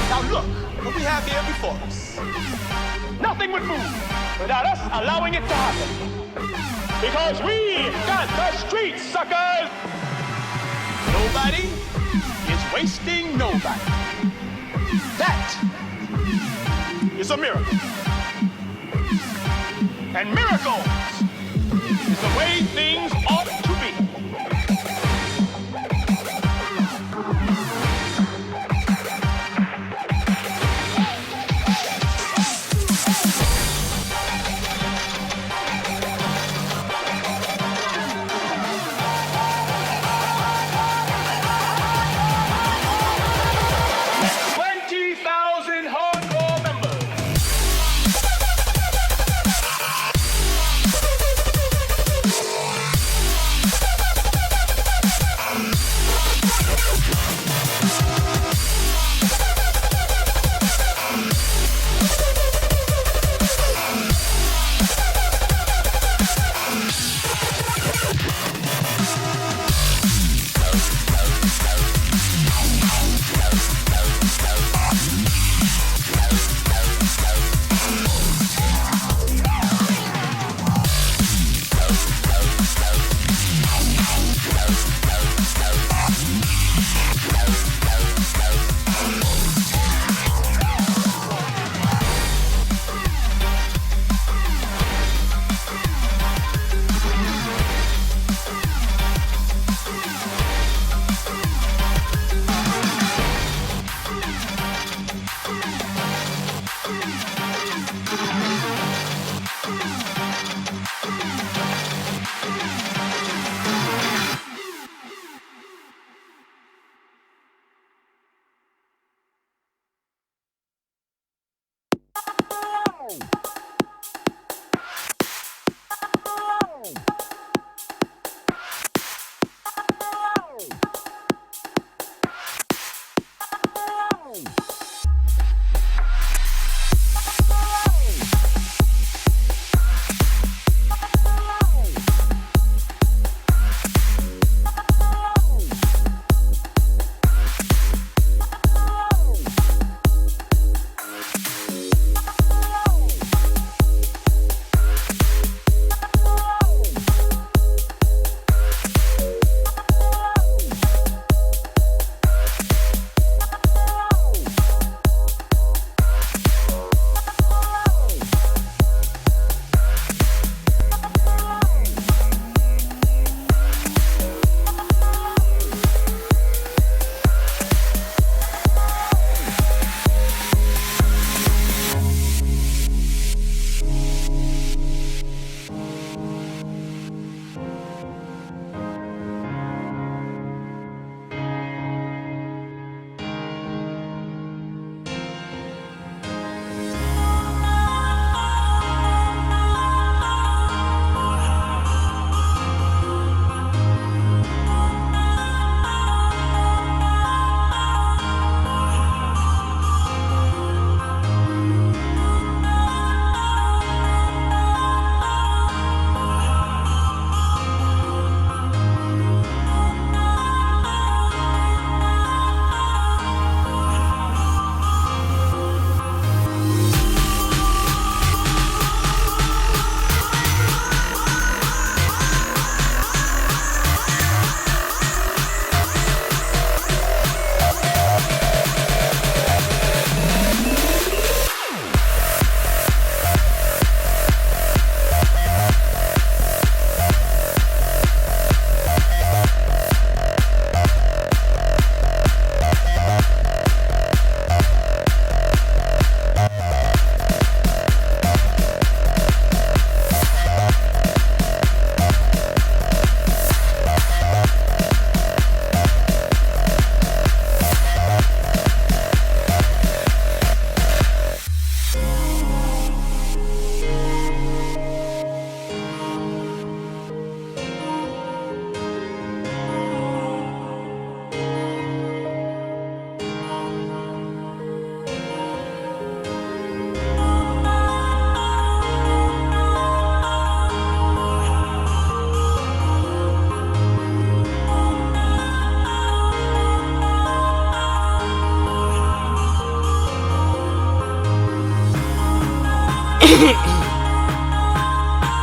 Now look, what we have here before us. Nothing would move without us allowing it to happen. Because we got the streets, suckers! Nobody is wasting nobody. That is a miracle. And miracles is the way things ought to be.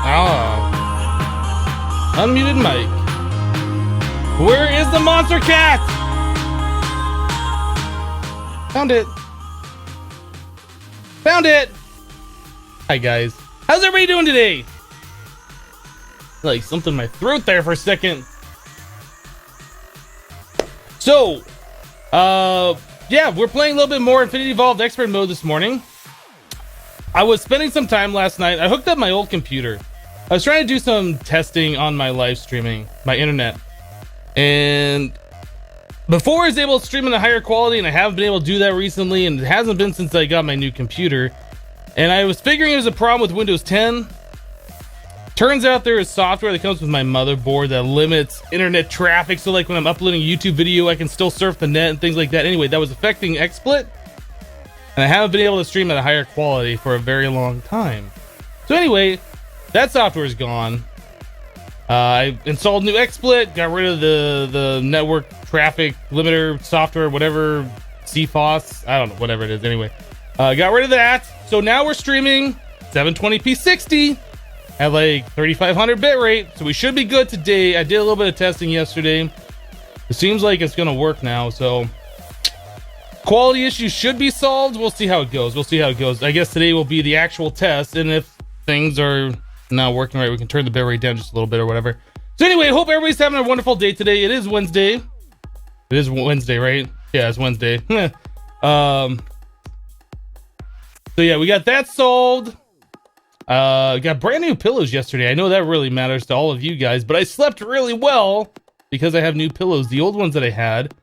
Ah. Unmuted mic. Where is the monster cat? Found it. Found it. Hi guys. How's everybody doing today? Like something in my throat there for a second. So, yeah, we're playing a little bit more Infinity Evolved Expert mode this morning. I was spending some time last night. I hooked up my old computer. I was trying to do some testing on my live streaming, my internet. And before I was able to stream in a higher quality, and I haven't been able to do that recently, and it hasn't been since I got my new computer. And I was figuring it was a problem with Windows 10. Turns out there is software that comes with my motherboard that limits internet traffic. So like when I'm uploading a YouTube video, I can still surf the net and things like that. Anyway, that was affecting XSplit. And I haven't been able to stream at a higher quality for a very long time. So anyway, that software is gone. I installed new XSplit, got rid of the network traffic limiter software, whatever, CFOS, I don't know, whatever it is. Anyway, got rid of that. So now we're streaming 720p 60 at like 3500 bitrate. So we should be good today. I did a little bit of testing yesterday. It seems like it's gonna work now. So quality issues should be solved. We'll see how it goes. I guess today will be the actual test, and if things are not working right, we can turn the bitrate down just a little bit or whatever. So anyway, hope everybody's having a wonderful day today. It is Wednesday. It is Wednesday, right? Yeah, it's Wednesday. So yeah, we got that solved. Got brand new pillows yesterday. I know that really matters to all of you guys, but I slept really well because I have new pillows. The old ones that I had,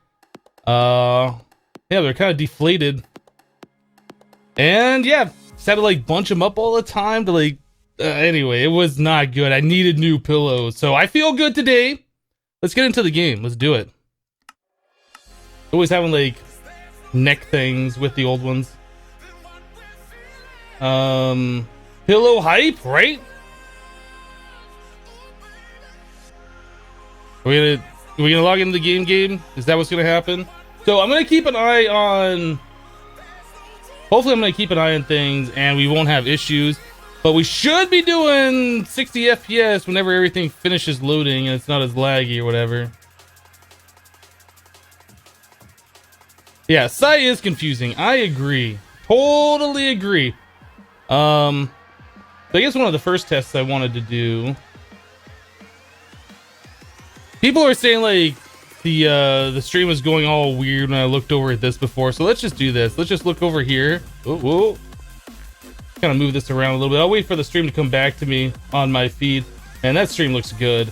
yeah, they're kind of deflated. And yeah, just had to like bunch them up all the time to like, anyway, it was not good. I needed new pillows. So I feel good today. Let's get into the game. Let's do it. Always having like neck things with the old ones. Pillow hype, right? Are we gonna log into the game? Is that what's gonna happen? So I'm gonna keep an eye on, hopefully I'm gonna keep an eye on things and we won't have issues, but we should be doing 60 FPS whenever everything finishes loading and it's not as laggy or whatever. Yeah, Sai is confusing. I agree. Totally agree. So I guess one of the first tests I wanted to do, people are saying like the stream was going all weird when I looked over at this before, so let's just do this. Let's just look over here. Whoa. Kind of move this around a little bit. I'll wait for the stream to come back to me on my feed. And that stream looks good.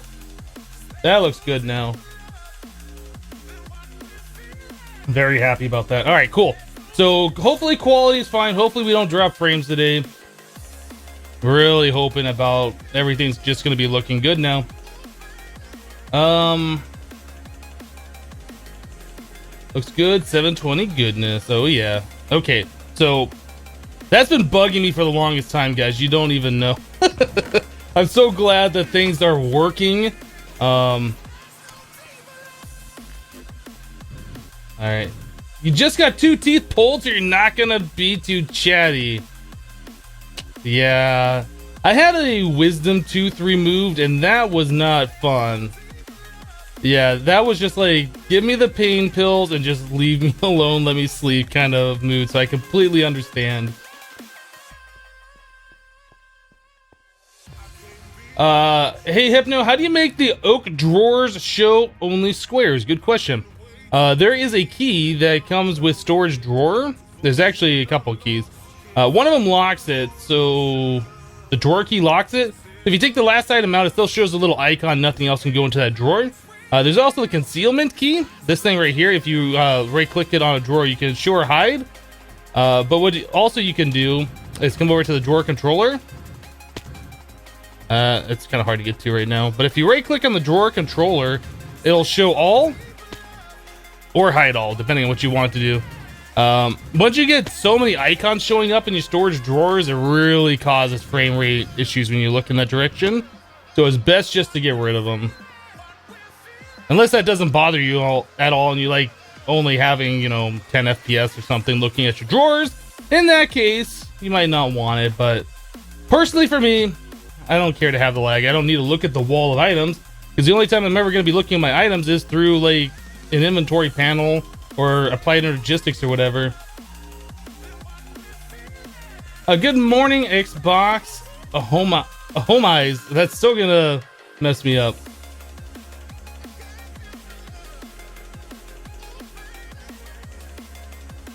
That looks good now. Very happy about that. All right, cool. So hopefully quality is fine. Hopefully we don't drop frames today. Really hoping about everything's just going to be looking good now. Looks good. 720 goodness. Oh yeah. Okay, so that's been bugging me for the longest time, guys. You don't even know. I'm so glad that things are working. All right, you just got 2 teeth pulled, so you're not gonna be too chatty. Yeah, I had a wisdom tooth removed and that was not fun. Yeah, that was just like, give me the pain pills and just leave me alone, let me sleep kind of mood. So I completely understand. Hey Hypno, how do you make the oak drawers show only squares? Good question. There is a key that comes with storage drawer. There's actually a couple of keys. One of them locks it, so the drawer key locks it. If you take the last item out, it still shows a little icon, nothing else can go into that drawer. There's also the concealment key, this thing right here. If you right click it on a drawer, you can show or hide. But what also you can do is come over to the drawer controller. It's kind of hard to get to right now, but if you right click on the drawer controller, it'll show all or hide all, depending on what you want it to do. Once you get so many icons showing up in your storage drawers, it really causes frame rate issues when you look in that direction. So it's best just to get rid of them. Unless that doesn't bother you at all and you like only having, 10 FPS or something looking at your drawers. In that case, you might not want it, but Personally, for me, I don't care to have the lag. I don't need to look at the wall of items, because the only time I'm ever going to be looking at my items is through like an inventory panel or applied Energistics or whatever. Good morning, Xbox. A home eyes. That's still gonna mess me up.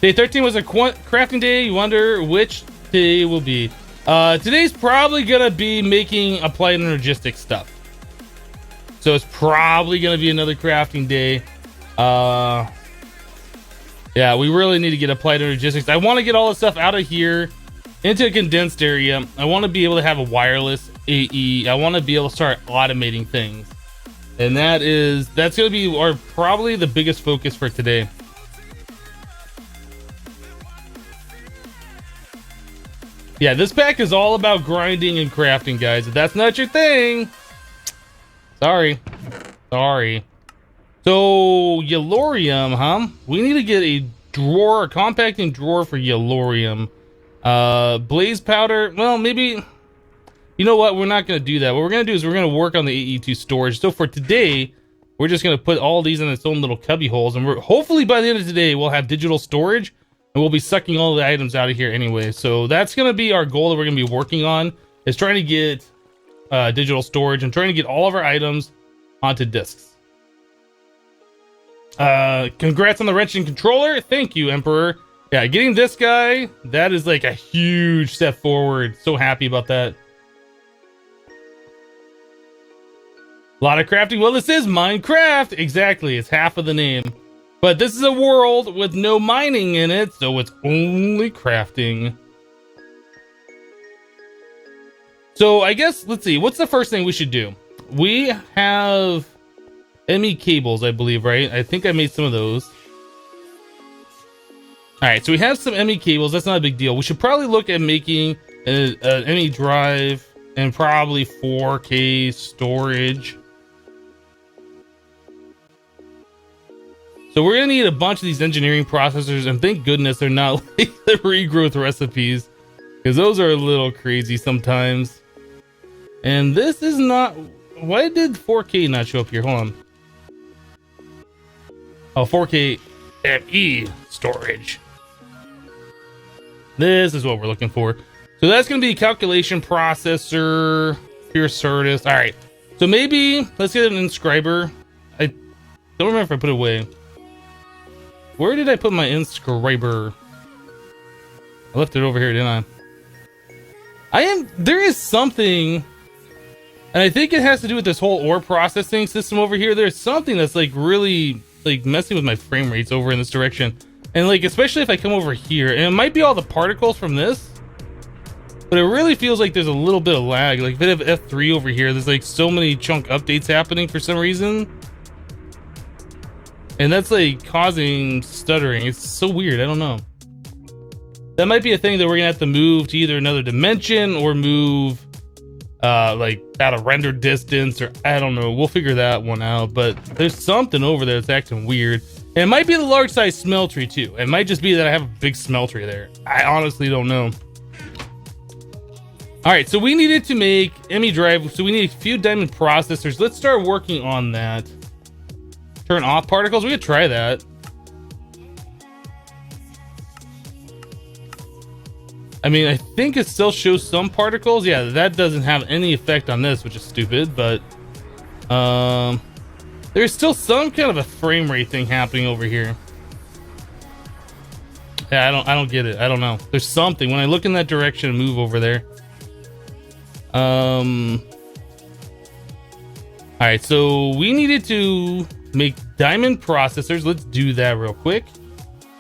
Day 13 was a crafting day. You wonder which day will be. Today's probably gonna be making applied Energistics stuff. So it's probably gonna be another crafting day. Yeah, we really need to get applied Energistics. I want to get all the stuff out of here into a condensed area. I want to be able to have a wireless AE. I want to be able to start automating things, and that's going to be probably the biggest focus for today. Yeah, this pack is all about grinding and crafting, guys. If that's not your thing, sorry. So yellorium, huh? We need to get a drawer, a compacting drawer for yellorium. Blaze powder, well, maybe, you know what, we're not going to do that. What we're going to do is we're going to work on the AE2 storage. So for today, we're just going to put all these in its own little cubby holes, and hopefully by the end of today we'll have digital storage, and we'll be sucking all the items out of here anyway. So that's going to be our goal that we're going to be working on, is trying to get digital storage and trying to get all of our items onto disks. Congrats on the wrenching controller. Thank you, Emperor. Yeah, getting this guy, that is like a huge step forward. So happy about that. A lot of crafting. Well, this is Minecraft. Exactly. It's half of the name. But this is a world with no mining in it, so it's only crafting. So I guess, let's see. What's the first thing we should do? We have ME cables, I believe, right? I think I made some of those. All right, so we have some ME cables. That's not a big deal. We should probably look at making an ME drive and probably 4K storage. So we're gonna need a bunch of these engineering processors, and thank goodness they're not like the regrowth recipes, because those are a little crazy sometimes. And this is not. Why did 4K not show up here? Hold on. Oh, 4K ME storage. This is what we're looking for. So that's going to be calculation processor, pure Certus. All right. So maybe let's get an inscriber. I don't remember if I put it away. Where did I put my inscriber? I left it over here, didn't I? There is something, and I think it has to do with this whole ore processing system over here. There's something that's like really like messing with my frame rates over in this direction. And like, especially if I come over here, and it might be all the particles from this, but it really feels like there's a little bit of lag. Like if I have F3 over here, there's like so many chunk updates happening for some reason. And that's like causing stuttering. It's so weird. I don't know. That might be a thing that we're gonna have to move to either another dimension or move like out of render distance, or I don't know. We'll figure that one out. But there's something over there that's acting weird. And it might be the large size smeltery too. It might just be that I have a big smeltery there. I honestly don't know. All right, so we needed to make ME drive. So we need a few diamond processors. Let's start working on that. Turn off particles. We could try that. I mean, I think it still shows some particles. Yeah, that doesn't have any effect on this, which is stupid, but there's still some kind of a frame rate thing happening over here. Yeah, I don't get it. I don't know. There's something when I look in that direction and move over there. All right, so we needed to make diamond processors. Let's do that real quick.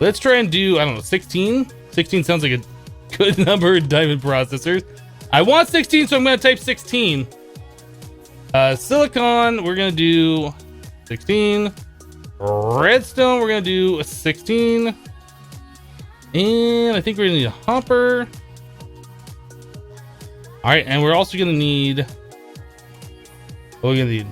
Let's try and do, I don't know, 16. 16 sounds like a good number of diamond processors. I want 16, so I'm going to type 16. Silicon, we're going to do 16. Redstone, we're going to do 16. And I think we're going to need a hopper. All right, and we're also going to need, what are we going to need?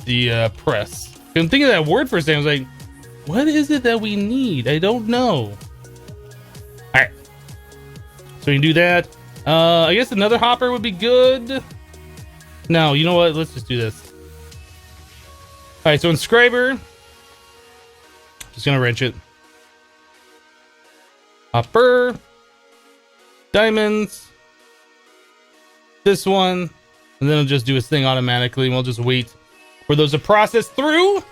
The press. Couldn't think of that word for a second. I was like, what is it that we need? I don't know. All So we can do that. I guess another hopper would be good. No, you know what? Let's just do this. All right, so inscriber. Just gonna wrench it. Hopper. Diamonds. This one. And then it'll just do its thing automatically. And we'll just wait for those to process through.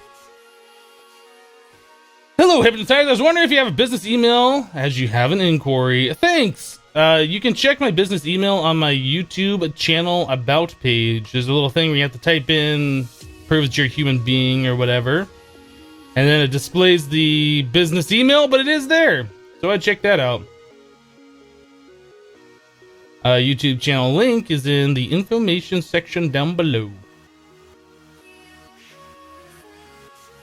Hello, Hypnotized. I was wondering if you have a business email as you have an inquiry. Thanks. You can check my business email on my YouTube channel about page. There's a little thing where you have to type in, proves you're a human being or whatever. And then it displays the business email, but it is there. So I'd check that out. YouTube channel link is in the information section down below.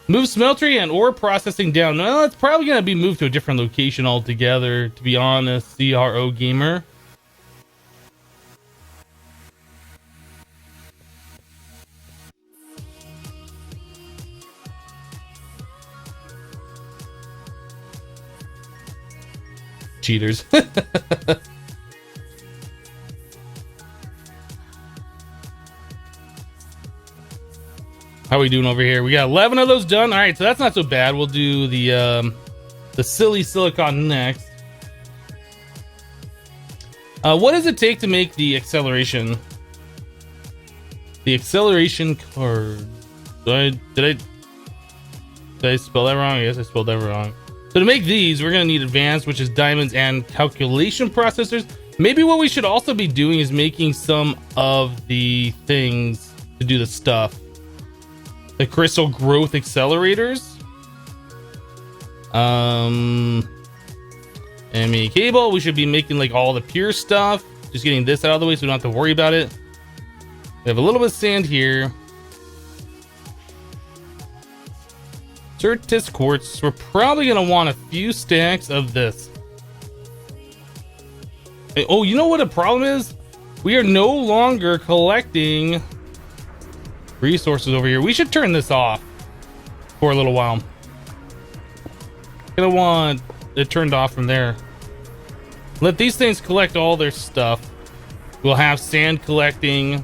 Move smeltery and ore processing down. Well, it's probably going to be moved to a different location altogether, to be honest, CRO Gamer. Cheaters. How are we doing over here? We got 11 of those done. All right, so that's not so bad. We'll do the silly silicon next. What does it take to make the acceleration? The acceleration card. Did I spell that wrong? I guess I spelled that wrong. So to make these, we're gonna need advanced, which is diamonds and calculation processors. Maybe what we should also be doing is making some of the things to do the stuff. The crystal growth accelerators. ME cable. We should be making like all the pure stuff. Just getting this out of the way so we don't have to worry about it. We have a little bit of sand here. Certus quartz. We're probably gonna want a few stacks of this. Oh, you know what the problem is? We are no longer collecting resources over here. We should turn this off for a little while. Gonna want it turned off from there. Let these things collect all their stuff. We'll have sand collecting,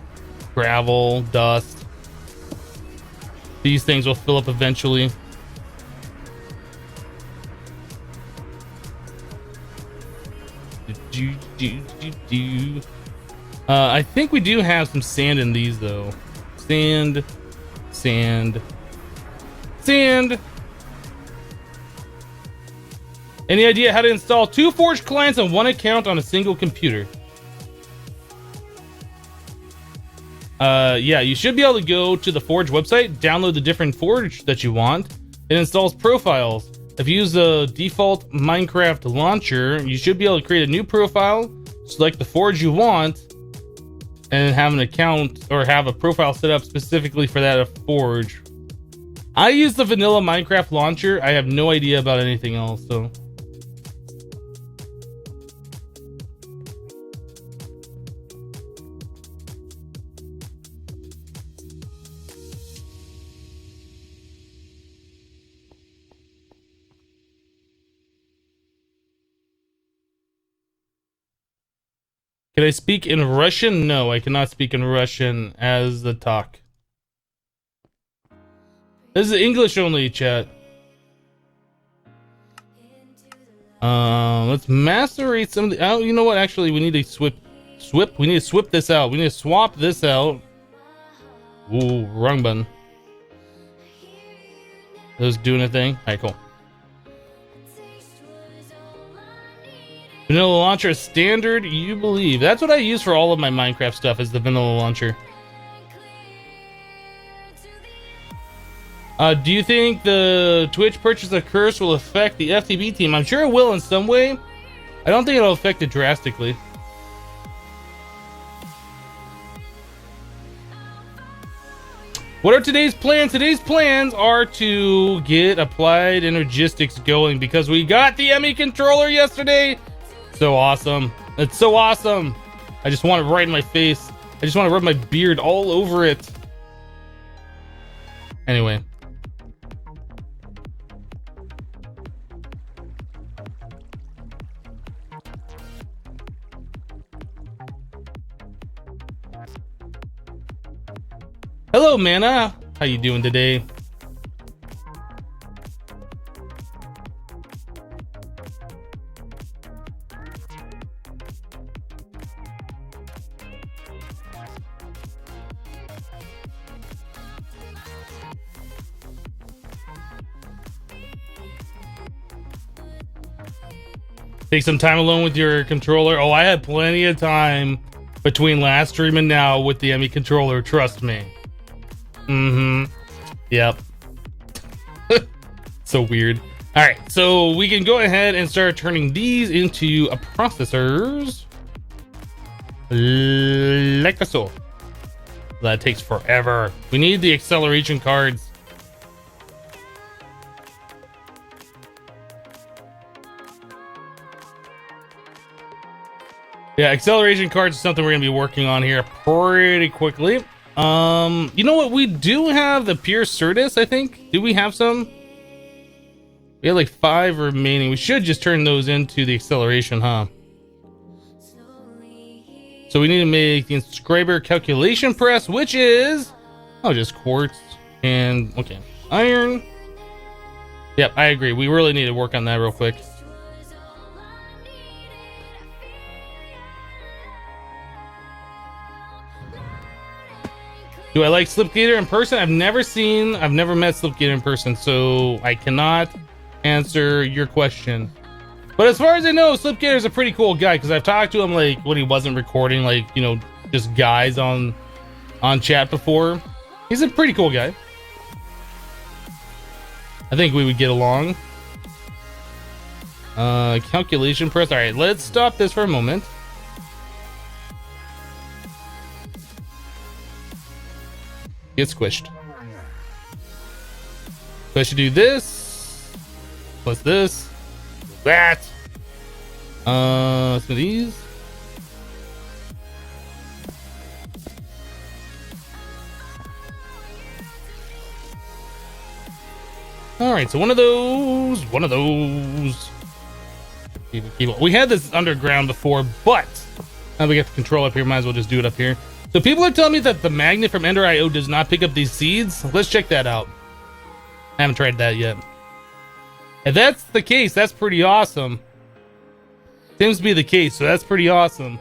gravel, dust. These things will fill up eventually. I think we do have some sand in these though. Sand, sand, sand. Any idea how to install 2 Forge clients on one account on a single computer? Yeah, you should be able to go to the Forge website, download the different Forge that you want. It installs profiles. If you use the default Minecraft launcher, you should be able to create a new profile, select the Forge you want, and have an account or have a profile set up specifically for that Forge. I use the vanilla Minecraft launcher. I have no idea about anything else, so. Can I speak in Russian? No, I cannot speak in Russian as the talk. This is English only, chat. Let's macerate some of the. Oh, you know what? Actually, we need to we need to swap this out. We need to swap this out. Ooh, wrong button. Those doing a thing. Alright, cool. Vanilla launcher standard, you believe. That's what I use for all of my Minecraft stuff, is the vanilla launcher. Do you think the Twitch purchase of Curse will affect the FTB team? I'm sure it will in some way. I don't think it'll affect it drastically. What are today's plans? Today's plans are to get Applied Energistics going because we got the ME controller yesterday. So awesome. It's so awesome. I just want it right in my face. I just want to rub my beard all over it. Anyway. Hello, Mana. How you doing today? Take some time alone with your controller. Oh, I had plenty of time between last stream and now with the ME controller. Trust me. Yep. So weird. All right, so we can go ahead and start turning these into processors. Like so. That takes forever. We need the acceleration cards. Yeah, acceleration cards is something we're gonna be working on here pretty quickly. You know what? We do have the pure Certus, I think. Do we have some? We have like 5 remaining. We should just turn those into the acceleration, huh? So we need to make the inscriber calculation press, which is just quartz and okay, iron. Yep, I agree. We really need to work on that real quick. Do I like Slipgator in person? I've never met Slipgator in person, so I cannot answer your question. But as far as I know, Slipgator is a pretty cool guy because I've talked to him like when he wasn't recording, like, you know, just guys on chat before. He's a pretty cool guy. I think we would get along. Calculation press. All right, let's stop this for a moment. Get squished. So I should do this plus this, that. Some of these. All right, so one of those. We had this underground before, but now we got the control up here. Might as well just do it up here. So people are telling me that the magnet from Ender.io does not pick up these seeds. Let's check that out. I haven't tried that yet. If that's the case, that's pretty awesome. Seems to be the case, so that's pretty awesome.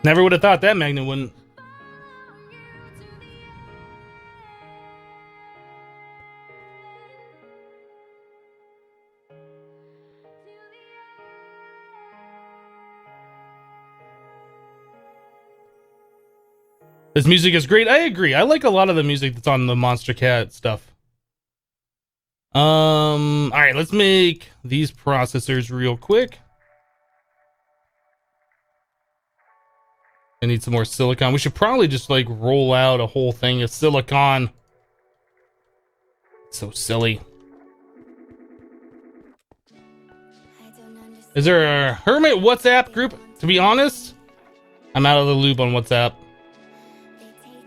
Never would have thought that magnet wouldn't. This music is great. I agree. I like a lot of the music that's on the Monster Cat stuff. All right, let's make these processors real quick. I need some more silicon. We should probably just like roll out a whole thing of silicon. So silly. Is there a Hermit WhatsApp group? To be honest, I'm out of the loop on WhatsApp.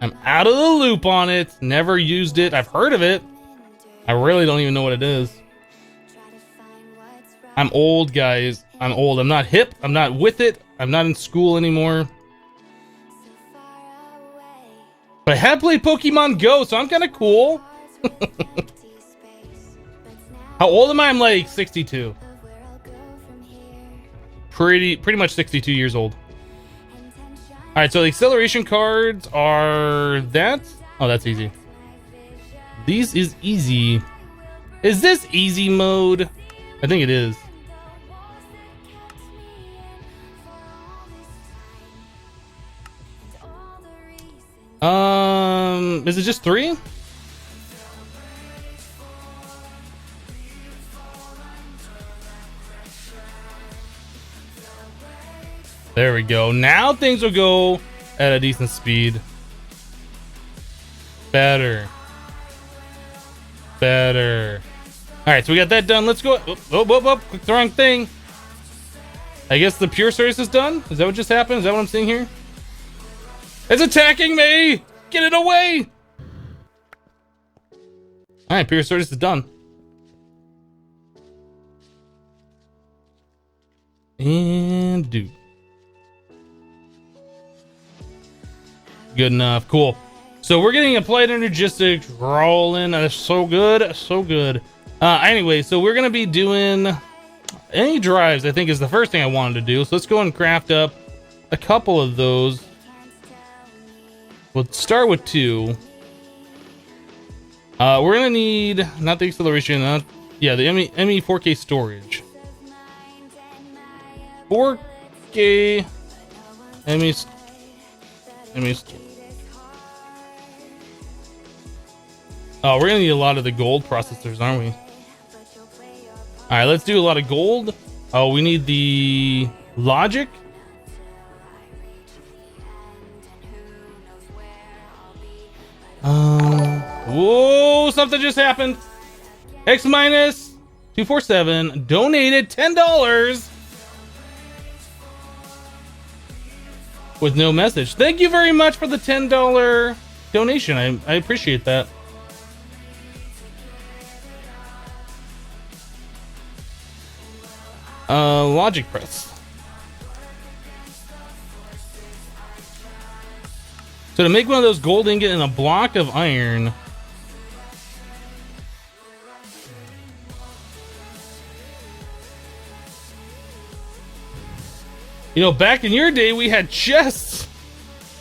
I'm out of the loop on it. Never used it. I've heard of it. I really don't even know what it is. I'm old, guys. I'm old. I'm not hip. I'm not with it. I'm not in school anymore. But I have played Pokemon Go, so I'm kind of cool. How old am I? I'm like 62. Pretty much 62 years old. All right, so the acceleration cards are that. Oh, that's easy. These is easy. Is this easy mode? I think it is. Is it just 3? There we go. Now things will go at a decent speed. Better. All right, so we got that done. Let's go. Oh, clicked the wrong thing. I guess the pure service is done. Is that what just happened? Is that what I'm seeing here? It's attacking me. Get it away. All right, pure service is done. And do. Good enough. Cool. So we're getting applied energistics rolling. That's so good. So good. Anyway, so we're going to be doing any drives, I think, is the first thing I wanted to do. So let's go and craft up a couple of those. We'll start with 2. We're going to need, not the acceleration, the ME 4K storage. 4K ME Oh, we're gonna need a lot of the gold processors, aren't we? All right, let's do a lot of gold. Oh, we need the logic. Whoa, something just happened. X minus 247 donated $10 with no message. Thank you very much for the $10 donation. I appreciate that. Logic press. So to make one of those gold ingot and a block of iron, you know, back in your day we had chests.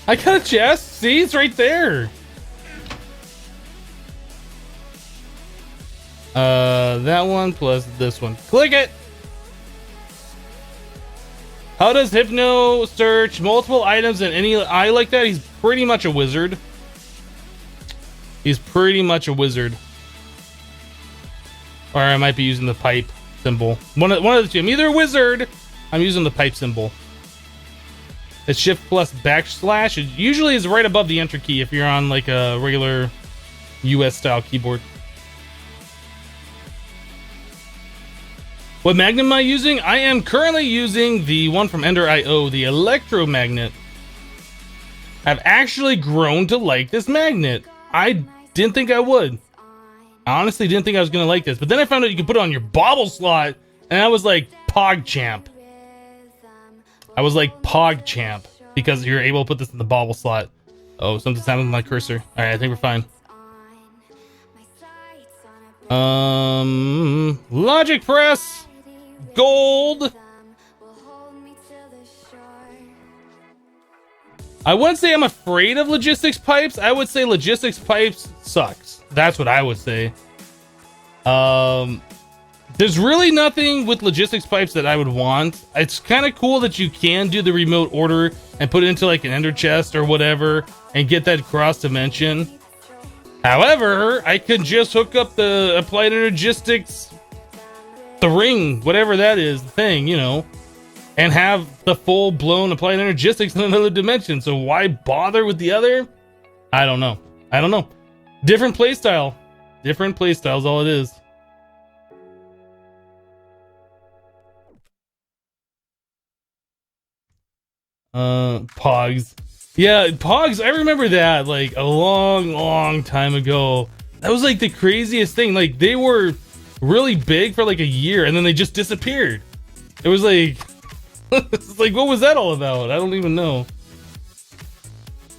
I got a chest. See, it's right there. That one plus this one. Click it. How does Hypno search multiple items in any eye like that? He's pretty much a wizard. He's pretty much a wizard. Or I might be using the pipe symbol. One of the two. I'm either a wizard. I'm using the pipe symbol. It's shift plus backslash. It usually is right above the enter key if you're on like a regular US style keyboard. What magnet am I using? I am currently using the one from Ender.io, the electromagnet. I've actually grown to like this magnet. I didn't think I would. I honestly didn't think I was going to like this. But then I found out you could put it on your bobble slot. And I was like, PogChamp. I was like, PogChamp. Because you're able to put this in the bobble slot. Oh, something's happening with my cursor. Alright, I think we're fine. Logic press. Gold. I wouldn't say I'm afraid of logistics pipes. I would say logistics pipes sucks. That's what I would say. There's really nothing with logistics pipes that I would want. It's kind of cool that you can do the remote order and put it into like an ender chest or whatever and get that cross dimension. However, I could just hook up the applied energistics, the ring, whatever that is, the thing, you know, and have the full blown applied energistics in another dimension. So why bother with the other? I don't know. I don't know. Different playstyle. Different playstyles, all it is. Pogs. Yeah, Pogs, I remember that like a long time ago. That was like the craziest thing. Like they were really big for like a year and then they just disappeared. It was like it's like, what was that all about? I don't even know.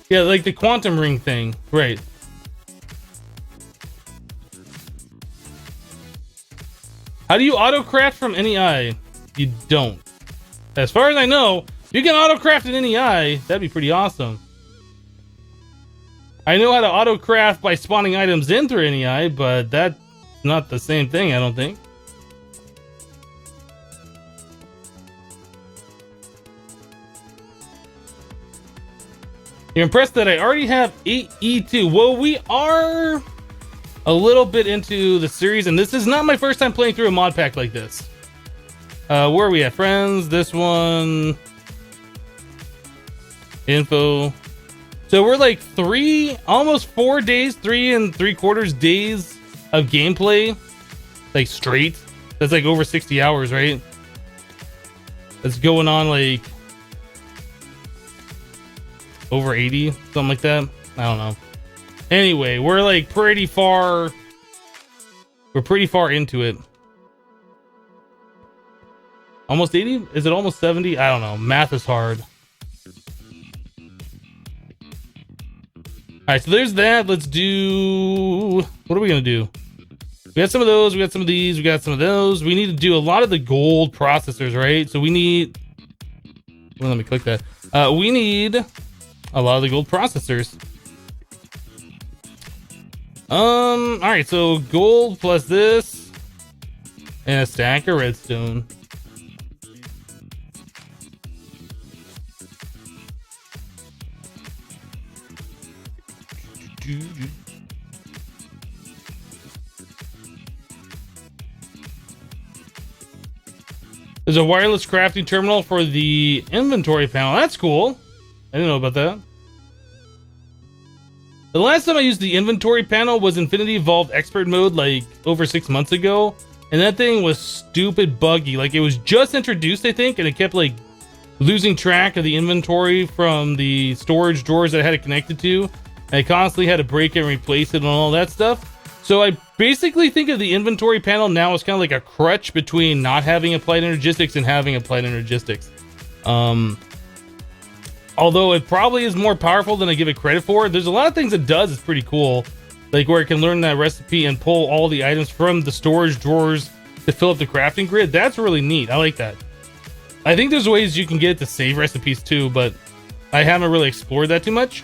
Yeah, like the quantum ring thing, right? How do you auto craft from any eye? You don't. As far as I know, you can auto craft in any eye. That'd be pretty awesome. I know how to auto craft by spawning items in through any eye, but that's not the same thing, I don't think. You're impressed that I already have 8E2. Well, we are a little bit into the series, and this is not my first time playing through a mod pack like this. Where are we at? Friends, this one. Info. So we're like almost 4 days, 3 3/4 days of gameplay, like straight. That's like over 60 hours, right? That's going on like over 80, something like that. I don't know. Anyway, we're like pretty far. We're pretty far into it. Almost 80? Is it almost 70? I don't know. Math is hard. right, so there's that. Let's do... What are we going to do? We got some of those. We got some of these. We got some of those. We need to do a lot of the gold processors, right? So we need... Well, let me click that. We need a lot of the gold processors. All right, so gold plus this and a stack of redstone. There's a wireless crafting terminal for the inventory panel. That's cool. I didn't know about that. The last time I used the inventory panel was Infinity Evolved Expert Mode, like over 6 months ago. And that thing was stupid buggy. Like, it was just introduced, I think, and it kept like losing track of the inventory from the storage drawers that I had it connected to. And I constantly had to break it and replace it and all that stuff. So I basically think of the inventory panel now as kind of like a crutch between not having applied Energistics and having applied Energistics. Although it probably is more powerful than I give it credit for. There's a lot of things it does. It's pretty cool. Like where it can learn that recipe and pull all the items from the storage drawers to fill up the crafting grid. That's really neat. I like that. I think there's ways you can get it to save recipes too, but I haven't really explored that too much.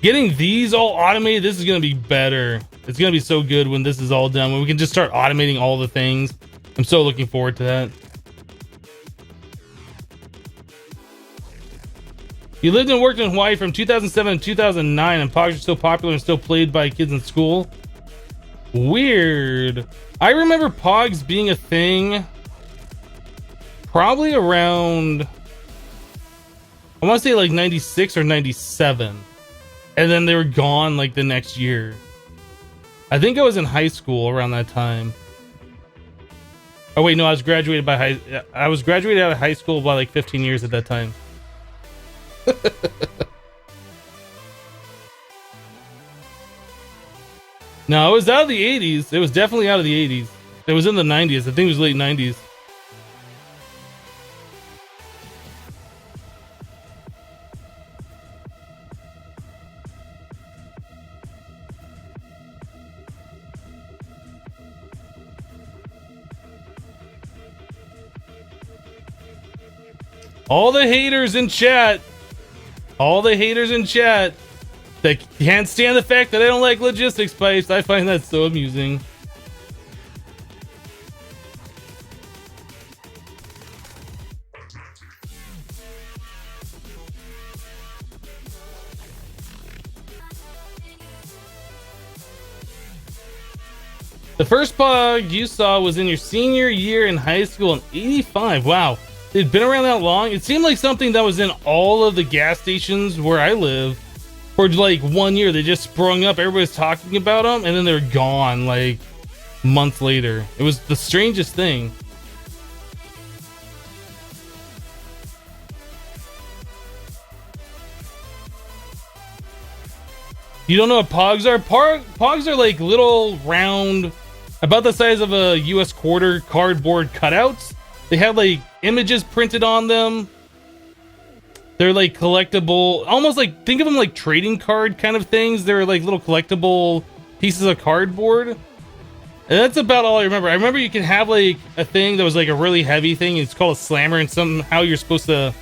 Getting these all automated, this is going to be better. It's going to be so good when this is all done, when we can just start automating all the things. I'm so looking forward to that. You lived and worked in Hawaii from 2007 to 2009, and Pogs are still popular and still played by kids in school. Weird. I remember Pogs being a thing probably around, I want to say like 96 or 97. And then they were gone like the next year. I think I was in high school around that time. Oh wait, no, I was graduated out of high school by like 15 years at that time. No, it was out of the 80s. It was definitely out of the 80s. It was in the 90s. I think it was late 90s. All the haters in chat. All the haters in chat that can't stand the fact that I don't like logistics pipes. I find that so amusing. The first Pog you saw was in your senior year in high school in '85. Wow. It'd been around that long. It seemed like something that was in all of the gas stations where I live for like 1 year. They just sprung up. Everybody's talking about them, and then they're gone like months later. It was the strangest thing. You don't know what Pogs are? Pogs are like little round, about the size of a US quarter cardboard cutouts. They have like images printed on them. They're like collectible, almost like, think of them like trading card kind of things. They're like little collectible pieces of cardboard. And that's about all I remember. I remember you can have like a thing that was like a really heavy thing. It's called a slammer, and somehow you're supposed to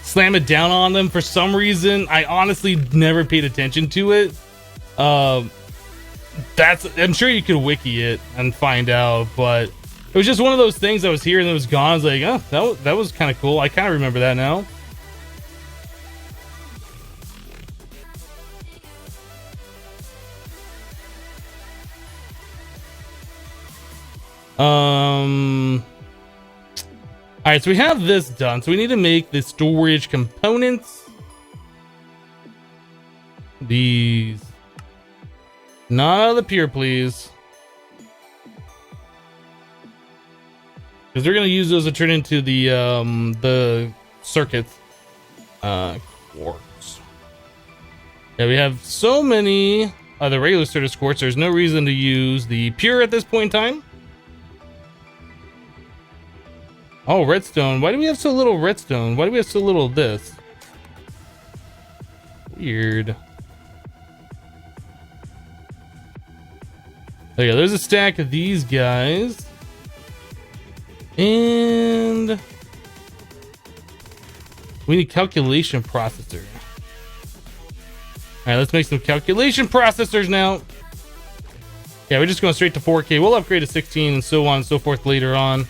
slam it down on them for some reason. I honestly never paid attention to it. I'm sure you could wiki it and find out, but it was just one of those things that was here and it was gone. I was like, oh, that was kind of cool. I kind of remember that now. All right, so we have this done. So we need to make the storage components. These. Not out of the pier, please. Because they're going to use those to turn into the circuits. Quartz. Yeah, we have so many the regular Certus quartz. There's no reason to use the pure at this point in time. Oh, redstone. Why do we have so little redstone? Why do we have so little of this? Weird. There you go. There's a stack of these guys. And we need calculation processor. All right, let's make some calculation processors now. Yeah, we're just going straight to 4K. We'll upgrade to 16 and so on and so forth later on.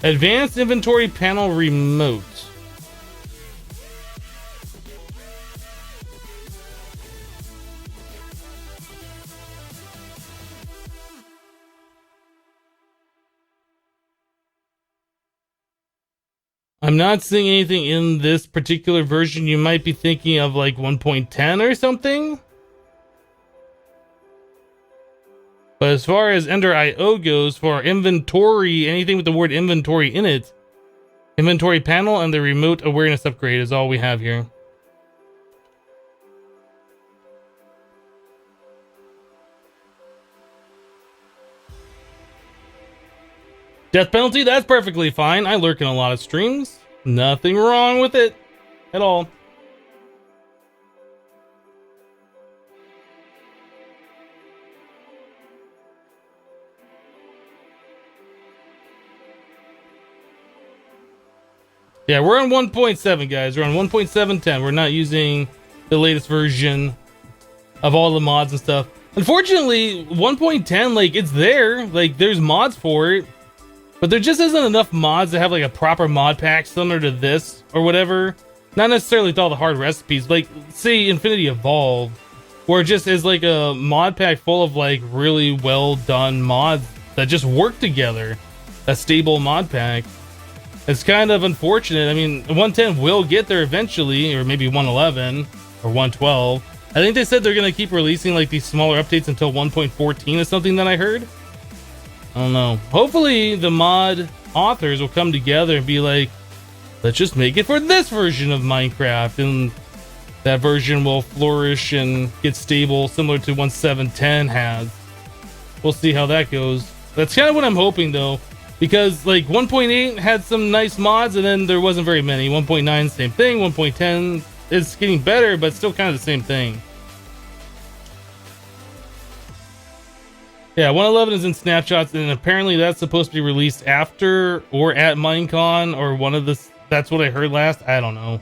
Advanced inventory panel remote. I'm not seeing anything in this particular version. You might be thinking of like 1.10 or something. But as far as Ender IO goes, for our inventory, anything with the word inventory in it, inventory panel and the remote awareness upgrade is all we have here. Death penalty, that's perfectly fine. I lurk in a lot of streams. Nothing wrong with it at all. Yeah, we're on 1.7, guys. We're on 1.710. We're not using the latest version of all the mods and stuff. Unfortunately, 1.10, like, it's there. Like, there's mods for it. But there just isn't enough mods to have like a proper mod pack similar to this or whatever. Not necessarily with all the hard recipes. Like, say Infinity Evolved, where it just is like a mod pack full of like really well done mods that just work together. A stable mod pack. It's kind of unfortunate. I mean, 110 will get there eventually, or maybe 111 or 112. I think they said they're gonna keep releasing like these smaller updates until 1.14 is something that I heard. I don't know. Hopefully the mod authors will come together and be like, let's just make it for this version of Minecraft, and that version will flourish and get stable similar to 1.7.10 has. We'll see how that goes. That's kind of what I'm hoping though, because like 1.8 had some nice mods and then there wasn't very many. 1.9 same thing. 1.10 is getting better, but still kind of the same thing. Yeah, 111 is in snapshots, and apparently that's supposed to be released after or at Minecon or one of the. That's what I heard last. I don't know.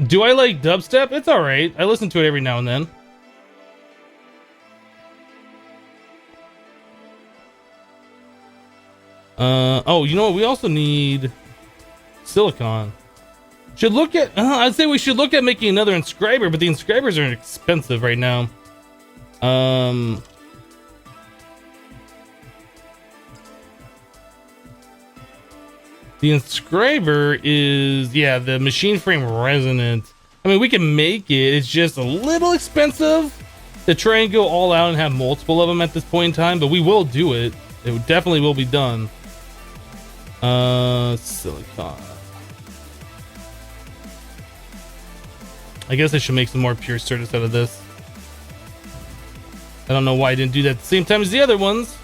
Do I like dubstep? It's all right. I listen to it every now and then. Oh, you know what? We also need silicon. Should look at. I'd say we should look at making another inscriber, but the inscribers are expensive right now. The inscriber is, yeah, the machine frame resonant. I mean, we can make it. It's just a little expensive to try and go all out and have multiple of them at this point in time, but we will do it. It definitely will be done. Silicon. I guess I should make some more pure Certus out of this. I don't know why I didn't do that at the same time as the other ones.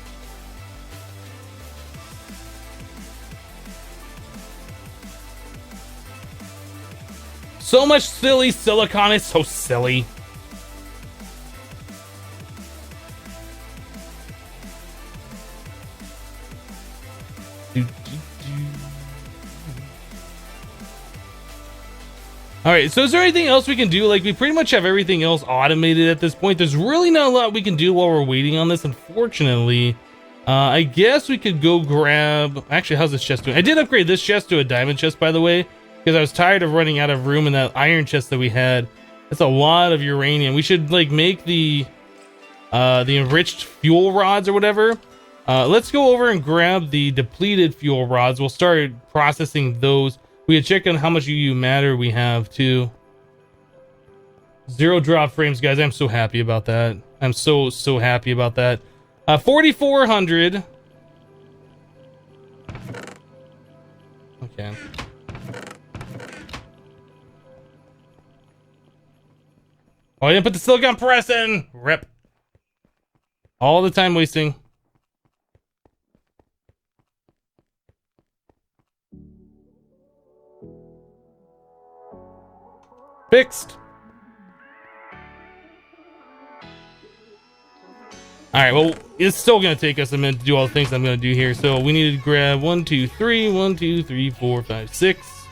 So much silly silicon is so silly. Alright, so is there anything else we can do? Like, we pretty much have everything else automated at this point. There's really not a lot we can do while we're waiting on this, unfortunately. I guess we could go grab... Actually, how's this chest doing? I did upgrade this chest to a diamond chest, by the way, because I was tired of running out of room in that iron chest that we had. That's a lot of uranium. We should, like, make the enriched fuel rods or whatever. Let's go over and grab the depleted fuel rods. We'll start processing those. We can check on how much UU matter we have too. 0 drop frames, guys. I'm so happy about that. I'm so happy about that. 4,400. Okay. Oh, I didn't put the silicon press in. Rip. All the time wasting. Fixed. All right, well, it's still going to take us a minute to do all the things I'm going to do here. So we need to grab 1, 2, 3, 1, 2, 3, 4, 5, 6.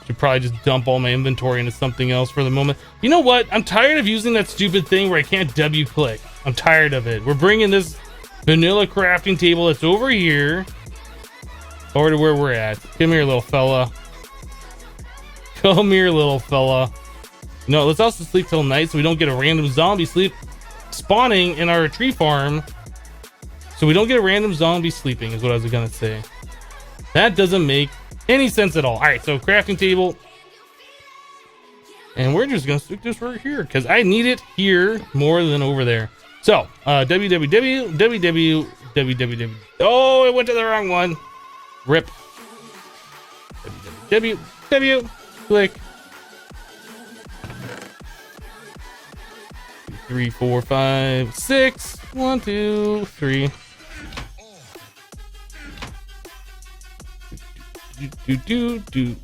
Should probably just dump all my inventory into something else for the moment. You know what? I'm tired of using that stupid thing where I can't W click. I'm tired of it. We're bringing this vanilla crafting table that's over here over to where we're at. Come here, little fella. Come here, little fella. No, let's also sleep till night so we don't get a random zombie sleep spawning in our tree farm. So we don't get a random zombie sleeping is what I was gonna say. That doesn't make any sense at all. All right, so crafting table. And we're just gonna stick this right here because I need it here more than over there. So, www. Oh, it went to the wrong one. Rip. www. Click. 3, 4, 5, 6. 1, 2, 3. Do.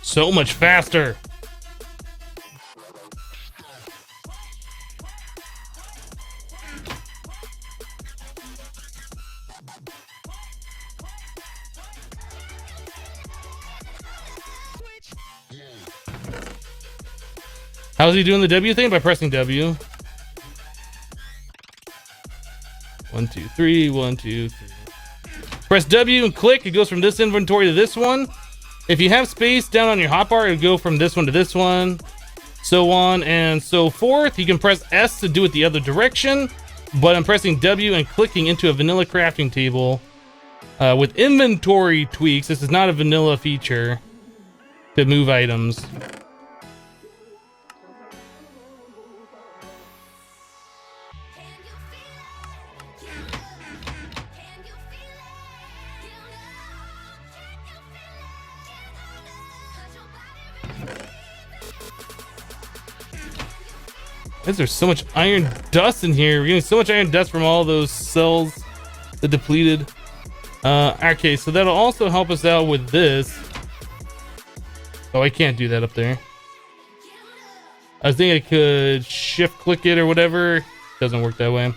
So much faster. How's he doing the W thing? By pressing W. 1, 2, 3. 1, 2, 3. Press W and click. It goes from this inventory to this one. If you have space down on your hotbar, it'll go from this one to this one, so on and so forth. You can press S to do it the other direction, but I'm pressing W and clicking into a vanilla crafting table with inventory tweaks. This is not a vanilla feature to move items. There's so much iron dust in here. We're getting so much iron dust from all those cells that depleted. Okay, so that'll also help us out with this. Oh, I can't do that up there. I was thinking I could shift click it or whatever. Doesn't work that way.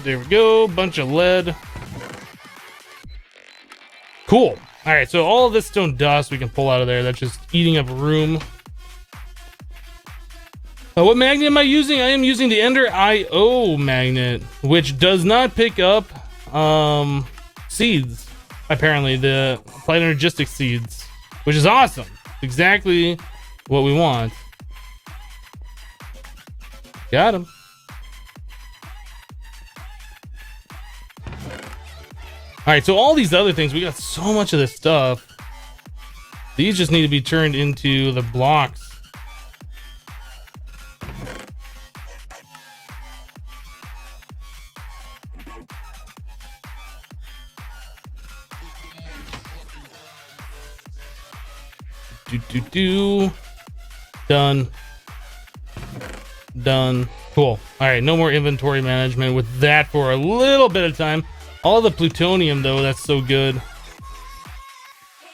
There we go. Bunch of lead. Cool. All right, so all of this stone dust we can pull out of there. That's just eating up room. What magnet am I using? I am using the Ender IO magnet, which does not pick up seeds. Apparently, the applied Energistics seeds, which is awesome. Exactly what we want. Got him. All right, so all these other things, we got so much of this stuff. These just need to be turned into the blocks. Done. Cool. All right, no more inventory management with that for a little bit of time. All the plutonium, though, that's so good.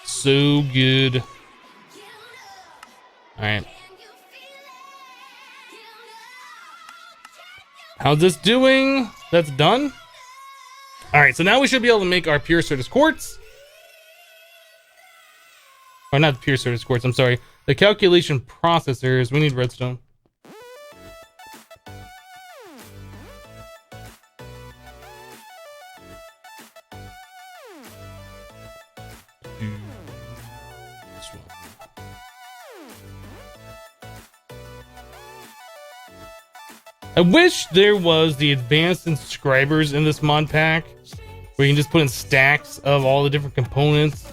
So good. All right. How's this doing? That's done. All right, so now we should be able to make our pure Certus quartz. Or not the pure Certus quartz, I'm sorry. The calculation processors. We need redstone. I wish there was the advanced inscribers in this mod pack where you can just put in stacks of all the different components.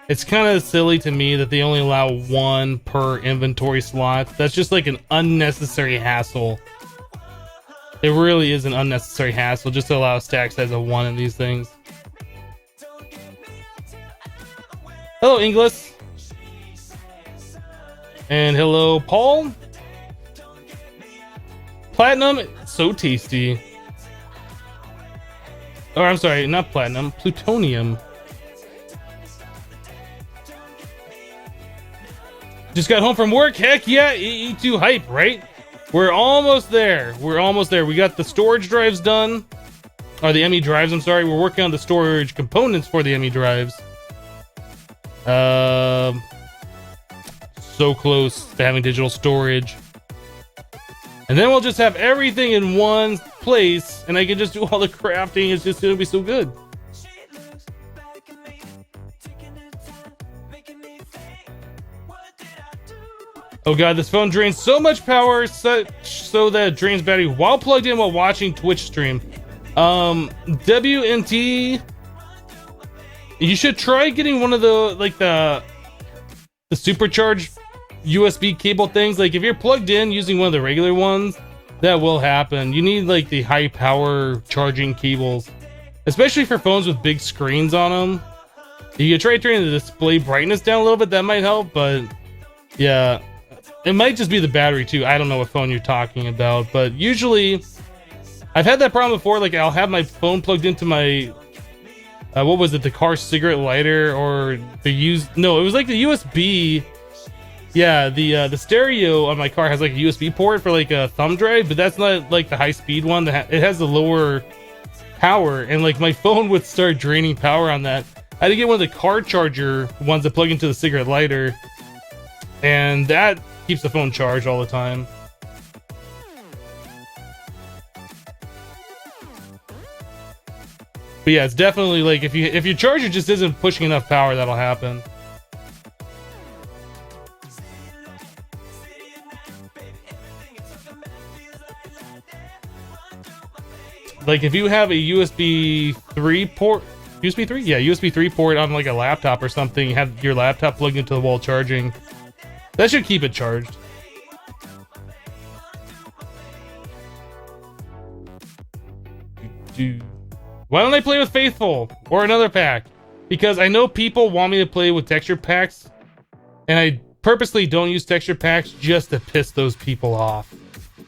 It's kind of silly to me that they only allow one per inventory slot. That's just like an unnecessary hassle. It really is an unnecessary hassle just to allow a stack size of 1 in these things. Hello, Inglis. And hello, Paul. Platinum, so tasty. Or I'm sorry, not platinum, plutonium. Just got home from work. Heck yeah, E2 hype, right? We're almost there. We're almost there. We got the storage drives done. Or the ME drives, I'm sorry. We're working on the storage components for the ME drives. So close to having digital storage. And then we'll just have everything in one place, and I can just do all the crafting. It's just gonna be so good. Oh god, this phone drains so much power so that it drains battery while plugged in while watching Twitch stream. WNT, you should try getting one of the the supercharged USB cable things. Like if you're plugged in using one of the regular ones, that will happen. You need like the high power charging cables, especially for phones with big screens on them. You can try turning the display brightness down a little bit, that might help, but yeah, it might just be the battery too. I don't know what phone you're talking about, but usually I've had that problem before. Like I'll have my phone plugged into my what was it, the car cigarette lighter, or it was like the USB. Yeah, the stereo on my car has like a USB port for like a thumb drive, but that's not like the high speed one. It has the lower power, and like my phone would start draining power on that. I had to get one of the car charger ones that plug into the cigarette lighter, and that keeps the phone charged all the time. But yeah, it's definitely like if your charger just isn't pushing enough power, that'll happen. Like if you have a USB 3 port, USB 3? Yeah, USB 3 port on like a laptop or something, you have your laptop plugged into the wall charging, that should keep it charged. Why don't I play with Faithful or another pack? Because I know people want me to play with texture packs, and I purposely don't use texture packs just to piss those people off.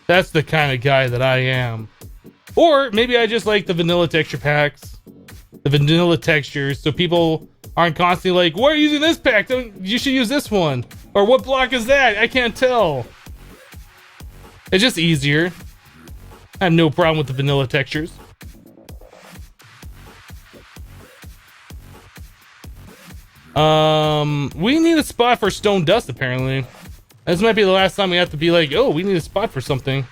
That's the kind of guy that I am. Or maybe I just like the vanilla texture packs, the vanilla textures, so people aren't constantly like, why are you using this pack? You should use this one. Or what block is that? I can't tell. It's just easier. I have no problem with the vanilla textures. We need a spot for stone dust, apparently. This might be the last time we have to be like, oh, we need a spot for something.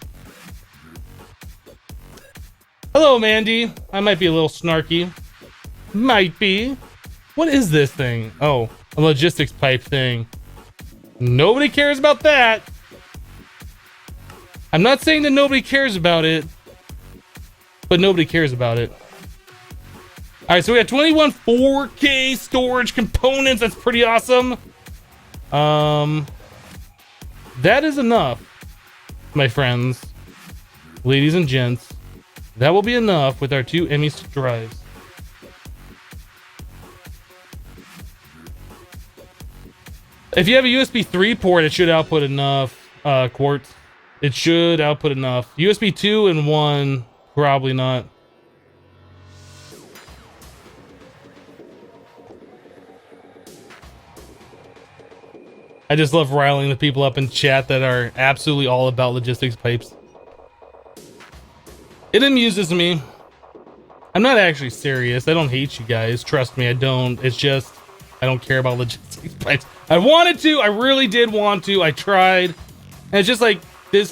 Hello, Mandy. I might be a little snarky. Might be. What is this thing? Oh, a logistics pipe thing. Nobody cares about that. I'm not saying that nobody cares about it, but nobody cares about it. All right, so we have 21 4K storage components. That's pretty awesome. That is enough, my friends, ladies and gents. That will be enough with our 2 ME drives. If you have a USB 3 port, it should output enough, Quartz. It should output enough. USB 2 and 1, probably not. I just love riling the people up in chat that are absolutely all about logistics pipes. It amuses me. I'm not actually serious. I don't hate you guys. Trust me, I don't. It's just, I don't care about logistics pipes. I wanted to. I really did want to. I tried. And it's just like, it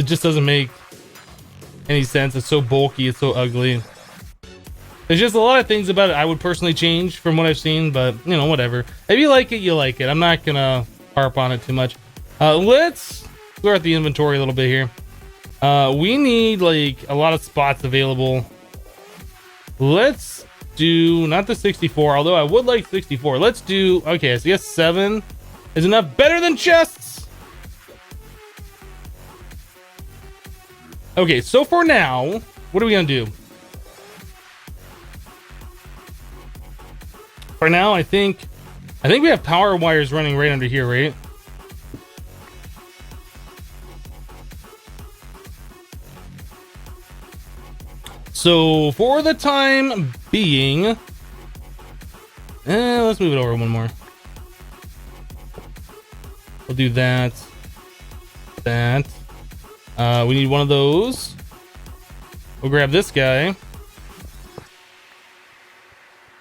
just doesn't make any sense. It's so bulky. It's so ugly. There's just a lot of things about it I would personally change from what I've seen, but you know, whatever. If you like it, you like it. I'm not gonna harp on it too much. Let's clear out the inventory a little bit here. We need like a lot of spots available. Let's do not the 64, although I would like 64. Let's do, okay, so yes, 7 is enough. Better than chests. Okay, so for now, what are we gonna do? For now, I think we have power wires running right under here, right? So for the time being, let's move it over one more. We'll do that. We need one of those. We'll grab this guy.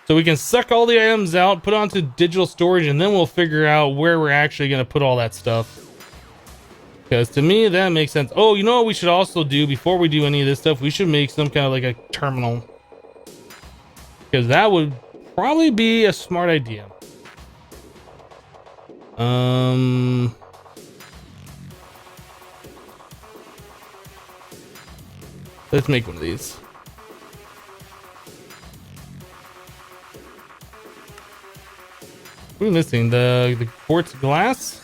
So we can suck all the items out, put onto digital storage, and then we'll figure out where we're actually going to put all that stuff. Because to me, that makes sense. Oh, you know what we should also do before we do any of this stuff? We should make some kind of like a terminal. Because that would probably be a smart idea. Let's make one of these. What are we missing? The quartz glass?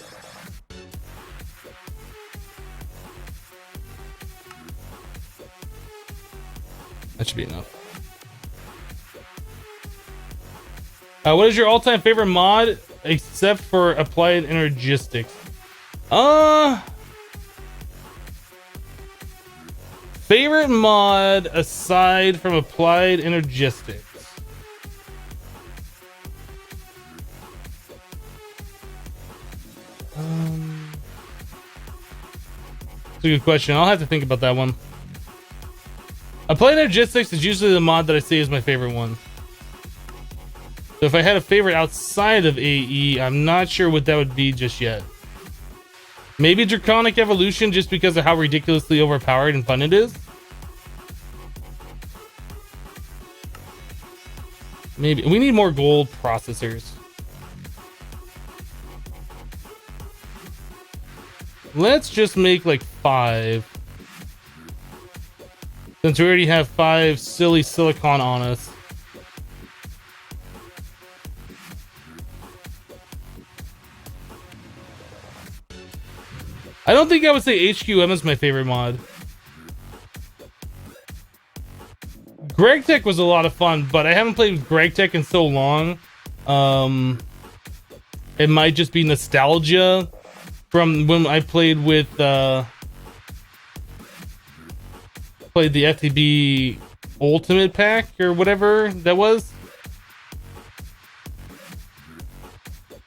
That should be enough. What is your all-time favorite mod except for applied energistics? Favorite mod aside from applied energistics. That's a good question. I'll have to think about that one. Applied Energistics is usually the mod that I say is my favorite one. So if I had a favorite outside of AE, I'm not sure what that would be just yet. Maybe Draconic Evolution, just because of how ridiculously overpowered and fun it is. Maybe we need more gold processors. Let's just make like 5. Since we already have 5 silly silicon on us. I don't think I would say HQM is my favorite mod. Greg Tech was a lot of fun, but I haven't played with Greg Tech in so long. It might just be nostalgia from when I played with played the FTB Ultimate Pack or whatever that was.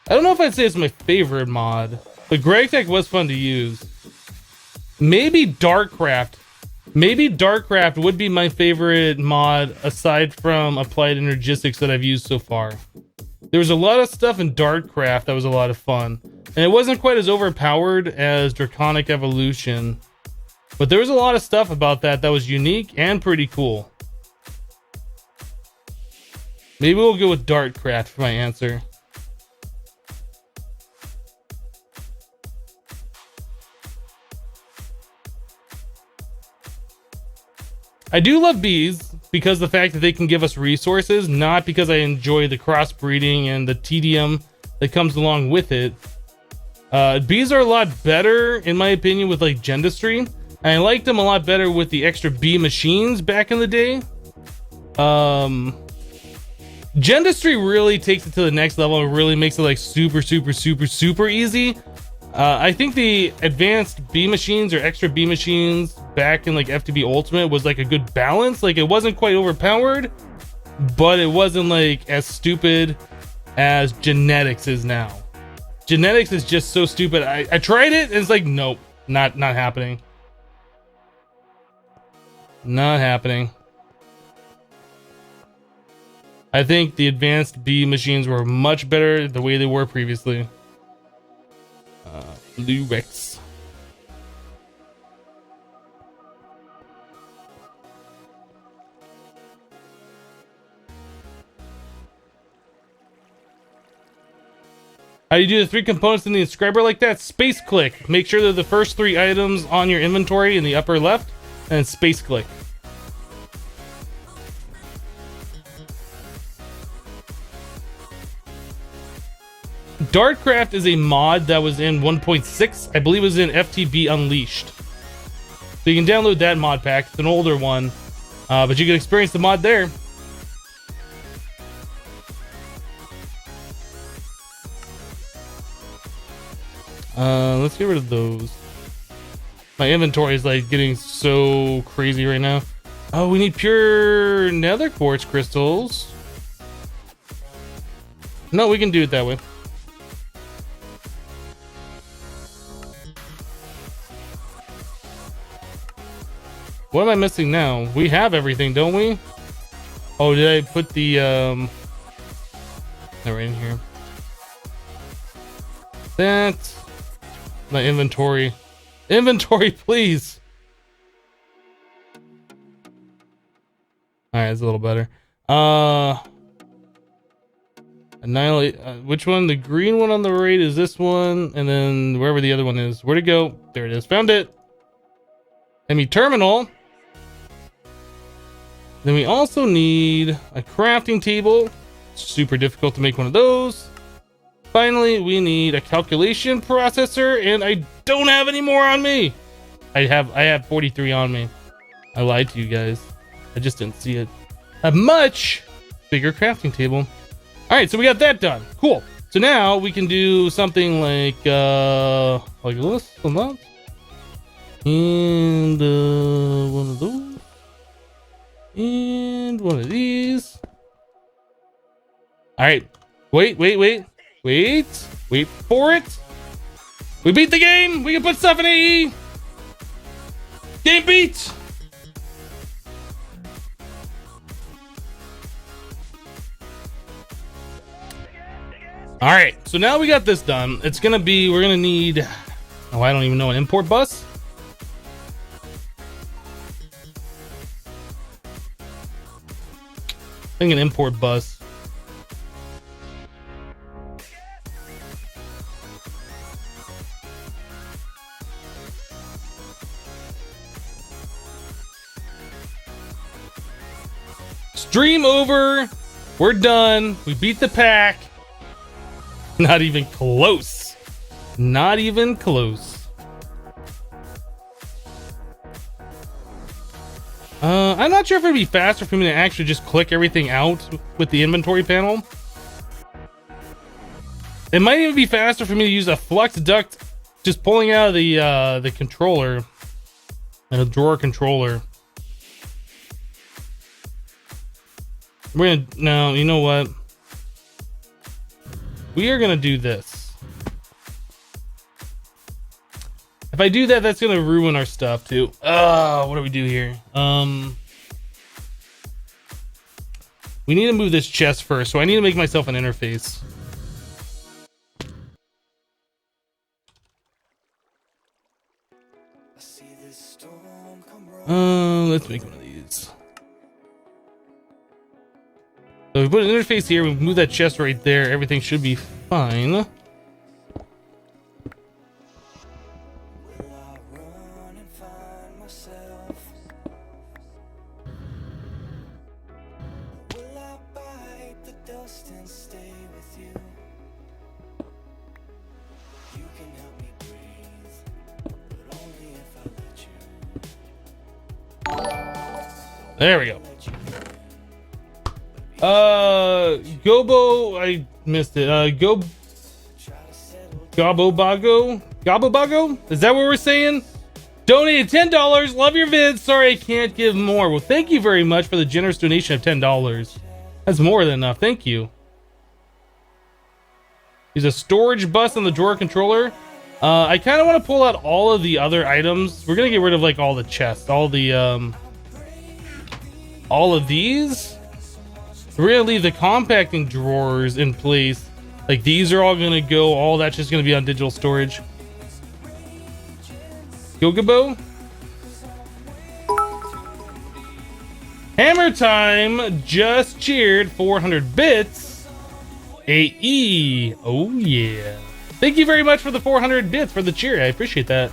I don't know if I'd say it's my favorite mod, but Greg Tech was fun to use. Maybe Darkcraft. Maybe Darkcraft would be my favorite mod aside from Applied Energistics that I've used so far. There was a lot of stuff in Darkcraft that was a lot of fun. And it wasn't quite as overpowered as Draconic Evolution. But there was a lot of stuff about that that was unique and pretty cool. Maybe we'll go with Darkcraft for my answer. I do love bees because the fact that they can give us resources, not because I enjoy the crossbreeding and the tedium that comes along with it. Bees are a lot better, in my opinion, with like Gendustry. And I liked them a lot better with the extra bee machines back in the day. Gendustry really takes it to the next level and really makes it like super easy. I think the advanced bee machines or extra bee machines back in like FTB Ultimate was like a good balance. Like it wasn't quite overpowered, but it wasn't like as stupid as Genetics is now. Genetics is just so stupid. I tried it and it's like, nope, not happening. Not happening. I think the advanced bee machines were much better the way they were previously. Blue Rex. How do you do the 3 components in the inscriber like that? Space click. Make sure they're the first 3 items on your inventory in the upper left, and space click. Dartcraft is a mod that was in 1.6. I believe it was in FTB Unleashed. So you can download that mod pack. It's an older one, but you can experience the mod there. Let's get rid of those. My inventory is like getting so crazy right now. Oh, we need pure nether quartz crystals. No, we can do it that way. What am I missing now? We have everything, don't we? Oh, did I put the they're right in here. That's my inventory. Inventory, please. All right, it's a little better. Annihilate. Which one? The green one on the right is this one, and then wherever the other one is. Where'd it go? There it is. Found it. Enemy terminal. Then we also need a crafting table. Super difficult to make one of those. Finally, we need a calculation processor, and I don't have any more on me. I have 43 on me. I lied to you guys. I just didn't see it. A much bigger crafting table. All right, so we got that done. Cool. So now we can do something like this, and one of those, and one of these. All right. Wait for it. We beat the game. We can put stuff in AE. Game beat. All right, so now we got this done. It's gonna be, we're gonna need, oh, I don't even know, an import bus. I think an import bus. Stream over. We're done. We beat the pack. Not even close. Not even close. I'm not sure if it'd be faster for me to actually just click everything out with the inventory panel. It might even be faster for me to use a flux duct, just pulling out of the controller, and a drawer controller. We're gonna, no, you know what? We are gonna do this. If I do that, that's gonna ruin our stuff too. What do we do here? We need to move this chest first, so I need to make myself an interface. Let's make one of these. So if we put an interface here, we move that chest right there, everything should be fine. There we go. Gobo, I missed it. Gobobago? Is that what we're saying? Donated $10. Love your vids. Sorry I can't give more. Well, thank you very much for the generous donation of $10. That's more than enough. Thank you. There's a storage bus on the drawer controller. I kind of want to pull out all of the other items. We're gonna get rid of like all the chests, all of these. We're gonna leave the compacting drawers in place. Like these are all gonna go, all that's just gonna be on digital storage. Gogabo. Hammer Time just cheered 400 bits. AE. Oh yeah. Thank you very much for the 400 bits for the cheer. I appreciate that.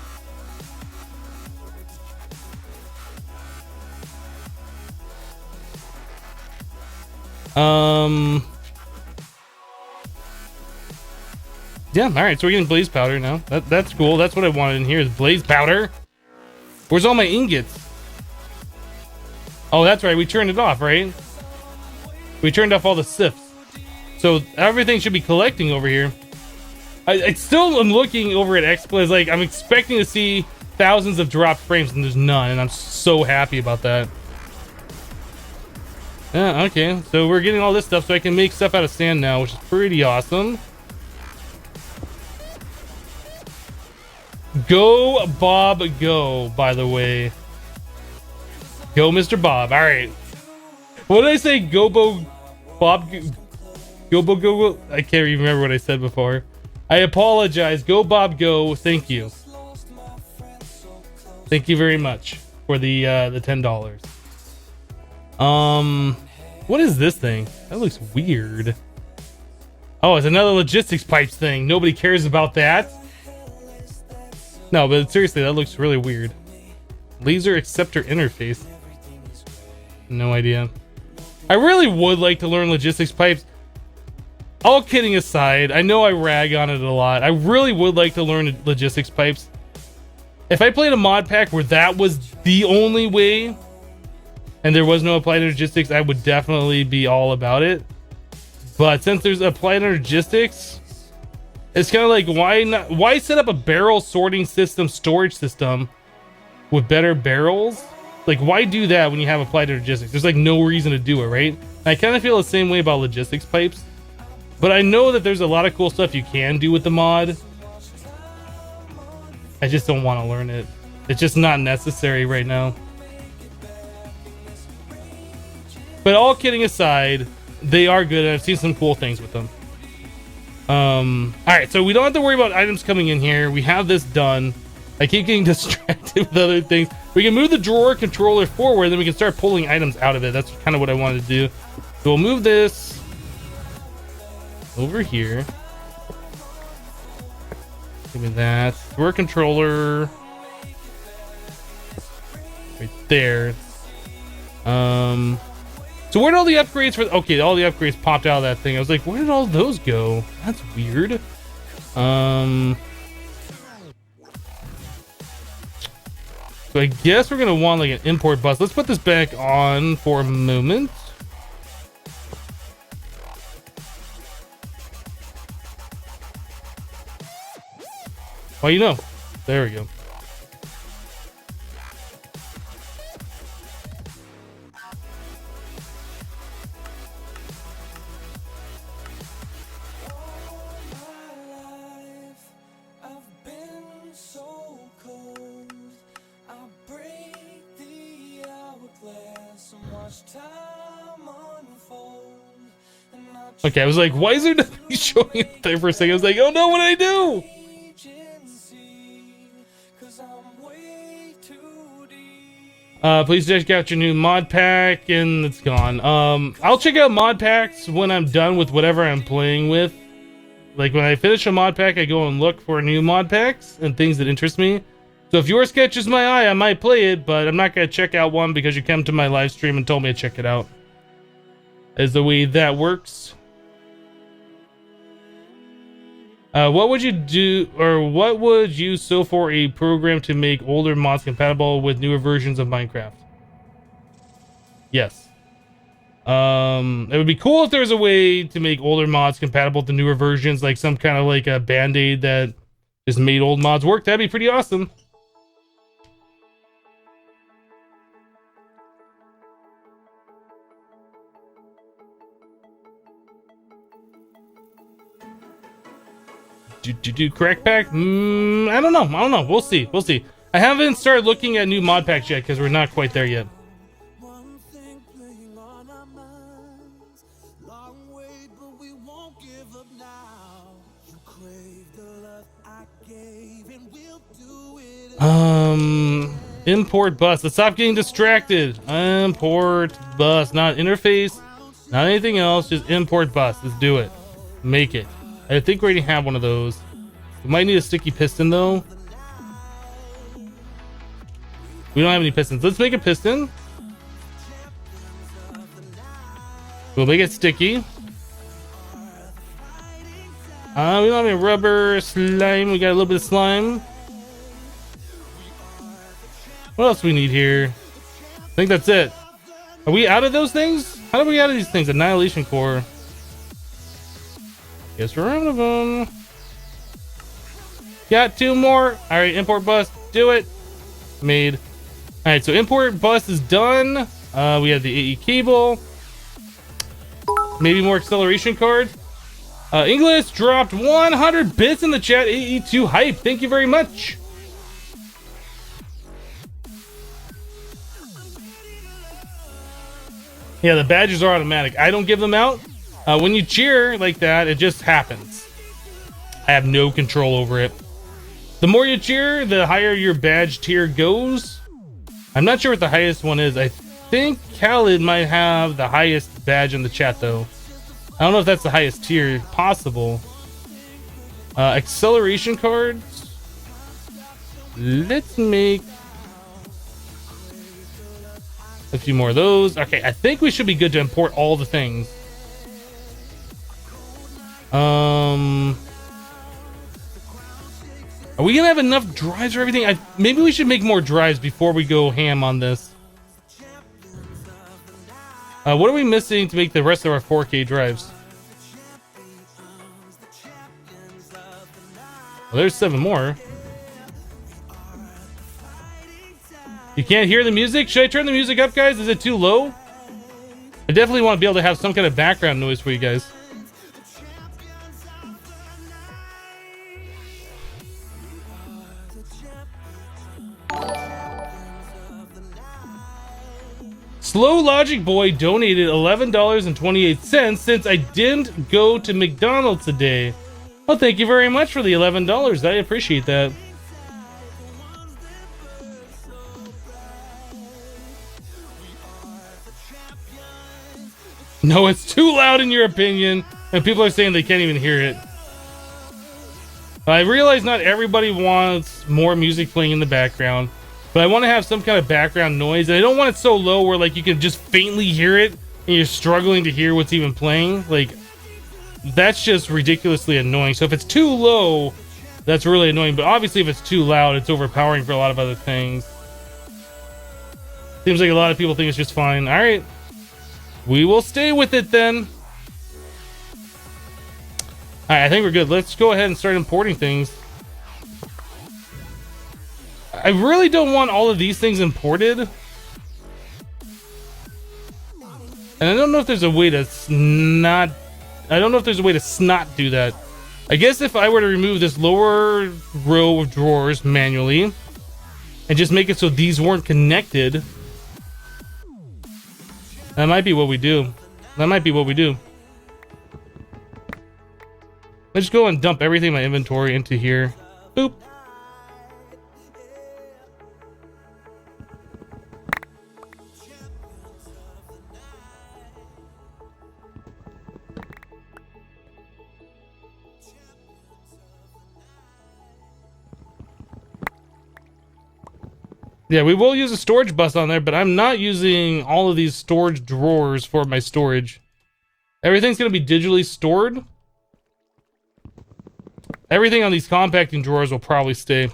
Yeah, all right, so we're getting blaze powder now. That's cool. That's what I wanted in here is blaze powder. Where's all my ingots? Oh, that's right. We turned it off, right? We turned off all the sifts. So everything should be collecting over here. I still am looking over at XSplit. Like, I'm expecting to see thousands of dropped frames, and there's none, and I'm so happy about that. Yeah, okay. So we're getting all this stuff so I can make stuff out of sand now, which is pretty awesome. Go, Bob, go, by the way. Go, Mr. Bob. All right. What did I say? Go, Bob, go. I can't even remember what I said before. I apologize. Go, Bob, go. Thank you. Thank you very much for the $10. What is this thing? That looks weird. Oh, it's another logistics pipes thing. Nobody cares about that. No, but seriously, that looks really weird. Laser acceptor interface. No idea. I really would like to learn logistics pipes. All kidding aside, I know I rag on it a lot. I really would like to learn logistics pipes. If I played a mod pack where that was the only way and there was no applied energistics, I would definitely be all about it. But since there's applied energistics, it's kind of like, why set up a barrel sorting system, storage system with better barrels? Like, why do that when you have applied energistics? There's like no reason to do it, right? And I kind of feel the same way about logistics pipes. But I know that there's a lot of cool stuff you can do with the mod. I just don't want to learn it. It's just not necessary right now. But all kidding aside, they are good, and I've seen some cool things with them. Alright, so we don't have to worry about items coming in here. We have this done. I keep getting distracted with other things. We can move the drawer controller forward, then we can start pulling items out of it. That's kind of what I wanted to do. So we'll move this over here. Give me that. Drawer controller. Right there. So where did all the upgrades for... Okay, all the upgrades popped out of that thing. I was like, where did all those go? That's weird. So I guess we're going to want like an import bus. Let's put this back on for a moment. Well, you know. There we go. Okay, I was like, why is there nothing showing up there for a second? I was like, oh no, what did I do? Please check out your new mod pack, and it's gone. I'll check out mod packs when I'm done with whatever I'm playing with. Like when I finish a mod pack, I go and look for new mod packs and things that interest me. So if yours catches my eye, I might play it, but I'm not gonna check out one because you came to my live stream and told me to check it out. Is the way that works. What would you do, or what would you sew for a program to make older mods compatible with newer versions of Minecraft? Yes. It would be cool if there was a way to make older mods compatible to newer versions, like some kind of like a band-aid that just made old mods work. That'd be pretty awesome. Do crack pack? I don't know. We'll see. I haven't started looking at new mod packs yet because we're not quite there yet. Import bus. Let's stop getting distracted. Import bus, not interface, not anything else. Just import bus. Let's do it. make it. I think we already have one of those. We might need a sticky piston though. We don't have any pistons. Let's make a piston. We'll make it sticky. We don't have any rubber, slime. We got a little bit of slime. What else do we need here? I think that's it. Are we out of those things? How do we get out of these things? Annihilation core. Guess we're out of them. Got 2 more. All right, import bus. Do it. Made. All right, so import bus is done. We have the AE cable. Maybe more acceleration card. English dropped 100 bits in the chat. AE2 hype. Thank you very much. Yeah, the badges are automatic. I don't give them out. When you cheer like that, it just happens. I have no control over it. The more you cheer, the higher your badge tier goes. I'm not sure what the highest one is. I think Khaled might have the highest badge in the chat, though. I don't know if that's the highest tier possible. Acceleration cards. Let's make a few more of those. Okay, I think we should be good to import all the things. Are we gonna have enough drives for everything? Maybe we should make more drives before we go ham on this. What are we missing to make the rest of our 4K drives? Well, there's 7 more. You can't hear the music? Should I turn the music up, guys? Is it too low? I definitely want to be able to have some kind of background noise for you guys. Slow Logic Boy donated $11.28 since I didn't go to McDonald's today. Well, thank you very much for the $11. I appreciate that. No, it's too loud in your opinion, and people are saying they can't even hear it. I realize not everybody wants more music playing in the background, but I want to have some kind of background noise, and I don't want it so low where like you can just faintly hear it and you're struggling to hear what's even playing. Like, that's just ridiculously annoying. So if it's too low, that's really annoying, but obviously if it's too loud, it's overpowering for a lot of other things. Seems like a lot of people think it's just fine. All right, we will stay with it then. All right, I think we're good. Let's go ahead and start importing things. I really don't want all of these things imported. And I don't know if there's a way to not... I don't know if there's a way to snot do that. I guess if I were to remove this lower row of drawers manually and just make it so these weren't connected, that might be what we do. That might be what we do. Let's just go and dump everything in my inventory into here. Boop. Yeah, we will use a storage bus on there, but I'm not using all of these storage drawers for my storage. Everything's going to be digitally stored. Everything on these compacting drawers will probably stay.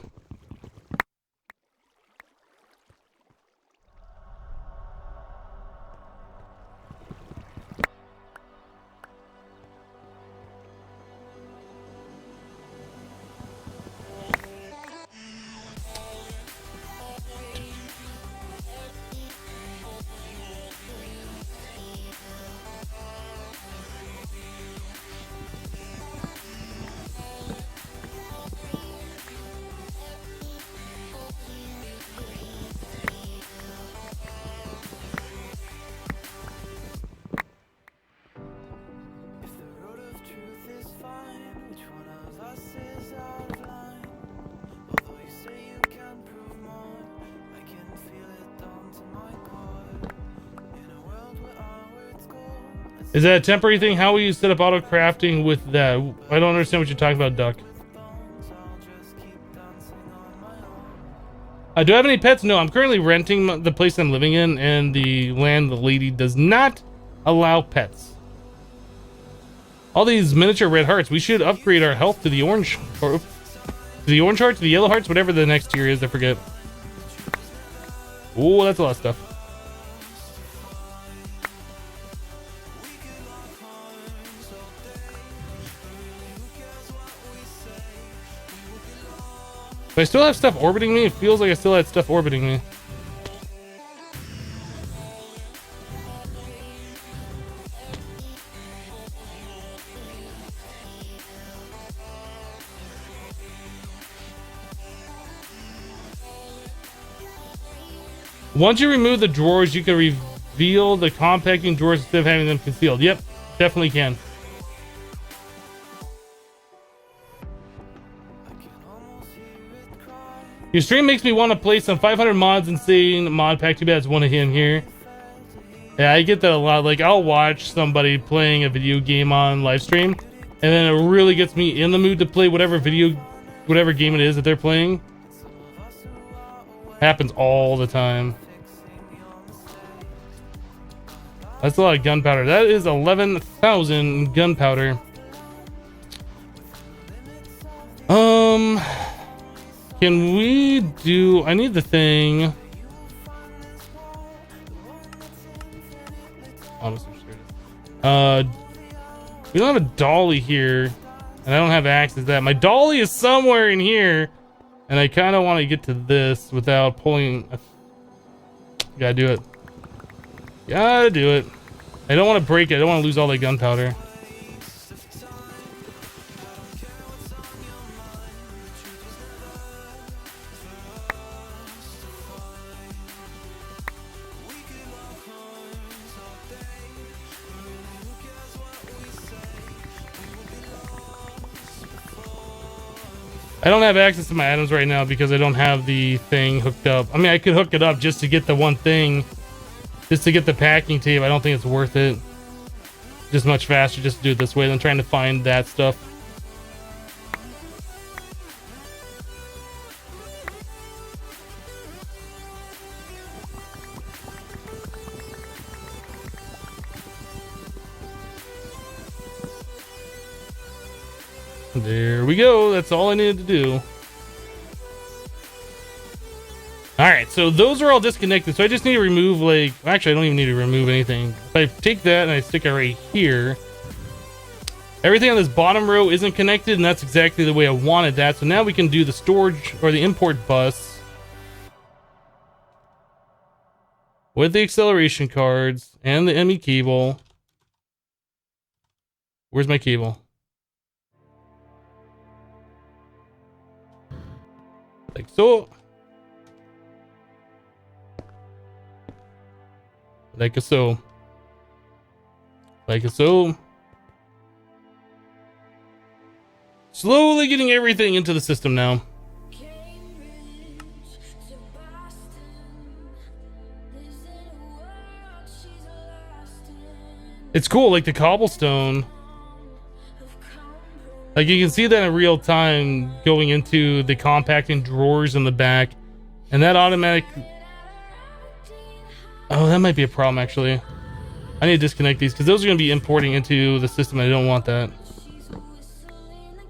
Is that a temporary thing? How will you set up auto crafting with that? I don't understand what you're talking about, Duck. Do I have any pets? No, I'm currently renting the place I'm living in, and the landlady does not allow pets. All these miniature red hearts. We should upgrade our health to the orange, or to the orange hearts, the yellow hearts, whatever the next tier is. I forget. Oh, that's a lot of stuff. Do I still have stuff orbiting me? It feels like I still had stuff orbiting me. Once you remove the drawers, you can reveal the compacting drawers instead of having them concealed. Yep, definitely can. Your stream makes me want to play some 500 mods and saying MODPACK. Too bad it's one of him here. Yeah, I get that a lot. Like, I'll watch somebody playing a video game on live stream, and then it really gets me in the mood to play whatever game it is that they're playing. Happens all the time. That's a lot of gunpowder. That is 11,000 gunpowder. Can we do... I need the thing. Honestly, we don't have a dolly here, and I don't have access to that. My dolly is somewhere in here, and I kind of want to get to this without pulling. Gotta do it. Gotta do it. I don't want to break it. I don't want to lose all that gunpowder. I don't have access to my items right now because I don't have the thing hooked up. I mean, I could hook it up just to get the one thing, just to get the packing tape. I don't think it's worth it. Just much faster just to do it this way than trying to find that stuff. There we go. That's all I needed to do. Alright, so those are all disconnected. So I just need to remove, like... Actually, I don't even need to remove anything. If I take that and I stick it right here, everything on this bottom row isn't connected, and that's exactly the way I wanted that. So now we can do the storage, or the import bus, with the acceleration cards, and the ME cable. Where's my cable? Like so. Like so. Like so. Slowly getting everything into the system now. It's cool, like the cobblestone. Like you can see that in real time going into the compacting drawers in the back. And that automatic... Oh, that might be a problem actually. I need to disconnect these because those are going to be importing into the system. I don't want that.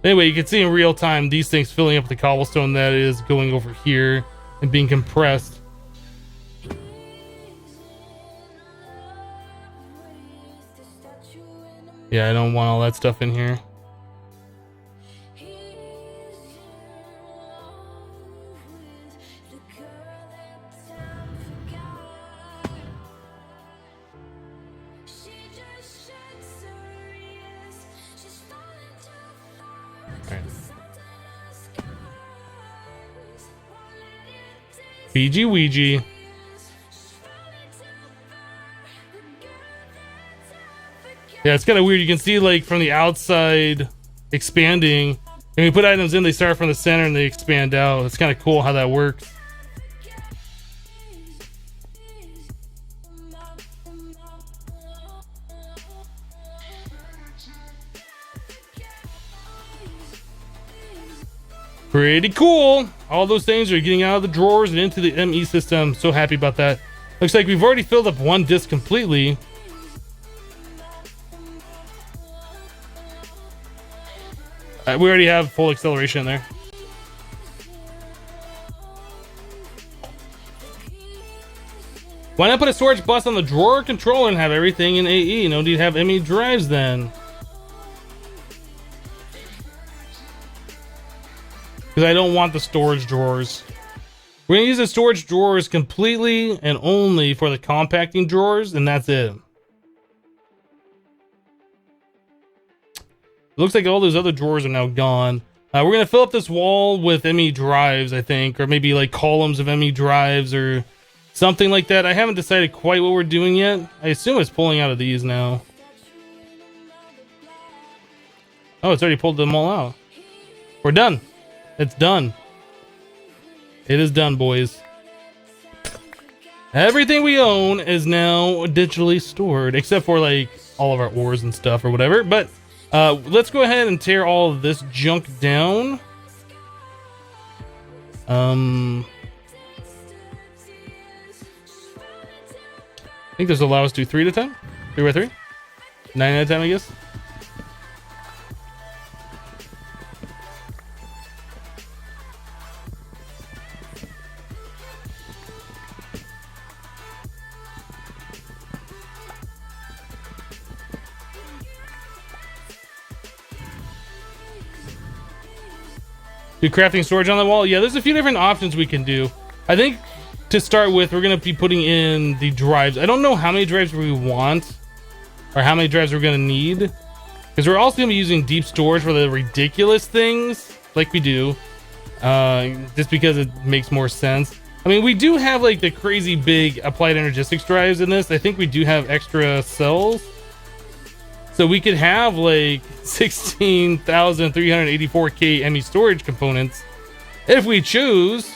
Anyway, you can see in real time these things filling up the cobblestone that is going over here and being compressed. Yeah, I don't want all that stuff in here. Fiji Ouija. Yeah, it's kind of weird. You can see like from the outside expanding. And we put items in, they start from the center and they expand out. It's kind of cool how that works. Pretty cool. All those things are getting out of the drawers and into the ME system. So happy about that. Looks like we've already filled up one disk completely. We already have full acceleration in there. Why not put a storage bus on the drawer controller and have everything in AE? No need to have ME drives then. Because I don't want the storage drawers. We're going to use the storage drawers completely and only for the compacting drawers, and that's it. Looks like all those other drawers are now gone. We're going to fill up this wall with ME drives, I think, or maybe like columns of ME drives or something like that. I haven't decided quite what we're doing yet. I assume it's pulling out of these now. Oh, it's already pulled them all out. We're done. It's done. It is done, boys. Everything we own is now digitally stored, except for like all of our ores and stuff or whatever. But let's go ahead and tear all of this junk down. I think this will allow us to do 3 at a time. 3 by 3. 9 at a time, I guess. Do crafting storage on the wall? Yeah, there's a few different options we can do. I think to start with, we're going to be putting in the drives. I don't know how many drives we want or how many drives we're going to need, because we're also going to be using deep storage for the ridiculous things like we do, just because it makes more sense. I mean, we do have like the crazy big applied energistics drives in this. I think we do have extra cells. So we could have like 16,384K ME storage components if we choose.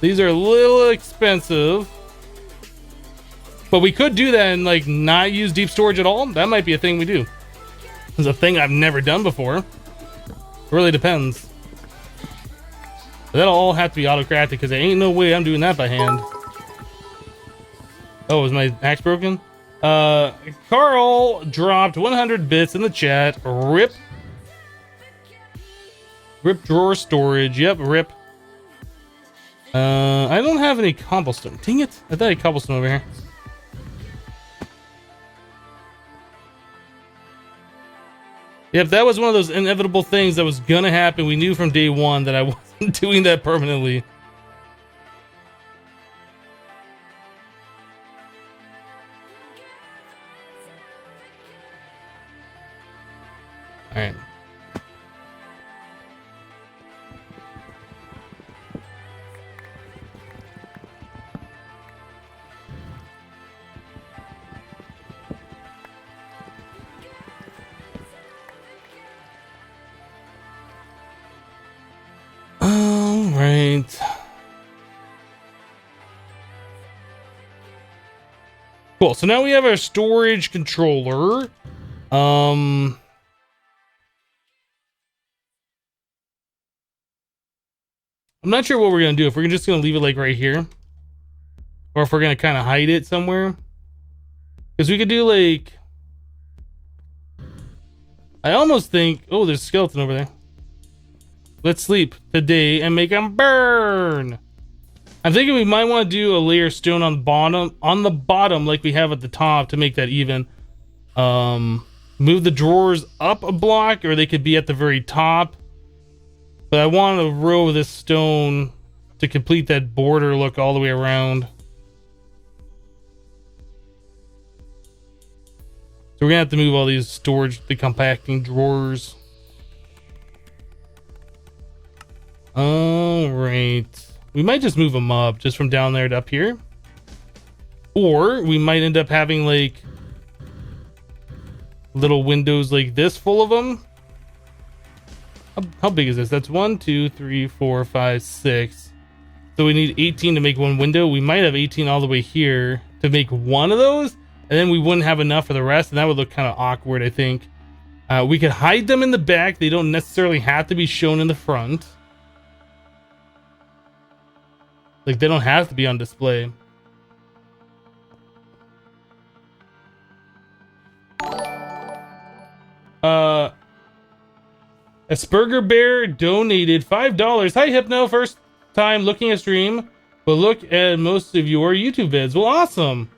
These are a little expensive, but we could do that and like not use deep storage at all. That might be a thing we do. It's a thing I've never done before. It really depends. But that'll all have to be auto-crafted because there ain't no way I'm doing that by hand. Oh, is my axe broken? Carl dropped 100 bits in the chat. Rip drawer storage. Yep, rip. I don't have any cobblestone. Dang it. I thought I had cobblestone over here. Yep, that was one of those inevitable things that was gonna happen. We knew from day one that I wasn't doing that permanently. All right. All right. Cool. So now we have our storage controller. I'm not sure what we're going to do. If we're just going to leave it like right here. Or if we're going to kind of hide it somewhere. Because we could do like... I almost think... Oh, there's a skeleton over there. Let's sleep today and make them burn. I'm thinking we might want to do a layer of stone on the bottom like we have at the top to make that even. Move the drawers up a block, or they could be at the very top. But I want a row of this stone to complete that border look all the way around. So we're gonna have to move all these storage, the compacting drawers. All right. We might just move them up, just from down there to up here. Or we might end up having like little windows like this full of them. How big is this? That's 1, 2, 3, 4, 5, 6. So we need 18 to make one window. We might have 18 all the way here to make one of those, and then we wouldn't have enough for the rest, and that would look kind of awkward, I think. We could hide them in the back. They don't necessarily have to be shown in the front. Like they don't have to be on display. Asperger Bear donated $5. Hi Hypno, first time looking at stream, but look at most of your YouTube vids. Well, awesome.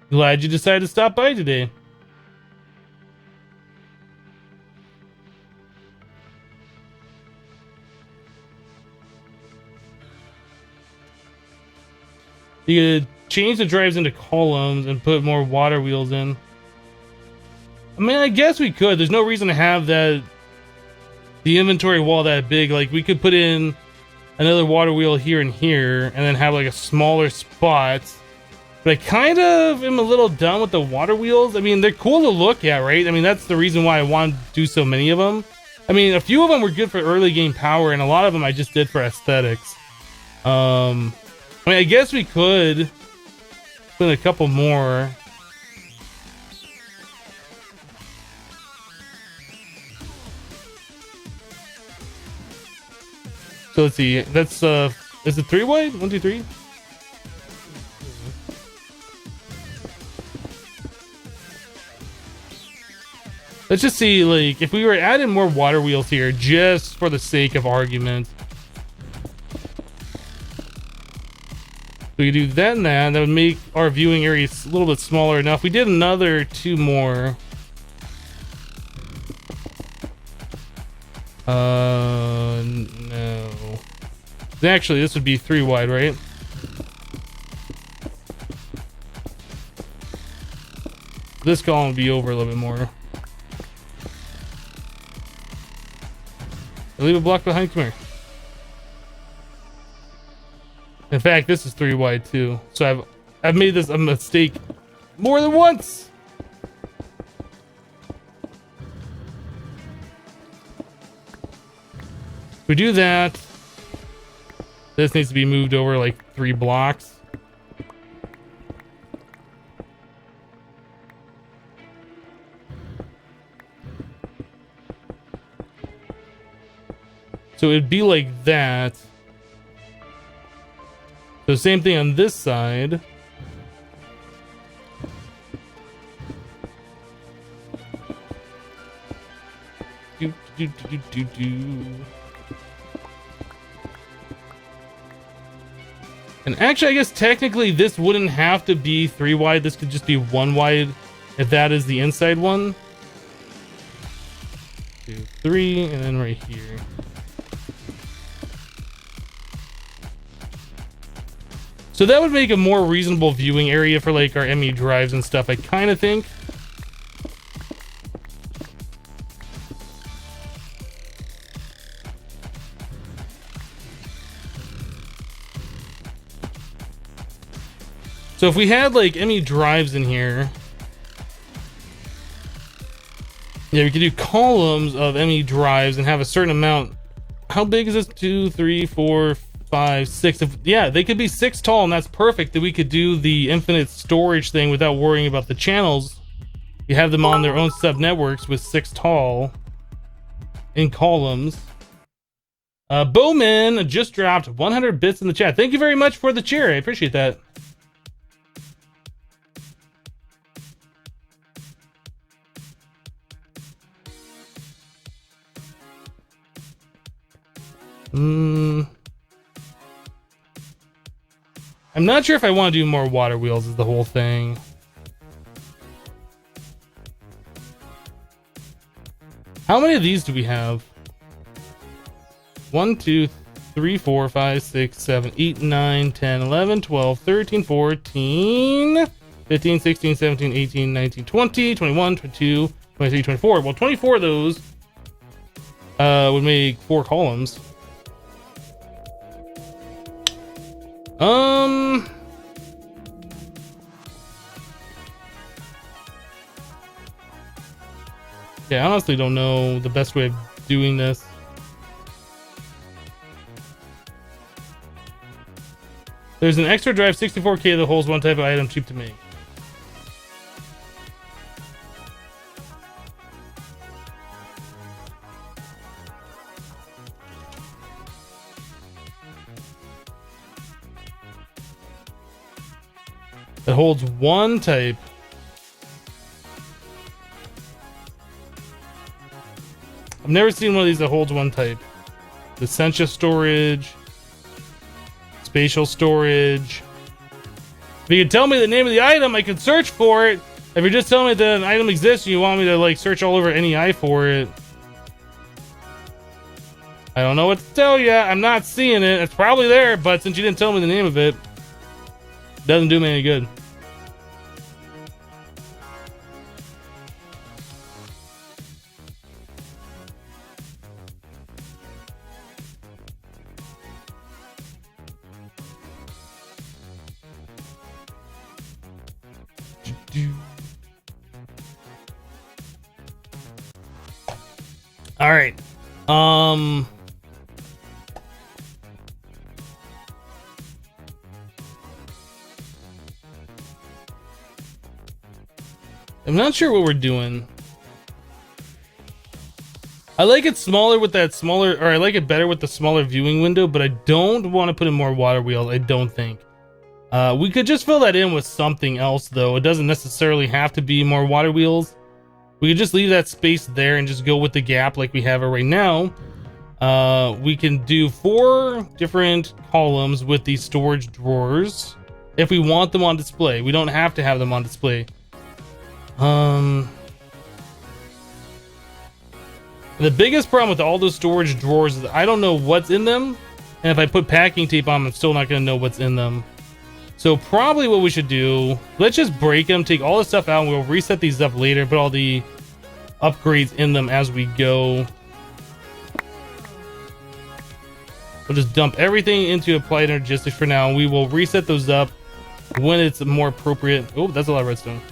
Glad you decided to stop by today. You could change the drives into columns and put more water wheels in. I mean, I guess we could. There's no reason to have the inventory wall that big. Like, we could put in another water wheel here and here, and then have like a smaller spot. But I kind of am a little done with the water wheels. I mean, they're cool to look at, right? I mean, that's the reason why I wanted to do so many of them. I mean, a few of them were good for early game power, and a lot of them I just did for aesthetics. I mean, I guess we could put in a couple more. So let's see. That's is it 3 wide? 1, 2, 3. Let's just see, like, if we were adding more water wheels here, just for the sake of argument. We could do that and that. That would make our viewing area a little bit smaller. Now, if we did another 2 more. No. Actually, this would be 3 wide, right? This column would be over a little bit more. I'll leave a block behind. Come here. In fact, this is 3 wide too. So I've made this a mistake more than once. We do that. This needs to be moved over like 3 blocks. So it'd be like that. So same thing on this side. And actually, I guess technically this wouldn't have to be 3 wide. This could just be 1 wide if that is the inside one. 2, 3, and then right here. So that would make a more reasonable viewing area for like our ME drives and stuff, I kind of think. So if we had like ME drives in here, yeah, we could do columns of ME drives and have a certain amount. How big is this? 2, 3, 4, 5, 6. Yeah, they could be 6 tall, and that's perfect. That we could do the infinite storage thing without worrying about the channels. You have them on their own sub networks with 6 tall in columns. Bowman just dropped 100 bits in the chat. Thank you very much for the cheer. I appreciate that. I'm not sure if I want to do more water wheels is the whole thing. How many of these do we have? 1, 2, 3, 4, 5, 6, 7, 8, 9, 10, 11, 12, 13, 14, 15, 16, 17, 18, 19, 20, 21, 22, 23, 24. Well, 24 of those would make 4 columns. Yeah, I honestly don't know the best way of doing this. There's an extra drive 64K that holds one type of item, cheap to make. that holds one type. I've never seen one of these that holds one type. Essentia storage, spatial storage. If you could tell me the name of the item, I could search for it. If you're just telling me that an item exists and you want me to like search all over NEI for it, I don't know what to tell you. I'm not seeing it. It's probably there, but since you didn't tell me the name of it, it doesn't do me any good. All right. I'm not sure what we're doing. I like it smaller with that smaller, or I like it better with the smaller viewing window, but I don't want to put in more water wheels. I don't think. We could just fill that in with something else, though. It doesn't necessarily have to be more water wheels. We could just leave that space there and just go with the gap like we have it right now. We can do 4 different columns with these storage drawers if we want them on display. We don't have to have them on display. The biggest problem with all those storage drawers is I don't know what's in them, and if I put packing tape on them, I'm still not going to know what's in them. So probably what we should do, let's just break them, take all the stuff out, and we'll reset these up later, put all the upgrades in them as we go. We'll just dump everything into Applied Energistics for now, and we will reset those up when it's more appropriate. Oh, that's a lot of redstone.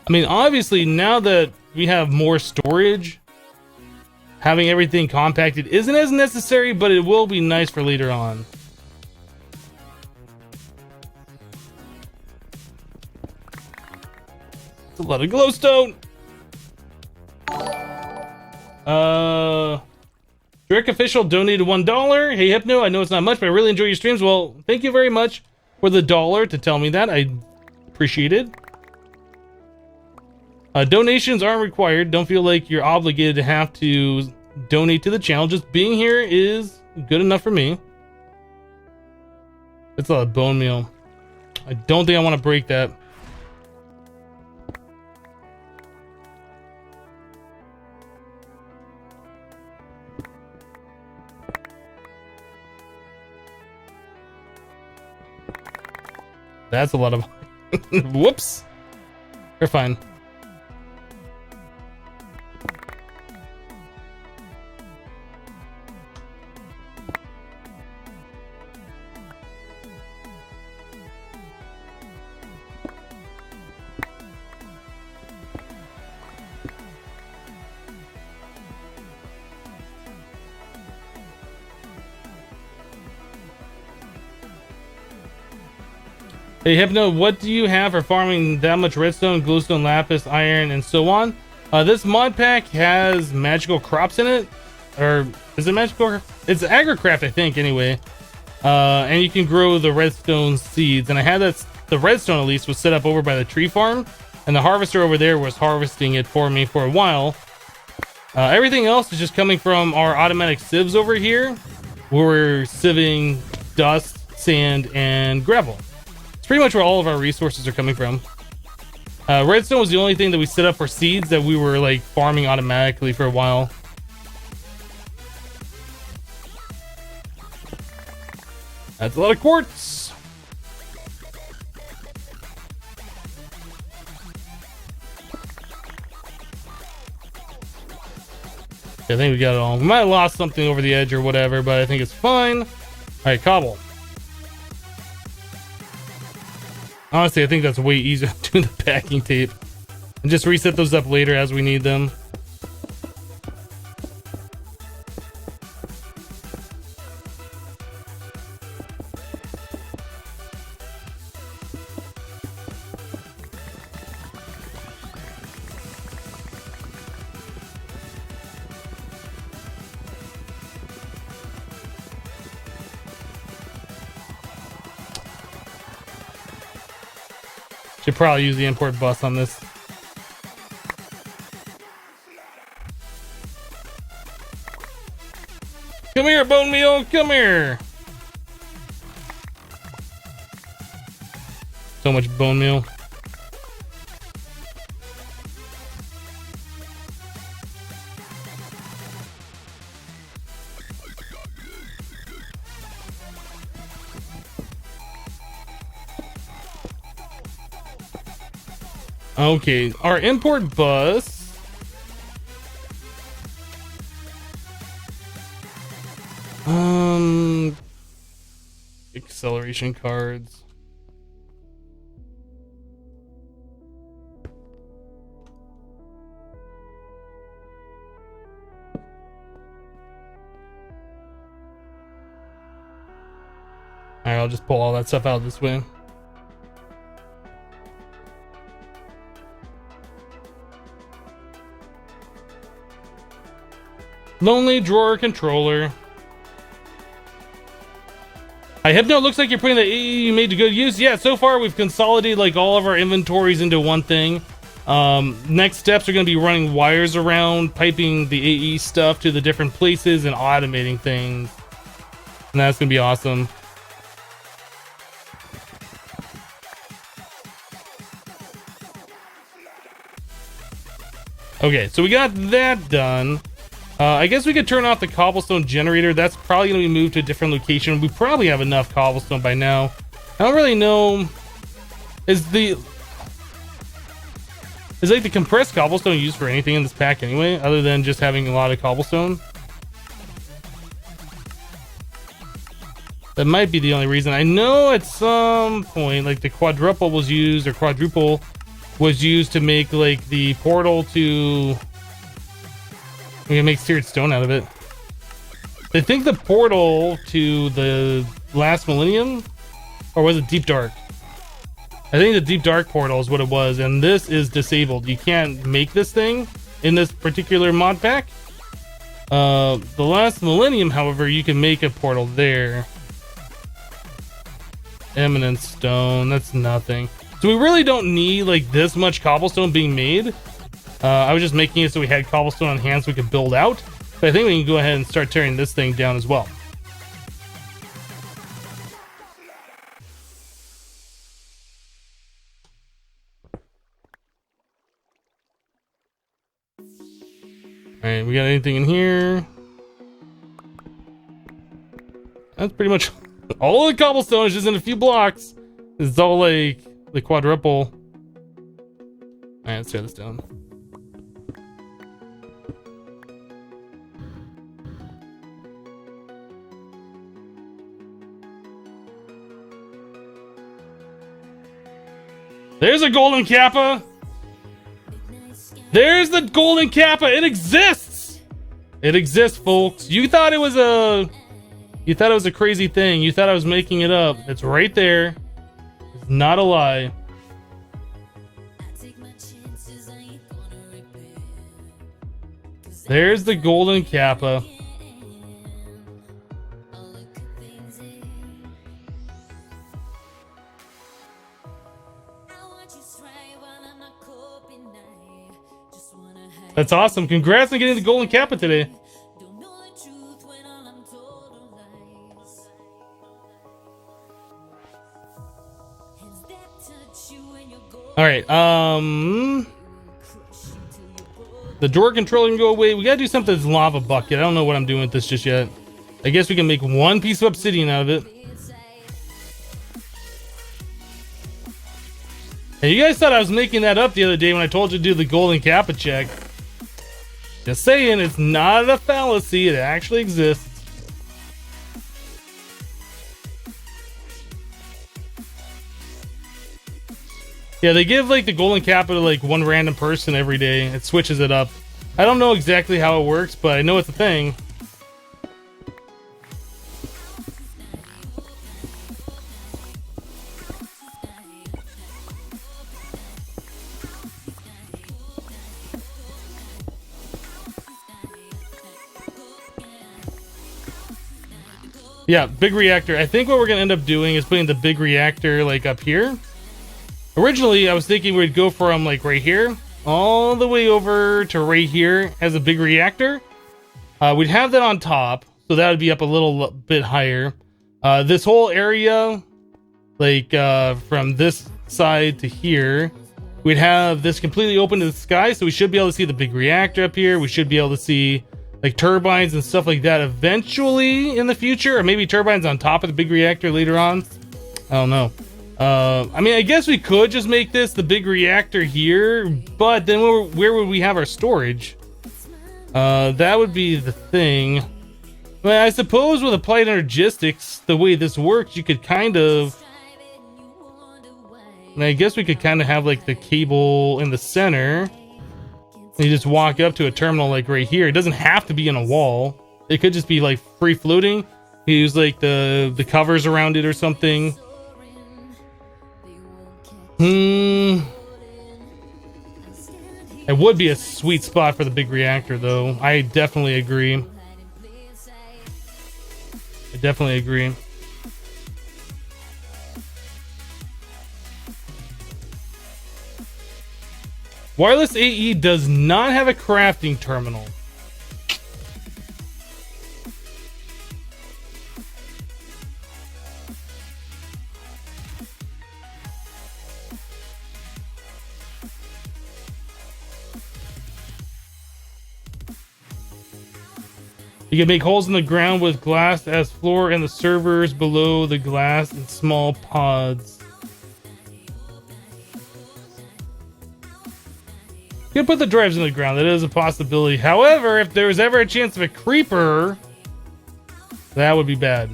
I mean, obviously, now that we have more storage, having everything compacted isn't as necessary, but it will be nice for later on. It's a lot of glowstone. Direct Official donated $1. Hey, Hypno, I know it's not much, but I really enjoy your streams. Well, thank you very much for the $1 to tell me that. I appreciate it. Donations aren't required. Don't feel like you're obligated to have to donate to the channel. Just being here is good enough for me. It's a lot of bone meal. I don't think I want to break that. That's a lot of... Whoops. We're fine. Hey Hypno, what do you have for farming that much redstone, glowstone, lapis, iron, and so on? This mod pack has magical crops in it. Or is it magical? It's agricraft, I think, anyway. And you can grow the redstone seeds. And I had that, the redstone at least was set up over by the tree farm. And the harvester over there was harvesting it for me for a while. Everything else is just coming from our automatic sieves over here. Where we're sieving dust, sand, and gravel. It's pretty much where all of our resources are coming from. Redstone was the only thing that we set up for seeds that we were like farming automatically for a while. That's a lot of quartz. I think we got it all. We might have lost something over the edge or whatever, but I think it's fine. All right, cobble. Honestly, I think that's way easier than doing the packing tape. And just reset those up later as we need them. Should probably use the import bus on this. Come here, bone meal, come here. So much bone meal. Okay, our import bus. Acceleration cards. Alright, I'll just pull all that stuff out this way. Lonely drawer controller. Hi, Hypno, looks like you're putting the AE you made to good use. Yeah, so far we've consolidated like all of our inventories into one thing. Next steps are going to be running wires around, piping the AE stuff to the different places and automating things. And that's going to be awesome. Okay, so we got that done. I guess we could turn off the cobblestone generator. That's probably going to be moved to a different location. We probably have enough cobblestone by now. I don't really know. Is like the compressed cobblestone used for anything in this pack anyway, other than just having a lot of cobblestone? That might be the only reason. I know at some point, like the quadruple was used, or quadruple was used to make like the portal to... We can make seared stone out of it. I think the portal to the last millennium, or was it Deep Dark? I think the Deep Dark portal is what it was, and this is disabled. You can't make this thing in this particular mod pack. The last millennium, however, you can make a portal there. Eminent stone, that's nothing. So we really don't need like this much cobblestone being made. I was just making it so we had cobblestone on hand so we could build out. But I think we can go ahead and start tearing this thing down as well. Alright, we got anything in here? That's pretty much all the cobblestone is just in a few blocks. It's all like the quadruple. Alright, let's tear this down. There's a golden kappa. There's the golden kappa. It exists. It exists, folks. You thought it was a crazy thing. You thought I was making it up. It's right there. It's not a lie. There's the golden kappa. That's awesome. Congrats on getting the golden kappa today. All right. The drawer controller can go away. We gotta do something that's lava bucket. I don't know what I'm doing with this just yet. I guess we can make one piece of obsidian out of it. And you guys thought I was making that up the other day when I told you to do the golden kappa check. Just saying, it's not a fallacy. It actually exists. Yeah, they give like the golden kappa to like one random person every day. It switches it up. I don't know exactly how it works, but I know it's a thing. Yeah, big reactor. I think what we're gonna end up doing is putting the big reactor like up here. Originally, I was thinking we'd go from like right here all the way over to right here as a big reactor. We'd have that on top, so that would be up a little bit higher. This whole area, like from this side to here, we'd have this completely open to the sky, so we should be able to see the big reactor up here. We should be able to see like turbines and stuff like that eventually in the future, or maybe turbines on top of the big reactor later on. I don't know. I mean, I guess we could just make this the big reactor here, but then where would we have our storage? That would be the thing. But I suppose with applied energistics, the way this works, you could kind of... I guess we could kind of have like the cable in the center. And you just walk up to a terminal like right here. It doesn't have to be in a wall. It could just be like free floating. You use like the covers around it or something. It would be a sweet spot for the big reactor though. I definitely agree. I definitely agree. Wireless AE does not have a crafting terminal. You can make holes in the ground with glass as floor and the servers below the glass in small pods. You can put the drives in the ground. That is a possibility. However, if there was ever a chance of a creeper, that would be bad.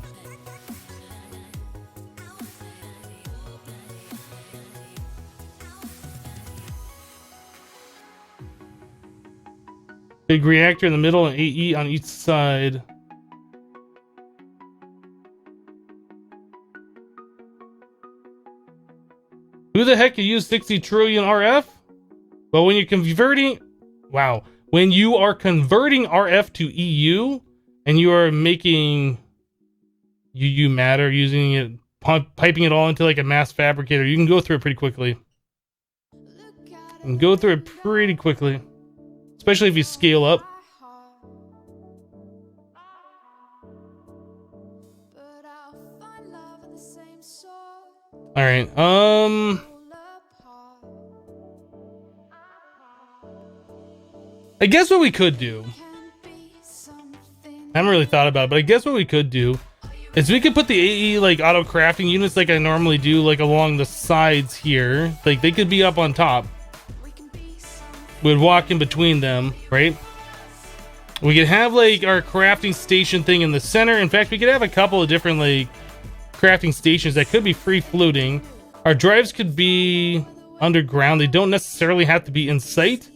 Big reactor in the middle and AE on each side. Who the heck can use 60 trillion RF? Well, when you're converting... Wow. When you are converting RF to EU and you are making UU matter, using it, piping it all into like a mass fabricator, you can go through it pretty quickly. You can go through it pretty quickly. Especially if you scale up. Alright, I guess what we could do, I haven't really thought about it, but I guess what we could do is we could put the AE like auto crafting units like I normally do, like along the sides here. Like they could be up on top. We'd walk in between them, right? We could have like our crafting station thing in the center. In fact, we could have a couple of different like crafting stations that could be free floating. Our drives could be underground. They don't necessarily have to be in sight.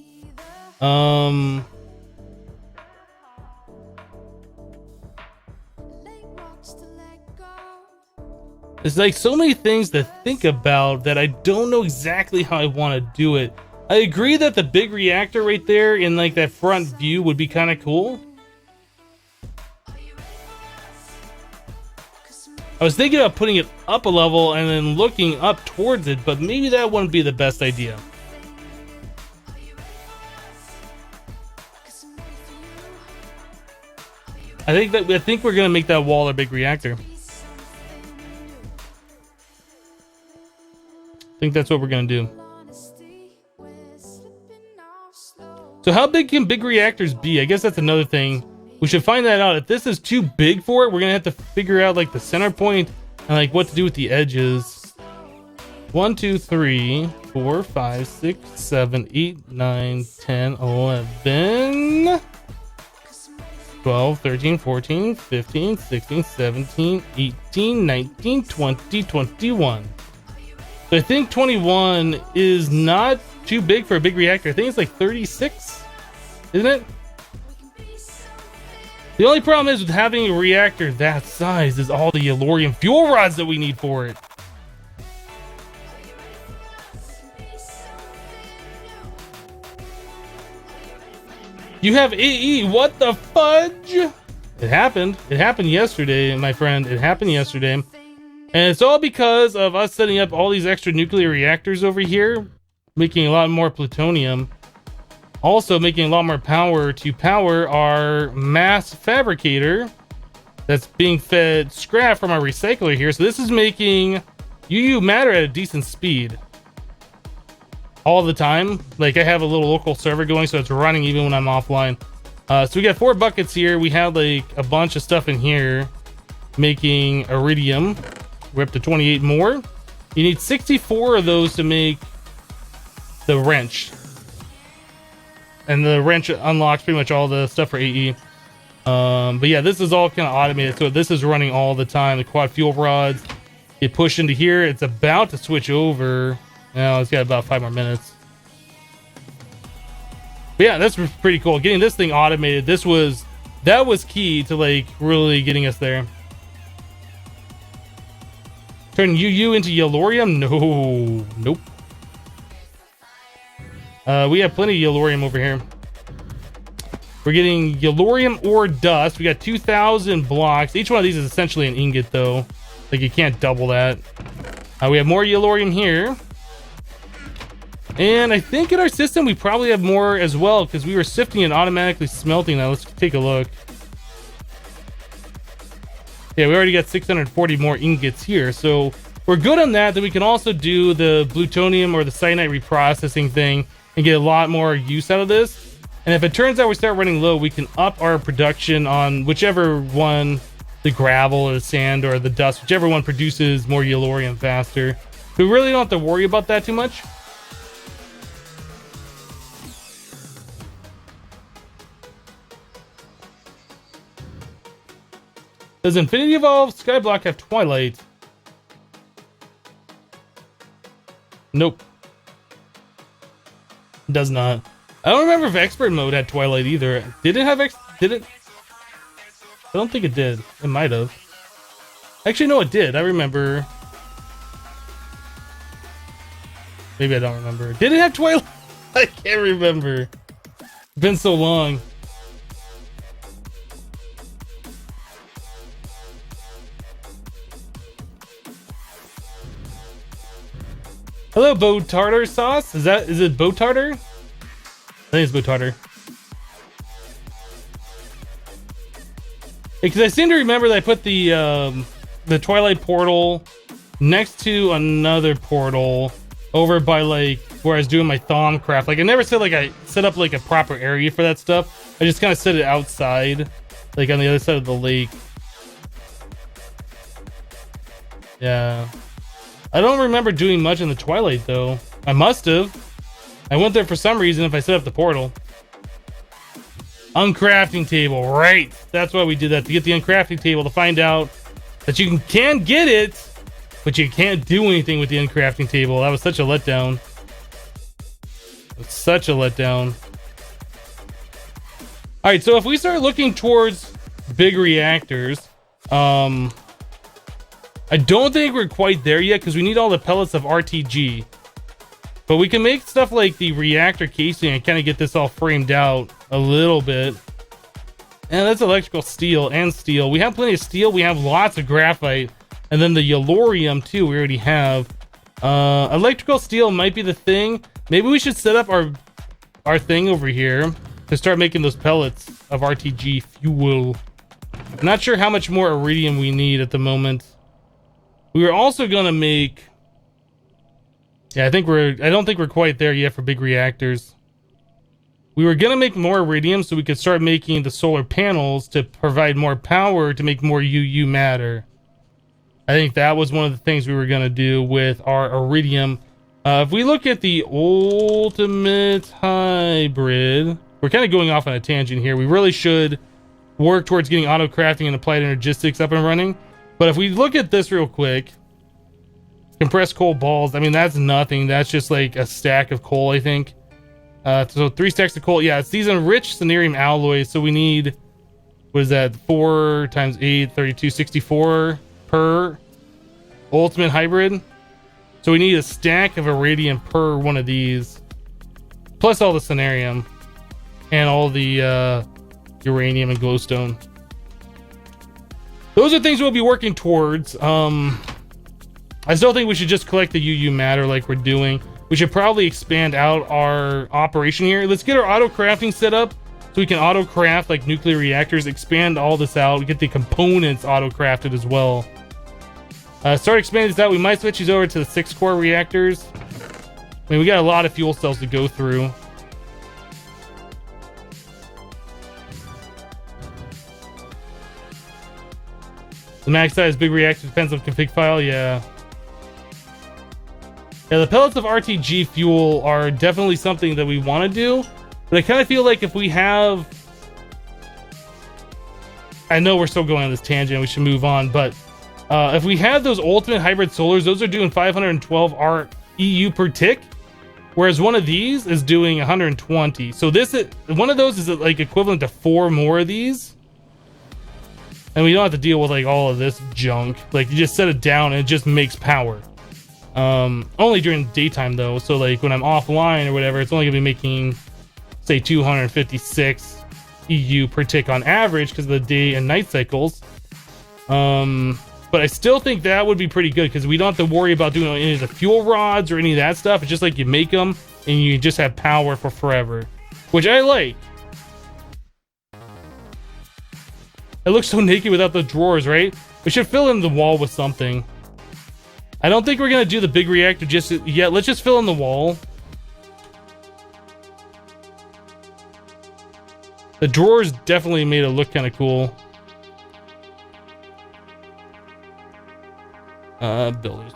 There's like so many things to think about that I don't know exactly how I want to do it. I agree that the big reactor right there in like that front view would be kind of cool. I was thinking about putting it up a level and then looking up towards it, but maybe that wouldn't be the best idea. I think we're gonna make that wall a big reactor. I think that's what we're gonna do. So how big can big reactors be? I guess that's another thing. We should find that out. If this is too big for it, we're gonna have to figure out like the center point and like what to do with the edges. 1, 2, 3, 4, 5, 6, 7, 8, 9, 10, 11, 12, 13, 14, 15, 16, 17, 18, 19, 20, 21. So I think 21 is not too big for a big reactor. I think it's like 36, isn't it? The only problem is with having a reactor that size is all the Elorium fuel rods that we need for it. You have AE, what the fudge? It happened. It happened yesterday, my friend. It happened yesterday. And it's all because of us setting up all these extra nuclear reactors over here, making a lot more plutonium. Also making a lot more power to power our mass fabricator that's being fed scrap from our recycler here. So this is making UU matter at a decent speed all the time. Like, I have a little local server going, so it's running even when I'm offline. So we got 4 buckets here. We have like a bunch of stuff in here making iridium. We're up to 28 more. You need 64 of those to make the wrench. And the wrench unlocks pretty much all the stuff for AE. But yeah, this is all kind of automated. So this is running all the time. The quad fuel rods get pushed into here. It's about to switch over. Now it's got about 5 more minutes. But yeah, that's pretty cool. Getting this thing automated. That was key to like really getting us there. Turn UU into Yellorium? No. Nope. We have plenty of Yellorium over here. We're getting Yellorium or dust. We got 2,000 blocks. Each one of these is essentially an ingot, though. Like, you can't double that. We have more Yellorium here. And I think in our system, we probably have more as well, because we were sifting and automatically smelting that. Let's take a look. Yeah, we already got 640 more ingots here, so we're good on that. Then we can also do the plutonium or the cyanide reprocessing thing and get a lot more use out of this. And if it turns out we start running low, we can up our production on whichever one, the gravel or the sand or the dust, whichever one produces more Yellorium faster. We really don't have to worry about that too much. Does Infinity Evolved Skyblock have Twilight? Nope. Does not. I don't remember if Expert Mode had Twilight either. Did it have did it? I don't think it did. It might have. Actually, no, it did. I remember. Maybe I don't remember. Did it have Twilight? I can't remember. It's been so long. Hello, Bo Tartar sauce. Is it Bo Tartar? I think it's Bo Tartar. Because I seem to remember that I put the Twilight portal next to another portal over by like where I was doing my thom craft. Like, I never said like I set up like a proper area for that stuff. I just kind of set it outside, like on the other side of the lake. Yeah. I don't remember doing much in the Twilight, though. I must have. I went there for some reason if I set up the portal. Uncrafting table, right. That's why we did that, to get the uncrafting table, to find out that you can get it, but you can't do anything with the uncrafting table. That was such a letdown. It was such a letdown. Alright, so if we start looking towards big reactors, I don't think we're quite there yet because we need all the pellets of RTG. But we can make stuff like the reactor casing and kind of get this all framed out a little bit. And that's electrical steel and steel. We have plenty of steel. We have lots of graphite. And then the Yellorium too, we already have. Electrical steel might be the thing. Maybe we should set up our thing over here to start making those pellets of RTG fuel. I'm not sure how much more iridium we need at the moment. We were also gonna make. Yeah, I don't think we're quite there yet for big reactors. We were gonna make more iridium so we could start making the solar panels to provide more power to make more UU matter. I think that was one of the things we were gonna do with our iridium. If we look at the ultimate hybrid, we're kind of going off on a tangent here. We really should work towards getting auto crafting and applied energistics up and running. But if we look at this real quick, compressed coal balls, I mean, that's nothing. That's just like a stack of coal, I think. So 3 stacks of coal. Yeah, it's these enriched cenerium alloys. So we need, what is that? 4 times 8, 32, 64 per ultimate hybrid. So we need a stack of iridium per one of these. Plus all the cenerium. And all the uranium and glowstone. Those are things we'll be working towards. I still think we should just collect the UU matter like we're doing. We should probably expand out our operation here. Let's get our auto crafting set up so we can auto craft like nuclear reactors, expand all this out, get the components auto crafted as well. Start expanding this out. We might switch these over to the 6-core reactors. I mean, we got a lot of fuel cells to go through. The max size big reactor depends on config file, yeah. Yeah, the pellets of RTG fuel are definitely something that we want to do, but I kind of feel like if we have... I know we're still going on this tangent, we should move on, but if we have those ultimate hybrid solars, those are doing 512 EU per tick, whereas one of these is doing 120. So one of those is like equivalent to 4 more of these. And we don't have to deal with like all of this junk. Like you just set it down and it just makes power. Only during the daytime though. So like when I'm offline or whatever, it's only gonna be making say 256 EU per tick on average because of the day and night cycles. But I still think that would be pretty good because we don't have to worry about doing any of the fuel rods or any of that stuff. It's just like you make them and you just have power for forever, which I like. It looks so naked without the drawers, right? We should fill in the wall with something. I don't think we're gonna do the big reactor just yet. Let's just fill in the wall. The drawers definitely made it look kind of cool. Builders.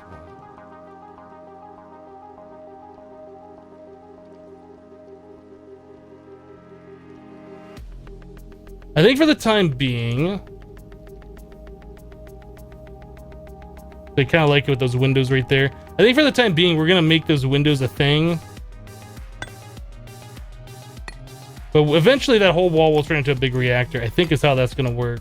I think for the time being, I kind of like it with those windows right there. I think for the time being, we're gonna make those windows a thing. But eventually that whole wall will turn into a big reactor. I think is how that's gonna work.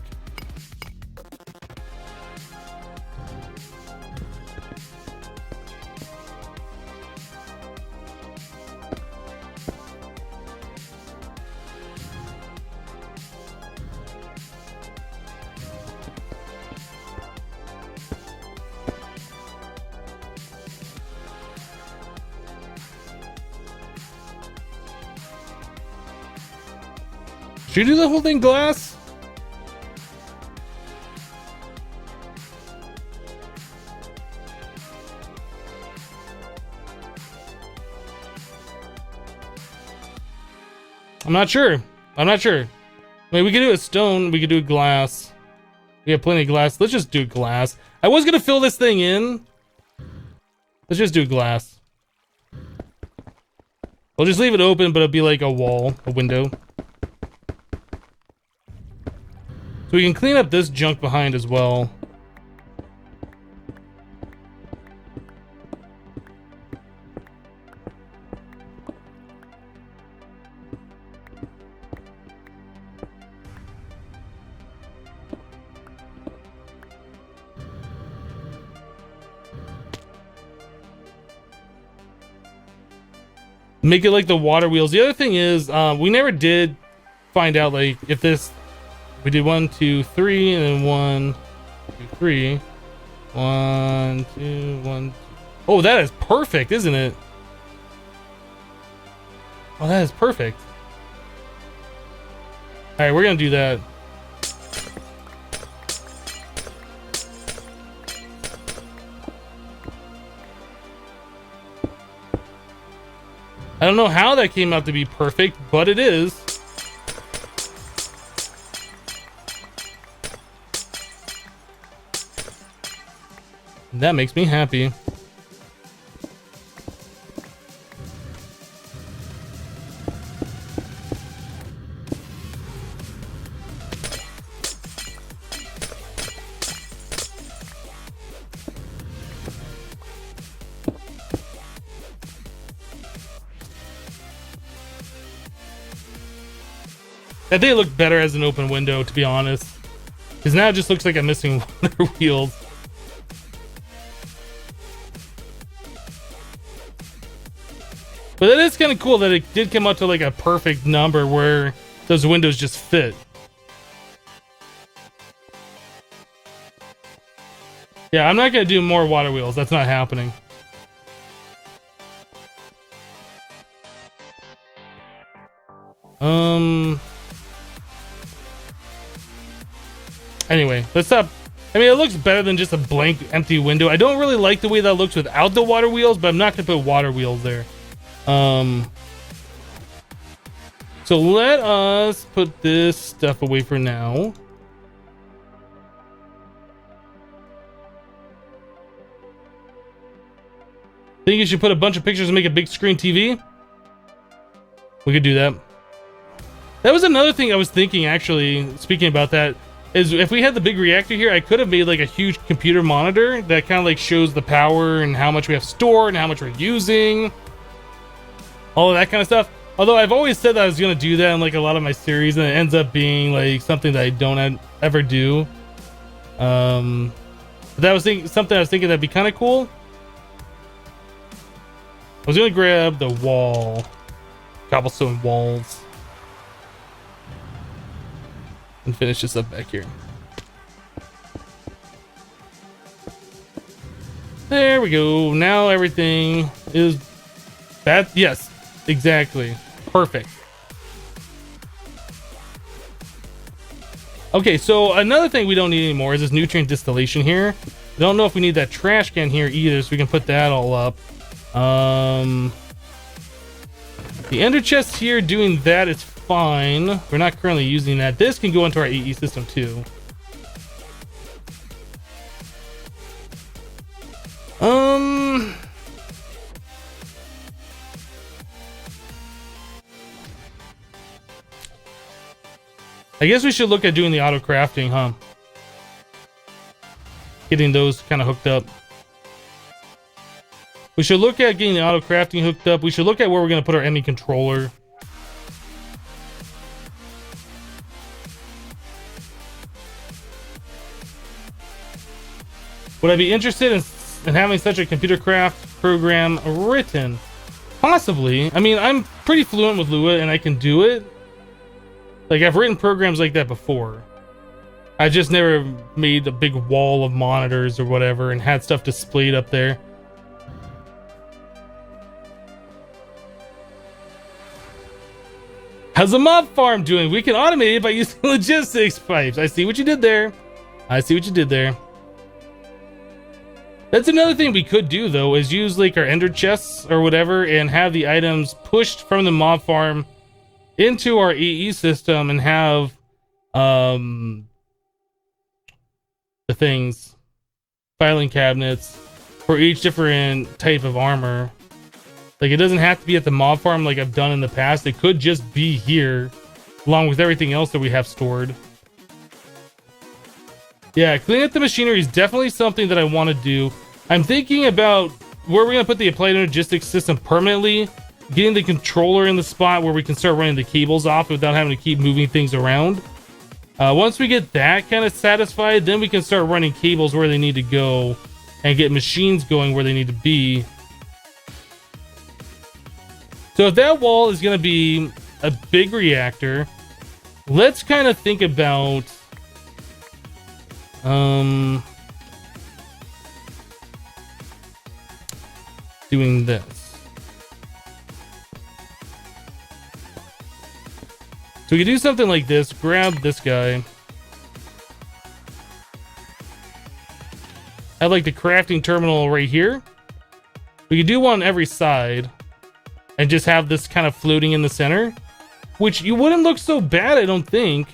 Should you do the whole thing glass? I'm not sure. I mean, we could do it stone, we could do it glass. We have plenty of glass. Let's just do glass. I was gonna fill this thing in. Let's just do glass. We'll just leave it open, but it'll be like a wall, a window. So we can clean up this junk behind as well. Make it like the water wheels. The other thing is, we never did find out like if this... We did 1, 2, 3, and then 1, 2, 3. 1, 2, 1. Oh, that is perfect, isn't it? Oh, that is perfect. All right, we're gonna do that. I don't know how that came out to be perfect, but it is. That makes me happy. That did look better as an open window, to be honest. Because now it just looks like I'm missing one of the wheels. But it is kind of cool that it did come out to like a perfect number where those windows just fit. Yeah, I'm not gonna do more water wheels. That's not happening. Anyway, let's stop. I mean, it looks better than just a blank, empty window. I don't really like the way that looks without the water wheels, but I'm not gonna put water wheels there. So let us put this stuff away for now. Think you should put a bunch of pictures and make a big screen TV? We could do that. That was another thing I was thinking, actually, speaking about that, is if we had the big reactor here, I could have made like a huge computer monitor that kind of like shows the power and how much we have stored and how much we're using. All of that kind of stuff. Although I've always said that I was going to do that in like a lot of my series, and it ends up being like something that I don't ever do. But that was something I was thinking that'd be kind of cool. I was going to grab the wall. Cobblestone walls. And finish this up back here. There we go. Now everything is that. Yes, exactly. Perfect. Okay, so another thing we don't need anymore is this nutrient distillation here. I don't know if we need that trash can here either, so we can put that all up. The ender chest here, doing that is fine. We're not currently using that. This can go into our AE system too. I guess we should look at doing the auto crafting, huh? Getting those kind of hooked up. We should look at getting the auto crafting hooked up. We should look at where we're going to put our ME controller. Would I be interested in having such a computer craft program written? Possibly. I mean, I'm pretty fluent with Lua and I can do it. Like, I've written programs like that before. I just never made a big wall of monitors or whatever and had stuff displayed up there. How's the mob farm doing? We can automate it by using logistics pipes. I see what you did there. I see what you did there. That's another thing we could do, though, is use like our ender chests or whatever and have the items pushed from the mob farm into our EE system and have the things, filing cabinets for each different type of armor. Like, it doesn't have to be at the mob farm like I've done in the past. It could just be here along with everything else that we have stored. Yeah, cleaning up the machinery is definitely something that I want to do. I'm thinking about where we're going to put the applied energistics system permanently, getting the controller in the spot where we can start running the cables off without having to keep moving things around. Once we get that kind of satisfied, then we can start running cables where they need to go and get machines going where they need to be. So if that wall is going to be a big reactor, let's kind of think about doing this. So we could do something like this. Grab this guy. Have like the crafting terminal right here. We could do one on every side and just have this kind of floating in the center, which you wouldn't look so bad, I don't think.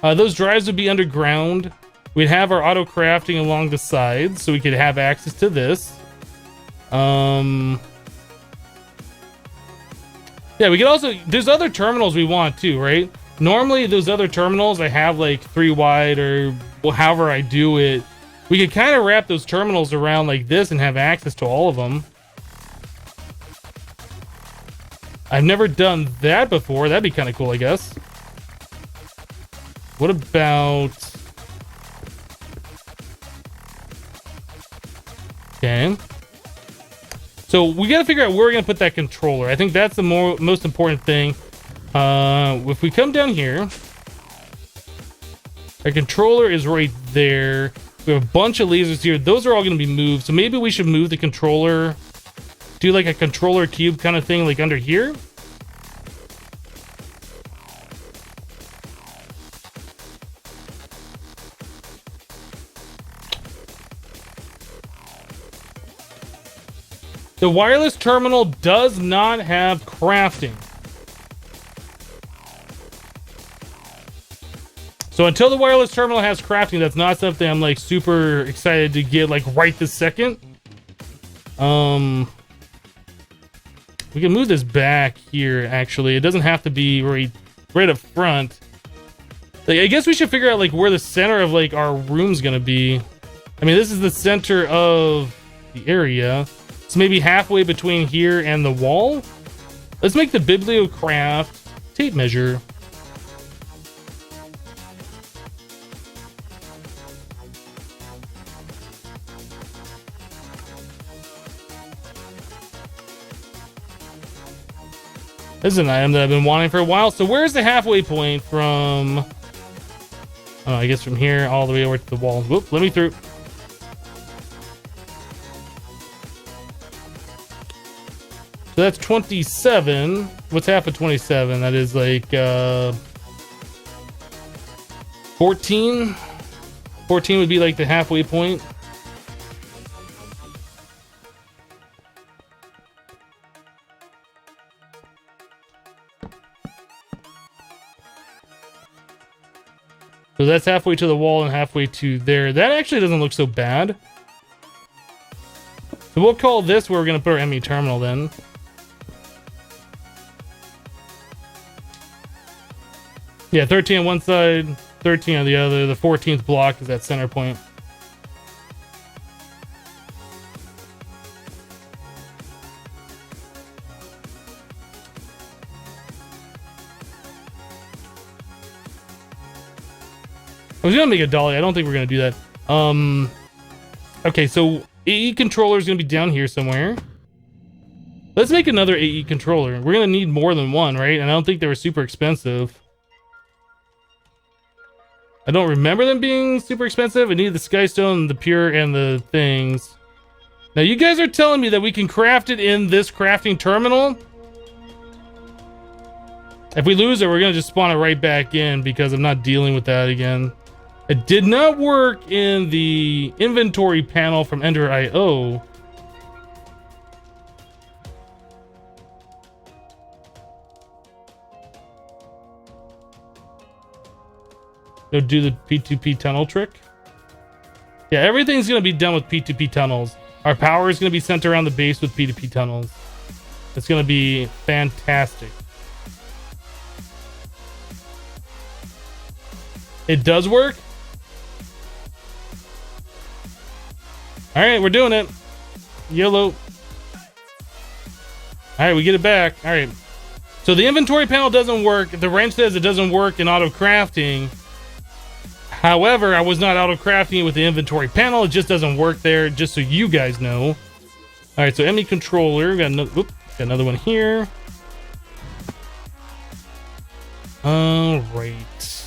Those drives would be underground. We'd have our auto crafting along the sides, so we could have access to this. Yeah, we could also, there's other terminals we want too, right? Normally those other terminals I have like 3 wide or however I do it. We could kind of wrap those terminals around like this and have access to all of them. I've never done that before. That'd be kind of cool, I guess. What about... Okay. So we got to figure out where we're going to put that controller. I think that's the most important thing. If we come down here, our controller is right there. We have a bunch of lasers here. Those are all going to be moved. So maybe we should move the controller, do like a controller cube kind of thing, like under here. The wireless terminal does not have crafting. So until the wireless terminal has crafting, that's not something I'm like super excited to get like right this second. We can move this back here actually. It doesn't have to be right up front. Like, I guess we should figure out like where the center of like our room's gonna be. I mean, this is the center of the area. So maybe halfway between here and the wall. Let's make the bibliocraft tape measure. This is an item that I've been wanting for a while. So where's the halfway point from? Oh, I guess from here all the way over to the wall. Whoop, let me through. So that's 27. What's half of 27? That is like 14. 14 would be like the halfway point. So that's halfway to the wall and halfway to there. That actually doesn't look so bad. So we'll call this where we're going to put our ME terminal then. Yeah, 13 on one side, 13 on the other. The 14th block is that center point. I was gonna make a dolly. I don't think we're gonna do that. Okay, so AE controller is gonna be down here somewhere. Let's make another AE controller. We're gonna need more than one, right? And I don't think they were super expensive. I don't remember them being super expensive. I need the skystone, the pure, and the things. Now you guys are telling me that we can craft it in this crafting terminal. If we lose it, we're gonna just spawn it right back in because I'm not dealing with that again. It did not work in the inventory panel from Ender.io. Go do the P2P tunnel trick. Yeah, everything's going to be done with P2P tunnels. Our power is going to be sent around the base with P2P tunnels. It's going to be fantastic. It does work. All right, we're doing it. YOLO. All right, we get it back. All right. So the inventory panel doesn't work. The wrench says it doesn't work in auto crafting. However, I was not auto crafting it with the inventory panel. It just doesn't work there, just so you guys know. All right, so ME controller. Got another one here. All right.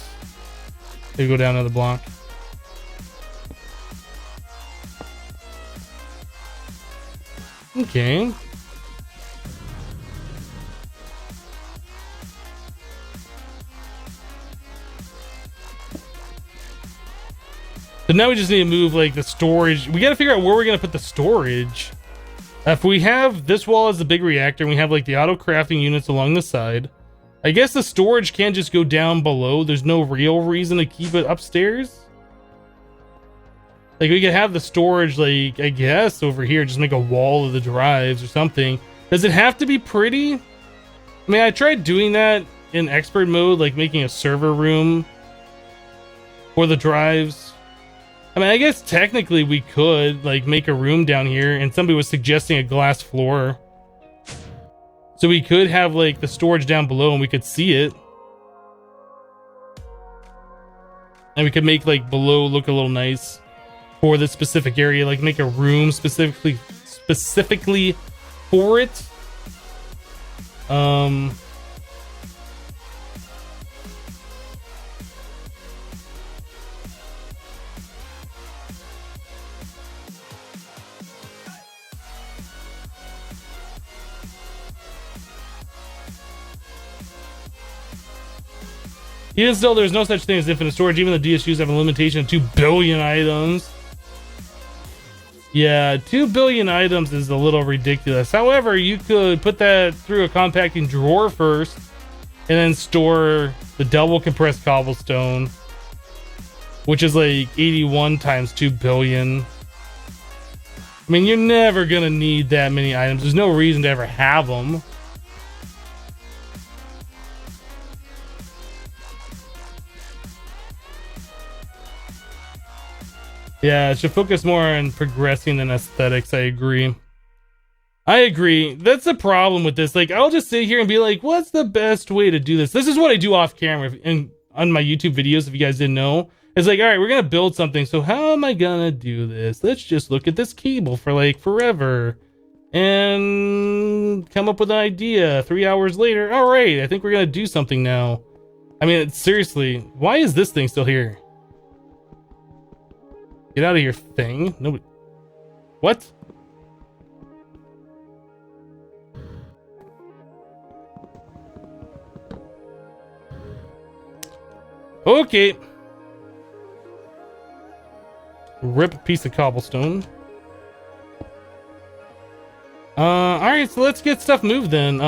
They go down another block. Okay. So now we just need to move like the storage. We got to figure out where we're going to put the storage. If we have this wall as the big reactor and we have like the auto crafting units along the side, I guess the storage can just go down below. There's no real reason to keep it upstairs. Like we could have the storage, like, I guess over here, just make a wall of the drives or something. Does it have to be pretty? I mean, I tried doing that in expert mode, like making a server room for the drives. I mean, I guess technically we could like make a room down here, and somebody was suggesting a glass floor. So we could have like the storage down below and we could see it. And we could make like below look a little nice for this specific area, like make a room specifically for it. Even still, there's no such thing as infinite storage. Even the DSUs have a limitation of 2 billion items. Yeah, 2 billion items is a little ridiculous. However, you could put that through a compacting drawer first and then store the double compressed cobblestone, which is like 81 times 2 billion. I mean, you're never gonna need that many items. There's no reason to ever have them. Yeah, it should focus more on progressing than aesthetics. I agree. That's the problem with this. Like, I'll just sit here and be like, what's the best way to do this? This is what I do off camera and on my YouTube videos, if you guys didn't know. It's like, all right, we're going to build something. So how am I going to do this? Let's just look at this cable for like forever and come up with an idea. 3 hours later, all right, I think we're going to do something now. I mean, seriously, why is this thing still here? Get out of here, thing. Nobody. What? Okay. Rip a piece of cobblestone. Alright, so let's get stuff moved then.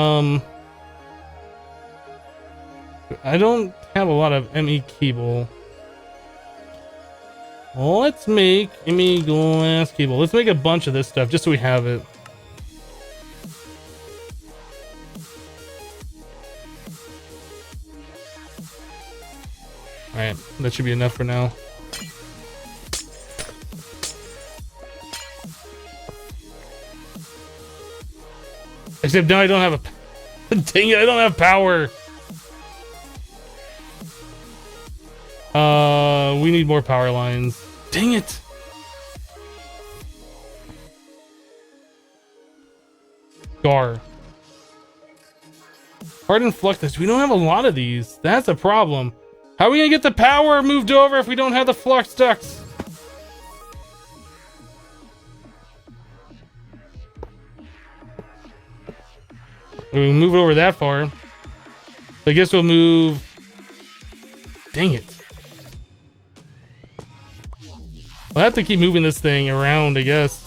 I don't have a lot of ME cable. Let's make ME glass cable. Let's make a bunch of this stuff just so we have it. Alright, that should be enough for now. Except now I don't have a... Dang it, I don't have power! We need more power lines. Dang it! Gar. Hardened flux dust. We don't have a lot of these. That's a problem. How are we gonna get the power moved over if we don't have the flux ducts? We move it over that far. I guess we'll move... Dang it. I'll have to keep moving this thing around, I guess.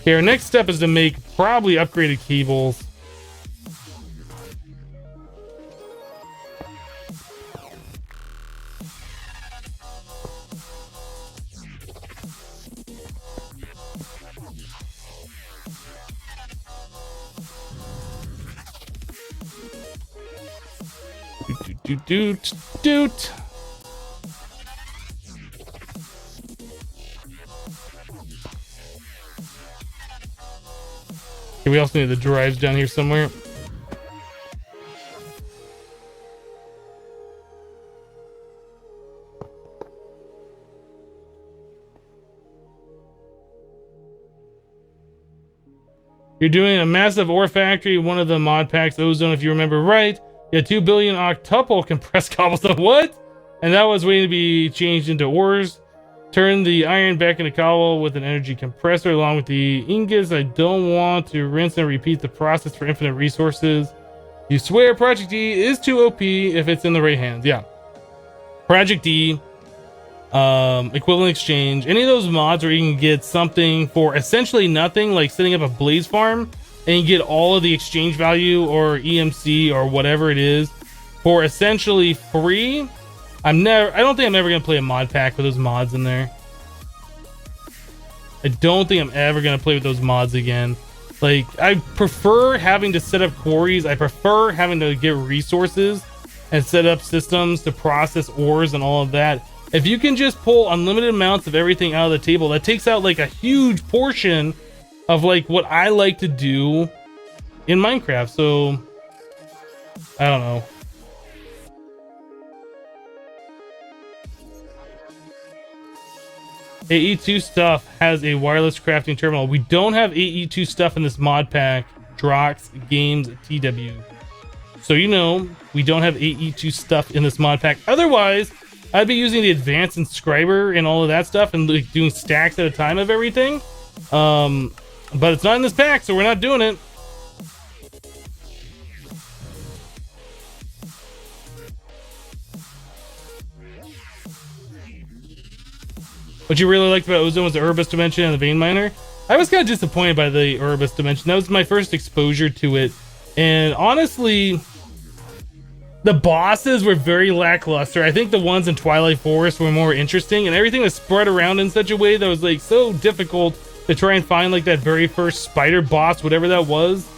Okay, our next step is to make probably upgraded cables. Doot. Okay, we also need the drives down here somewhere. You're doing a massive ore factory, one of the mod packs, ozone, if you remember right. Yeah, 2 billion octuple compressed cobblestone. What? And that was waiting to be changed into ores. Turn the iron back into cobble with an energy compressor along with the ingots. I don't want to rinse and repeat the process for infinite resources. You swear Project D is too OP if it's in the right hands. Yeah. Project D, equivalent exchange, any of those mods where you can get something for essentially nothing, like setting up a blaze farm, and you get all of the exchange value or EMC or whatever it is for essentially free. I don't think I'm ever gonna play a mod pack with those mods in there. I don't think I'm ever gonna play with those mods again. Like, I prefer having to set up quarries. I prefer having to get resources and set up systems to process ores and all of that. If you can just pull unlimited amounts of everything out of the table, that takes out like a huge portion of like what I like to do in Minecraft. So I don't know. AE2 stuff has a wireless crafting terminal. We don't have AE2 stuff in this mod pack. Drox Games TW. So you know, we don't have AE2 stuff in this mod pack. Otherwise, I'd be using the advanced inscriber and all of that stuff and like doing stacks at a time of everything. But it's not in this pack, so we're not doing it. What you really liked about Ozone was the Urbis dimension and the vein miner. I was kind of disappointed by the Urbis dimension. That was my first exposure to it. And honestly, the bosses were very lackluster. I think the ones in Twilight Forest were more interesting, and everything was spread around in such a way that was like so difficult to try and find like that very first spider boss, whatever that was.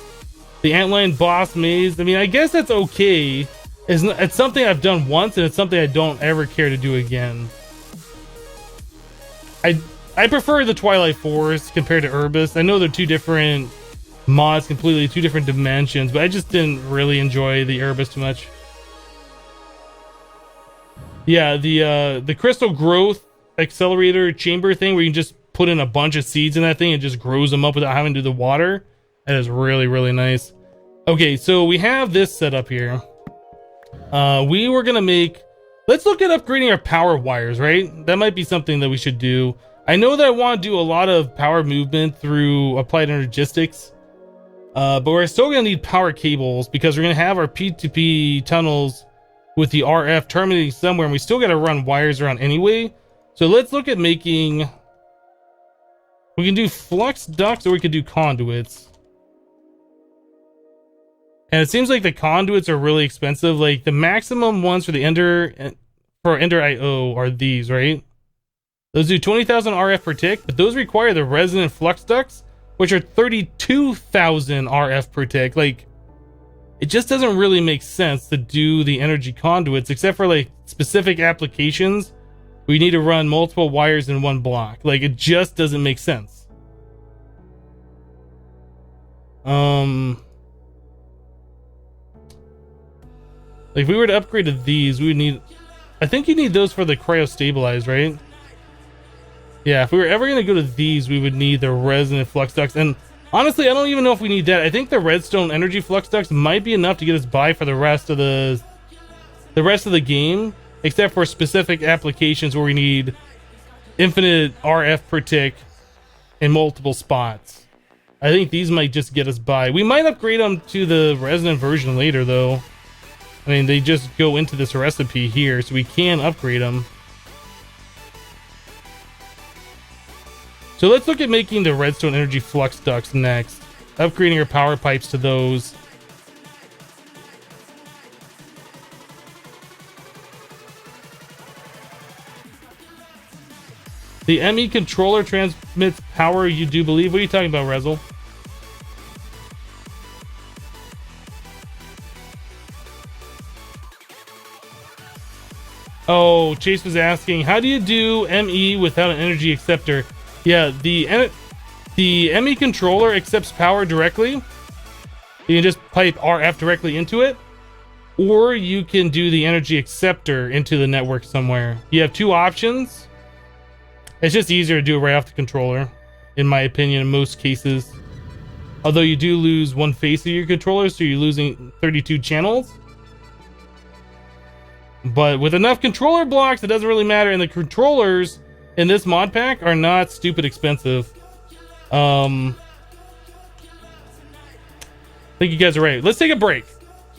The antlion boss maze. I mean, I guess that's okay. It's something I've done once, and it's something I don't ever care to do again. I prefer the Twilight Forest compared to Urbis. I know they're two different mods, completely two different dimensions, but I just didn't really enjoy the Urbis too much. Yeah, the crystal growth accelerator chamber thing where you can just put in a bunch of seeds in that thing and just grows them up without having to do the water. That is really, really nice. Okay, so we have this set up here. We were gonna make... Let's look at upgrading our power wires, right? That might be something that we should do. I know that I want to do a lot of power movement through applied energistics, but we're still going to need power cables because we're going to have our P2P tunnels with the RF terminating somewhere, and we still got to run wires around anyway. So let's look at making... We can do flux ducts or we could do conduits. And it seems like the conduits are really expensive. Like the maximum ones for the Ender IO are these, right? Those do 20,000 RF per tick, but those require the resonant flux ducts, which are 32,000 RF per tick. Like, it just doesn't really make sense to do the energy conduits, except for like specific applications. We need to run multiple wires in one block. Like, it just doesn't make sense. Like, if we were to upgrade to these, we would need... I think you need those for the cryo-stabilize, right? Yeah, if we were ever going to go to these, we would need the resonant flux ducts. And honestly, I don't even know if we need that. I think the redstone energy flux ducts might be enough to get us by for the rest of the game, except for specific applications where we need infinite RF per tick in multiple spots. I think these might just get us by. We might upgrade them to the resonant version later, though. I mean, they just go into this recipe here, so we can upgrade them. So let's look at making the redstone energy flux ducts next. Upgrading our power pipes to those. The ME controller transmits power, you do believe? What are you talking about, Rezel? Oh, Chase was asking, how do you do ME without an energy acceptor? Yeah, the ME controller accepts power directly. You can just pipe RF directly into it, or you can do the energy acceptor into the network somewhere. You have two options. It's just easier to do it right off the controller, in my opinion, in most cases. Although you do lose one face of your controller, so you're losing 32 channels. But with enough controller blocks, it doesn't really matter, and the controllers in this mod pack are not stupid expensive. I think you guys are right. Let's take a break.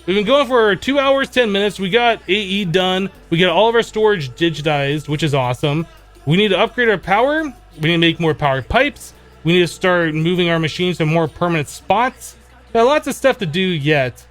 We've been going for 2 hours, 10 minutes. We got AE done. We got all of our storage digitized, which is awesome. We need to upgrade our power. We need to make more power pipes. We need to start moving our machines to more permanent spots. Got lots of stuff to do yet.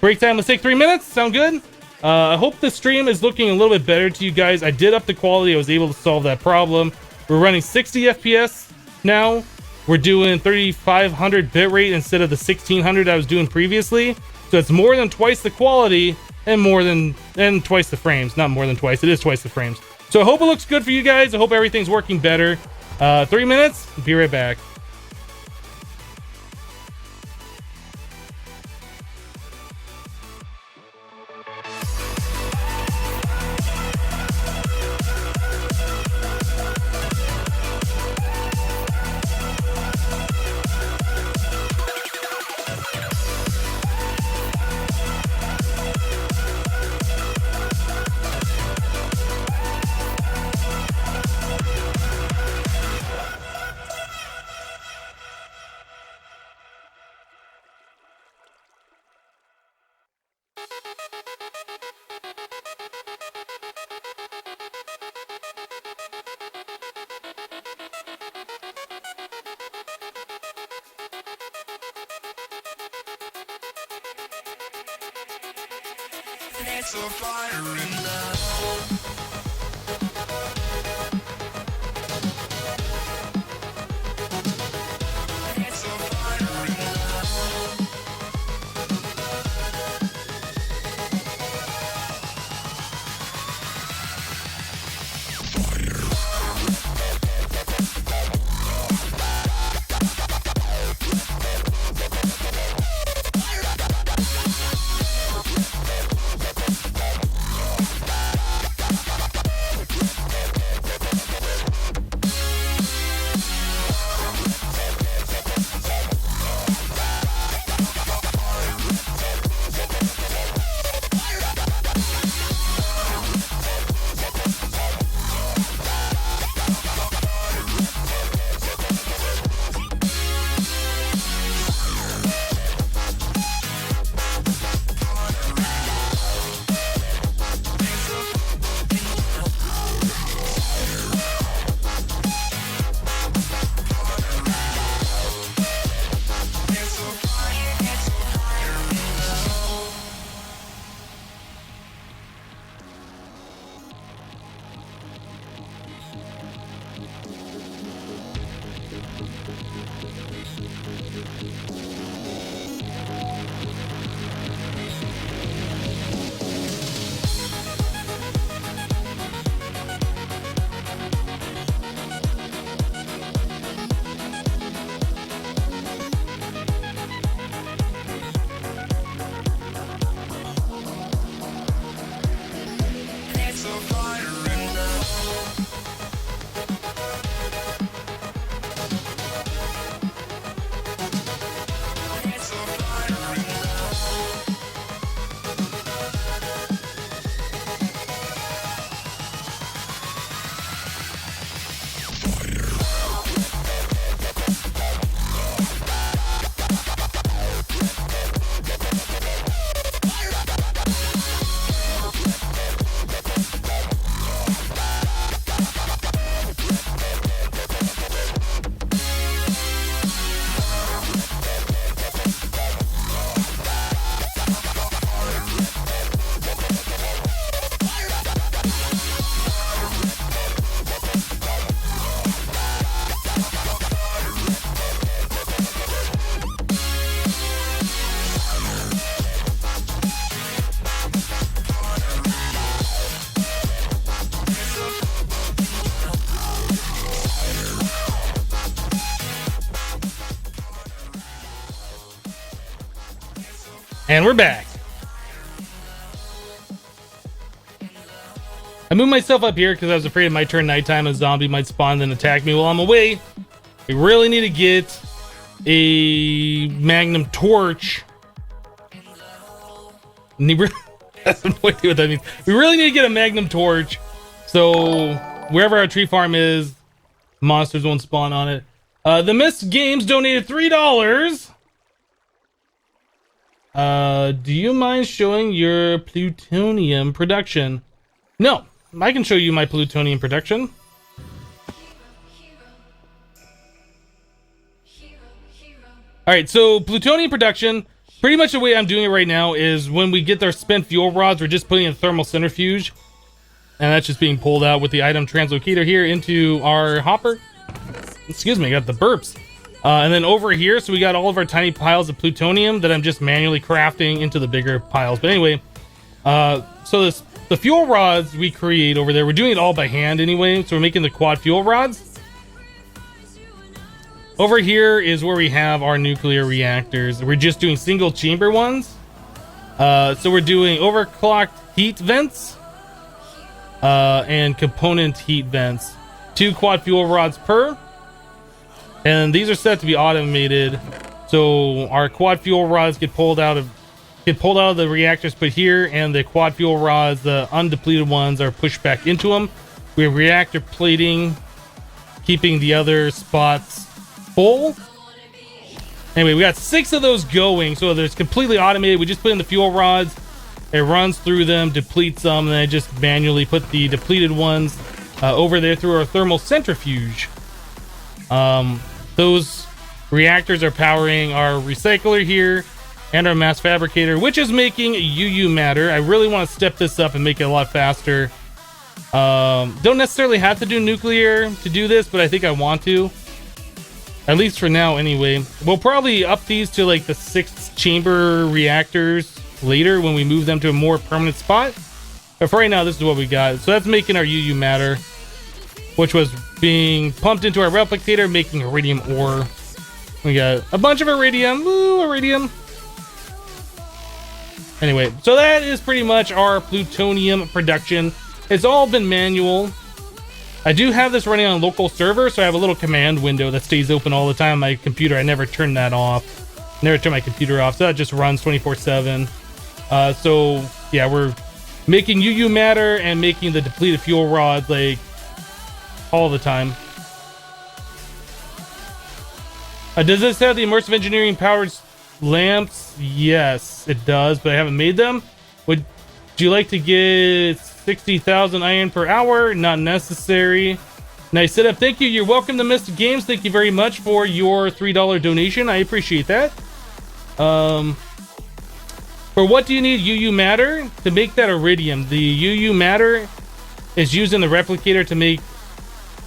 Break time, let's take 3 minutes. Sound good? I hope the stream is looking a little bit better to you guys. I did up the quality. I was able to solve that problem. We're running 60 FPS now. We're doing 3500 bitrate instead of the 1600 I was doing previously. So it's more than twice the quality and twice the frames. Not more than twice. It is twice the frames. So I hope it looks good for you guys. I hope everything's working better. 3 minutes. Be right back. It's a fire in love. It's a fire in love. And we're back. I moved myself up here because I was afraid it might turn nighttime. A zombie might spawn and then attack me while I'm away. We really need to get a magnum torch. I have no idea what that means. We really need to get a magnum torch, so wherever our tree farm is, monsters won't spawn on it. The Mist Games donated $3. Do you mind showing your plutonium production? No, I can show you my plutonium production. Alright, so plutonium production, pretty much the way I'm doing it right now is when we get our spent fuel rods, we're just putting in thermal centrifuge. And that's just being pulled out with the item translocator here into our hopper. Excuse me, I got the burps. And then over here, so we got all of our tiny piles of plutonium that I'm just manually crafting into the bigger piles. But anyway, so the fuel rods we create over there, we're doing it all by hand anyway. So we're making the quad fuel rods. Over here is where we have our nuclear reactors. We're just doing single chamber ones. So we're doing overclocked heat vents and component heat vents. 2 quad fuel rods per. And these are set to be automated. So our quad fuel rods get pulled out of the reactors put here, and the quad fuel rods, the undepleted ones, are pushed back into them. We have reactor plating, keeping the other spots full. Anyway, we got 6 of those going, so there's completely automated. We just put in the fuel rods, It runs through them, depletes them, and then I just manually put the depleted ones over there through our thermal centrifuge. Those reactors are powering our recycler here and our mass fabricator, which is making UU matter. I really want to step this up and make it a lot faster. Don't necessarily have to do nuclear to do this, but I think I want to. At least for now, anyway. We'll probably up these to like the 6th chamber reactors later when we move them to a more permanent spot. But for right now, this is what we got. So that's making our UU matter, which was being pumped into our replicator, making iridium ore. We got a bunch of iridium. Woo, iridium. Anyway, so that is pretty much our plutonium production. It's all been manual. I do have this running on local server, so I have a little command window that stays open all the time on my computer. I never turn that off. Never turn my computer off, so that just runs 24/7. So yeah, we're making UU matter and making the depleted fuel rods like all the time. Does this have the immersive engineering powered lamps? Yes, it does, but I haven't made them. Would you like to get 60,000 iron per hour? Not necessary. Nice setup. Thank you. You're welcome to Mystic Games. Thank you very much for your $3 donation. I appreciate that. For what do you need UU matter? To make that iridium. The UU matter is used in the replicator to make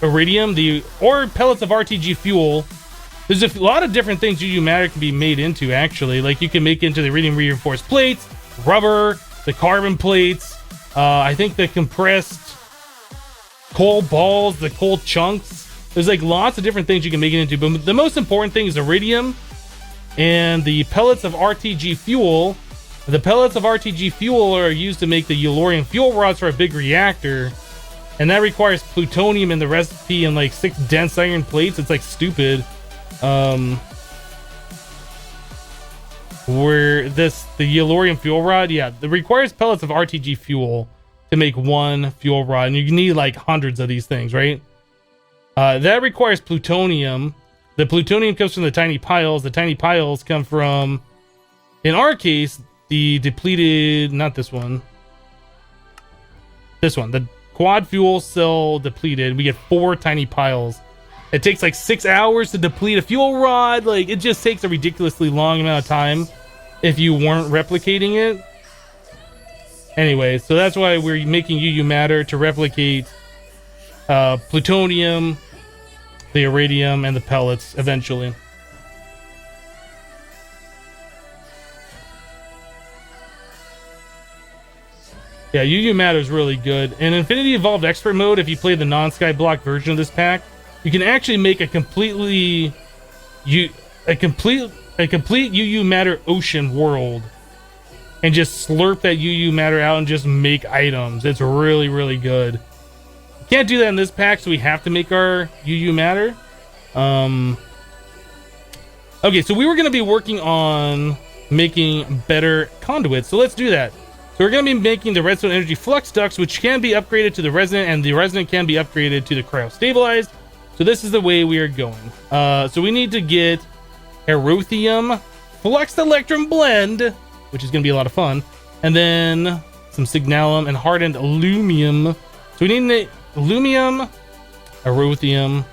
iridium, or pellets of RTG fuel. There's a lot of different things UU matter can be made into, actually. Like you can make into the iridium reinforced plates, rubber, the carbon plates, I think the compressed coal balls, the coal chunks. There's like lots of different things you can make it into, but the most important thing is iridium and the pellets of RTG fuel. The pellets of RTG fuel are used to make the Yellorium fuel rods for a big reactor, and that requires plutonium in the recipe and like 6 dense iron plates. It's like stupid. Where the Yellorium fuel rod, yeah, it requires pellets of RTG fuel to make one fuel rod, and you need like hundreds of these things, right? That requires plutonium. The plutonium comes from the tiny piles. The tiny piles come from, in our case, the depleted, not this one, the quad fuel cell depleted. We get 4 tiny piles. It takes like 6 hours to deplete a fuel rod. Like, it just takes a ridiculously long amount of time if you weren't replicating it. Anyway, so that's why we're making UU matter to replicate plutonium, the iridium, and the pellets eventually. Yeah, UU matter is really good. In Infinity Evolved Expert Mode, if you play the non-Skyblock version of this pack, you can actually make a complete UU matter ocean world and just slurp that UU matter out and just make items. It's really, really good. Can't do that in this pack, so we have to make our UU matter. Okay, so we were going to be working on making better conduits, so let's do that. So we're going to be making the redstone energy flux ducts, which can be upgraded to the resonant, and the resonant can be upgraded to the cryo-stabilized. So this is the way we are going. So we need to get Erothium Fluxed Electrum Blend, which is going to be a lot of fun. And then some Signalum and Hardened Alumium. So we need Alumium, Erothium.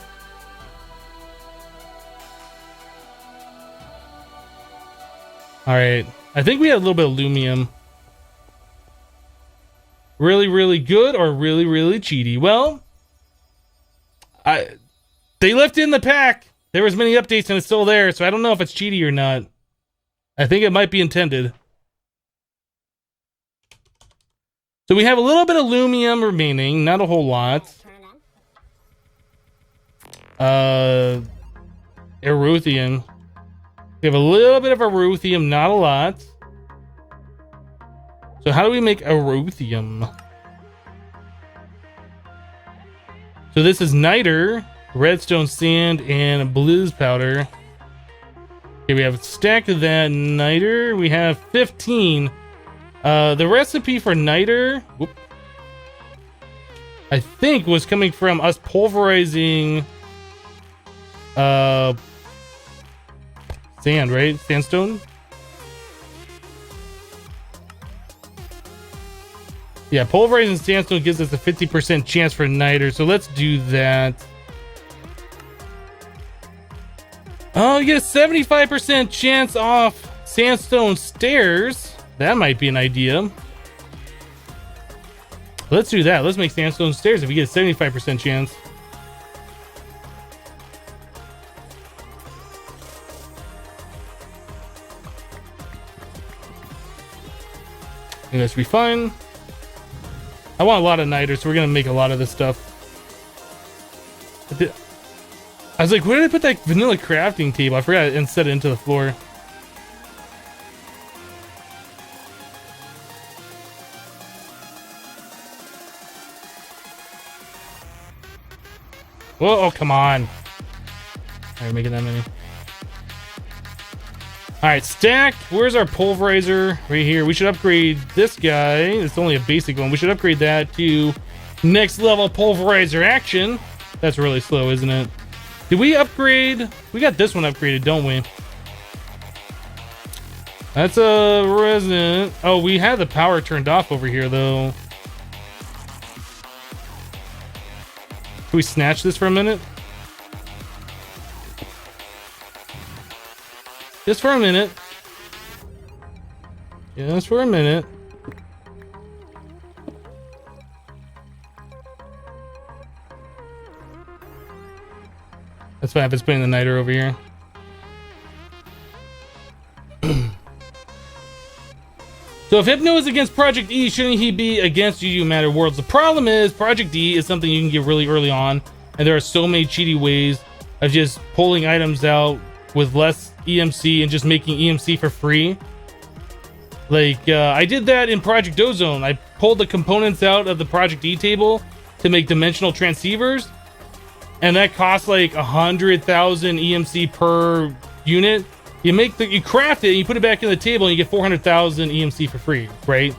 Alright. I think we had a little bit of Alumium. Really, really good or really, really cheaty? Well, they left it in the pack. There was many updates and it's still there, so I don't know if it's cheaty or not. I think it might be intended. So we have a little bit of aluminum remaining, not a whole lot. Erothium. We have a little bit of Erothium, not a lot. So how do we make Erothium? So this is niter, redstone sand, and blues powder. Okay, we have a stack of that niter. We have 15. The recipe for niter, I think, was coming from us pulverizing sand, right? Sandstone. Yeah, pulverizing sandstone gives us a 50% chance for niter, so let's do that. Oh, you get a 75% chance off sandstone stairs. That might be an idea. Let's do that. Let's make sandstone stairs if we get a 75% chance. I think that should be fine. I want a lot of niter, so we're gonna make a lot of this stuff. I was like, where did I put that vanilla crafting table? I forgot and set it into the floor. Whoa, oh, come on. Alright, making that many. Alright, stacked. Where's our pulverizer? Right here. We should upgrade this guy. It's only a basic one. We should upgrade that to next level pulverizer action. That's really slow, isn't it? Did we upgrade? We got this one upgraded, don't we? That's a resident. Oh, we had the power turned off over here, though. Can we snatch this for a minute? Just for a minute. Just for a minute. That's what happens putting the niter over here. So if Hypno is against Project E, shouldn't he be against UU Matter Worlds? The problem is Project E is something you can get really early on, and there are so many cheaty ways of just pulling items out with less EMC and just making EMC for free. Like, I did that in Project Ozone. I pulled the components out of the Project E table to make dimensional transceivers, and that costs like 100,000 EMC per unit. You craft it, and you put it back in the table, and you get 400,000 EMC for free, right?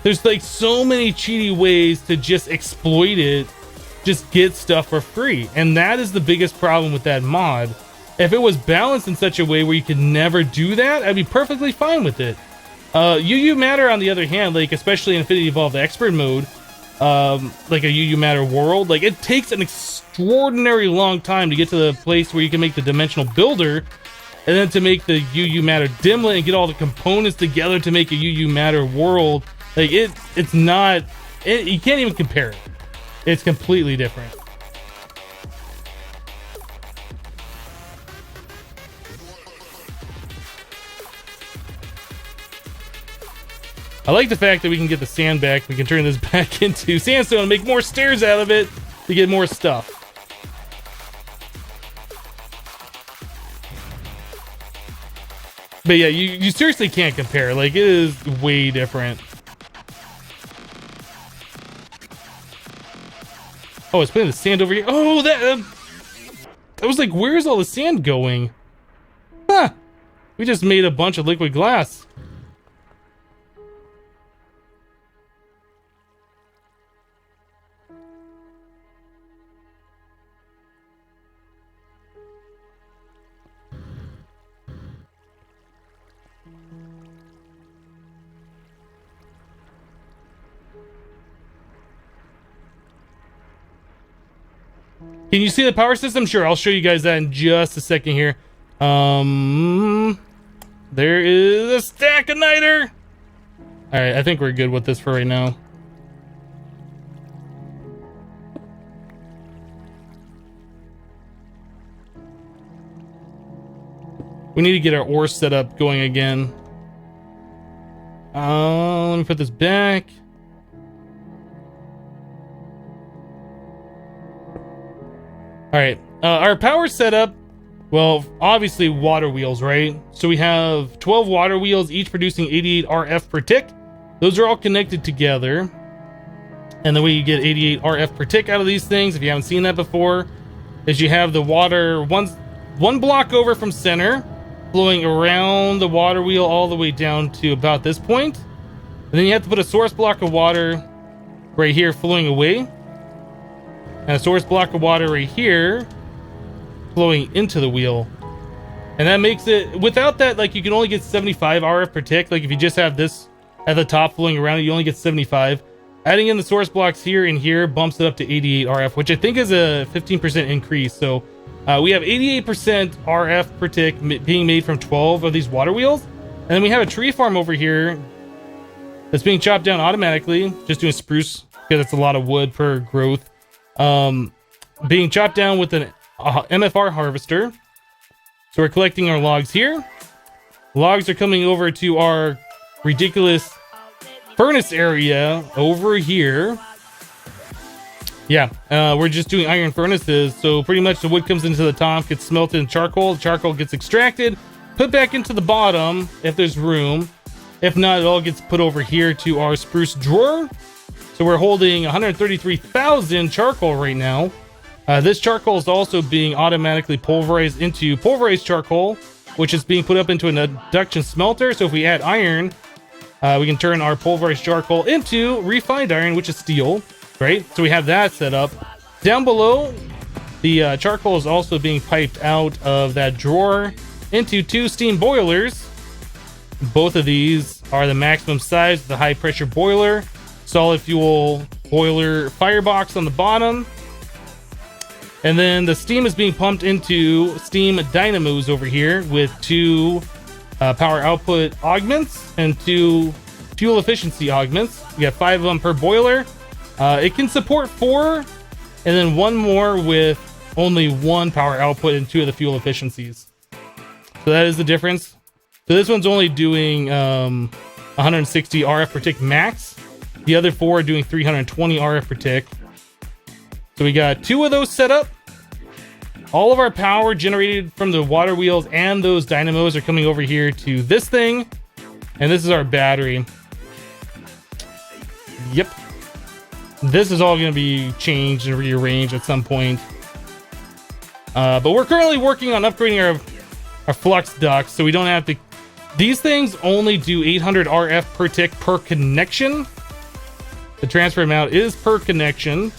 There's like so many cheaty ways to just exploit it, just get stuff for free, and that is the biggest problem with that mod. If it was balanced in such a way where you could never do that, I'd be perfectly fine with it. UU Matter, on the other hand, like especially in Infinity Evolved Expert mode, like a UU Matter world, like it takes an extraordinary long time to get to the place where you can make the dimensional builder, and then to make the UU Matter dimlet and get all the components together to make a UU Matter world. Like it's not, you can't even compare it. It's completely different. I like the fact that we can get the sand back. We can turn this back into sandstone and make more stairs out of it to get more stuff. But yeah, you seriously can't compare. Like, it is way different. Oh, it's putting the sand over here. Oh, that I was like, where's all the sand going? Huh. We just made a bunch of liquid glass. Can you see the power system? Sure, I'll show you guys that in just a second here. There is a stack of niter. All right, I think we're good with this for right now. We need to get our ore setup going again. Let me put this back. All right, our power setup, well, obviously water wheels, right? So we have 12 water wheels, each producing 88 RF per tick. Those are all connected together. And the way you get 88 RF per tick out of these things, if you haven't seen that before, is you have the water one block over from center, flowing around the water wheel all the way down to about this point. And then you have to put a source block of water right here flowing away. And a source block of water right here flowing into the wheel. And that makes it, without that, like, you can only get 75 RF per tick. Like, if you just have this at the top flowing around it, you only get 75. Adding in the source blocks here and here bumps it up to 88 RF, which I think is a 15% increase. So we have 88% RF per tick being made from 12 of these water wheels. And then we have a tree farm over here that's being chopped down automatically, just doing spruce because it's a lot of wood per growth. Being chopped down with an MFR harvester. So we're collecting our logs here. Logs are coming over to our ridiculous furnace area over here. Yeah, we're just doing iron furnaces. So pretty much the wood comes into the top, gets smelted in charcoal. Charcoal gets extracted, put back into the bottom if there's room. If not, it all gets put over here to our spruce drawer. So we're holding 133,000 charcoal right now. This charcoal is also being automatically pulverized into pulverized charcoal, which is being put up into an induction smelter. So if we add iron, we can turn our pulverized charcoal into refined iron, which is steel, right? So we have that set up. Down below, the charcoal is also being piped out of that drawer into 2 steam boilers. Both of these are the maximum size of the high pressure boiler. Solid fuel boiler firebox on the bottom. And then the steam is being pumped into steam dynamos over here with 2 power output augments and 2 fuel efficiency augments. We got 5 of them per boiler. It can support 4 and then 1 more with only 1 power output and 2 of the fuel efficiencies. So that is the difference. So this one's only doing 160 RF per tick max. The other 4 are doing 320 RF per tick. So we got 2 of those set up. All of our power generated from the water wheels and those dynamos are coming over here to this thing. And this is our battery. Yep. This is all going to be changed and rearranged at some point. But we're currently working on upgrading our flux ducts so we don't have to... These things only do 800 RF per tick per connection. The transfer amount is per connection.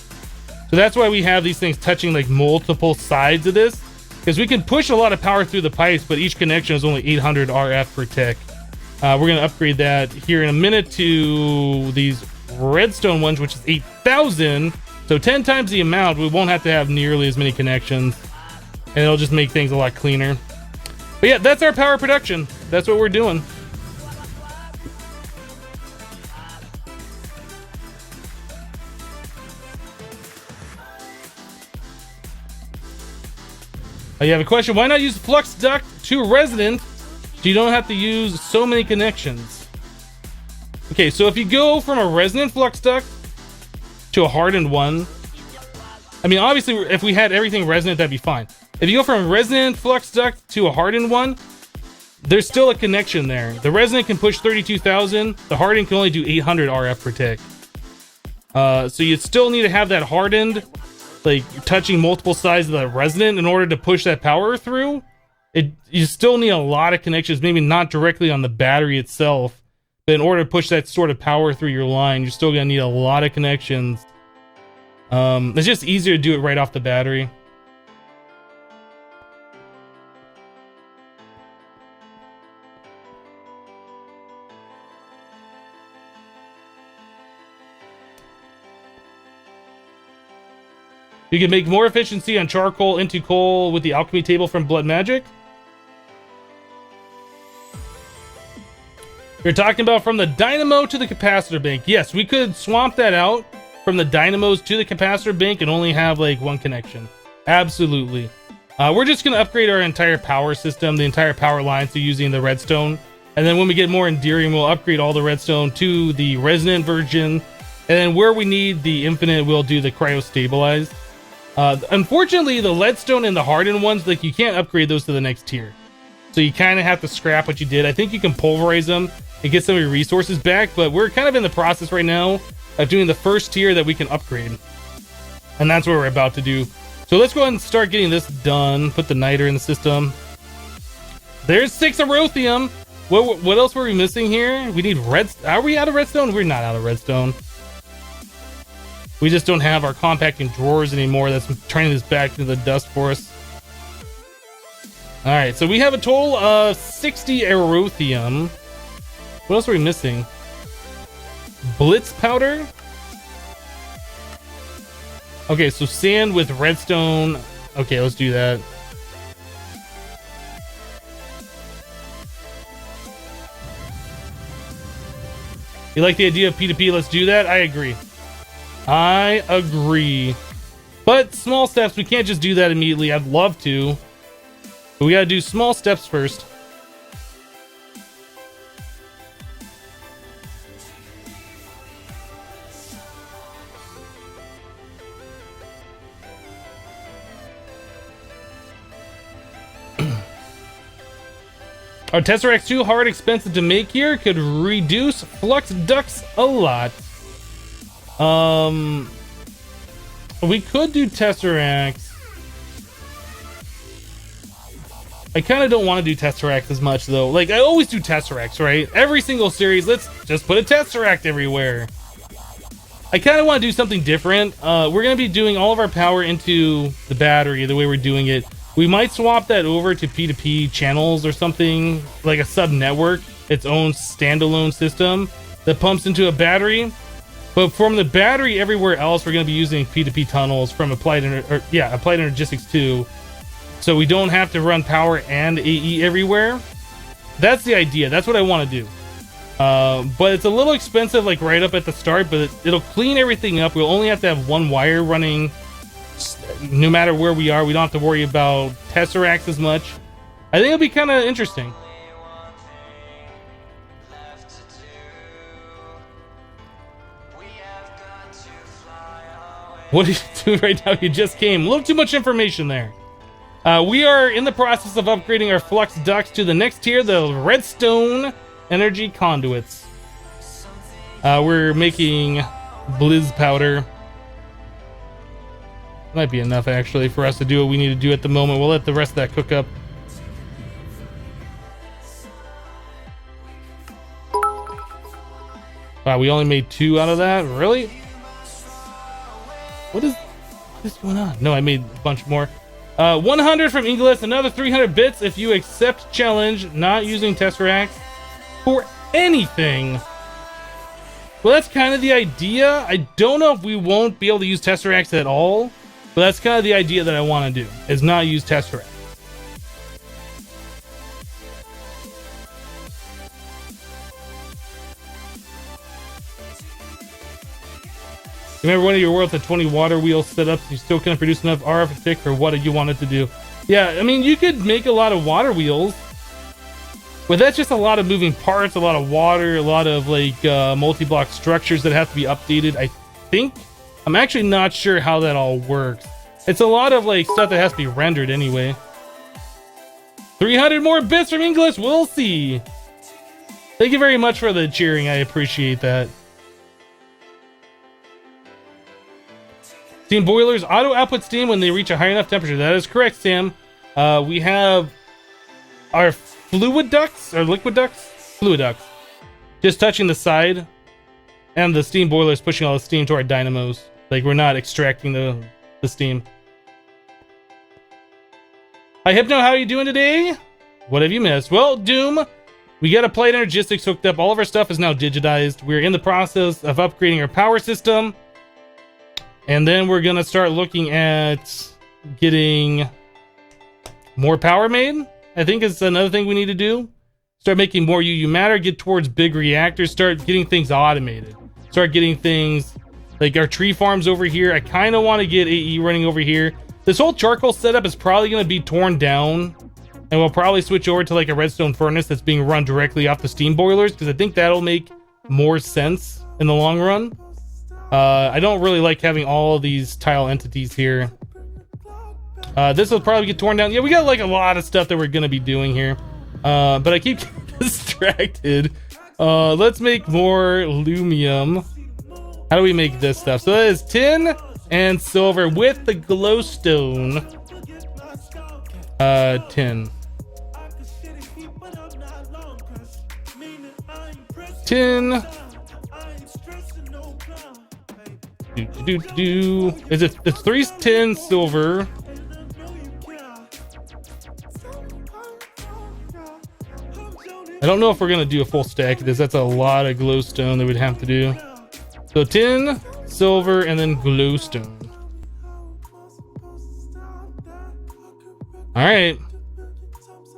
So that's why we have these things touching like multiple sides of this, because we can push a lot of power through the pipes, but each connection is only 800 RF per tick. We're going to upgrade that here in a minute to these redstone ones, which is 8,000. So 10 times the amount. We won't have to have nearly as many connections, and it'll just make things a lot cleaner. But yeah, that's our power production. That's what we're doing. You have a question. Why not use flux duct to resonant so you don't have to use so many connections? Okay, so if you go from a resonant flux duct to a hardened one, I mean, obviously, if we had everything resonant, that'd be fine. If you go from a resonant flux duct to a hardened one, there's still a connection there. The resonant can push 32,000. The hardened can only do 800 RF per tick. So you still need to have that hardened, like touching multiple sides of the resonant in order to push that power through. You still need a lot of connections, maybe not directly on the battery itself, but in order to push that sort of power through your line, you're still gonna need a lot of connections. It's just easier to do it right off the battery. You can make more efficiency on charcoal into coal with the alchemy table from Blood Magic. You're talking about from the dynamo to the capacitor bank. Yes, we could swamp that out from the dynamos to the capacitor bank and only have like 1 connection. Absolutely. We're just going to upgrade our entire power system, the entire power line, so using the redstone. And then when we get more endearing, we'll upgrade all the redstone to the resonant version. And then where we need the infinite, we'll do the cryo stabilized. Unfortunately, the leadstone and the hardened ones, like you can't upgrade those to the next tier. So you kind of have to scrap what you did. I think you can pulverize them and get some of your resources back, but we're kind of in the process right now of doing the first tier that we can upgrade. And that's what we're about to do. So let's go ahead and start getting this done. Put the niter in the system. There's 6 erothium. What else were we missing here? We need redstone. Are we out of redstone? We're not out of redstone. We just don't have our compacting drawers anymore. That's turning this back into the dust for us. All right, so we have a total of 60 erothium. What else are we missing? Blitz powder. Okay, so sand with redstone. Okay, let's do that. You like the idea of P2P? Let's do that. I agree. I agree. But small steps. We can't just do that immediately. I'd love to. But we gotta do small steps first. Are Tesseracts too hard, expensive to make here? Could reduce flux ducts a lot. We could do Tesseracts. I kind of don't want to do Tesseracts as much though. Like, I always do Tesseracts, right? Every single series, let's just put a Tesseract everywhere. I kind of want to do something different. We're going to be doing all of our power into the battery the way we're doing it. We might swap that over to P2P channels or something, like a sub network, its own standalone system that pumps into a battery. But from the battery everywhere else, we're going to be using P2P tunnels from Applied Energistics 2. So we don't have to run power and AE everywhere. That's the idea. That's what I want to do. But it's a little expensive, like right up at the start, but it'll clean everything up. We'll only have to have one wire running no matter where we are. We don't have to worry about Tesseracts as much. I think it'll be kind of interesting. What are you doing right now? You just came. A little too much information there. We are in the process of upgrading our flux ducts to the next tier, the Redstone energy conduits. We're making blizz powder. Might be enough actually for us to do what we need to do at the moment. We'll let the rest of that cook up. Wow, we only made 2 out of that? Really? What is going on? No, I made a bunch more. 100 from Inglis, another 300 bits if you accept challenge, not using Tesseracts for anything. Well, that's kind of the idea. I don't know if we won't be able to use Tesseracts at all, but that's kind of the idea that I want to do, is not use Tesseracts. Remember one of your worlds had 20 water wheels set up, you still couldn't produce enough RF to tick for what you wanted to do. Yeah, I mean, you could make a lot of water wheels, but that's just a lot of moving parts, a lot of water, a lot of like multi-block structures that have to be updated. I think, I'm actually not sure how that all works. It's a lot of like stuff that has to be rendered anyway. 300 more bits from English, we'll see. Thank you very much for the cheering, I appreciate that. Steam boilers auto output steam when they reach a high enough temperature. That is correct, Sam. We have our fluid ducts, or liquid ducts? Fluid ducts. Just touching the side, and the steam boiler is pushing all the steam to our dynamos. Like, we're not extracting the steam. Hi, Hypno, how are you doing today? What have you missed? Well, Doom, we got Applied Energistics hooked up. All of our stuff is now digitized. We're in the process of upgrading our power system. And then we're going to start looking at getting more power made. I think it's another thing we need to do. Start making more UU matter, get towards big reactors, start getting things automated. Start getting things like our tree farms over here. I kind of want to get AE running over here. This whole charcoal setup is probably going to be torn down. And we'll probably switch over to like a redstone furnace that's being run directly off the steam boilers, because I think that'll make more sense in the long run. I don't really like having all these tile entities here. This will probably get torn down. Yeah, we got like a lot of stuff that we're going to be doing here. But I keep getting distracted. Let's make more lumium. How do we make this stuff? So that is tin and silver with the glowstone. Tin. Tin. It's 3 tin silver. I don't know if we're gonna do a full stack of this. That's a lot of glowstone that we'd have to do. So tin, silver, and then glowstone. All right.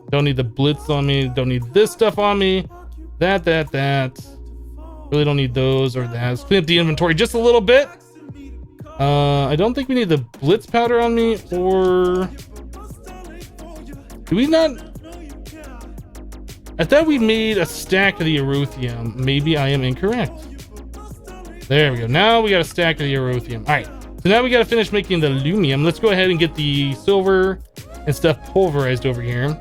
Don't need the blitz on me. Don't need this stuff on me. That. Really don't need those or that. Let's clean up the inventory just a little bit. I don't think we need the blitz powder on me, or do we not? I thought we made a stack of the Erothium. Maybe I am incorrect. There we go. Now we got a stack of the Erothium. All right. So now we got to finish making the Lumium. Let's go ahead and get the silver and stuff pulverized over here.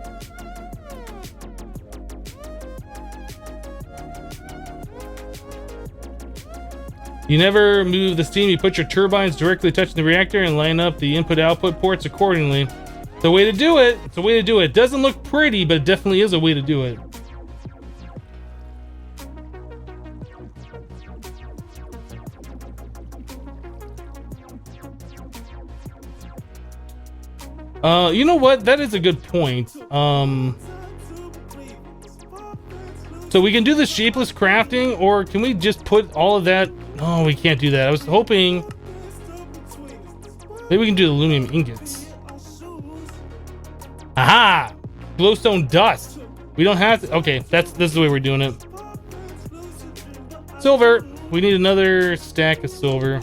You never move the steam. You put your turbines directly touching the reactor and line up the input-output ports accordingly. It's a way to do it. It's a way to do it. It doesn't look pretty, but it definitely is a way to do it. You know what? That is a good point. So we can do the shapeless crafting, or can we just put all of that? No, we can't do that. I was hoping maybe we can do the aluminum ingots. Aha! Glowstone dust. We don't have to. Okay, this is the way we're doing it. Silver. We need another stack of silver.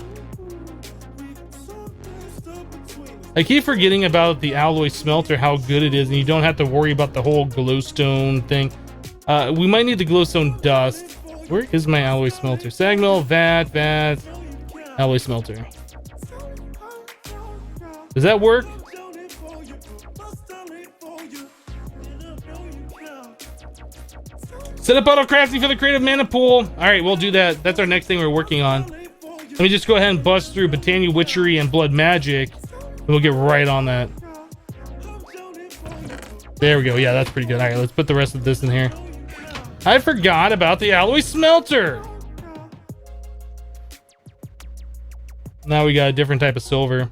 I keep forgetting about the alloy smelter, how good it is, and you don't have to worry about the whole glowstone thing. We might need the glowstone dust. Where is my alloy smelter? Sagmill, vat, alloy smelter. Does that work? Set up auto crafting for the Creative Manapool. All right, we'll do that. That's our next thing we're working on. Let me just go ahead and bust through Botania Witchery and Blood Magic, and we'll get right on that. There we go. Yeah, that's pretty good. All right, let's put the rest of this in here. I forgot about the alloy smelter. Now we got a different type of silver.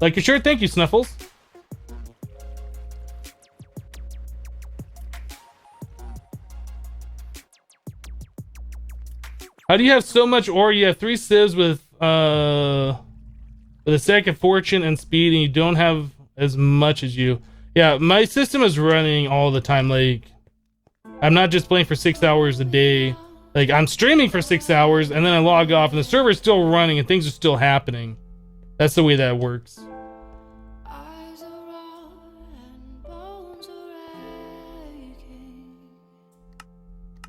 Like your shirt. Thank you, Snuffles. How do you have so much ore? You have 3 civs with a stack of fortune and speed, and you don't have as much as you. Yeah, my system is running all the time. Like, I'm not just playing for 6 hours a day. Like, I'm streaming for 6 hours, and then I log off, and the server is still running, and things are still happening. That's the way that works.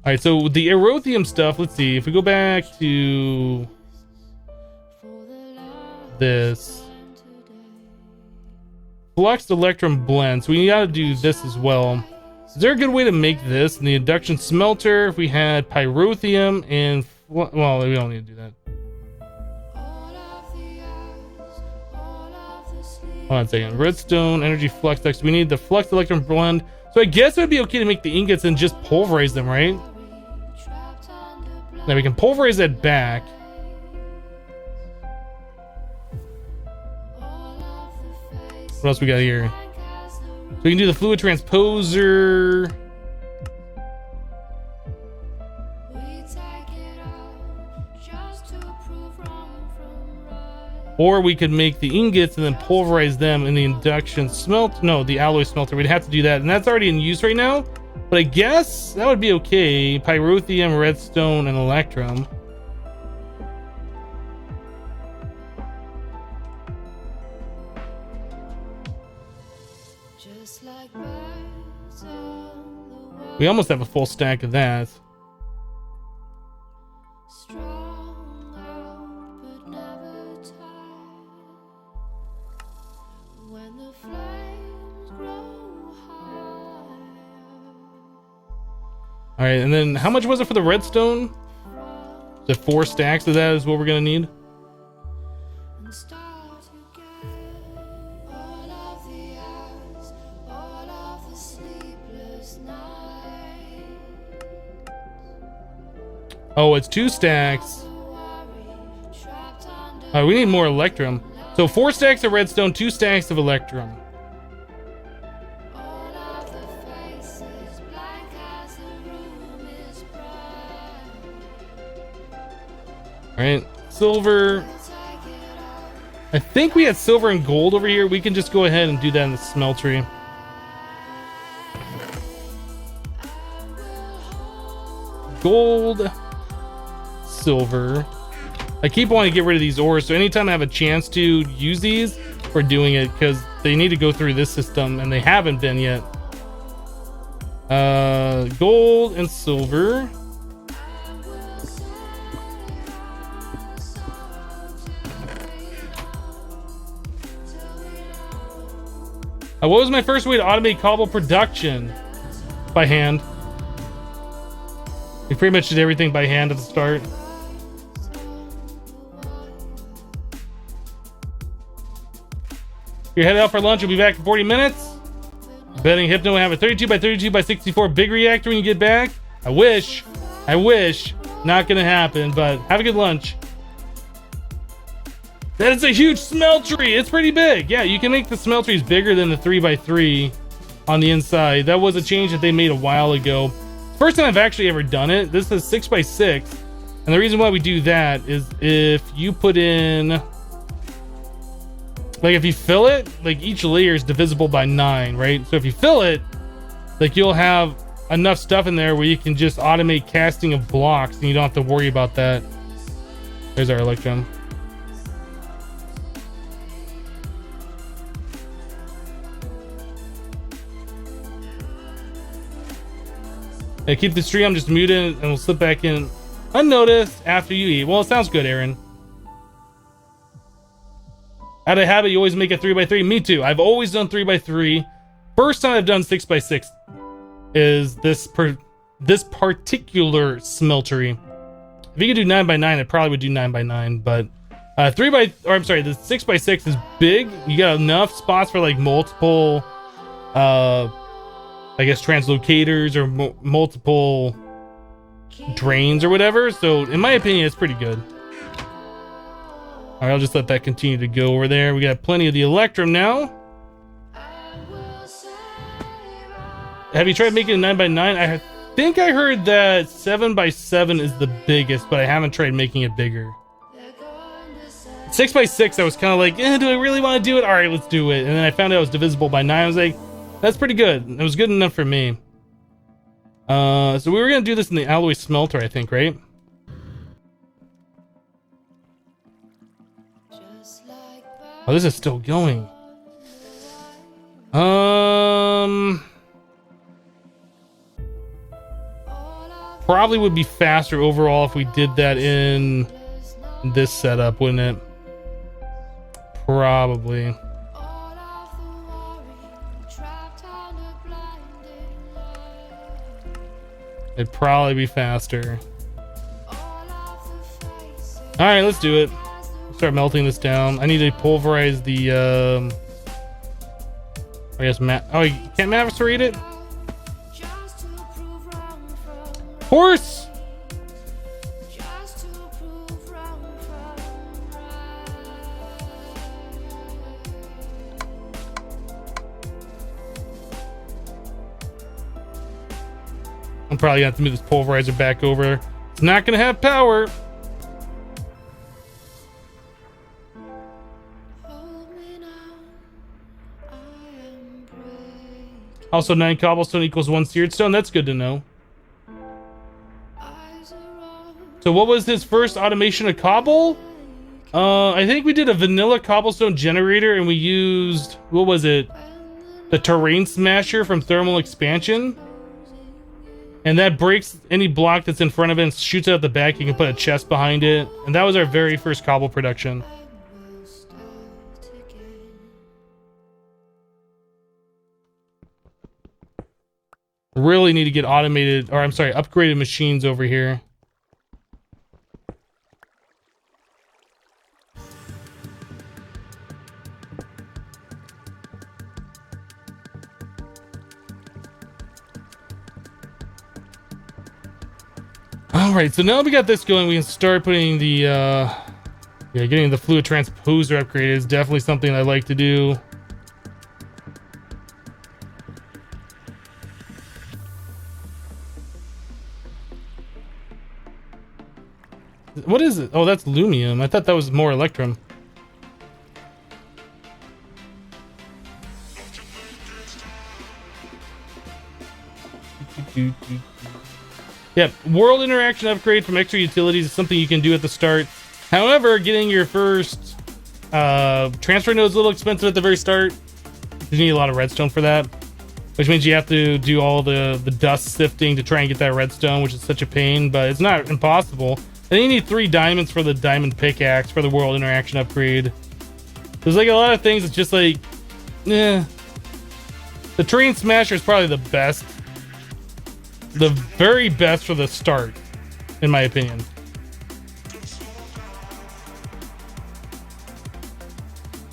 All right, so the Erothium stuff, let's see. If we go back to this. Fluxed Electrum Blend. So we got to do this as well. Is there a good way to make this? In the induction smelter, if we had Pyrotheum and... Well, we don't need to do that. Hold on a second. Redstone, Energy Flux Dex. We need the Flux Electrum Blend. So I guess it would be okay to make the ingots and just pulverize them, right? Now we can pulverize that back. What else we got here? So we can do the fluid transposer. Or we could make the ingots and then pulverize them in the induction smelt. No, the alloy smelter. We'd have to do that, and that's already in use right now. But I guess that would be okay. Pyrotheum, redstone, and electrum. We almost have a full stack of that. All right, and then how much was it for the redstone? The 4 stacks of that is what we're gonna need. Oh, it's 2 stacks. All right, we need more electrum. So 4 stacks of redstone, 2 stacks of electrum. All right, silver. I think we had silver and gold over here. We can just go ahead and do that in the smeltery. Gold, silver. I keep wanting to get rid of these ores, so anytime I have a chance to use these, we're doing it because they need to go through this system and they haven't been yet. Gold and silver. What was my first way to automate cobble production? By hand. We pretty much did everything by hand at the start. You're headed out for lunch. We'll be back in 40 minutes. Betting Hypno will have a 32 by 32 by 64 big reactor when you get back. I wish. Not gonna happen, but have a good lunch. That is a huge smeltery. It's pretty big. Yeah, you can make the smelteries bigger than the 3x3 on the inside. That was a change that they made a while ago. First time I've actually ever done it. This is 6x6. And the reason why we do that is if you put in, like if you fill it, like each layer is divisible by 9, right? So if you fill it, like you'll have enough stuff in there where you can just automate casting of blocks and you don't have to worry about that. There's our electrum. Hey, keep the stream just muted and we'll slip back in unnoticed after you eat. Well, it sounds good, Aaron. Out of habit, you always make a 3x3. Me too. I've always done 3x3. First time I've done 6x6 is this particular smeltery. If you could do 9x9, I probably would do 9x9, but the 6x6 is big. You got enough spots for like multiple I guess translocators or multiple drains or whatever. So in my opinion, it's pretty good. All right, I'll just let that continue to go over there. We got plenty of the electrum now. Have you tried making a 9x9? I think I heard that 7x7 is the biggest, but I haven't tried making it bigger. 6x6, I was kind of like, do I really want to do it? All right, let's do it. And then I found out it was divisible by 9. I was like, that's pretty good. It was good enough for me. So we were going to do this in the alloy smelter, I think, right? Oh, this is still going. Probably would be faster overall if we did that in this setup, wouldn't it? Probably. It'd probably be faster. Alright, let's do it. Start melting this down. I need to pulverize the I guess oh, you can't macerate it? Horse! I'm probably gonna have to move this pulverizer back over. It's not gonna have power. Also, 9 cobblestone equals 1 seared stone. That's good to know. So what was his first automation of cobble? I think we did a vanilla cobblestone generator and we used, what was it? The terrain smasher from thermal expansion. And that breaks any block that's in front of it and shoots out the back. You can put a chest behind it. And that was our very first cobble production. Really need to get automated, or I'm sorry, upgraded machines over here. Alright, so now we got this going, we can start putting the, getting the fluid transposer upgraded is definitely something I like to do. What is it? Oh, that's lumium. I thought that was more electrum. Yep, world interaction upgrade from extra utilities is something you can do at the start. However, getting your first transfer node is a little expensive at the very start. You need a lot of redstone for that, which means you have to do all the dust sifting to try and get that redstone, which is such a pain, but it's not impossible. And then you need 3 diamonds for the diamond pickaxe for the world interaction upgrade. There's like a lot of things. It's just like, the train smasher is probably the best. The very best for the start, in my opinion.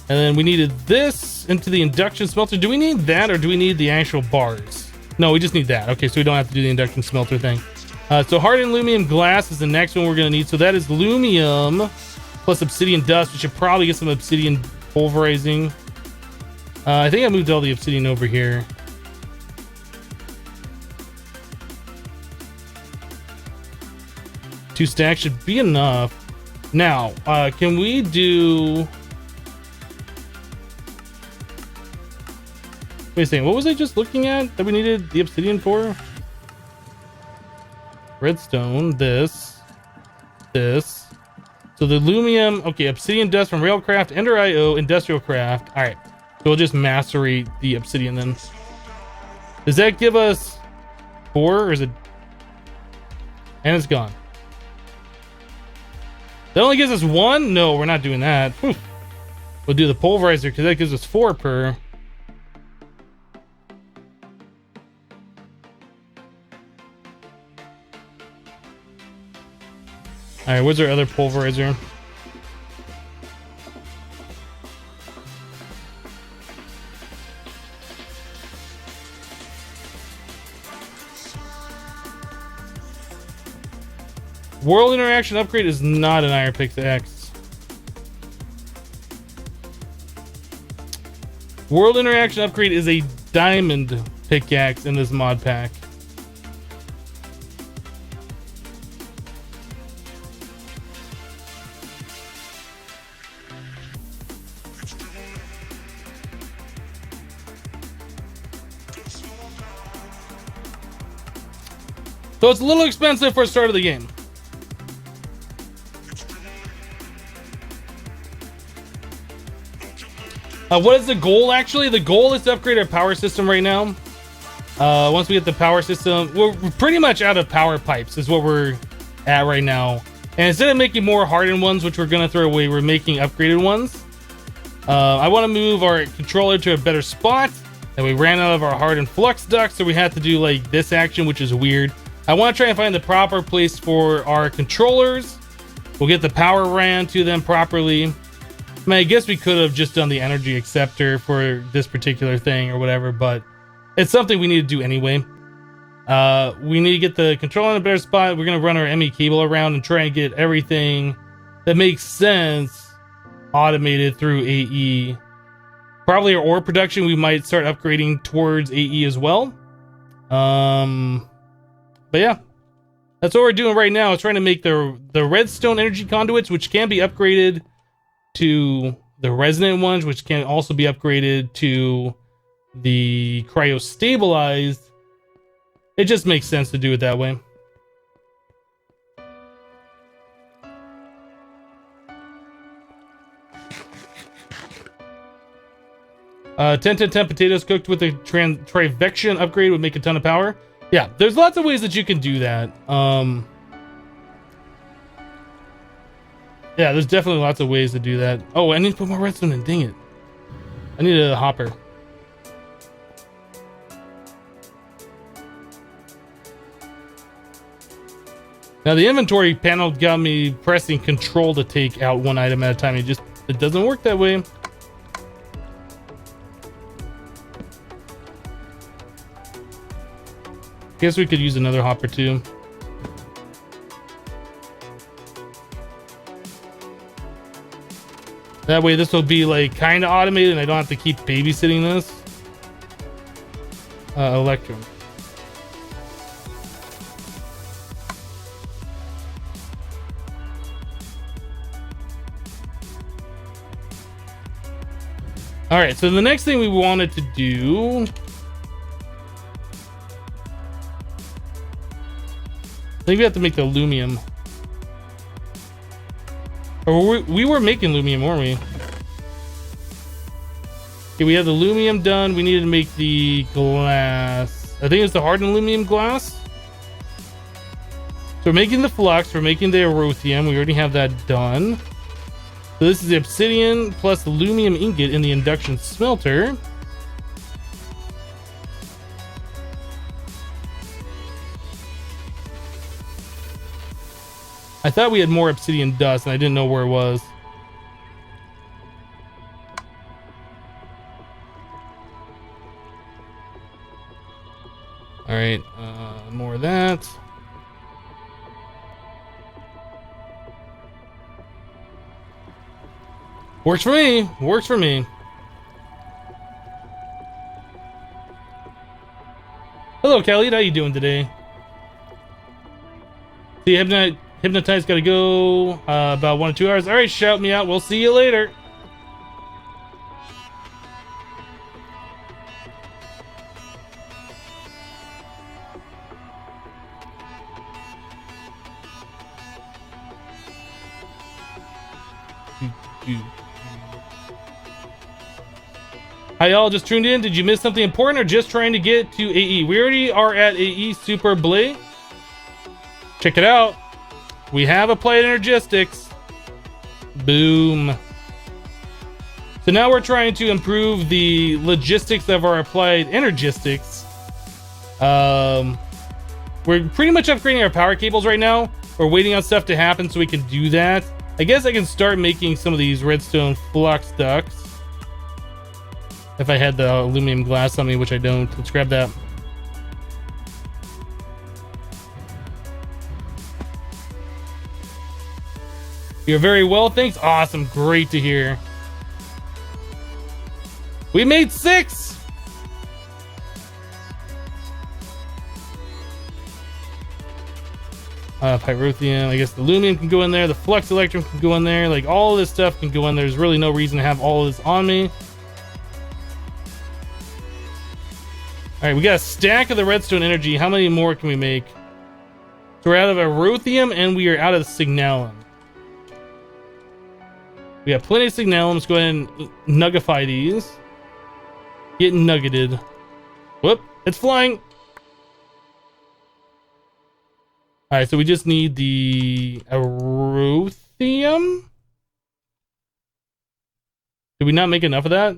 And then we needed this into the induction smelter. Do we need that, or do we need the actual bars? No, we just need that. Okay, so we don't have to do the induction smelter thing. So hardened lumium glass is the next one we're going to need. So that is lumium plus obsidian dust. We should probably get some obsidian pulverizing. I think I moved all the obsidian over here. Two stacks should be enough. Now, can we do... Wait a second, what was I just looking at that we needed the obsidian for? Redstone, this. So the lumium, okay, obsidian dust from Railcraft, Ender IO, Industrial Craft. All right, so we'll just macerate the obsidian then. Does that give us 4, or is it? And it's gone. That only gives us 1? No, we're not doing that. Whew. We'll do the pulverizer because that gives us 4 per. All right, where's our other pulverizer? World interaction upgrade is not an iron pickaxe. World interaction upgrade is a diamond pickaxe in this mod pack. So it's a little expensive for the start of the game. What is the goal actually? The goal is to upgrade our power system right now. Once we get the power system, we're pretty much out of power pipes is what we're at right now. And instead of making more hardened ones, which we're gonna throw away, we're making upgraded ones. I want to move our controller to a better spot. And we ran out of our hardened flux ducts, so we had to do like this action, which is weird. I want to try and find the proper place for our controllers. We'll get the power ran to them properly. I mean, I guess we could have just done the energy acceptor for this particular thing or whatever, but it's something we need to do anyway. We need to get the controller in a better spot. We're going to run our ME cable around and try and get everything that makes sense automated through AE. Probably our ore production, we might start upgrading towards AE as well. But yeah, that's what we're doing right now. Is trying to make the redstone energy conduits, which can be upgraded to the resonant ones, which can also be upgraded to the cryo stabilized. It just makes sense to do it that way. Ten potatoes cooked with a Trivection upgrade would make a ton of power. Yeah, there's lots of ways that you can do that. Yeah, there's definitely lots of ways to do that. Oh, I need to put more redstone in. Dang it. I need a hopper. Now the inventory panel got me pressing control to take out one item at a time. It doesn't work that way. Guess we could use another hopper too. That way this will be like kind of automated and I don't have to keep babysitting this. Electrum. All right, so the next thing we wanted to do, I think we have to make the aluminum. Or we were making aluminum, weren't we? Okay, we have the aluminum done. We needed to make the glass. I think it's the hardened aluminum glass. So we're making the flux, we're making the erythium. We already have that done. So this is the obsidian plus the aluminum ingot in the induction smelter. I thought we had more obsidian dust and I didn't know where it was. All right, more of that. Works for me. Works for me. Hello, Kelly. How you doing today? See, Hypnotize got to go about 1 or 2 hours. All right, shout me out. We'll see you later. Hi, y'all. Just tuned in. Did you miss something important or just trying to get to AE? We already are at AE Super Blade. Check it out. We have applied Energistics. Boom. So now we're trying to improve the logistics of our applied Energistics. We're pretty much upgrading our power cables right now. We're waiting on stuff to happen so we can do that. I guess I can start making some of these redstone flux ducts. If I had the aluminum glass on me, which I don't. Let's grab that. You're very well, thanks. Awesome, great to hear. We made 6! Pyrotheum, I guess the aluminum can go in there, the flux electrum can go in there, like all of this stuff can go in there. There's really no reason to have all of this on me. Alright, we got a stack of the redstone energy. How many more can we make? So we're out of erythium and we are out of signalum. We have plenty of signalum. Let's go ahead and nuggify these. Get nuggeted. Whoop, it's flying. Alright, so we just need the erythium. Did we not make enough of that?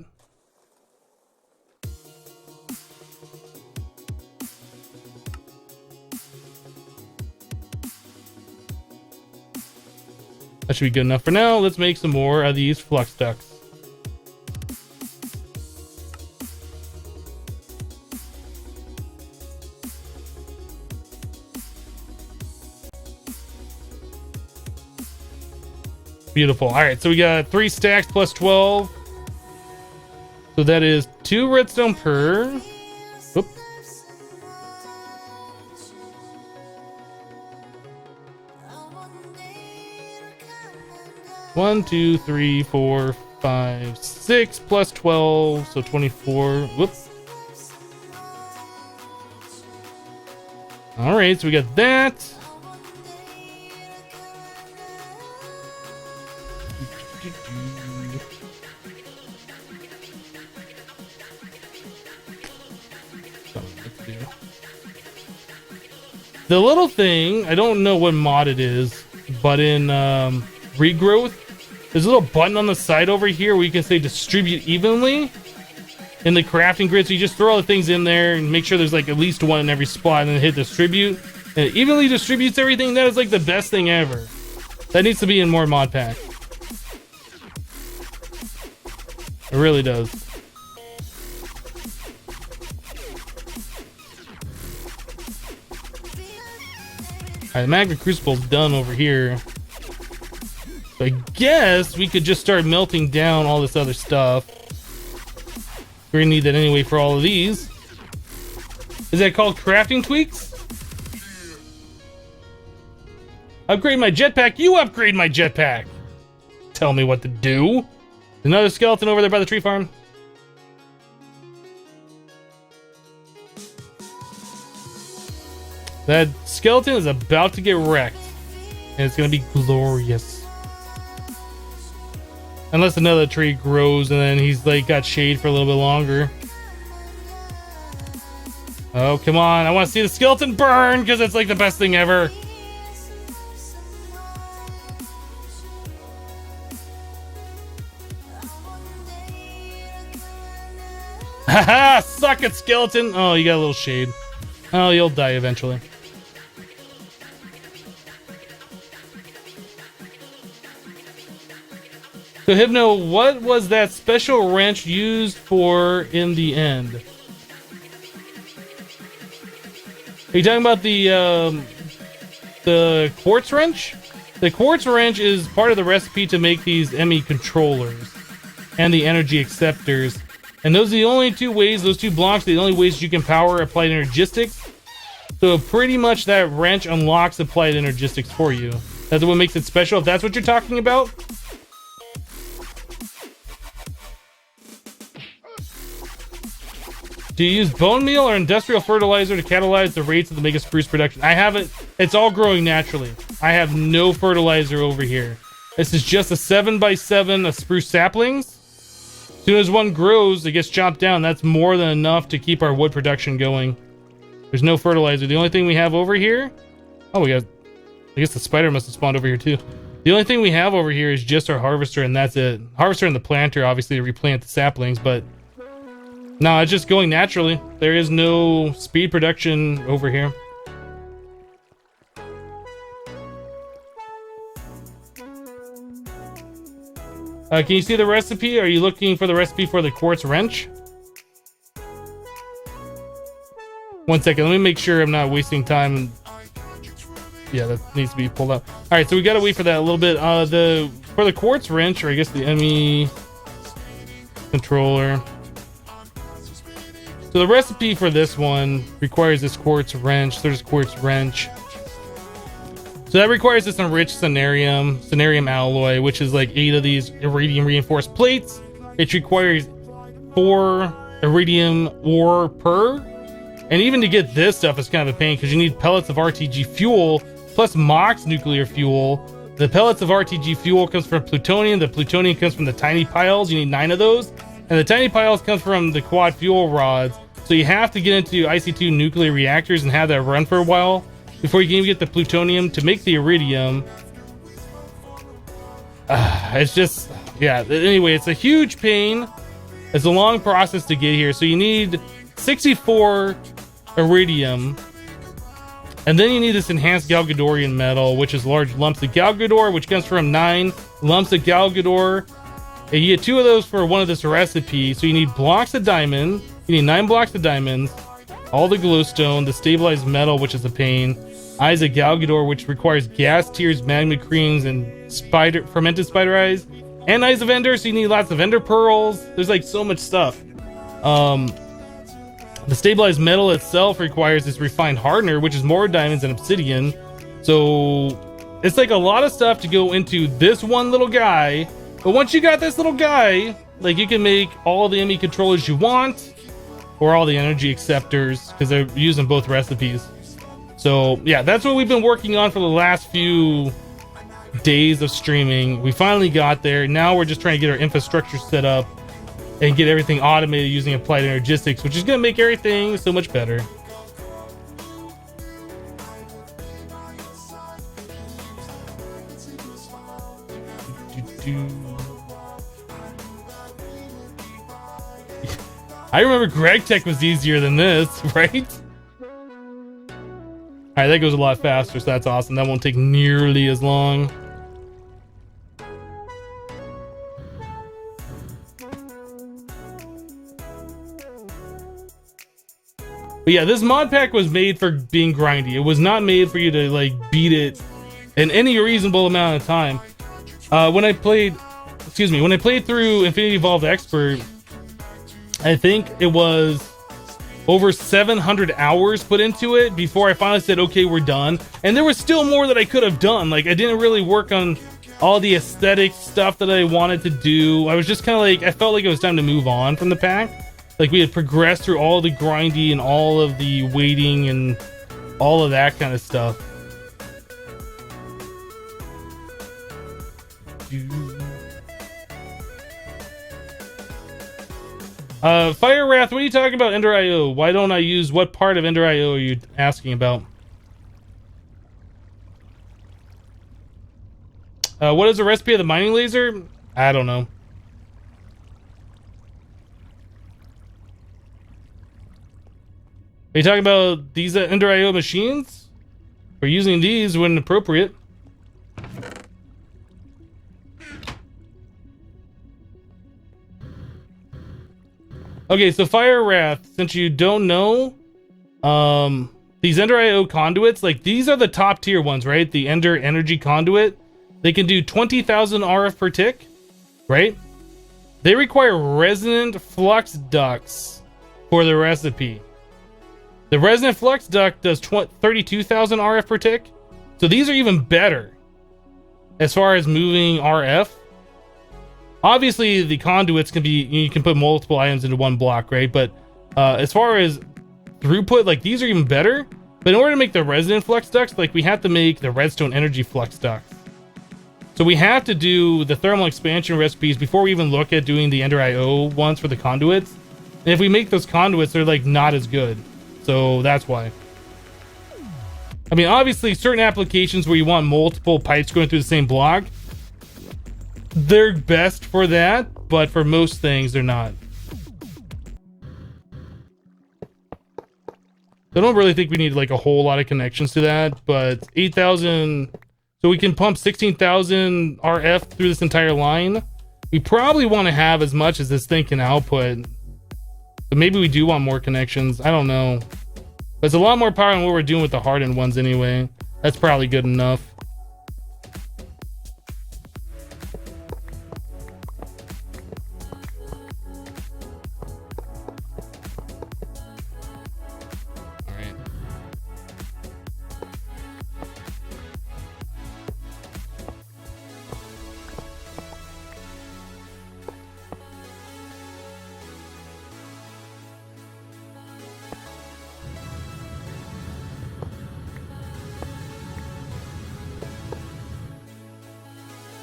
That should be good enough for now. Let's make some more of these flux ducts. Beautiful. All right, so we got 3 stacks plus 12. So that is 2 redstone per. Whoop. One, 2, 3, 4, 5, 6 plus 12, so 24. Whoops. All right, so we got that. The little thing, I don't know what mod it is, but in regrowth, there's a little button on the side over here where you can say distribute evenly in the crafting grid. So you just throw all the things in there and make sure there's like at least one in every spot and then hit distribute. And it evenly distributes everything. That is like the best thing ever. That needs to be in more MODPACK. It really does. Alright, the magma crucible's done over here. So I guess we could just start melting down all this other stuff. We're gonna need that anyway for all of these. Is that called crafting tweaks? Upgrade my jetpack. You upgrade my jetpack. Tell me what to do. Another skeleton over there by the tree farm. That skeleton is about to get wrecked. And it's gonna be glorious. Unless another tree grows and then he's like got shade for a little bit longer. Oh, come on. I want to see the skeleton burn because it's like the best thing ever. Haha, suck it, skeleton. Oh, you got a little shade. Oh, you'll die eventually. So, Hypno, what was that special wrench used for in the end? Are you talking about the quartz wrench? The quartz wrench is part of the recipe to make these ME controllers and the energy acceptors. And those are the only two ways, those two blocks, are the only ways you can power applied energistics. So pretty much that wrench unlocks applied energistics for you. That's what makes it special, if that's what you're talking about. Do you use bone meal or industrial fertilizer to catalyze the rates of the mega spruce production? I haven't. It's all growing naturally. I have no fertilizer over here. This is just a 7x7 of spruce saplings. As soon as one grows, it gets chopped down. That's more than enough to keep our wood production going. There's no fertilizer. The only thing we have over here... Oh, we got... I guess the spider must have spawned over here too. The only thing we have over here is just our harvester, and that's it. Harvester and the planter, obviously, to replant the saplings, but... No, it's just going naturally. There is no speed production over here. Can you see the recipe? Are you looking for the recipe for the quartz wrench? 1 second, let me make sure I'm not wasting time. Yeah, that needs to be pulled up. All right, so we gotta wait for that a little bit. For the quartz wrench, or I guess the ME controller. So the recipe for this one requires this quartz wrench. There's quartz wrench. So that requires this enriched cenarium alloy, which is like 8 of these iridium reinforced plates. It requires 4 iridium ore per. And even to get this stuff is kind of a pain because you need pellets of RTG fuel plus Mox nuclear fuel. The pellets of RTG fuel comes from plutonium. The plutonium comes from the tiny piles. You need 9 of those. And the tiny piles come from the quad fuel rods. So you have to get into IC2 nuclear reactors and have that run for a while before you can even get the plutonium to make the iridium. It's just, yeah, anyway, it's a huge pain. It's a long process to get here. So you need 64 iridium. And then you need this enhanced Galgadorian metal, which is large lumps of Galgador, which comes from 9 lumps of Galgador. And you get 2 of those for one of this recipe. So you need blocks of diamond. You need 9 blocks of diamonds, all the glowstone, the stabilized metal, which is a pain, eyes of Galgador, which requires gas tears, magma creams, and fermented spider eyes, and eyes of ender. So you need lots of ender pearls. There's like so much stuff. The stabilized metal itself requires this refined hardener, which is more diamonds and obsidian. So it's like a lot of stuff to go into this one little guy. But once you got this little guy, like you can make all the ME controllers you want, or all the energy acceptors, because they're using both recipes. So yeah, that's what we've been working on for the last few days of streaming. We finally got there. Now we're just trying to get our infrastructure set up and get everything automated using applied energistics, which is going to make everything so much better. I remember Greg Tech was easier than this, right? Alright, that goes a lot faster, so that's awesome. That won't take nearly as long. But yeah, this mod pack was made for being grindy. It was not made for you to like beat it in any reasonable amount of time. When I played through Infinity Evolved Expert, I think it was over 700 hours put into it before I finally said, okay, we're done. And there was still more that I could have done. Like, I didn't really work on all the aesthetic stuff that I wanted to do. I was just kind of like, I felt like it was time to move on from the pack. Like, we had progressed through all the grindy and all of the waiting and all of that kind of stuff. Fire Wrath, what are you talking about? Ender IO. Why don't I use what part of Ender IO are you asking about? What is the recipe of the mining laser? I don't know. Are you talking about these Ender IO machines? We're using these when appropriate. Okay, so Fire Wrath, since you don't know, these Ender IO conduits, like these are the top tier ones, right? The Ender Energy Conduit. They can do 20,000 RF per tick, right? They require resonant flux ducts for the recipe. The resonant flux duct does 32,000 RF per tick. So these are even better as far as moving RF. Obviously, the conduits can be, you can put multiple items into one block, right? But as far as throughput, like these are even better. But in order to make the resonant flux ducts, like we have to make the redstone energy flux ducts. So we have to do the thermal expansion recipes before we even look at doing the Ender IO ones for the conduits. And if we make those conduits, they're like not as good. So that's why. I mean, obviously, certain applications where you want multiple pipes going through the same block, they're best for that, but for most things, they're not. I don't really think we need like a whole lot of connections to that, but 8,000, so we can pump 16,000 RF through this entire line. We probably want to have as much as this thing can output, but maybe we do want more connections. I don't know. But it's a lot more power than what we're doing with the hardened ones anyway. That's probably good enough.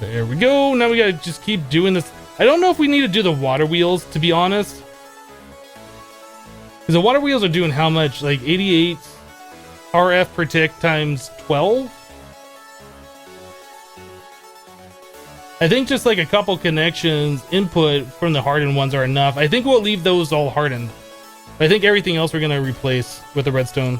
There we go. Now we gotta just keep doing this. I don't know if we need to do the water wheels, to be honest. Because the water wheels are doing how much? Like 88 RF per tick times 12? I think just like a couple connections input from the hardened ones are enough. I think we'll leave those all hardened. I think everything else we're gonna replace with the redstone.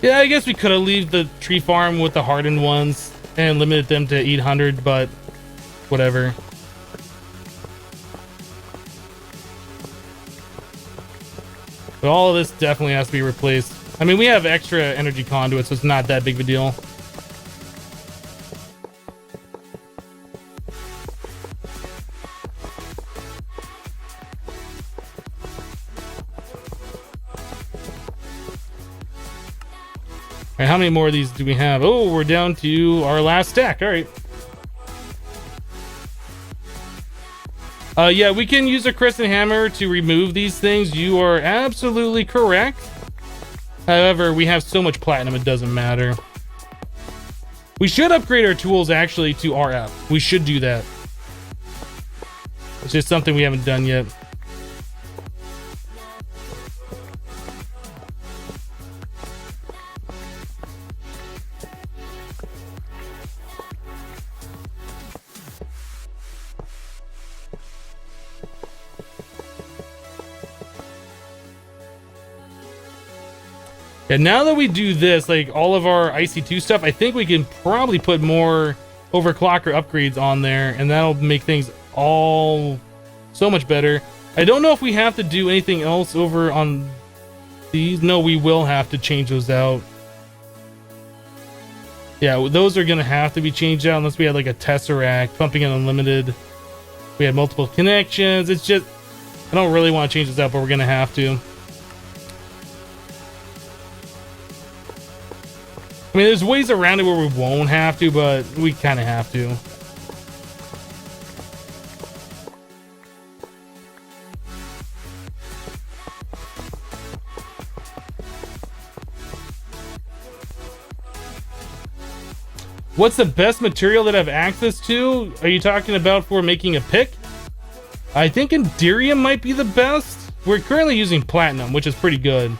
Yeah, I guess we could have left the tree farm with the hardened ones and limited them to 800, but whatever. But all of this definitely has to be replaced. I mean, we have extra energy conduits, so it's not that big of a deal. All right, how many more of these do we have? Oh, we're down to our last stack. All right. Yeah, we can use a crescent hammer to remove these things. You are absolutely correct. However, we have so much platinum, it doesn't matter. We should upgrade our tools actually to RF. We should do that. It's just something we haven't done yet. And now that we do this, like all of our IC2 stuff, I think we can probably put more overclocker upgrades on there, and that'll make things all so much better. I don't know if we have to do anything else over on these. No, we will have to change those out. Yeah, those are gonna have to be changed out unless we had like a tesseract, pumping it unlimited. We had multiple connections. It's just, I don't really want to change this out, but we're gonna have to. I mean, there's ways around it where we won't have to, but we kind of have to. What's the best material that I have access to? Are you talking about for making a pick? I think Enderium might be the best. We're currently using Platinum, which is pretty good.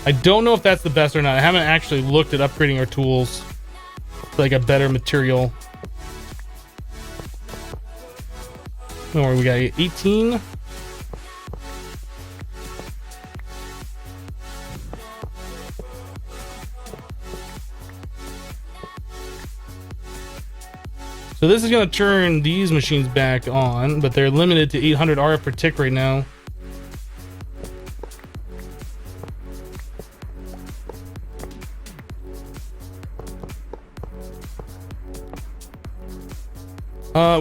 I don't know if that's the best or not. I haven't actually looked at upgrading our tools to like a better material. Don't worry, we got 18. So this is going to turn these machines back on, but they're limited to 800 RF per tick right now.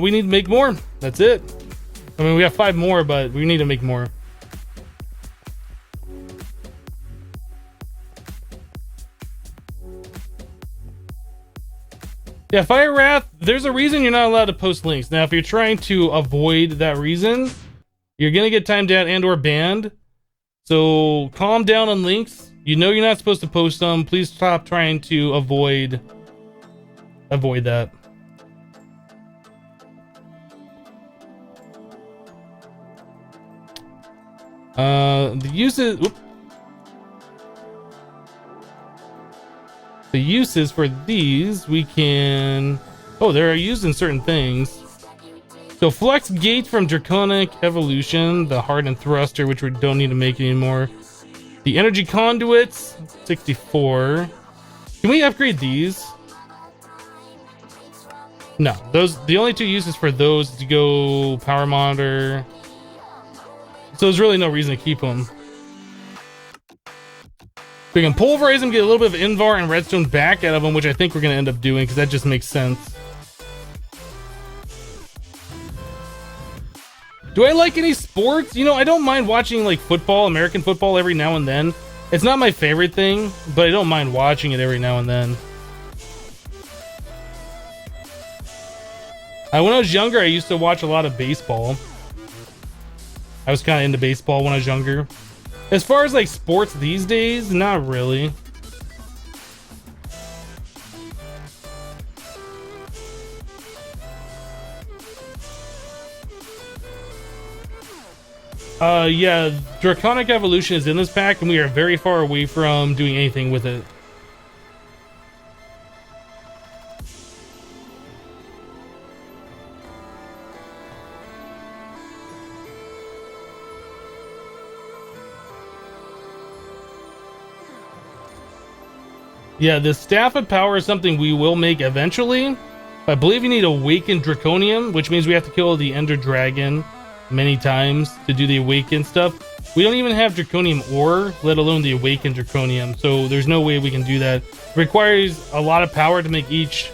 We need to make more. That's it. I mean, we have 5 more, but we need to make more. Yeah, Fire Wrath, there's a reason you're not allowed to post links. Now, if you're trying to avoid that reason, you're going to get timed out and or banned. So calm down on links. You know you're not supposed to post them. Please stop trying to avoid that. The uses... Whoop. The uses for these, we can... Oh, they're used in certain things. So Flex Gate from Draconic Evolution, the Hardened Thruster, which we don't need to make anymore. The Energy Conduits, 64. Can we upgrade these? No, those, the only 2 uses for those is to go Power Monitor. So there's really no reason to keep them. We can pulverize them, get a little bit of Invar and Redstone back out of them, which I think we're going to end up doing because that just makes sense. Do I like any sports? You know, I don't mind watching like football, American football every now and then. It's not my favorite thing, but I don't mind watching it every now and then. When I was younger, I used to watch a lot of baseball. I was kind of into baseball when I was younger. As far as like sports these days, not really. Yeah, Draconic Evolution is in this pack and we are very far away from doing anything with it. Yeah, the Staff of Power is something we will make eventually. I believe you need Awakened Draconium, which means we have to kill the Ender Dragon many times to do the Awakened stuff. We don't even have Draconium ore, let alone the Awakened Draconium, so there's no way we can do that. It requires a lot of power to make each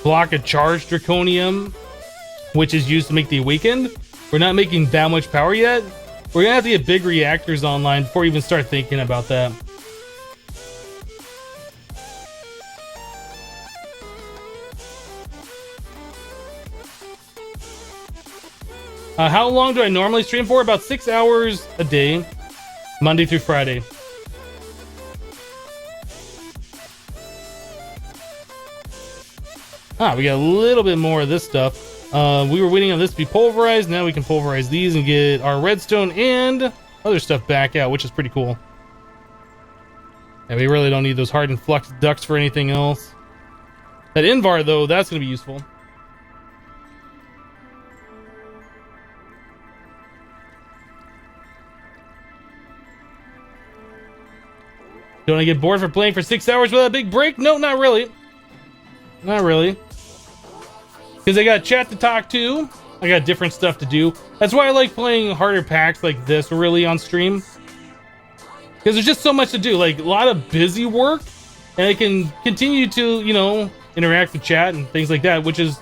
block a charged Draconium, which is used to make the Awakened. We're not making that much power yet. We're gonna have to get big reactors online before we even start thinking about that. How long do I normally stream for? About 6 hours a day, Monday through Friday. We got a little bit more of this stuff. We were waiting on this to be pulverized. Now we can pulverize these and get our redstone and other stuff back out, which is pretty cool. And we really don't need those hardened flux ducts for anything else. That Invar, though, that's going to be useful. Don't I get bored for playing for 6 hours without a big break? No, not really. Not really. Because I got chat to talk to. I got different stuff to do. That's why I like playing harder packs like this really on stream. Because there's just so much to do. Like, a lot of busy work. And I can continue to, you know, interact with chat and things like that. Which is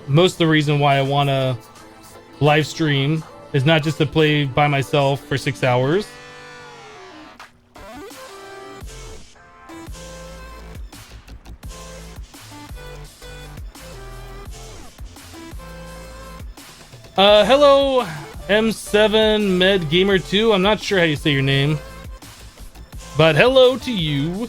most of the reason why I want to live stream. Is not just to play by myself for 6 hours. Hello, M7 Med Gamer 2. I'm not sure how you say your name, but hello to you.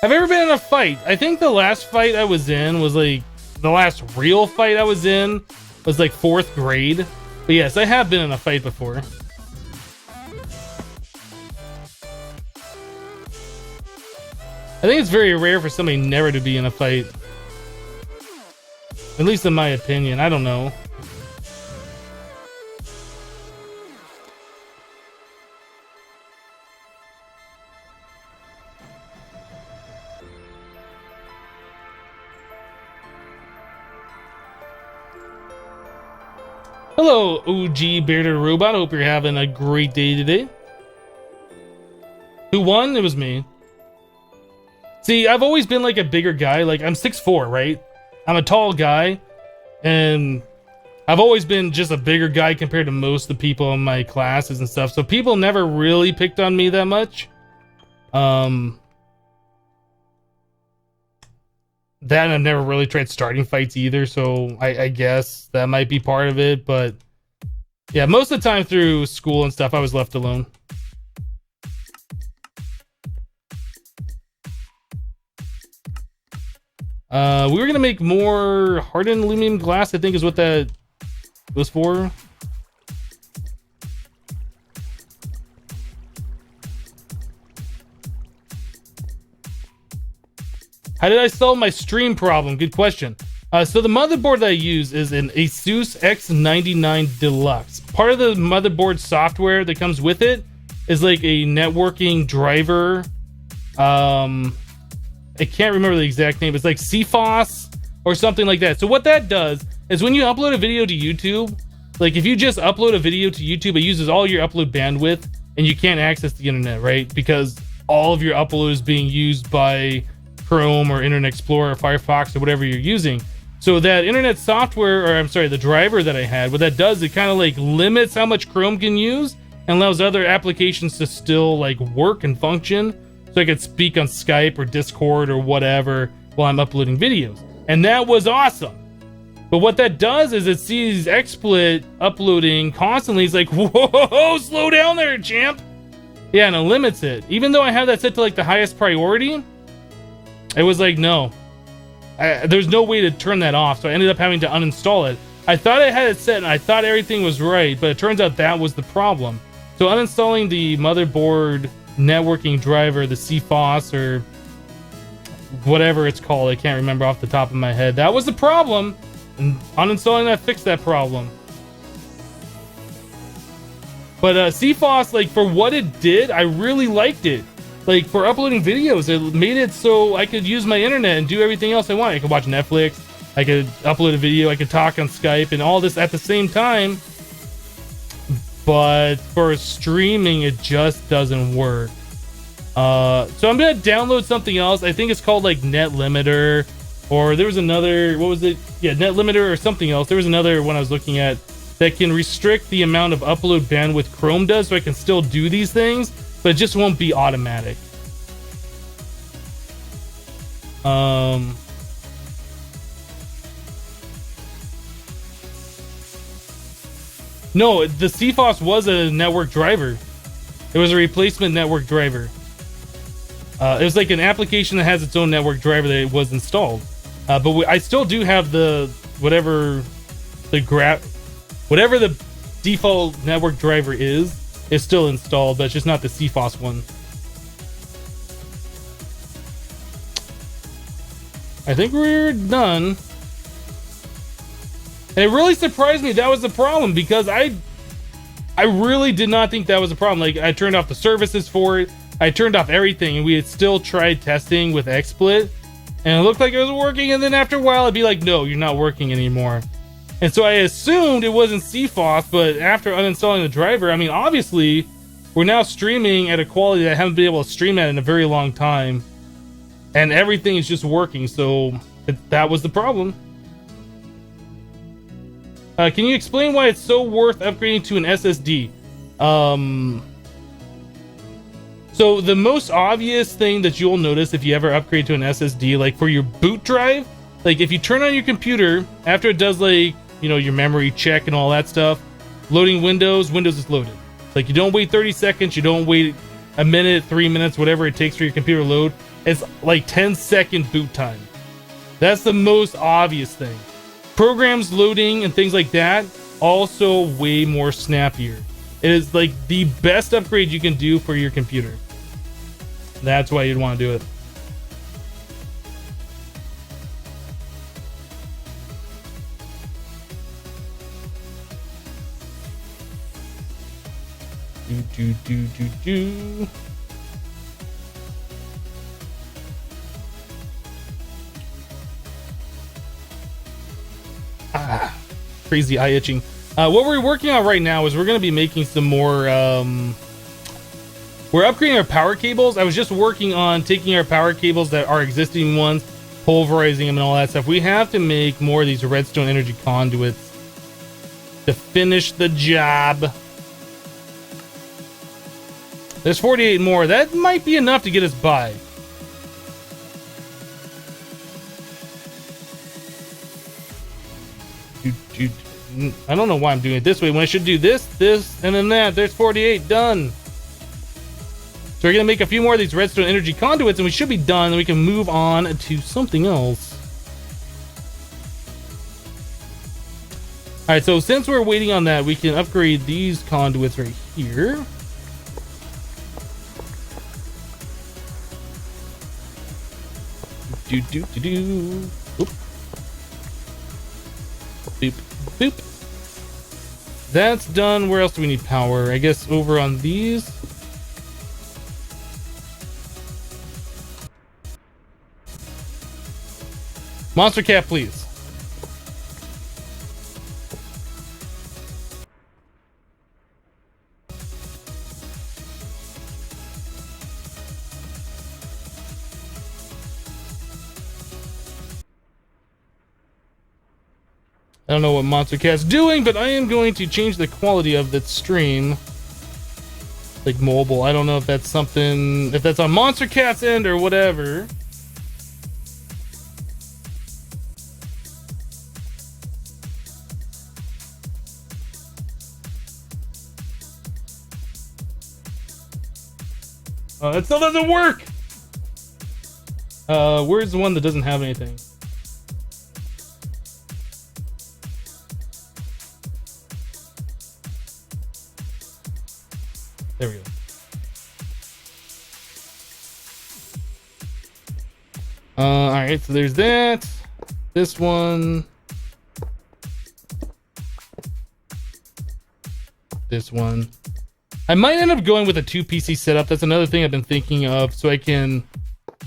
Have I ever been in a fight? I think the last fight I was in was like, the last real fight I was in was like 4th grade. But yes, I have been in a fight before. I think it's very rare for somebody never to be in a fight. At least in my opinion, I don't know. Hello, OG Bearded Robot. Hope you're having a great day today. Who won? It was me. See, I've always been like a bigger guy. Like, I'm 6'4", right? I'm a tall guy. And I've always been just a bigger guy compared to most of the people in my classes and stuff. So people never really picked on me that much. That and I've never really tried starting fights either, so I guess that might be part of it, but yeah, most of the time through school and stuff, I was left alone. We were gonna make more hardened aluminum glass, I think is what that was for. How did I solve my stream problem? Good question. So the motherboard that I use is an Asus X99 Deluxe. Part of the motherboard software that comes with it is like a networking driver. I can't remember the exact name. It's like CFOS or something like that. So what that does is when you upload a video to YouTube, like if you just upload a video to YouTube, it uses all your upload bandwidth and you can't access the internet, right? Because all of your upload is being used by Chrome or Internet Explorer or Firefox or whatever you're using. So that internet software, or I'm sorry, the driver that I had, what that does, it kind of like limits how much Chrome can use and allows other applications to still like work and function. So I could speak on Skype or Discord or whatever while I'm uploading videos. And that was awesome. But what that does is it sees XSplit uploading constantly. It's like, whoa, slow down there, champ. Yeah, and it limits it. Even though I have that set to like the highest priority, it was like, no. There's no way to turn that off, so I ended up having to uninstall it. I thought I had it set and I thought everything was right, but it turns out that was the problem. So uninstalling the motherboard networking driver, the CFOS or whatever it's called, I can't remember off the top of my head. That was the problem, and uninstalling that fixed that problem. But CFOS, like for what it did, I really liked it. Like for uploading videos, it made it so I could use my internet and do everything else I want. I could watch Netflix, I could upload a video, I could talk on Skype and all this at the same time. But for streaming, it just doesn't work. So I'm gonna download something else. I think it's called like Net Limiter, or there was another, what was it? Yeah, Net Limiter or something else. There was another one I was looking at that can restrict the amount of upload bandwidth Chrome does, so I can still do these things, but it just won't be automatic. No, the CFOS was a network driver. It was a replacement network driver. It was like an application that has its own network driver that was installed. But I still do have the whatever the default network driver is still installed, but it's just not the CFOS one. I think we're done. And it really surprised me that was the problem, because I really did not think that was a problem. Like, I turned off the services for it, I turned off everything, and we had still tried testing with XSplit, and it looked like it was working, and then after a while it'd be like, no, you're not working anymore. And so I assumed it wasn't CFOS, but after uninstalling the driver, I mean, obviously we're now streaming at a quality that I haven't been able to stream at in a very long time, and everything is just working, so that was the problem. Can you explain why it's so worth upgrading to an SSD? So the most obvious thing that you'll notice if you ever upgrade to an SSD, like for your boot drive, like if you turn on your computer after it does like, you know, your memory check and all that stuff, loading Windows is loaded. Like you don't wait 30 seconds, you don't wait a minute, 3 minutes, whatever it takes for your computer to load. It's like 10-second boot time. That's the most obvious thing. Programs loading and things like that, also way more snappier. It is like the best upgrade you can do for your computer. That's why you'd want to do it. Do. Crazy eye itching. What we're working on right now is we're going to be making some more we're upgrading our power cables. I was just working on taking our power cables that are existing ones, pulverizing them and all that stuff. We have to make more of these redstone energy conduits to finish the job. There's 48 more. That might be enough to get us by. I don't know why I'm doing it this way when I should do this, and then that. There's 48 done. So we're gonna make a few more of these redstone energy conduits, and we should be done. And we can move on to something else. All right. So since we're waiting on that, we can upgrade these conduits right here. Do. Oop. Boop. Boop. That's done. Where else do we need power? I guess over on these. Monster Cat, please. I don't know what Monster Cat's doing, but I am going to change the quality of that stream. Like mobile. I don't know if that's something, if that's on Monster Cat's end or whatever. That still doesn't work. Where's the one that doesn't have anything? There we go. All right, so there's that. This one. This one. I might end up going with a 2 PC setup. That's another thing I've been thinking of, so I can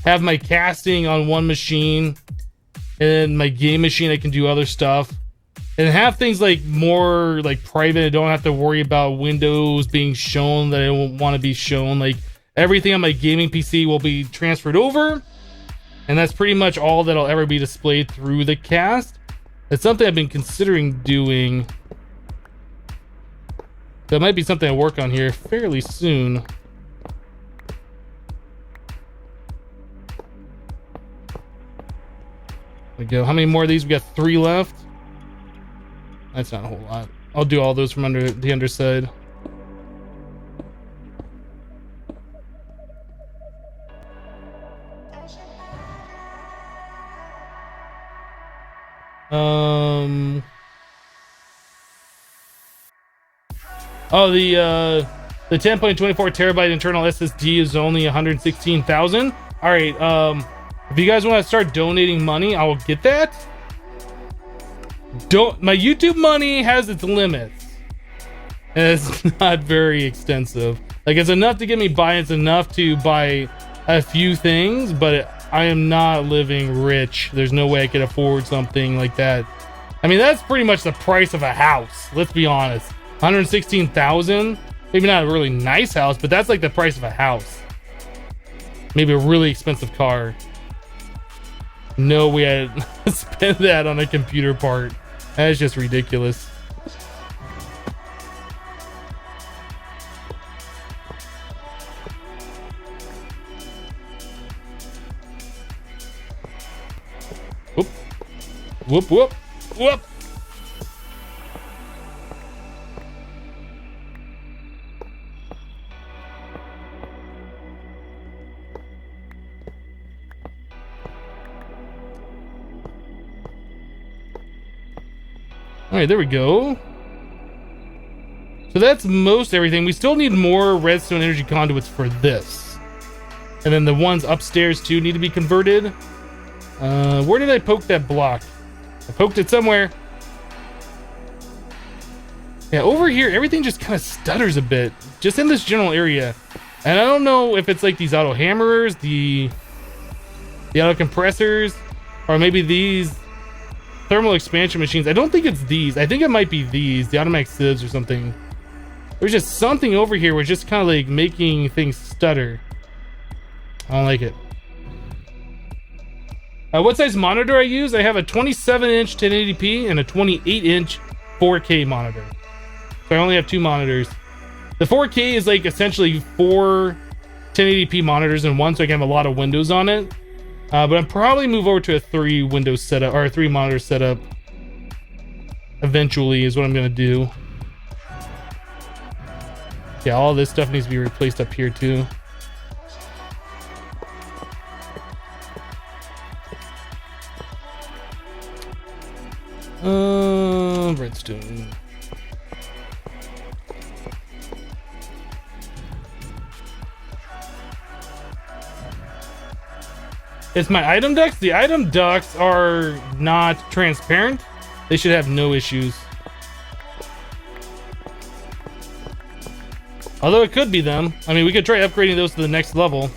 have my casting on one machine and my game machine I can do other stuff. And have things like more like private. I don't have to worry about windows being shown that I don't want to be shown. Like everything on my gaming PC will be transferred over. And that's pretty much all that'll ever be displayed through the cast. It's something I've been considering doing. That might be something I work on here fairly soon. There we go. How many more of these? We got 3 left. That's not a whole lot. I'll do all those from under the underside. Oh, the 10.24 terabyte internal SSD is only 116,000. All right. If you guys want to start donating money, I will get that. My YouTube money has its limits. And it's not very extensive. Like, it's enough to get me by. It's enough to buy a few things, but I am not living rich. There's no way I could afford something like that. I mean, that's pretty much the price of a house. Let's be honest. 116,000. Maybe not a really nice house, but that's like the price of a house. Maybe a really expensive car. No way I'd spend that on a computer part. That is just ridiculous. Oop. Whoop, whoop, whoop. All right, there we go. So that's most everything. We still need more redstone energy conduits for this. And then the ones upstairs too need to be converted. Where did I poke that block? I poked it somewhere. Yeah, over here, everything just kind of stutters a bit. Just in this general area. And I don't know if it's like these auto hammerers, the auto compressors, or maybe these thermal expansion machines. I don't think it's these. I think it might be these, the automatic sieves or something. There's just something over here where it's just kind of like making things stutter. I don't like it. What size monitor I use? I have a 27-inch 1080p and a 28-inch 4K monitor. So I only have 2 monitors. The 4K is like essentially 4 1080p monitors in one, so I can have a lot of windows on it. But I'll probably move over to a 3 window setup, or a 3 monitor setup. Eventually is what I'm gonna do. Yeah, all this stuff needs to be replaced up here too. Redstone. It's my item ducts. The item ducts are not transparent. They should have no issues. Although it could be them. I mean, we could try upgrading those to the next level.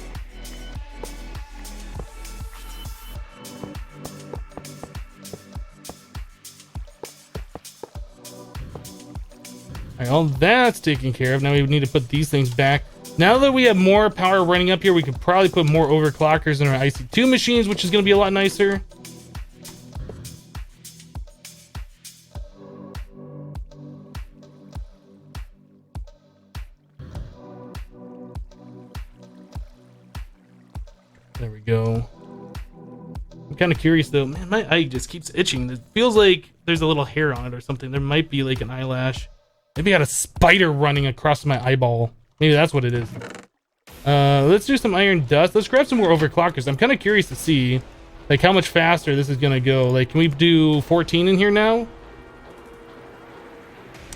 Alright, all that's taken care of. Now we need to put these things back. Now that we have more power running up here, we could probably put more overclockers in our IC2 machines, which is going to be a lot nicer. There we go. I'm kind of curious though. Man, my eye just keeps itching. It feels like there's a little hair on it or something. There might be like an eyelash. Maybe I got a spider running across my eyeball. Maybe that's what it is. Let's do some iron dust. Let's grab some more overclockers. I'm kind of curious to see like how much faster this is gonna go. Like, can we do 14 in here now?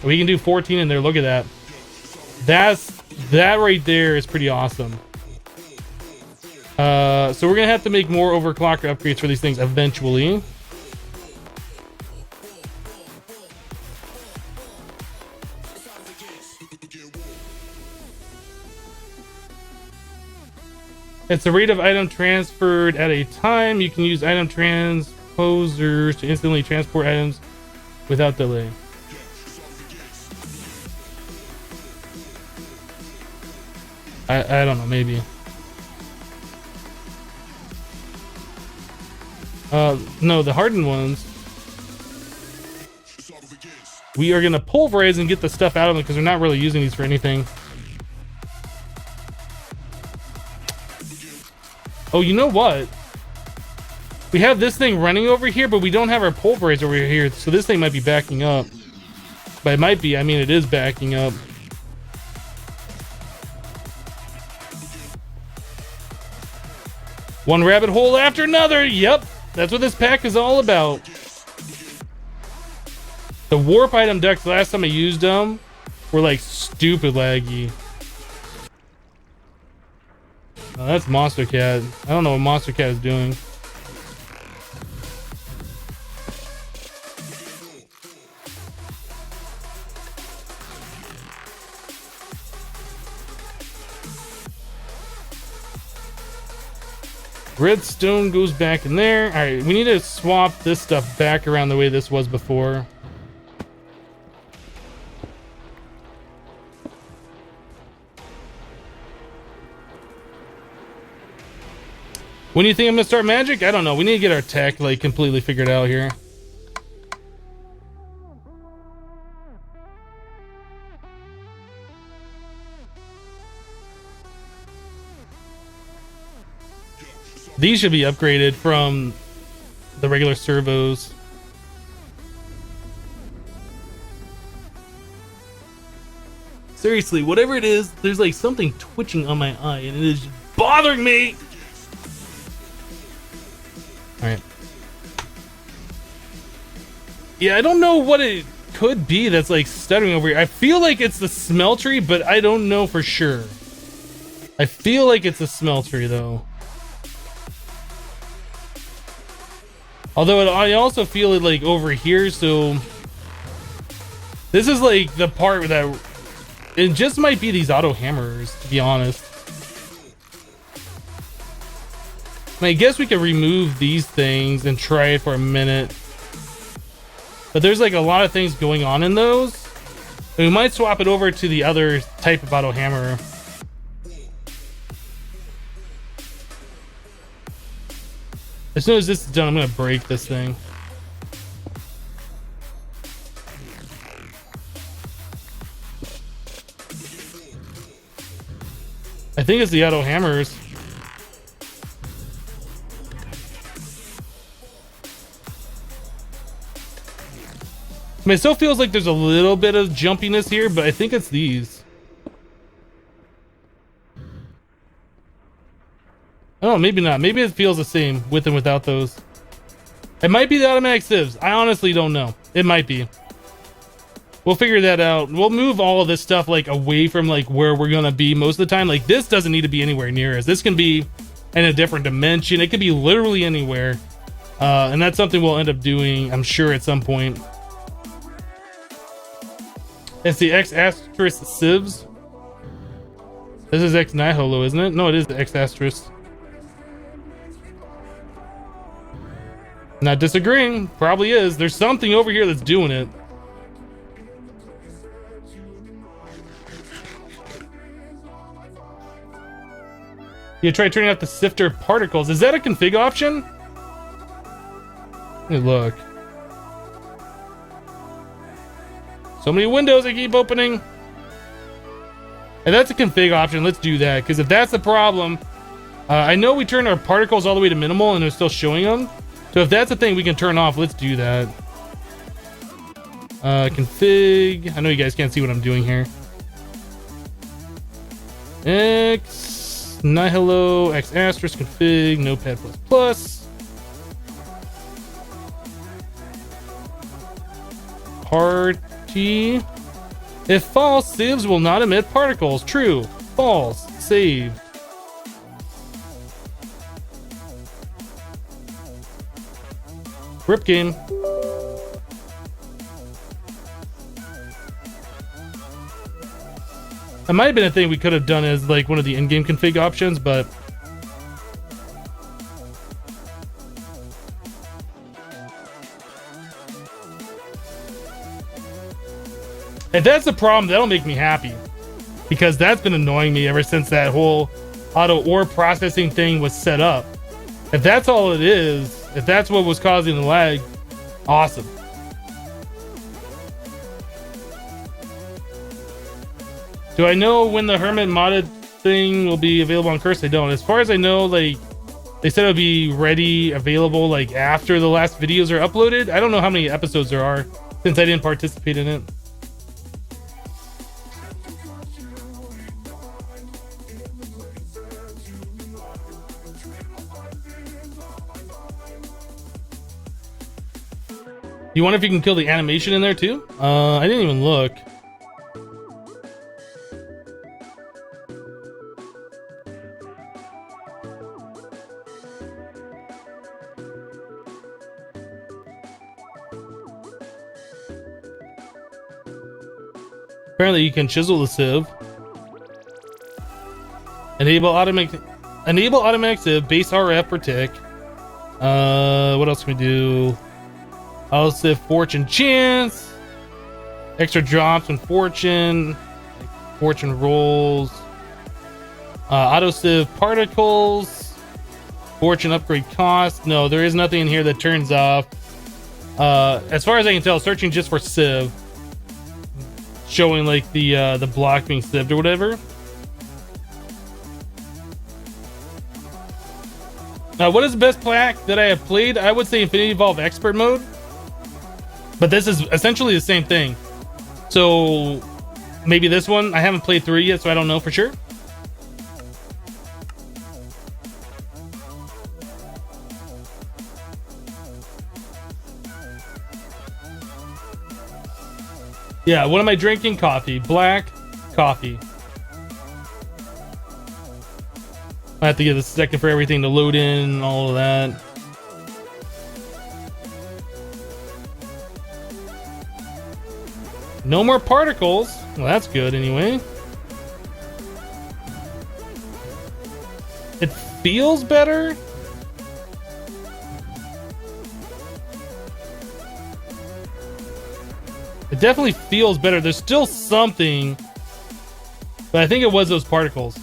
We can do 14 in there. Look at that. That right there is pretty awesome. So we're gonna have to make more overclocker upgrades for these things eventually. It's the rate of item transferred at a time. You can use item transposers to instantly transport items without delay. I don't know, maybe. No, the hardened ones. We are gonna pulverize and get the stuff out of them because we're not really using these for anything. Oh, you know what? We have this thing running over here, but we don't have our pulverizer over here, so this thing might be backing up. But it might be, I mean, it is backing up. One rabbit hole after another. Yep, that's what this pack is all about. The warp item ducts, last time I used them, were like stupid laggy. Oh, that's Monster Cat. I don't know what Monster Cat is doing. Redstone goes back in there. All right, we need to swap this stuff back around the way this was before. When do you think I'm gonna start magic? I don't know. We need to get our tech like completely figured out here. These should be upgraded from the regular servos. Seriously, whatever it is, there's like something twitching on my eye and it is bothering me. All right. Yeah, I don't know what it could be that's like stuttering over here. I feel like it's the smeltery, but I don't know for sure. I feel like it's a smeltery though. Although I also feel it like over here, so this is like the part that it just might be these auto hammers, to be honest. And I guess we could remove these things and try it for a minute. But there's like a lot of things going on in those. And we might swap it over to the other type of auto hammer. As soon as this is done, I'm gonna break this thing. I think it's the auto hammers. I mean, it still feels like there's a little bit of jumpiness here, but I think it's these. Oh, maybe not. Maybe it feels the same with and without those. It might be the automatic sieves. I honestly don't know. It might be. We'll figure that out. We'll move all of this stuff like away from like where we're gonna be most of the time. Like this doesn't need to be anywhere near us. This can be in a different dimension. It could be literally anywhere. And that's something we'll end up doing, I'm sure, at some point. It's the X asterisk sieves. This is X Niholo, isn't it? No, it is the X asterisk. Not disagreeing. Probably is. There's something over here that's doing it. You try turning off the sifter particles. Is that a config option? Let me look. So many windows I keep opening. And that's a config option. Let's do that. Because if that's the problem, I know we turn our particles all the way to minimal and they're still showing them. So if that's a thing we can turn off, let's do that. Config. I know you guys can't see what I'm doing here. X Nihilo X asterisk config notepad plus plus. Party. If false, sieves will not emit particles. True. False. Saved. Rip game. That might have been a thing we could have done as like one of the in-game config options, but if that's the problem, that'll make me happy, because that's been annoying me ever since that whole auto ore processing thing was set up. If that's all it is, if that's what was causing the lag, awesome. Do I know when the Hermit modded thing will be available on Curse? I don't. As far as I know, like they said it'll be ready, available like after the last videos are uploaded. I don't know how many episodes there are since I didn't participate in it. You wonder if you can kill the animation in there too? I didn't even look. Apparently you can chisel the sieve. Enable automatic sieve, base RF per tick. What else can we do? Auto sieve fortune chance. Extra drops and fortune rolls. Auto sieve particles. Fortune upgrade cost. No, there is nothing in here that turns off. As far as I can tell, searching just for sieve, showing like the block being sieved or whatever. What is the best plaque that I have played? I would say Infinity Evolved Expert Mode, but this is essentially the same thing. So maybe this one. I haven't played through it yet, so I don't know for sure. Yeah, what am I drinking? Coffee. Black coffee. I have to give a second for everything to load in and all of that. No more particles. Well, that's good anyway. It feels better. It definitely feels better. There's still something, but I think it was those particles.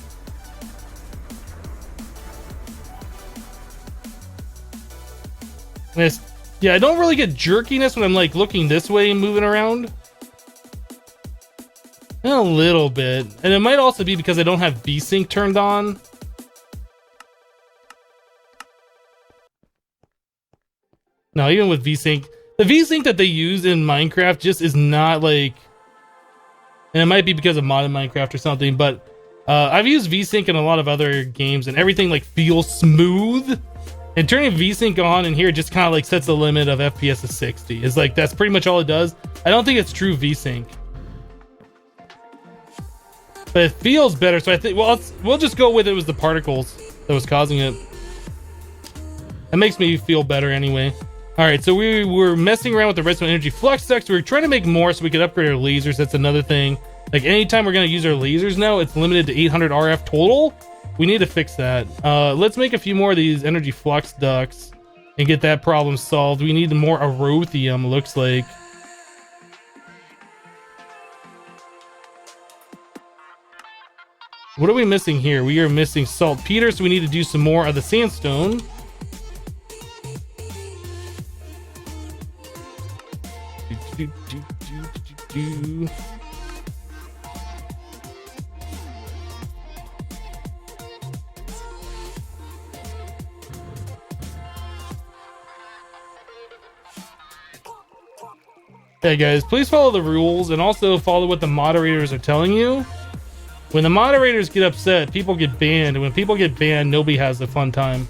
Yeah, I don't really get jerkiness when I'm like looking this way and moving around. A little bit. And it might also be because I don't have VSync turned on. No, even with VSync, the VSync that they use in Minecraft just is not like, and it might be because of modded Minecraft or something, but I've used VSync in a lot of other games and everything like feels smooth. And turning VSync on in here just kind of like sets the limit of FPS to 60. It's like, that's pretty much all it does. I don't think it's true VSync. But it feels better, so I think, well, we'll just go with it was the particles that was causing it. That makes me feel better anyway. Alright, so we were messing around with the redstone energy flux stacks. We were trying to make more so we could upgrade our lasers. That's another thing. Like, anytime we're going to use our lasers now, it's limited to 800 RF total. We need to fix that. Let's make a few more of these energy flux ducts and get that problem solved. We need more Arothium, looks like. What are we missing here? We are missing saltpeter, so we need to do some more of the sandstone. Hey guys, please follow the rules and also follow what the moderators are telling you. When the moderators get upset, people get banned, and when people get banned, nobody has a fun time.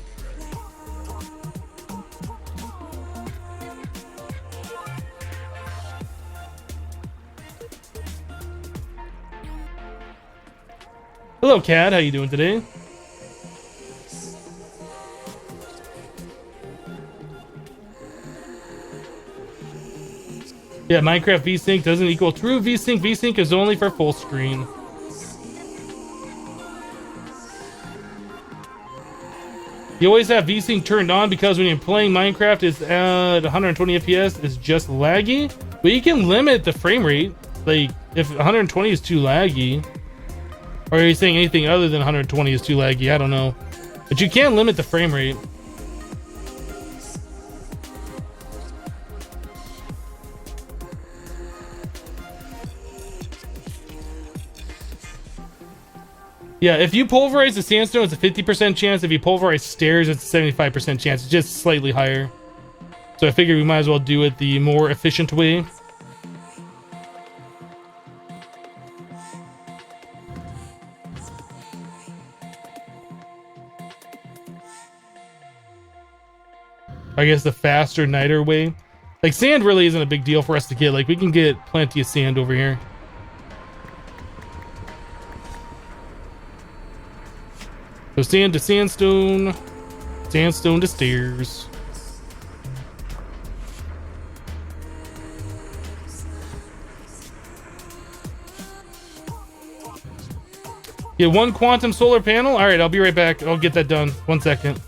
Hello, Cad. How you doing today? Yeah, Minecraft VSync doesn't equal true VSync. VSync is only for full screen. You always have VSync turned on because when you're playing Minecraft, it's at 120 FPS, it's just laggy. But you can limit the frame rate. Like, if 120 is too laggy, or are you saying anything other than 120 is too laggy? I don't know. But you can limit the frame rate. Yeah, if you pulverize the sandstone, it's a 50% chance. If you pulverize stairs, it's a 75% chance. It's just slightly higher. So I figured we might as well do it the more efficient way. I guess the faster, nicer way. Like, sand really isn't a big deal for us to get. Like, we can get plenty of sand over here. So sand to sandstone, sandstone to stairs. Get one quantum solar panel. All right, I'll be right back. I'll get that done. 1 second.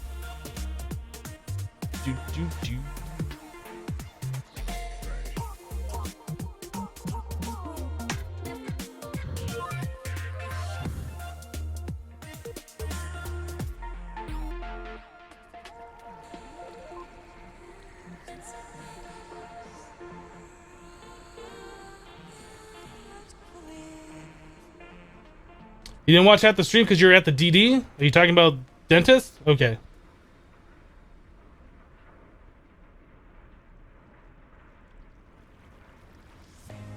You didn't watch out the stream because you're at the DD? Are you talking about dentist? Okay.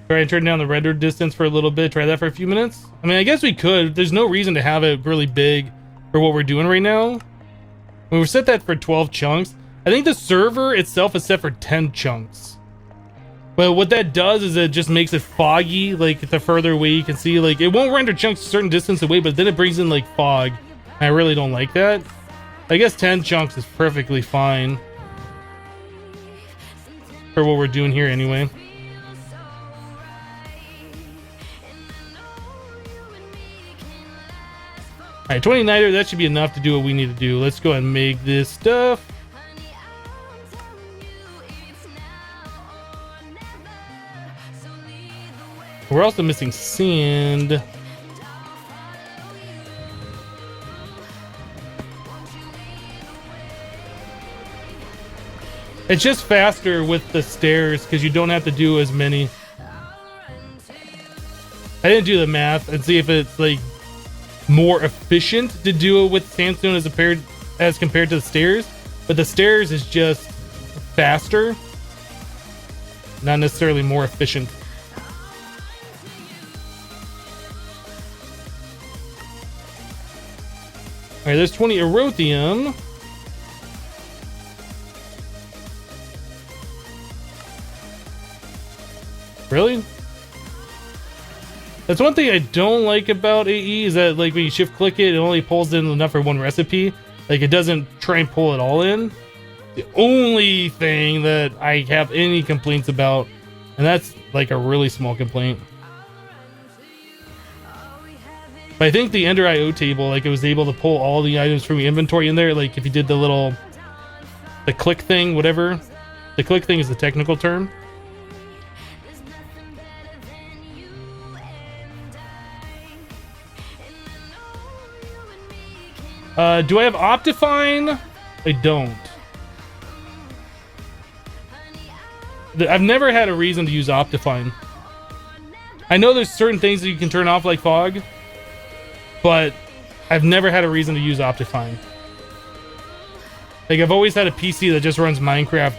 Try and turn down the render distance for a little bit. Try that for a few minutes. I mean, I guess we could. There's no reason to have it really big for what we're doing right now. When we set that for 12 chunks, I think the server itself is set for 10 chunks. But what that does is it just makes it foggy, like the further away you can see. Like, it won't render chunks a certain distance away, but then it brings in like fog. I really don't like that. I guess 10 chunks is perfectly fine for what we're doing here anyway. Alright, 29er, that should be enough to do what we need to do. Let's go ahead and make this stuff. We're also missing sand. It's just faster with the stairs because you don't have to do as many. I didn't do the math and see if it's like more efficient to do it with sandstone as compared to the stairs, but the stairs is just faster, not necessarily more efficient. All right, there's 20 erothium. Really? That's one thing I don't like about AE is that like when you shift click it, it only pulls in enough for one recipe. Like it doesn't try and pull it all in. The only thing that I have any complaints about, and that's like a really small complaint. But I think the Ender IO table, like it was able to pull all the items from your inventory in there. Like if you did the click thing, whatever. The click thing is the technical term. Do I have Optifine? I don't. I've never had a reason to use Optifine. I know there's certain things that you can turn off like fog, but I've never had a reason to use Optifine. Like I've always had a PC that just runs Minecraft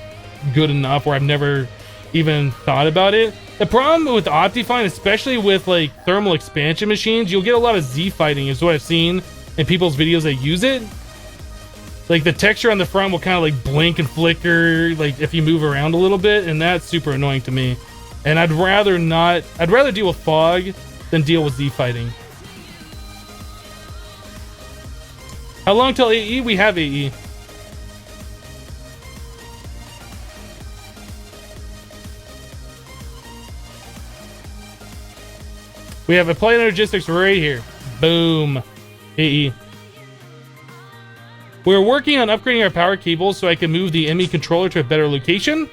good enough where I've never even thought about it. The problem with Optifine, especially with like thermal expansion machines, you'll get a lot of Z fighting is what I've seen in people's videos that use it. Like the texture on the front will kind of like blink and flicker like if you move around a little bit, and that's super annoying to me. And I'd rather deal with fog than deal with Z fighting. How long till AE? We have AE. We have applied Energistics right here. Boom. AE. We're working on upgrading our power cables so I can move the ME controller to a better location.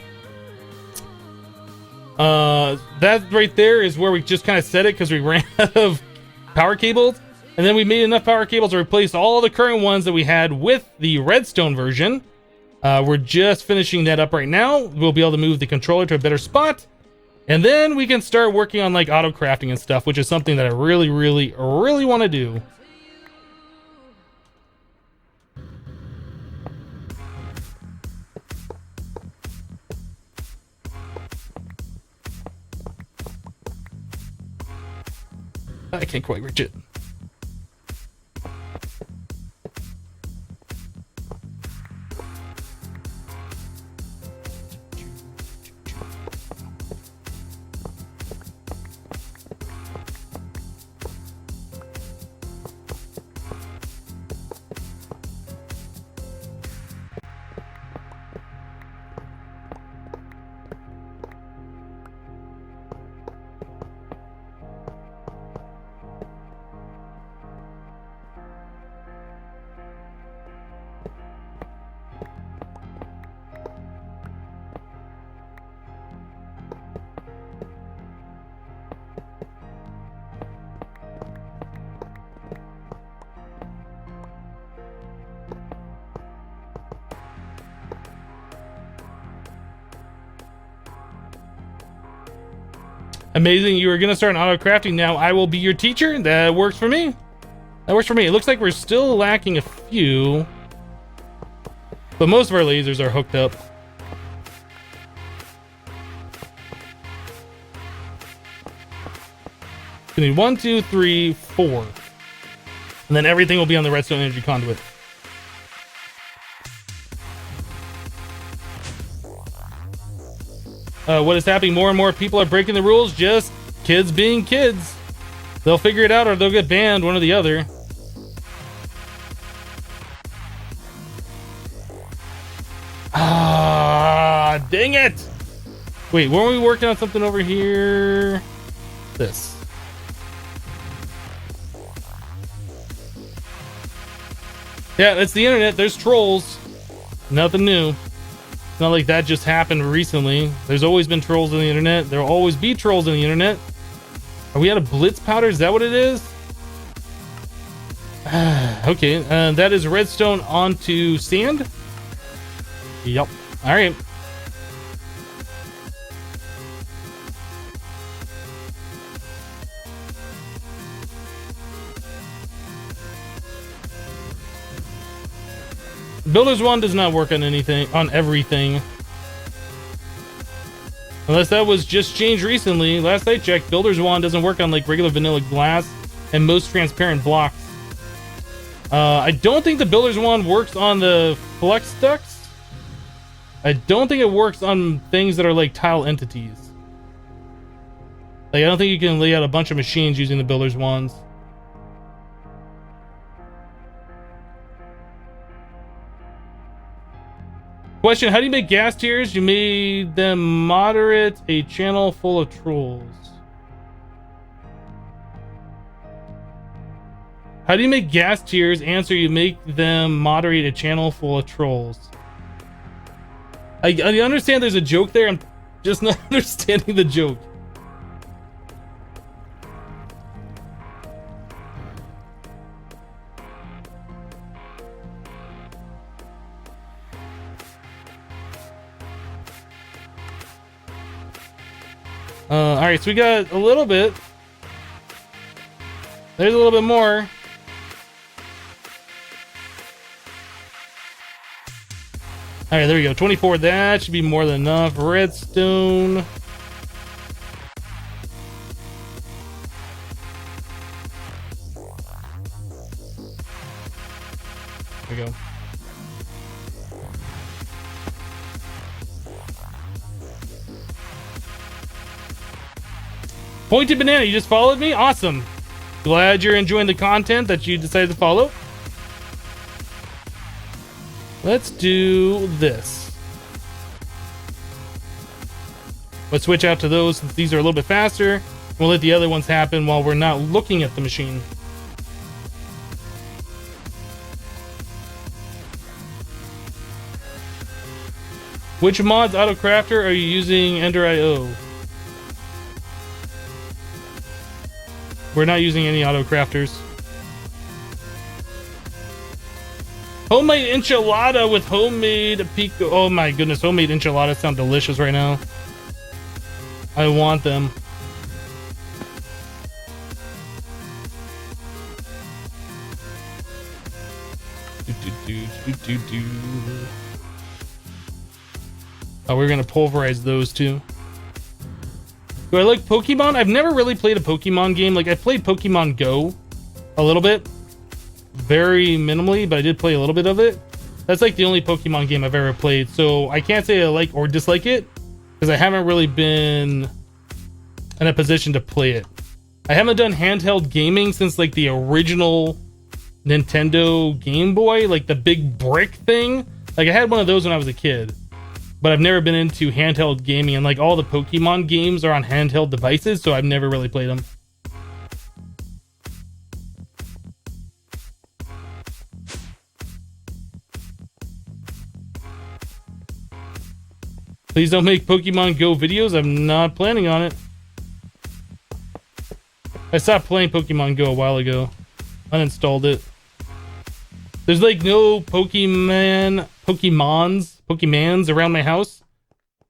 That right there is where we just kind of set it because we ran out of power cables. And then we made enough power cables to replace all the current ones that we had with the Redstone version. We're just finishing that up right now. We'll be able to move the controller to a better spot. And then we can start working on like auto crafting and stuff, which is something that I really, really, really want to do. I can't quite reach it. Amazing, you are going to start an auto crafting now. I will be your teacher. That works for me. That works for me. It looks like we're still lacking a few, but most of our lasers are hooked up. We need 1, 2, 3, 4. And then everything will be on the redstone energy conduit. What is happening? More and more people are breaking the rules. Just kids being kids. They'll figure it out or they'll get banned, one or the other. Ah, dang it! Wait, weren't we working on something over here? This. Yeah, it's the internet. There's trolls. Nothing new. It's not like that just happened recently. There's always been trolls on the internet. There'll always be trolls on the internet. Are we out of blitz powder? Is that what it is? Okay, that is redstone onto sand. Yep. All right. Builder's Wand does not work on anything, on everything. Unless that was just changed recently. Last I checked, Builder's Wand doesn't work on like regular vanilla glass and most transparent blocks. I don't think the Builder's Wand works on the flex ducts. I don't think it works on things that are like tile entities. Like, I don't think you can lay out a bunch of machines using the Builder's Wands. Question, how do you make gas tiers? You made them moderate a channel full of trolls. How do you make gas tiers? Answer, you make them moderate a channel full of trolls. I understand there's a joke there. I'm just not understanding the joke. Alright, so we got a little bit. There's a little bit more. Alright, there we go. 24. That should be more than enough. Redstone. There we go. Pointed Banana, you just followed me? Awesome. Glad you're enjoying the content that you decided to follow. Let's do this. Let's switch out to those since these are a little bit faster. We'll let the other ones happen while we're not looking at the machine. Which mods auto crafter are you using? Ender.io. We're not using any auto crafters. Homemade enchilada with homemade pico. Oh my goodness, homemade enchiladas sound delicious right now. I want them. Oh, we're gonna pulverize those too. Do I like Pokemon? I've never really played a Pokemon game. Like, I played Pokemon Go a little bit. Very minimally, but I did play a little bit of it. That's like the only Pokemon game I've ever played. So I can't say I like or dislike it because I haven't really been in a position to play it. I haven't done handheld gaming since like the original Nintendo Game Boy, like the big brick thing. Like, I had one of those when I was a kid. But I've never been into handheld gaming, and like all the Pokemon games are on handheld devices, so I've never really played them. Please don't make Pokemon Go videos. I'm not planning on it. I stopped playing Pokemon Go a while ago. Uninstalled it. There's like no Pokemons around my house.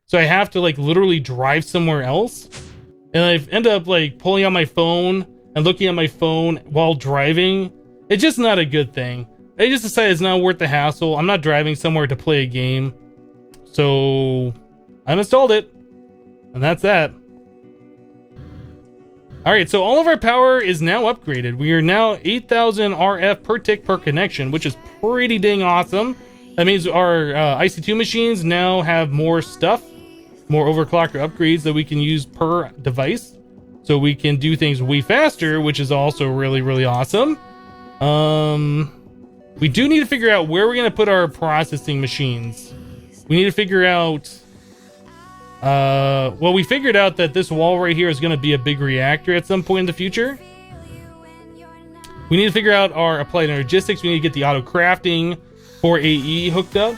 So I have to like literally drive somewhere else. And I end up like pulling out my phone and looking at my phone while driving. It's just not a good thing. I just decided it's not worth the hassle. I'm not driving somewhere to play a game. So I uninstalled it. And that's that. All right, so all of our power is now upgraded. We are now 8,000 RF per tick per connection, which is pretty dang awesome. That means our IC2 machines now have more stuff, more overclocker upgrades that we can use per device. So we can do things way faster, which is also really, really awesome. We do need to figure out where we're going to put our processing machines. We need to figure out... well, we figured out that this wall right here is going to be a big reactor at some point in the future. We need to figure out our applied energistics. We need to get the auto crafting for AE hooked up.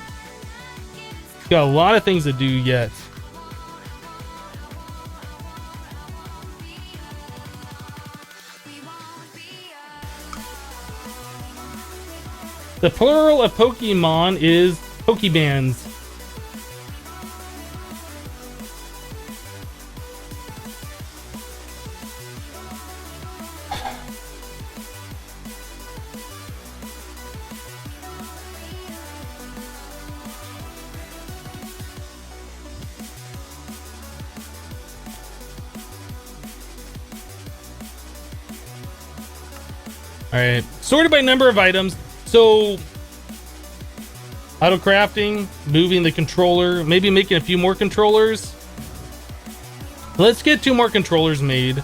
Got a lot of things to do yet. The plural of Pokemon is Pokebands. All right, sorted by number of items. So, auto crafting, moving the controller, maybe making a few more controllers. Let's get 2 more controllers made.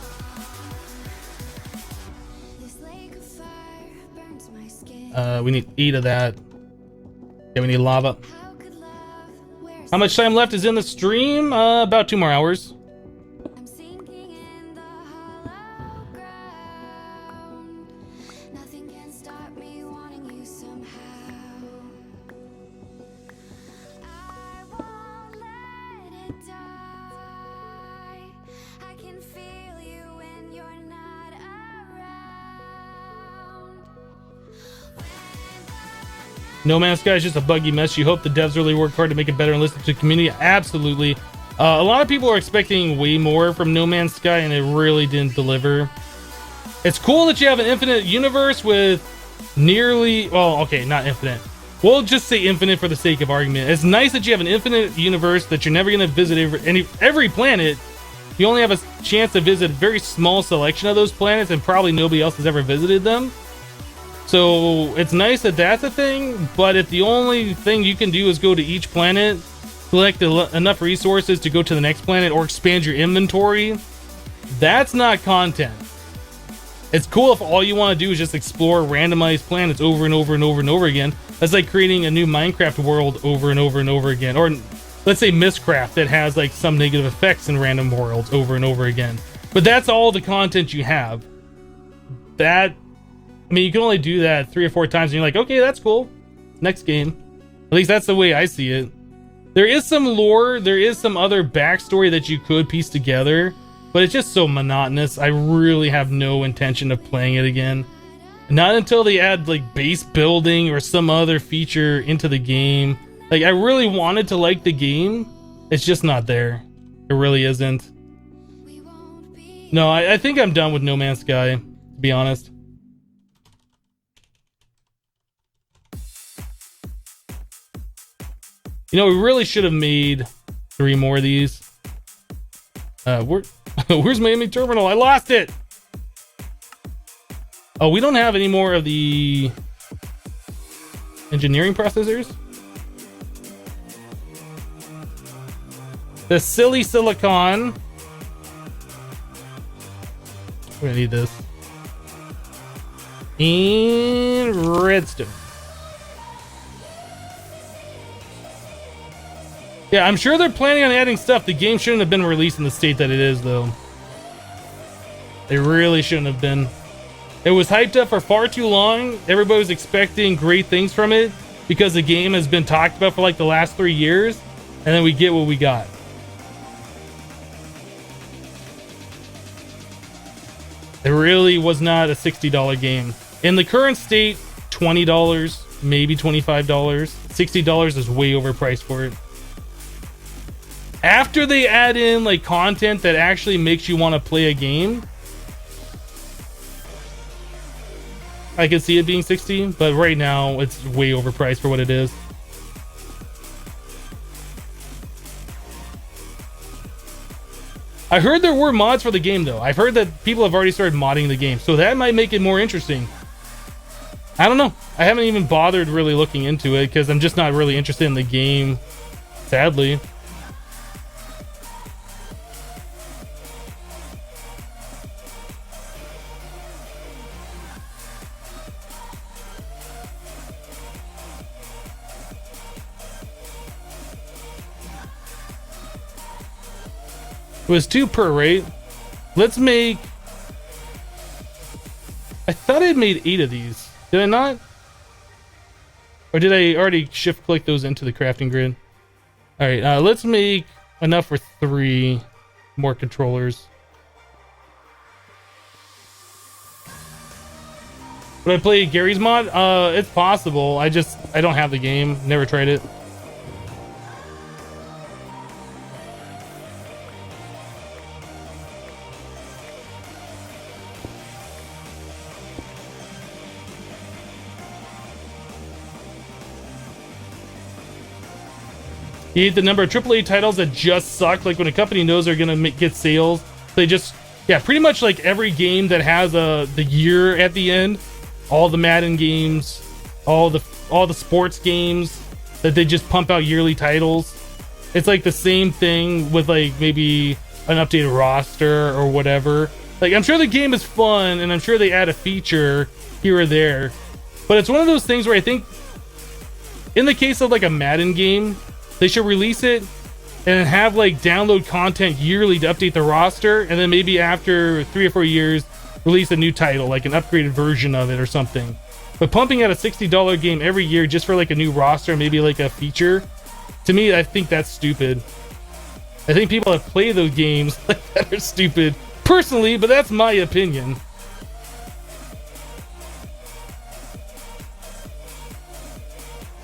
We need 8 of that. Yeah, we need lava. How much time left is in the stream? About 2 more hours. No Man's Sky is just a buggy mess. You hope the devs really work hard to make it better and listen to the community. Absolutely. A lot of people are expecting way more from No Man's Sky, and it really didn't deliver. It's cool that you have an infinite universe with nearly... Well, okay, not infinite. We'll just say infinite for the sake of argument. It's nice that you have an infinite universe that you're never going to visit every planet. You only have a chance to visit a very small selection of those planets, and probably nobody else has ever visited them. So it's nice that that's a thing, but if the only thing you can do is go to each planet, collect enough resources to go to the next planet, or expand your inventory, that's not content. It's cool if all you want to do is just explore randomized planets over and over and over and over again. That's like creating a new Minecraft world over and over and over again. Or let's say Mistcraft that has like some negative effects in random worlds over and over again. But that's all the content you have. I mean, you can only do that 3 or 4 times and you're like, okay, that's cool. Next game. At least that's the way I see it. There is some lore, there is some other backstory that you could piece together, but it's just so monotonous. I really have no intention of playing it again. Not until they add like base building or some other feature into the game. Like, I really wanted to like the game. It's just not there. It really isn't. No, I think I'm done with No Man's Sky, to be honest. You know, we really should have made 3 more of these. Where's Miami Terminal? I lost it! Oh, we don't have any more of the engineering processors? The silly silicon. We're gonna need this. And redstone. Yeah, I'm sure they're planning on adding stuff. The game shouldn't have been released in the state that it is, though. They really shouldn't have been. It was hyped up for far too long. Everybody was expecting great things from it because the game has been talked about for like the last 3 years, and then we get what we got. It really was not a $60 game. In the current state, $20, maybe $25. $60 is way overpriced for it. After they add in like content that actually makes you want to play a game, I can see it being 60, but right now it's way overpriced for what it is. I heard there were mods for the game though. I've heard that people have already started modding the game, so that might make it more interesting. I don't know. I haven't even bothered really looking into it because I'm just not really interested in the game, sadly. It was 2 per, right? Let's make... I thought I'd made 8 of these. Did I not? Or did I already shift click those into the crafting grid? Alright, let's make enough for 3 more controllers. Would I play Gary's mod? It's possible. I don't have the game. Never tried it. You hate the number of AAA titles that just suck. Like when a company knows they're gonna get sales, they just, yeah, pretty much like every game that has the year at the end, all the Madden games, all the sports games that they just pump out yearly titles. It's like the same thing with like maybe an updated roster or whatever. Like I'm sure the game is fun and I'm sure they add a feature here or there, but it's one of those things where I think in the case of like a Madden game, they should release it and have like download content yearly to update the roster, and then maybe after 3 or 4 years release a new title, like an upgraded version of it or something. But pumping out a $60 game every year just for like a new roster, maybe like a feature, to me I think that's stupid. I think people that play those games like that are stupid personally, but that's my opinion.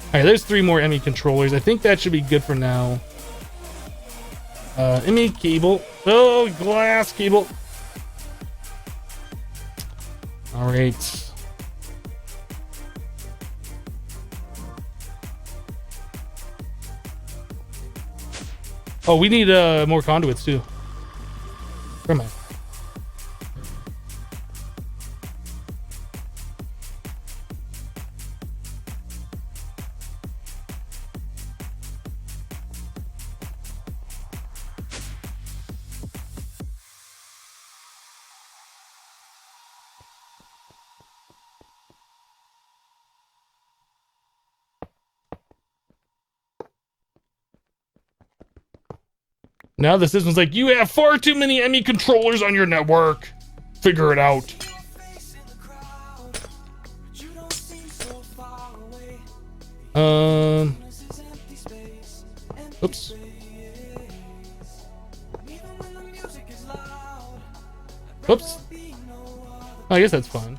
Alright, there's 3 more ME controllers. I think that should be good for now. ME cable. Oh, glass cable. Alright. Oh, we need more conduits too. Where am I? Now the system's like, you have far too many ME controllers on your network. Figure it out. Oops. Oops. I guess that's fine.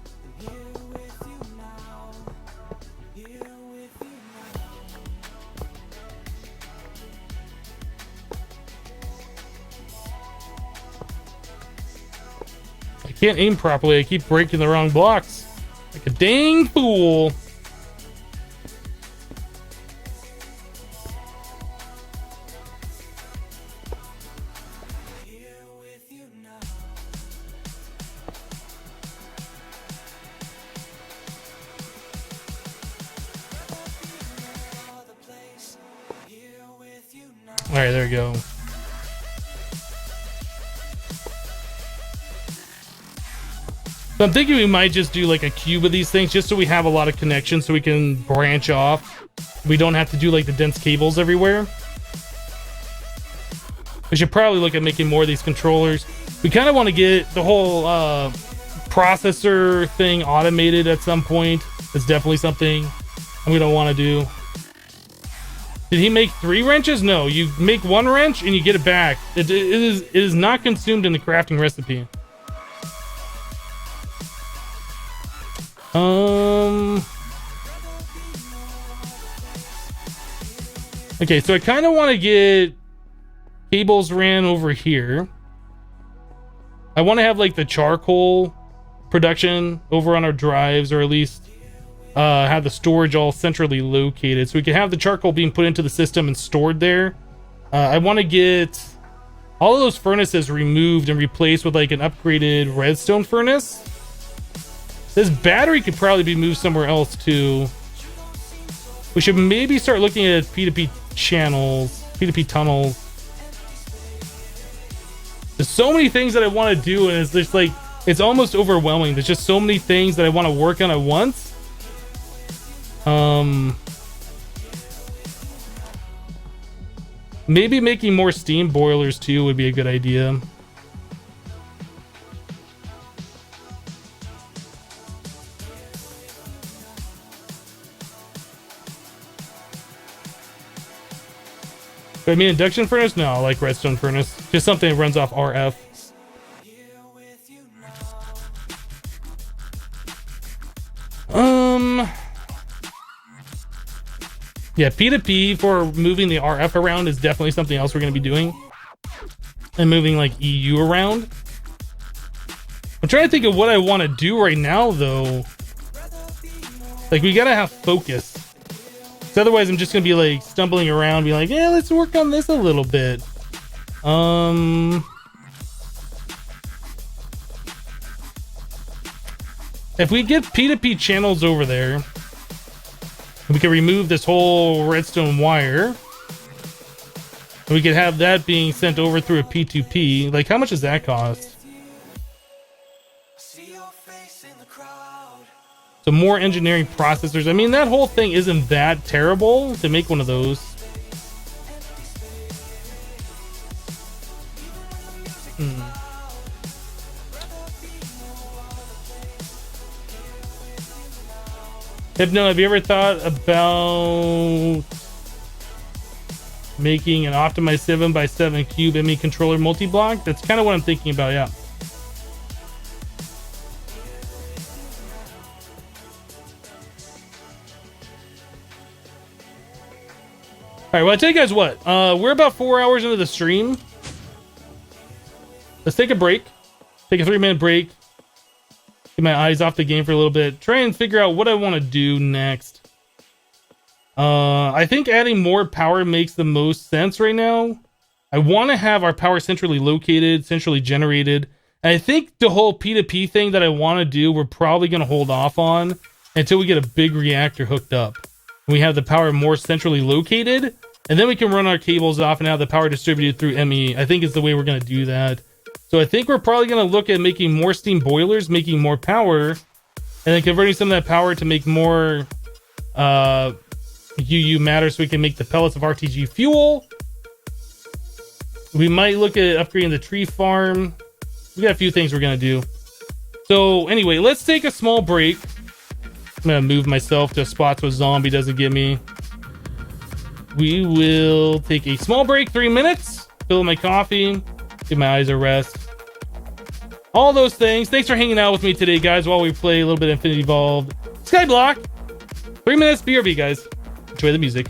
I can't aim properly. I keep breaking the wrong blocks. Like a dang fool. Alright, there we go. So I'm thinking we might just do like a cube of these things just so we have a lot of connections so we can branch off. We don't have to do like the dense cables everywhere. We should probably look at making more of these controllers. We kind of want to get the whole processor thing automated at some point. It's definitely something I'm going to want to do. Did he make 3 wrenches? No, you make 1 wrench and you get it back. It is not consumed in the crafting recipe. Okay, so I kind of want to get cables ran over here. I want to have like the charcoal production over on our drives, or at least have the storage all centrally located so we can have the charcoal being put into the system and stored there. I want to get all of those furnaces removed and replaced with like an upgraded redstone furnace. This battery could probably be moved somewhere else too. We should maybe start looking at P2P channels, P2P tunnels. There's so many things that I want to do, and it's just like, it's almost overwhelming. There's just so many things that I want to work on at once. Maybe making more steam boilers too would be a good idea. But I mean, induction furnace? No, I like redstone furnace. Just something that runs off RF. Yeah, P2P for moving the RF around is definitely something else we're going to be doing. And moving like EU around. I'm trying to think of what I want to do right now though. Like, we got to have focus. So otherwise I'm just going to be like stumbling around, be like, yeah, let's work on this a little bit. If we get P2P channels over there, we can remove this whole redstone wire. And we could have that being sent over through a P2P. Like, how much does that cost? So more engineering processors. I mean, that whole thing isn't that terrible to make one of those. Hypno, have you ever thought about making an optimized 7x7 cube ME controller multi-block? That's kind of what I'm thinking about, yeah. Alright, well, I tell you guys what. We're about 4 hours into the stream. Let's take a break. Take a 3-minute break. Get my eyes off the game for a little bit. Try and figure out what I want to do next. I think adding more power makes the most sense right now. I want to have our power centrally located, centrally generated. And I think the whole P2P thing that I want to do, we're probably going to hold off on until we get a big reactor hooked up. We have the power more centrally located, and then we can run our cables off and have the power distributed through ME. I think it's the way we're going to do that. So I think we're probably going to look at making more steam boilers, making more power, and then converting some of that power to make more UU matter so we can make the pellets of RTG fuel. We might look at upgrading the tree farm. We got a few things we're going to do. So anyway, let's take a small break. I'm going to move myself to a spot so a zombie doesn't get me. We will take a small break, 3 minutes, fill my coffee, give my eyes a rest. All those things. Thanks for hanging out with me today, guys, while we play a little bit of Infinity Evolved Skyblock. 3 minutes, BRB, guys. Enjoy the music.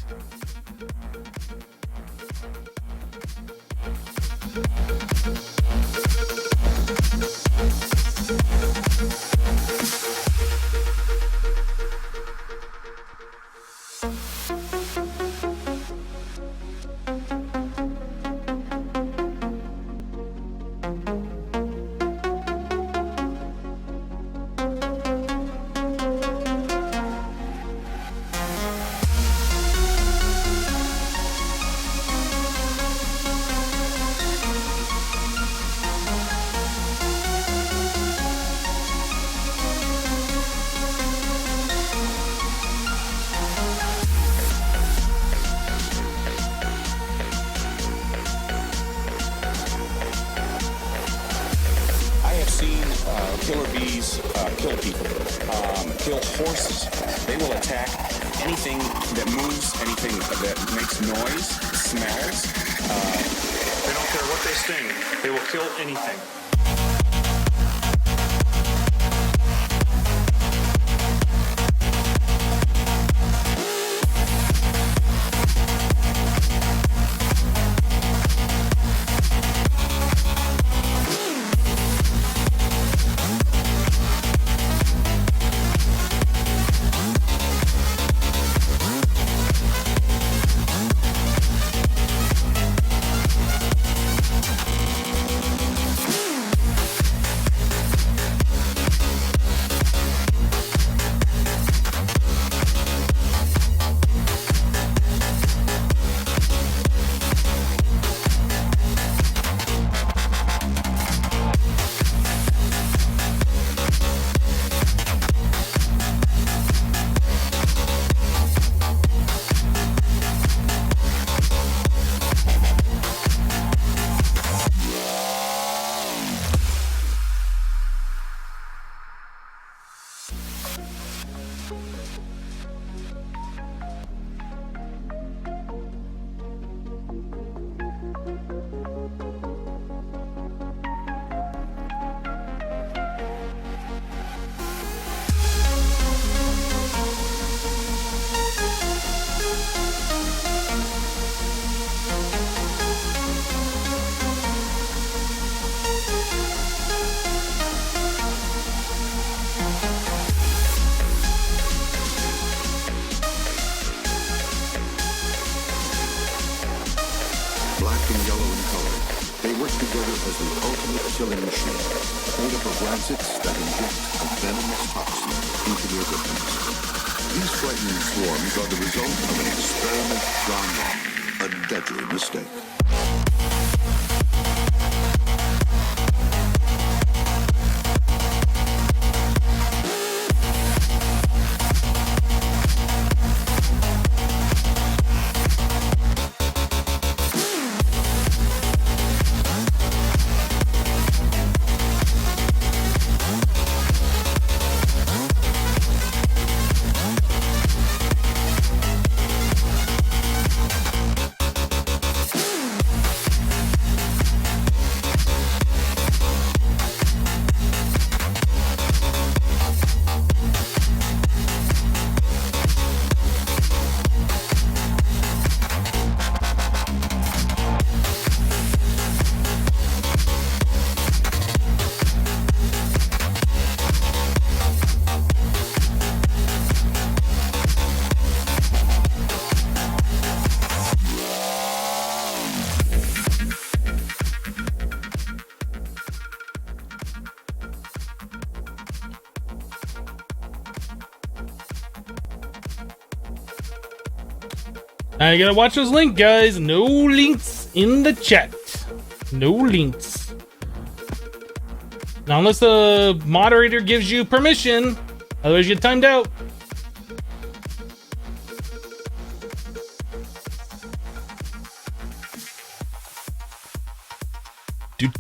Killer bees kill people, kill horses. They will attack anything that moves, anything that makes noise, smells. They don't care what they sting. They will kill anything. black and yellow in color, they work together as the ultimate killing machine, made up of rancids that inject a venomous toxin into their victims. These frightening swarms are the result of an experiment gone wrong, a deadly mistake. I gotta watch those links, guys. No links in the chat. No links. Now, unless the moderator gives you permission, otherwise you get timed out.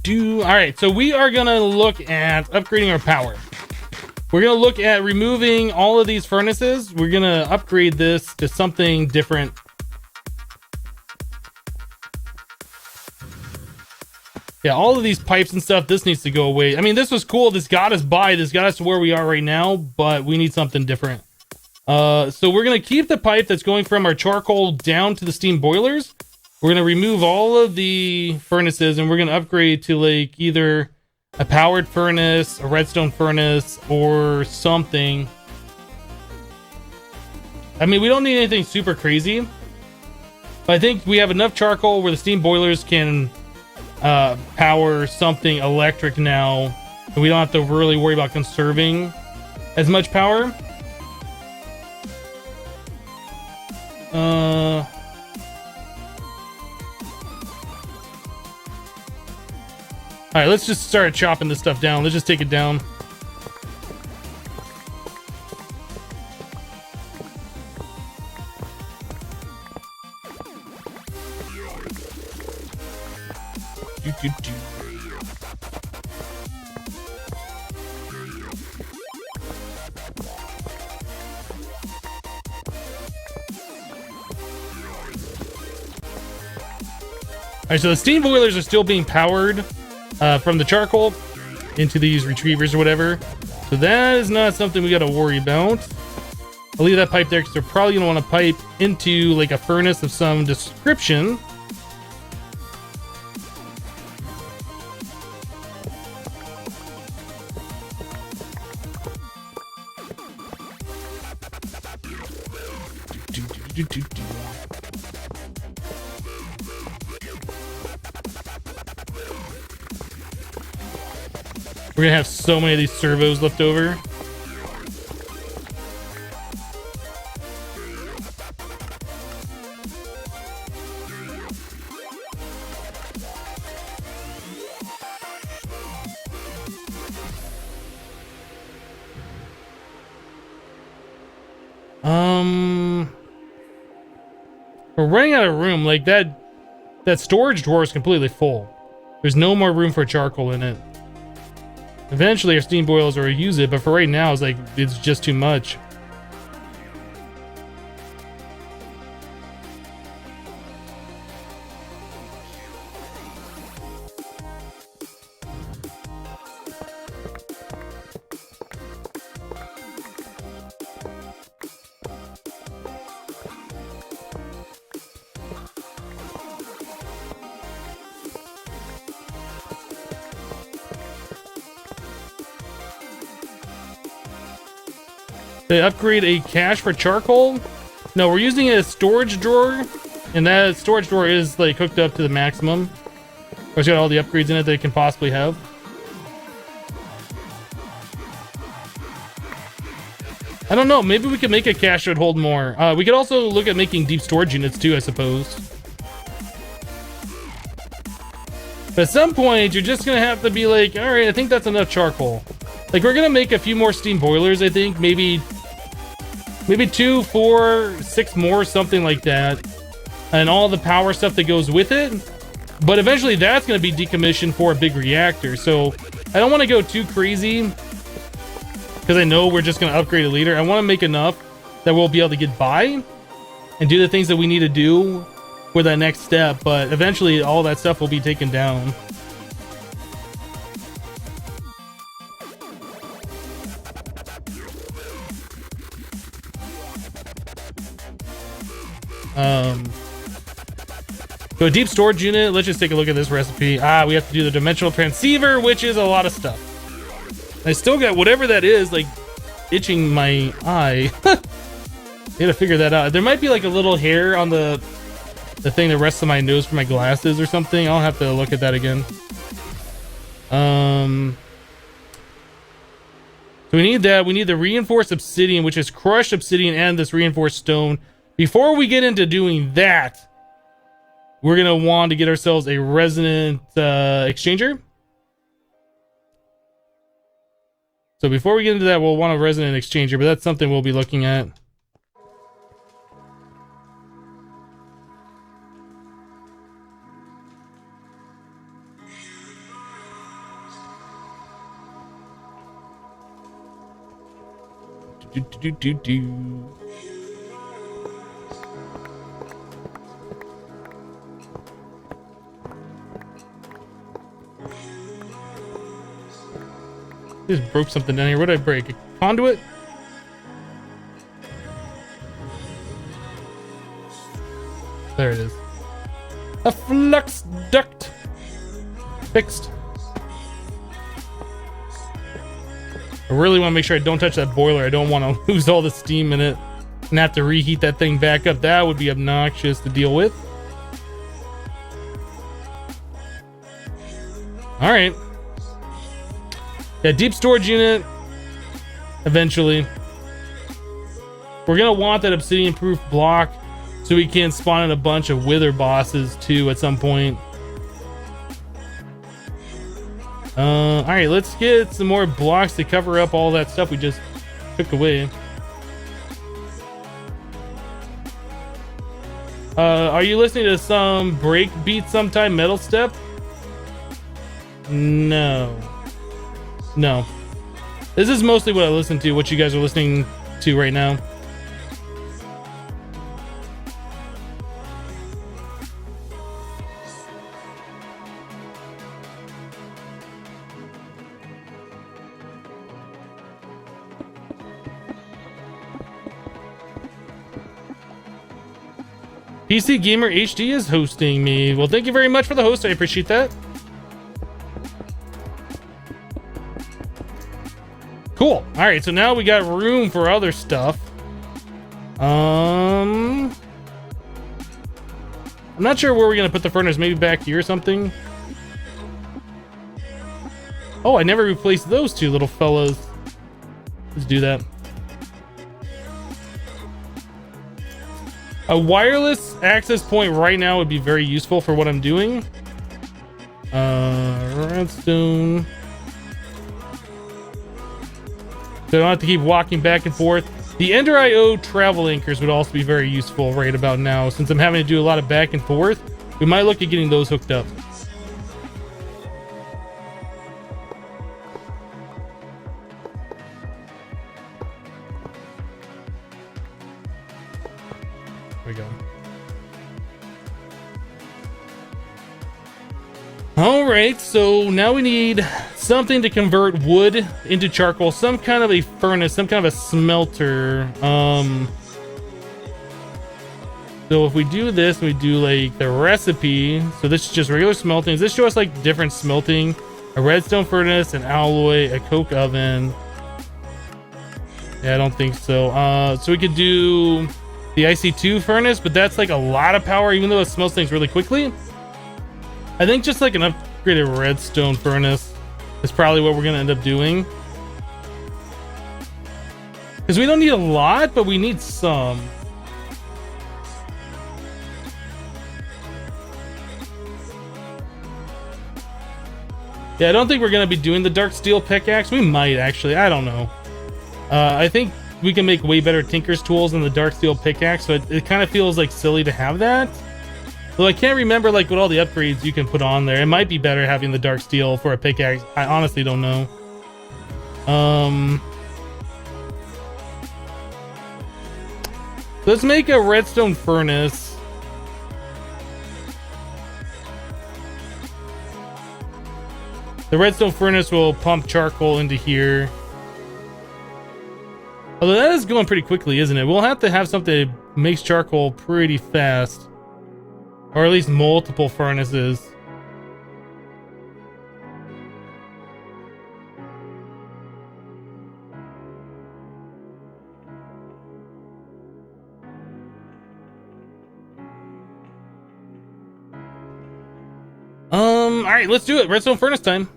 All right, so we are gonna look at upgrading our power. We're gonna look at removing all of these furnaces. We're gonna upgrade this to something different. Yeah, all of these pipes and stuff, this needs to go away. I mean, this was cool. This got us by. This got us to where we are right now, but we need something different. So we're going to keep the pipe that's going from our charcoal down to the steam boilers. We're going to remove all of the furnaces, and we're going to upgrade to like either a powered furnace, a redstone furnace, or something. I mean, we don't need anything super crazy, but I think we have enough charcoal where the steam boilers can power something electric now, and we don't have to really worry about conserving as much power. All right, let's just start chopping this stuff down. Let's just take it down. Alright, so the steam boilers are still being powered from the charcoal into these retrievers or whatever. So that is not something we got to worry about. I'll leave that pipe there because they're probably going to want to pipe into like a furnace of some description. We're gonna have so many of these servos left over. We're running out of room. Like that storage drawer is completely full. There's no more room for charcoal in it. Eventually our steam boilers will use it, but for right now it's just too much. They upgrade a cache for charcoal? No, we're using it as storage drawer And that storage door is like hooked up to the maximum. It's got all the upgrades in it that it can possibly have. I don't know, maybe we could make a cache that would hold more. We could also look at making deep storage units too, I suppose. But at some point, you're just gonna have to be like, all right, I think that's enough charcoal. Like, we're gonna make a few more steam boilers, I think. Maybe 2, 4, 6 more, something like that. And all the power stuff that goes with it. But eventually that's gonna be decommissioned for a big reactor. So I don't wanna go too crazy, because I know we're just gonna upgrade it later. I wanna make enough that we'll be able to get by and do the things that we need to do for that next step, but eventually all that stuff will be taken down. So a deep storage unit, let's just take a look at this recipe. We have to do the dimensional transceiver, which is a lot of stuff. I still got whatever that is, like, itching my eye. Gotta figure that out. There might be like a little hair on the thing that rests on my nose for my glasses or something. I'll have to look at that again. So we need that. We need the reinforced obsidian, which is crushed obsidian and this reinforced stone. Before we get into doing that, we're gonna want to get ourselves a resonant exchanger. So before we get into that, we'll want a resonant exchanger, but that's something we'll be looking at. Just broke something down here. What did I break? A conduit? There it is. A flux duct. Fixed. I really want to make sure I don't touch that boiler. I don't want to lose all the steam in it and have to reheat that thing back up. That would be obnoxious to deal with. All right. Yeah, deep storage unit. Eventually. We're going to want that obsidian proof block so we can spawn in a bunch of wither bosses too at some point. All right, let's get some more blocks to cover up all that stuff we just took away. Are you listening to some break beat sometime metal step? No. No. This is mostly what I listen to, what you guys are listening to right now. PC Gamer HD is hosting me. Well, thank you very much for the host. I appreciate that. Cool. All right, so now we got room for other stuff. I'm not sure where we're gonna put the furnace. Maybe back here or something. Oh, I never replaced those two little fellas. Let's do that. A wireless access point right now would be very useful for what I'm doing. Redstone. So I don't have to keep walking back and forth. The Ender IO travel anchors would also be very useful right about now. Since I'm having to do a lot of back and forth, we might look at getting those hooked up. There we go. All right, so now we need something to convert wood into charcoal, some kind of a furnace, some kind of a smelter. So if we do this, we do like the recipe. So this is just regular smelting. Does this show us like different smelting? A redstone furnace, an alloy, a coke oven. Yeah, I don't think so. So we could do the IC2 furnace, but that's like a lot of power, even though it smelts things really quickly. I think just like an upgraded redstone furnace is probably what we're gonna end up doing. Because we don't need a lot, but we need some. Yeah, I don't think we're gonna be doing the dark steel pickaxe. We might actually, I don't know. I think we can make way better tinker's tools than the dark steel pickaxe, so it kind of feels like silly to have that. Though I can't remember like what all the upgrades you can put on there. It might be better having the dark steel for a pickaxe. I honestly don't know. Let's make a redstone furnace. The redstone furnace will pump charcoal into here. Although that is going pretty quickly, isn't it? We'll have to have something that makes charcoal pretty fast. Or at least multiple furnaces. Alright, let's do it. Redstone furnace time.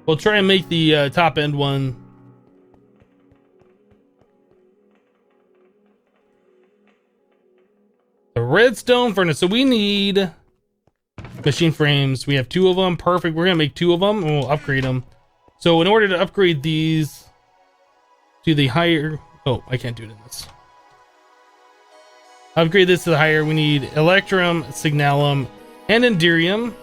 We'll try and make the top end one. The redstone furnace. So we need machine frames. We have 2 of them. Perfect. We're gonna make 2 of them and we'll upgrade them. So in order to upgrade these to the higher, oh, I can't do it in this. Upgrade this to the higher. We need electrum, signalum, and enderium.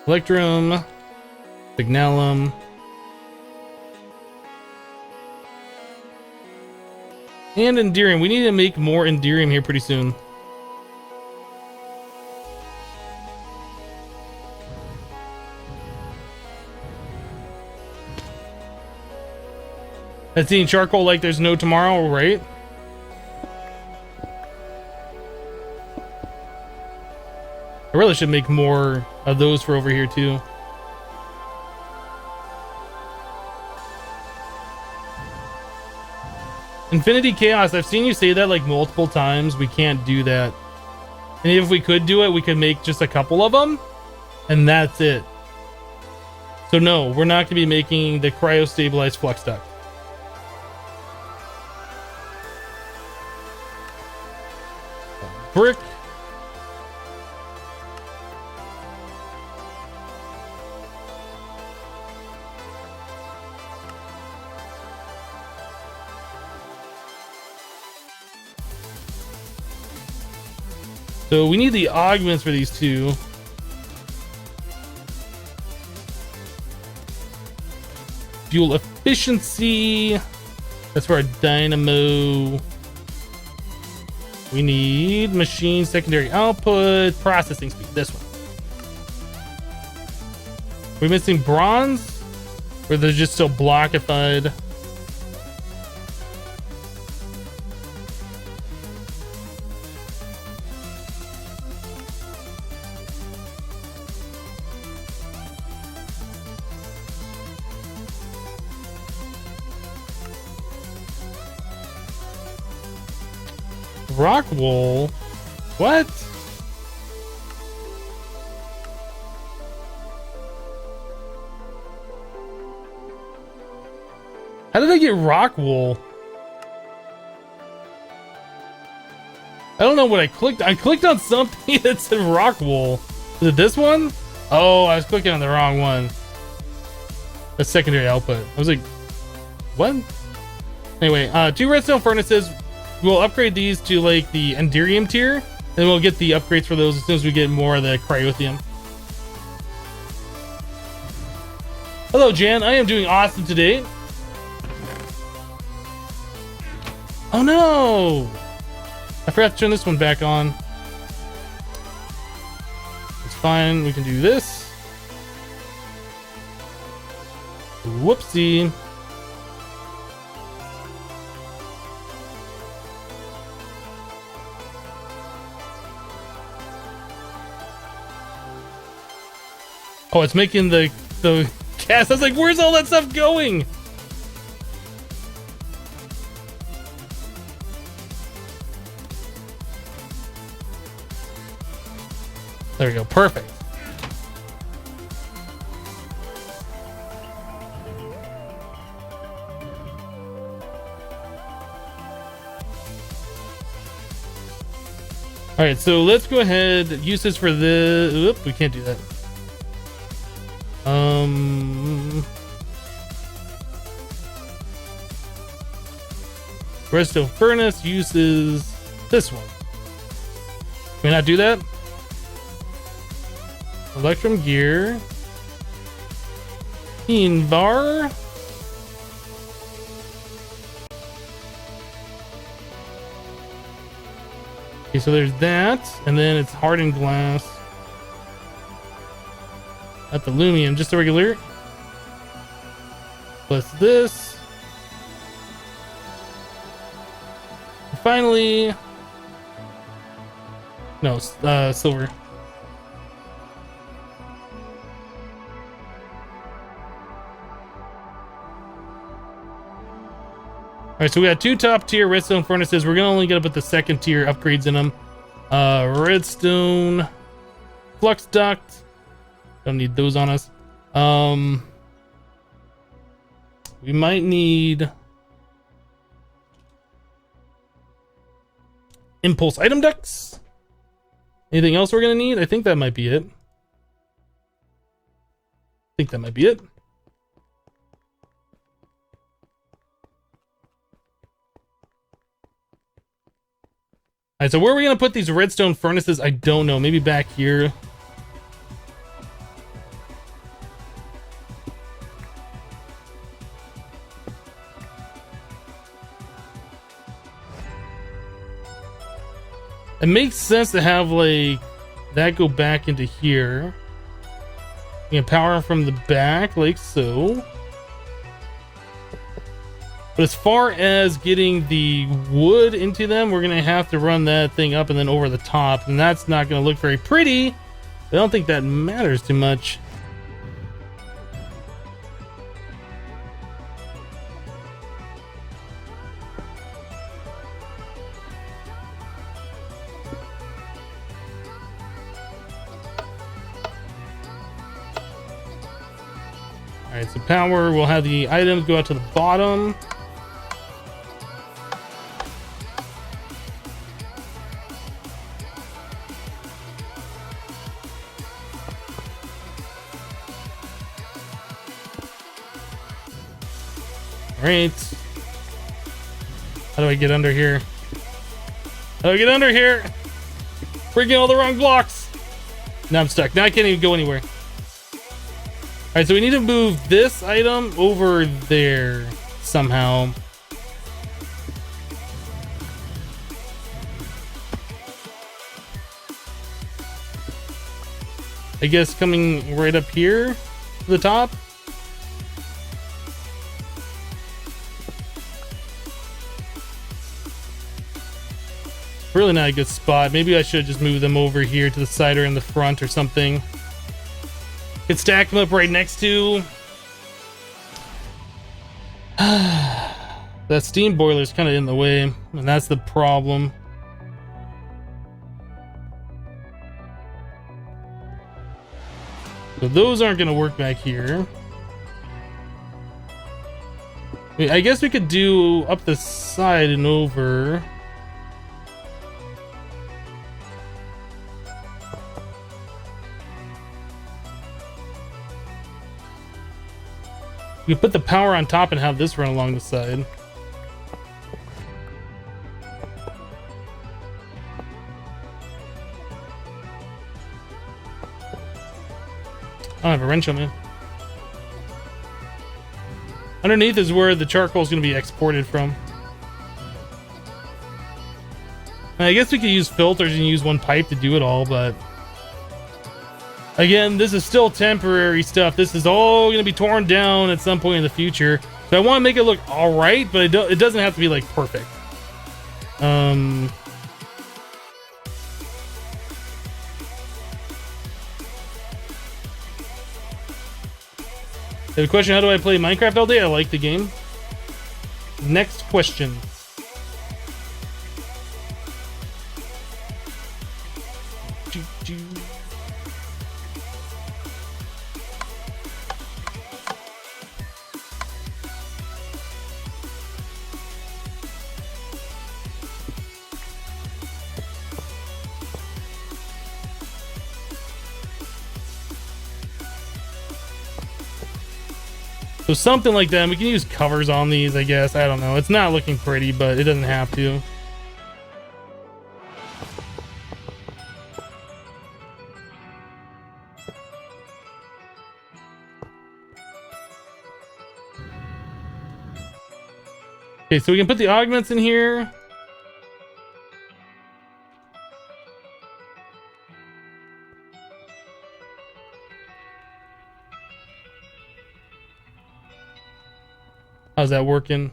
Electrum, signalum, and enderium. We need to make more enderium here pretty soon. That's eating charcoal like there's no tomorrow, right? I really should make more of those for over here too. Infinity Chaos, I've seen you say that like multiple times. We can't do that. And if we could do it, we could make just a couple of them. And that's it. So no, we're not going to be making the cryo-stabilized flux duct. Brick. So we need the augments for these 2. Fuel efficiency. That's for our dynamo. We need machine secondary output, processing speed. This one. We're missing bronze, or they're just still blockified. Rock wool? What? How did I get rock wool? I don't know what I clicked. I clicked on something that said rock wool. Is it this one? Oh, I was clicking on the wrong one. The secondary output. I was like, what? Anyway, 2 redstone furnaces. We'll upgrade these to like the enderium tier, and we'll get the upgrades for those as soon as we get more of the cryothium. Hello, Jan. I am doing awesome today. Oh no! I forgot to turn this one back on. It's fine. We can do this. Whoopsie. Oh, it's making the gas. I was like, where's all that stuff going? There we go. Perfect. All right, so let's go ahead. Use this for the. Oop, we can't do that. Redstone furnace uses this one. Can we not do that? Electrum gear. Keen bar. Okay, so there's that, and then it's hardened glass. Not the aluminum, just the regular. Plus this. And finally, no, silver. All right, so we got 2 top tier redstone furnaces. We're gonna only gonna put the second tier upgrades in them. Redstone flux duct. Don't need those on us. We might need impulse item ducts. Anything else we're gonna need? I think that might be it. All right, so where are we gonna put these redstone furnaces? I don't know. Maybe back here. It makes sense to have like that go back into here. You can power from the back like so. But as far as getting the wood into them, we're gonna have to run that thing up and then over the top, and that's not gonna look very pretty. I don't think that matters too much. All right, so power, we'll have the items go out to the bottom. All right. How do I get under here? How do I get under here? Breaking all the wrong blocks. Now I'm stuck. Now I can't even go anywhere. All right, so we need to move this item over there somehow. I guess coming right up here to the top. Really not a good spot. Maybe I should just move them over here to the side or in the front or something. Could stack them up right next to. That steam boiler is kind of in the way, and that's the problem. So those aren't going to work back here. I guess we could do up the side and over. We put the power on top and have this run along the side. I don't have a wrench on me. Underneath is where the charcoal is going to be exported from. I guess we could use filters and use one pipe to do it all, but again, this is still temporary stuff. This is all going to be torn down at some point in the future. So I want to make it look all right, but it doesn't have to be like perfect. The question, how do I play Minecraft all day? I like the game. Next question. So something like that. We can use covers on these, I guess. I don't know. It's not looking pretty, but it doesn't have to. Okay, so we can put the augments in here. How's that working?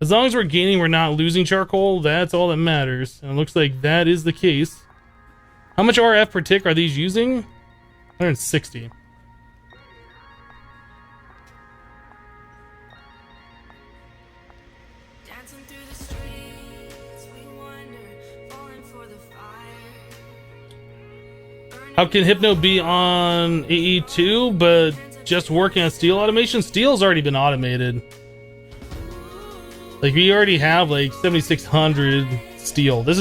As long as we're gaining, we're not losing charcoal. That's all that matters. And it looks like that is the case. How much RF per tick are these using? 160. Dancing through the streets, we wander, falling for the fire. How can Hypno be on AE2 but just working on steel automation? Steel's already been automated. Like, we already have like 7600 steel. This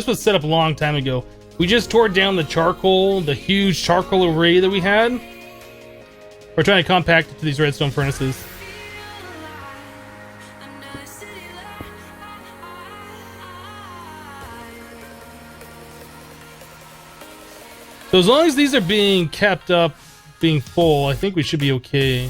was set up a long time ago. We just tore down the charcoal, the huge charcoal array that we had. We're trying to compact it to these redstone furnaces. So as long as these are being kept up, being full, I think we should be okay.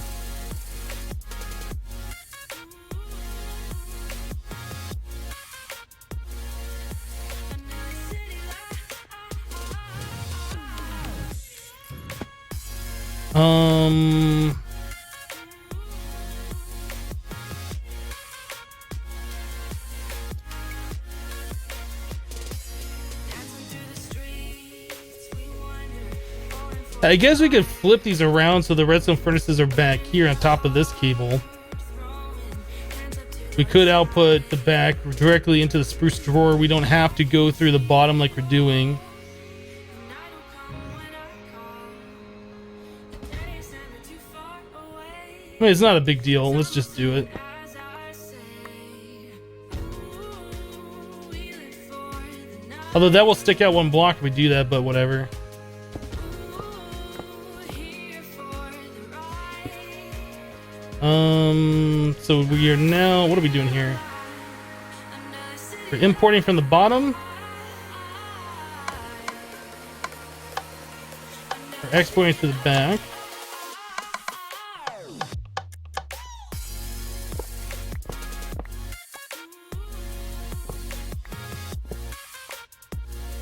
I guess we could flip these around so the redstone furnaces are back here on top of this cable. We could output the back directly into the spruce drawer. We don't have to go through the bottom like we're doing. I mean, it's not a big deal. Let's just do it. Although that will stick out one block if we do that, but whatever. So we are now, what are we doing here? We're importing from the bottom. We're exporting to the back.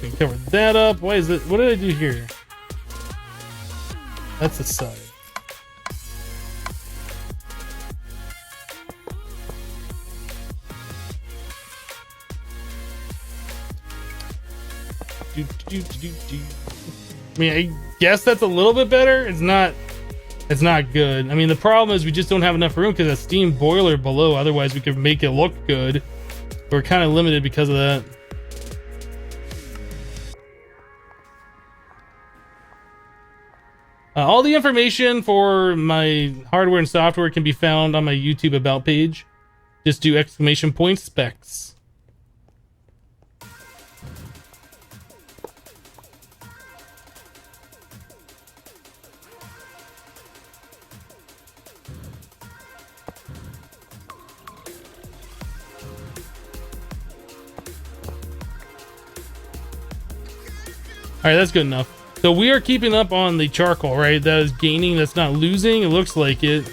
We can cover that up. Why is it, what did I do here? That's the side. I mean, I guess that's a little bit better. It's not good. I mean, the problem is we just don't have enough room because a steam boiler below. Otherwise, we could make it look good. We're kind of limited because of that. All the information for my hardware and software can be found on my YouTube About page. Just do !specs. Alright, that's good enough. So we are keeping up on the charcoal, right? That is gaining, that's not losing. It looks like it.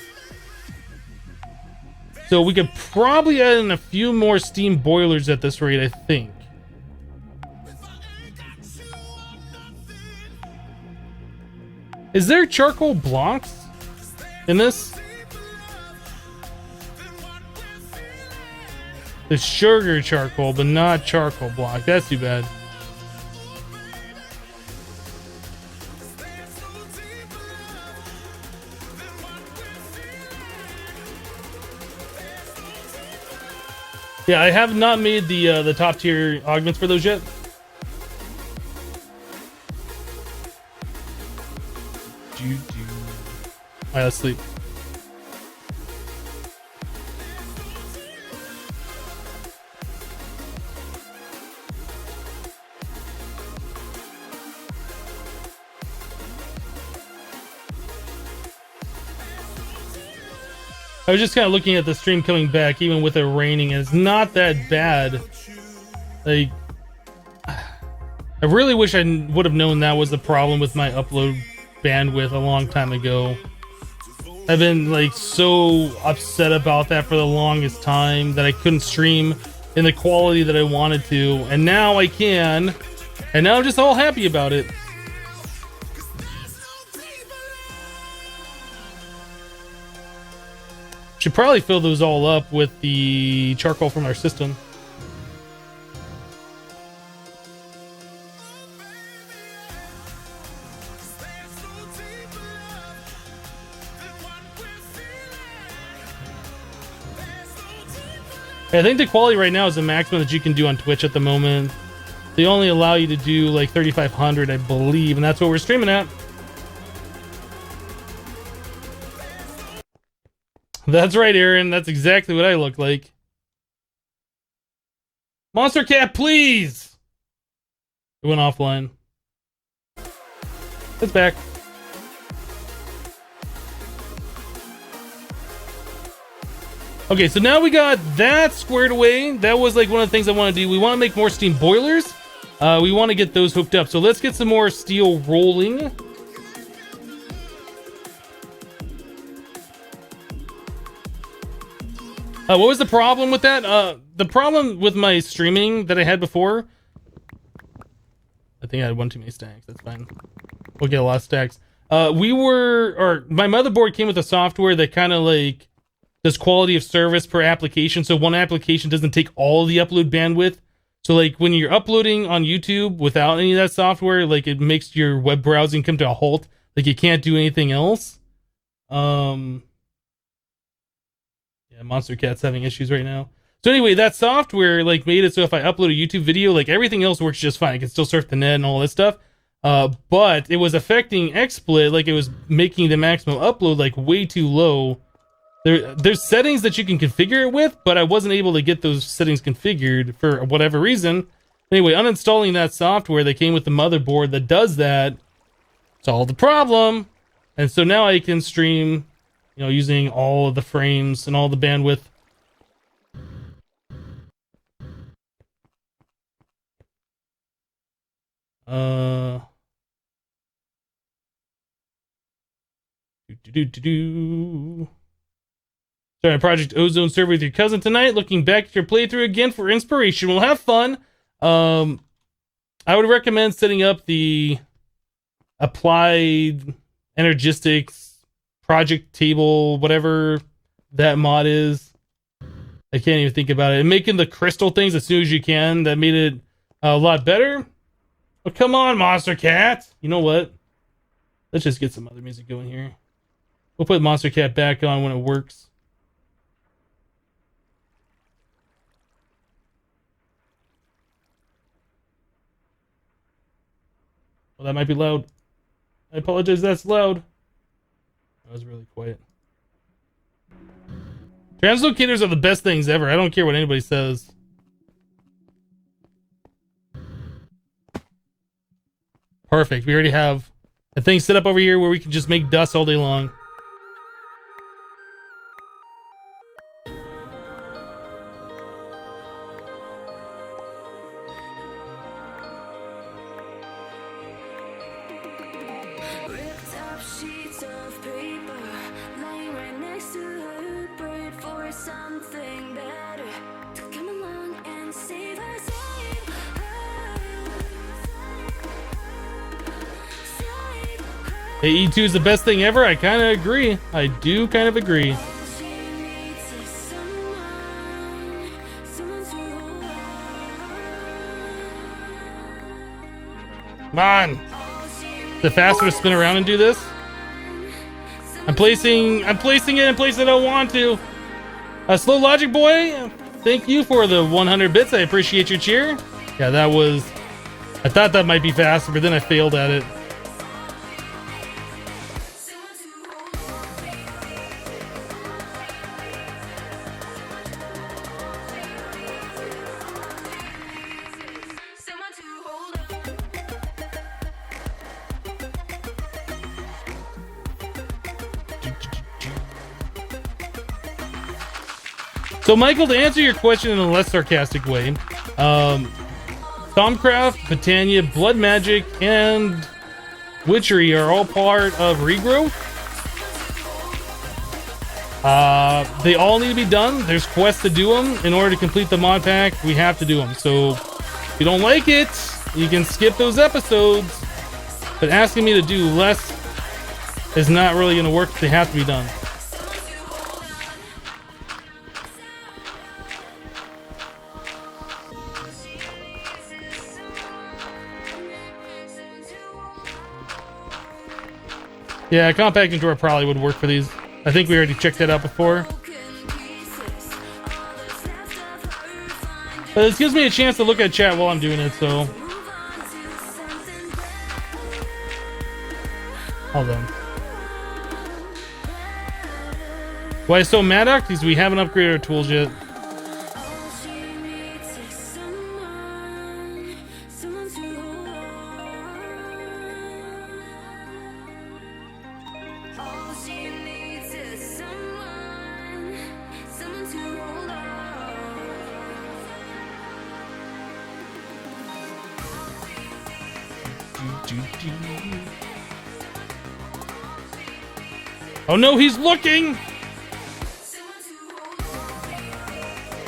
So we could probably add in a few more steam boilers at this rate, I think. Is there charcoal blocks in this? The sugar charcoal, but not charcoal block. That's too bad. Yeah, I have not made the top tier augments for those yet. Alright, let's sleep. I was just kind of looking at the stream coming back, even with it raining, and it's not that bad. Like, I really wish I would have known that was the problem with my upload bandwidth a long time ago. I've been like so upset about that for the longest time, that I couldn't stream in the quality that I wanted to, and now I can, and now I'm just all happy about it. Should probably fill those all up with the charcoal from our system. I think the quality right now is the maximum that you can do on Twitch at the moment. They only allow you to do like 3500, I believe, and that's what we're streaming at. That's right, Aaron. That's exactly what I look like. Monster Cat, please! It went offline. It's back. Okay, so now we got that squared away. That was like one of the things I want to do. We want to make more steam boilers. We want to get those hooked up. So let's get some more steel rolling. What was the problem with that? The problem with my streaming that I had before... I think I had one too many stacks. That's fine. We'll get a lot of stacks. My motherboard came with a software that kind of like does quality of service per application. So one application doesn't take all the upload bandwidth. So like when you're uploading on YouTube without any of that software, like it makes your web browsing come to a halt. Like you can't do anything else. Yeah, Monster Cat's having issues right now. So anyway, that software like made it so if I upload a YouTube video, like everything else works just fine. I can still surf the net and all this stuff. But it was affecting XSplit, like it was making the maximum upload like way too low. There's settings that you can configure it with, but I wasn't able to get those settings configured for whatever reason. Anyway, uninstalling that software that came with the motherboard that does that solved the problem. And so now I can stream, you know, using all of the frames and all the bandwidth. Starting Project Ozone server with your cousin tonight. Looking back at your playthrough again for inspiration. We'll have fun. I would recommend setting up the applied Energistics project table, whatever that mod is. I can't even think about it. And making the crystal things as soon as you can. That made it a lot better. But come on, Monster Cat. You know what? Let's just get some other music going here. We'll put Monster Cat back on when it works. Well, that might be loud. I apologize, that's loud. That was really quiet. Translocators are the best things ever. I don't care what anybody says. Perfect. We already have a thing set up over here where we can just make dust all day long. Ripped up sheets of paper, laying right next to her, prayed for something better to come along and save her, save her, save her. Hey, E2 is the best thing ever. I kind of agree. I do kind of agree. All she needs is someone, someone to hold Come on. on. The faster to spin around and do this. I'm placing it in place I don't want to. Slow logic boy. thank you for the 100 bits. I appreciate your cheer. Yeah, that was... I thought that might be faster, but then I failed at it. So, Michael, to answer your question in a less sarcastic way, Thaumcraft, Botania, Blood Magic, and Witchery are all part of Regrowth. They all need to be done. There's quests to do them. In order to complete the mod pack, we have to do them. So, if you don't like it, you can skip those episodes. But asking me to do less is not really going to work. They have to be done. Yeah, a compacting drawer probably would work for these. I think we already checked that out before. But this gives me a chance to look at chat while I'm doing it, so... Hold on. Why so Maddox? Because we haven't upgraded our tools yet. Oh no, he's looking!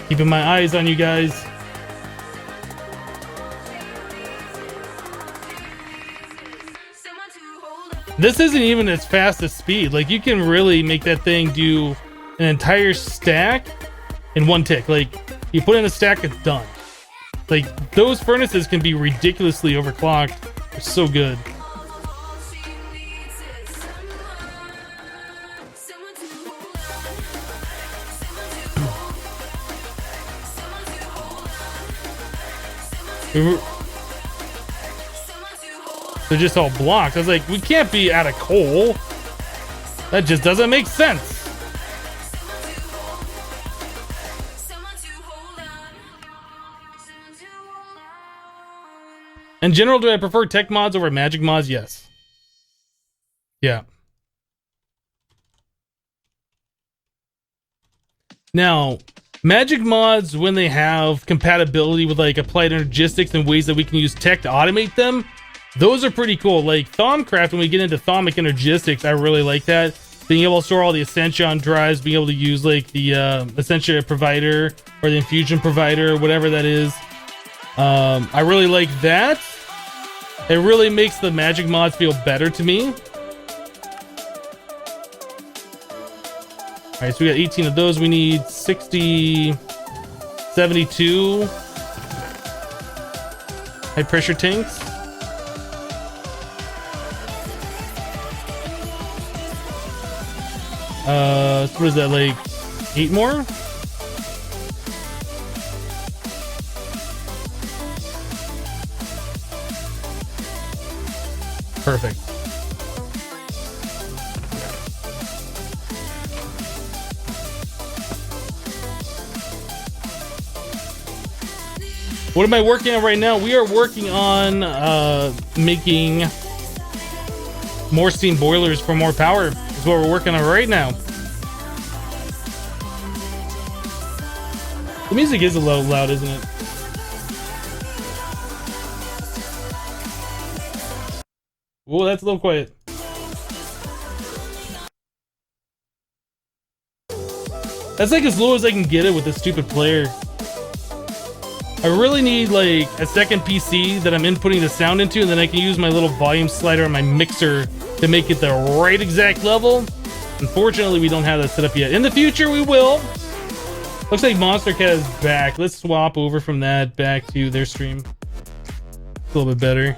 Keeping my eyes on you guys. This isn't even its fastest speed. Like, you can really make that thing do an entire stack in one tick. Like, you put in a stack, it's done. Like, those furnaces can be ridiculously overclocked. They're so good. They're just all blocked. I was like, we can't be out of coal. That just doesn't make sense. In general, do I prefer tech mods over magic mods? Yes. Yeah. Now, magic mods, when they have compatibility with like applied energistics and ways that we can use tech to automate them, those are pretty cool. Like Thaumcraft, when we get into Thaumic Energistics, I really like that. Being able to store all the Ascension drives, being able to use like the Ascension provider or the infusion provider, whatever that is. I really like that. It really makes the magic mods feel better to me. All right, so we got 18 of those. We need 60, 72 high pressure tanks. So what is that, like 8 more? Perfect. What am I working on right now? We are working on making more steam boilers for more power. Is what we're working on right now. The music is a little loud, isn't it? Whoa, that's a little quiet. That's like as low as I can get it with this stupid player. I really need like a second PC that I'm inputting the sound into, and then I can use my little volume slider on my mixer to make it the right exact level. Unfortunately, we don't have that set up yet. In the future, we will. Looks like Monster Cat is back. Let's swap over from that back to their stream. A little bit better.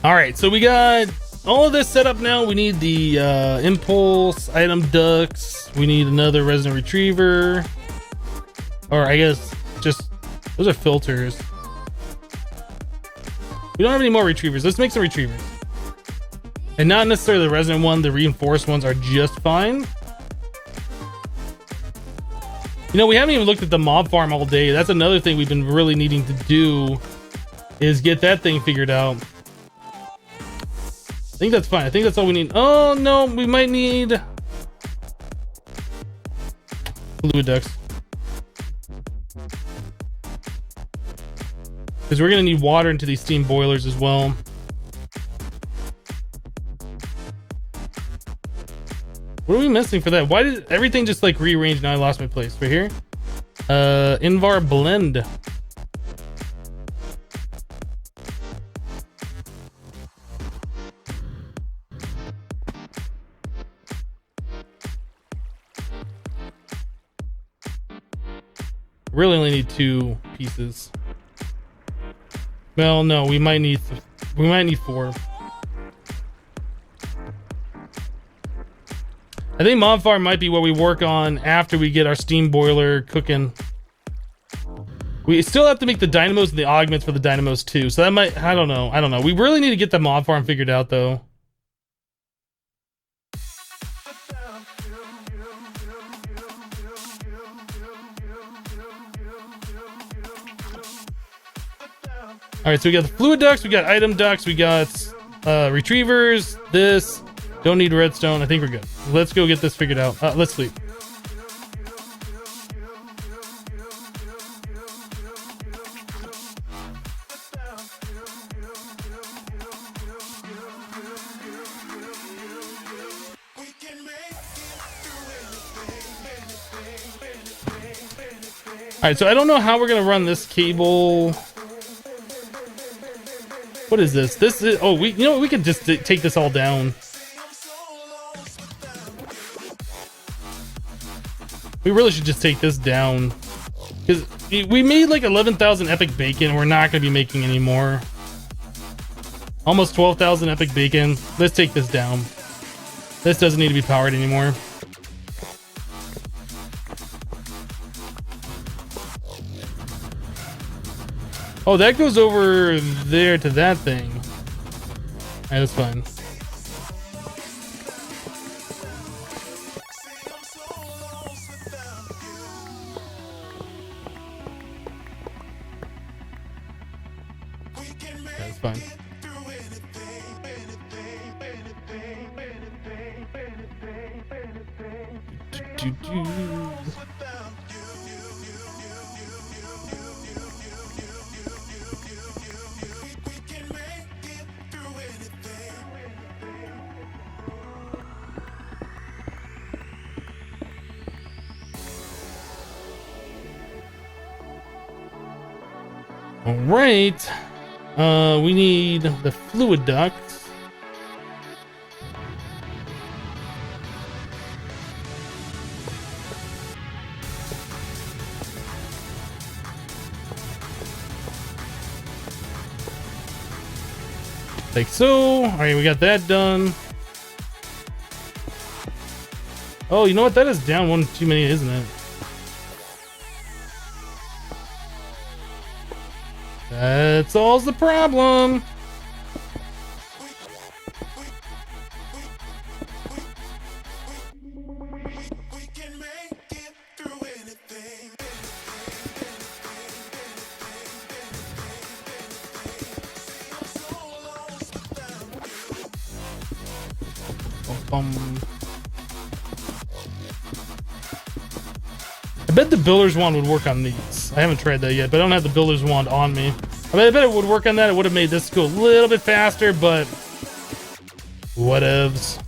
All right, so we got all of this set up now. We need the impulse item ducts. We need another resident retriever, or I guess just those are filters. We don't have any more retrievers. Let's make some retrievers, and not necessarily the resident one. The reinforced ones are just fine. You know, we haven't even looked at the mob farm all day. That's another thing we've been really needing to do, is get that thing figured out. I think that's fine. I think that's all we need. Oh no, we might need fluid ducts, because we're gonna need water into these steam boilers as well. What are we missing for that? Why did everything just like rearrange? Now I lost my place. Right here. Invar blend. Really only need 2 pieces. Well, no, we might need 4. I think mob farm might be what we work on after we get our steam boiler cooking. We still have to make the dynamos and the augments for the dynamos too, so that might, I don't know. We really need to get the mob farm figured out though. All right, so we got the fluid ducts, we got item ducts, we got retrievers. This don't need redstone. I think we're good. Let's go get this figured out. Let's sleep. All right, so I don't know how we're gonna run this cable. What is this? This is, oh, we, you know what, we could just take this all down. We really should just take this down, because we made like 11,000 epic bacon. We're not going to be making any more. Almost 12,000 epic bacon. Let's take this down. This doesn't need to be powered anymore. Oh, that goes over there to that thing. Alright, that's fine. That's fine. All right, we need the fluid ducts. Like so. All right, we got that done. Oh, you know what? That is down one too many, isn't it? That solves the problem. I bet the builder's wand would work on these. I haven't tried that yet, but I don't have the builder's wand on me. I bet it would work on that. It would have made this go a little bit faster, but whatevs.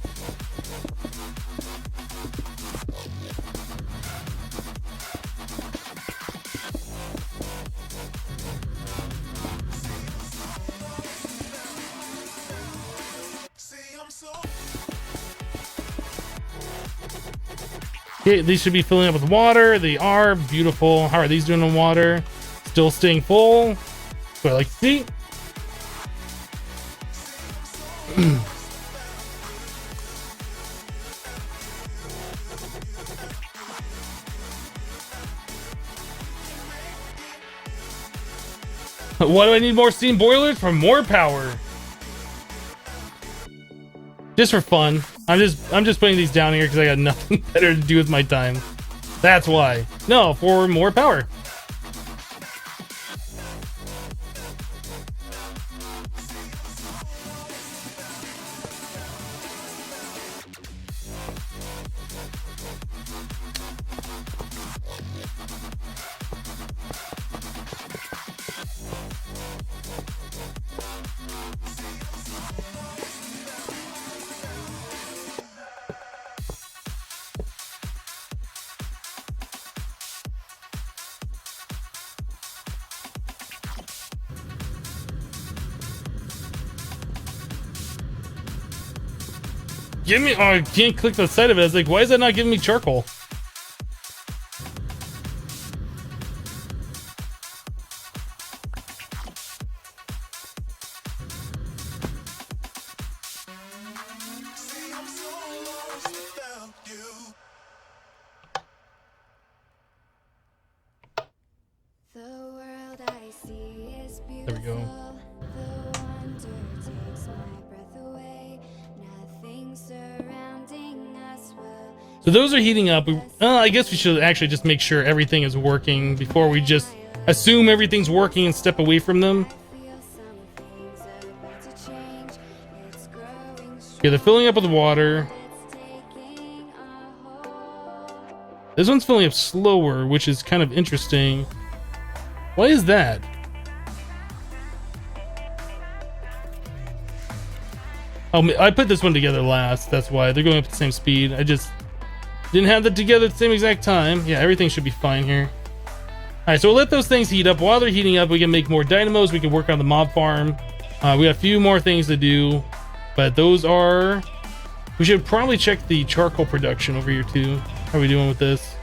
Okay, these should be filling up with water. They are beautiful. How are these doing in water? Still staying full. So I like to see. Why do I need more steam boilers? For more power. Just for fun. I'm just putting these down here because I got nothing better to do with my time. That's why. No, for more power. Give me, oh, I can't click the side of it. I was like, why is that not giving me charcoal? The world I see is There we beautiful. go. The wonder takes my breath away. Nothing surrounding us will. So those are heating up. I guess we should actually just make sure everything is working before we just assume everything's working and step away from them. Feel some things about to change. It's growing Okay, they're filling up with water. it's taking a hold. This one's filling up slower, which is kind of interesting. Why is that? Oh, I put this one together last. That's why they're going up at the same speed. I just didn't have that together at the same exact time. Yeah, everything should be fine here. Alright, so we'll let those things heat up. While they're heating up, we can make more dynamos. We can work on the mob farm. We got a few more things to do. But those are... We should probably check the charcoal production over here too. How are we doing with this?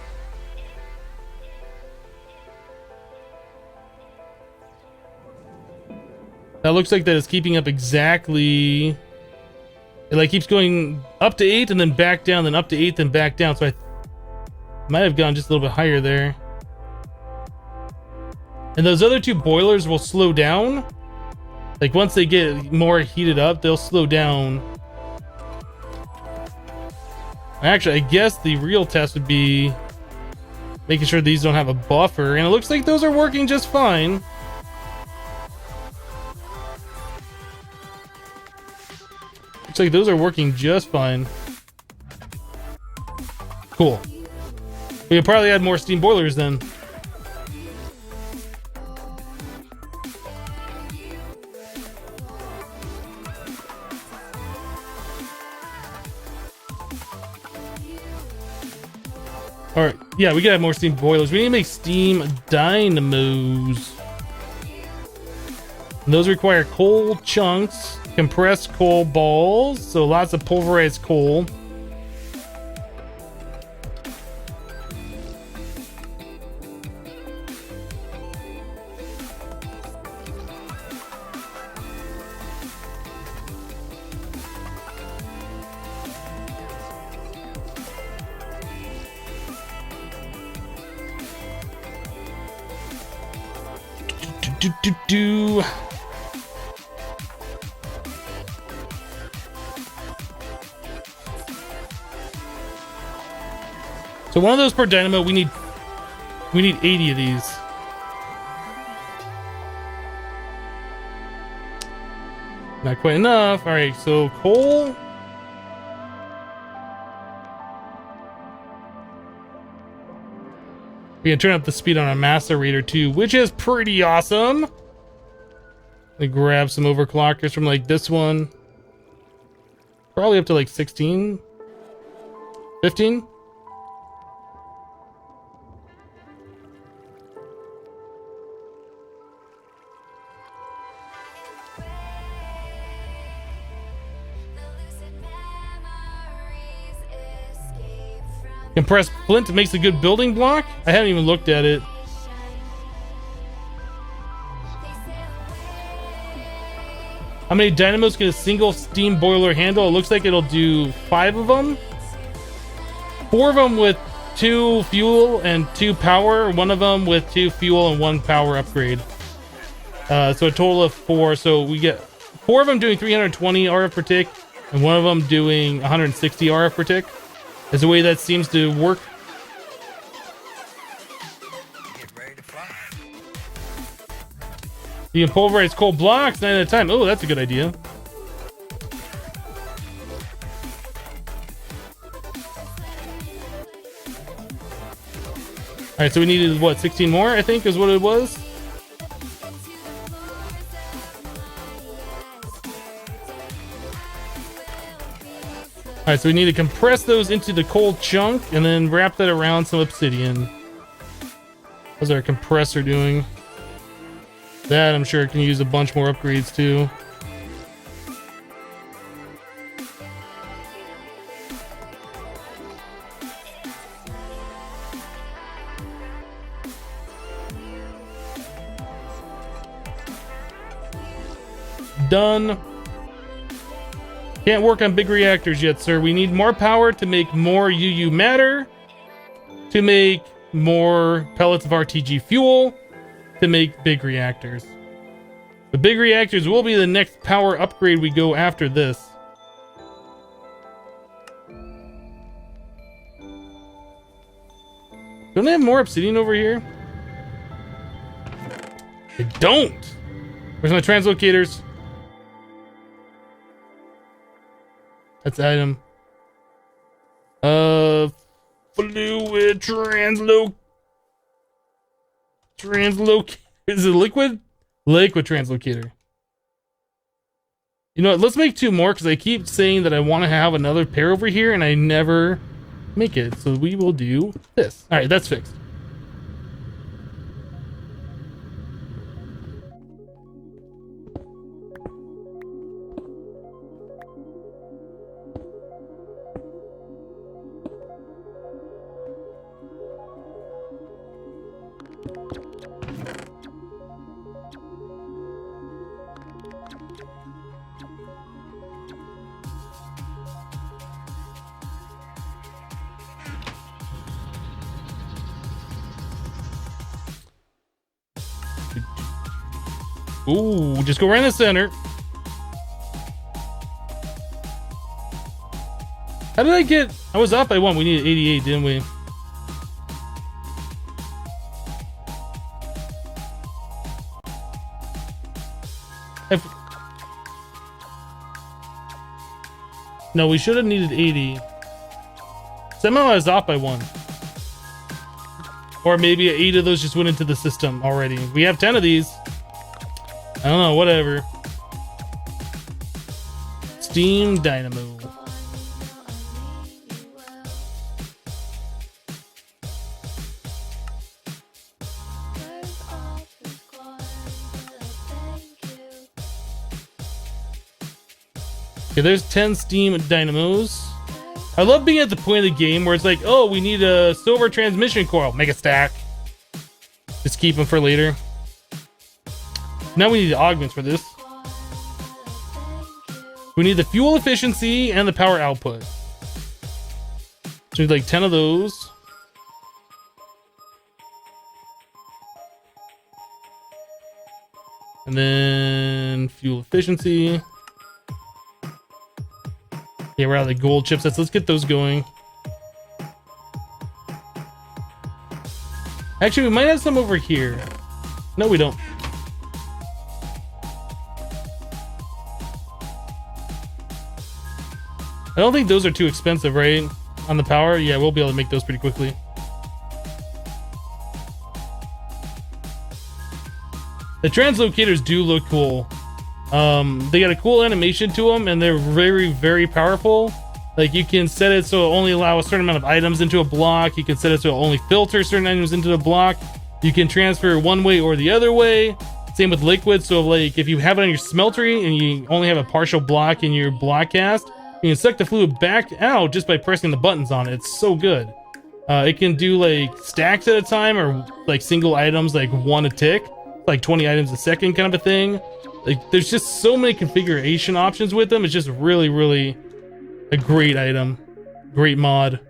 That looks like that is keeping up exactly... It like keeps going up to 8 and then back down, then up to 8, then back down. So I might have gone just a little bit higher there. And those other two boilers will slow down. Like once they get more heated up, they'll slow down. Actually, I guess the real test would be making sure these don't have a buffer. And it looks like those are working just fine. Looks like those are working just fine. Cool. We could probably add more steam boilers then. Alright, yeah, we gotta have more steam boilers. We need to make steam dynamos. And those require coal chunks, compressed coal balls, so lots of pulverized coal. Do. So one of those per dynamo, we need 80 of these. Not quite enough. All right, so coal. We can turn up the speed on our macerator too, which is pretty awesome. Let me grab some overclockers from like this one. Probably up to like 16, 15. Compressed flint makes a good building block? I haven't even looked at it. How many dynamos can a single steam boiler handle? It looks like it'll do 5 of them. 4 of them with 2 fuel and 2 power. 1 of them with 2 fuel and 1 power upgrade. So a total of 4. So we get 4 of them doing 320 RF per tick, and 1 of them doing 160 RF per tick. Is the way that seems to work. You can pulverize cold blocks 9 at a time. Oh, that's a good idea. Alright, so we needed, what, 16 more, I think, is what it was? Alright, so we need to compress those into the cold chunk and then wrap that around some obsidian. How's our compressor doing? That, I'm sure, can use a bunch more upgrades, too. Done. Can't work on big reactors yet, sir. We need more power to make more UU matter, to make more pellets of RTG fuel, to make big reactors. The big reactors will be the next power upgrade we go after this. Don't I have more obsidian over here? I don't! Where's my translocators? That's item. Fluid is it liquid? Liquid translocator. You know what? Let's make 2 more because I keep saying that I want to have another pair over here and I never make it. So we will do this. All right, that's fixed. Ooh, just go right in the center. How did I get... I was up by 1. We needed 88, didn't we? No, we should have needed 80. Somehow I was off by 1. Or maybe 8 of those just went into the system already. We have 10 of these. I don't know, whatever. Steam dynamo. Okay, there's 10 steam dynamos. I love being at the point of the game where it's like, oh, we need a silver transmission coil. Make a stack. Just keep them for later. Now we need the augments for this. We need the fuel efficiency and the power output. So we need like 10 of those. And then fuel efficiency. Yeah, we're out of the gold chipsets. Let's get those going. Actually, we might have some over here. No, we don't. I don't think those are too expensive, right? On the power? Yeah, we'll be able to make those pretty quickly. The translocators do look cool. They got a cool animation to them, and they're very, very powerful. Like, you can set it so it only allow a certain amount of items into a block. You can set it so it only filters certain items into the block. You can transfer one way or the other way. Same with liquid. So, like, if you have it on your smeltery and you only have a partial block in your block cast, you can suck the fluid back out just by pressing the buttons on it. It's so good. It can do, like, stacks at a time or, like, single items, like 1 a tick. Like 20 items a second kind of a thing. Like, there's just so many configuration options with them. It's just really, really a great item. Great mod.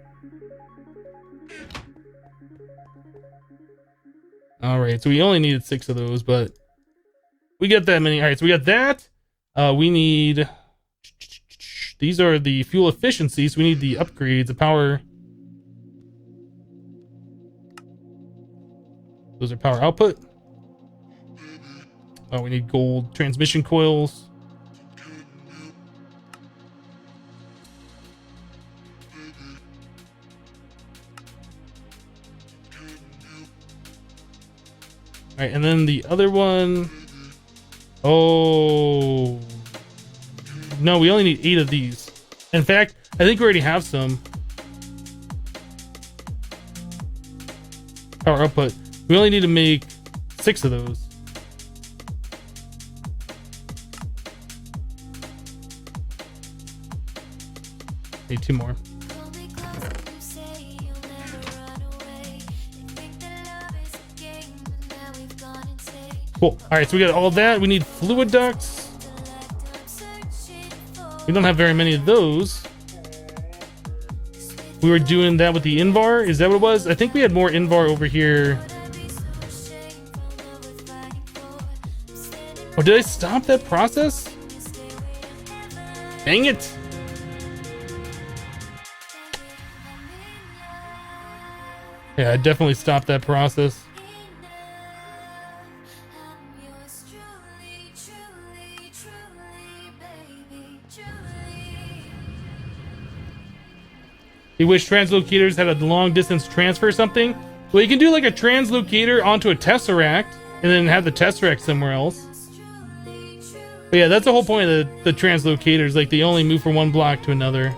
Alright, so we only needed 6 of those, but we get that many. Alright, so we got that. We need... These are the fuel efficiencies. We need the upgrades, the power... Those are power output. Oh, we need gold transmission coils. All right, and then the other one. Oh no, we only need 8 of these. In fact, I think we already have some. Power output. We only need to make 6 of those. Need 2 more. Cool. All right, so we got all that. We need fluid ducts. We don't have very many of those. We were doing that with the Invar. Is that what it was? I think we had more Invar over here. Oh, did I stop that process? Dang it. Yeah, I definitely stopped that process. You wish translocators had a long distance transfer or something? Well, you can do like a translocator onto a tesseract and then have the tesseract somewhere else. But yeah, that's the whole point of the translocators. Like, they only move from one block to another.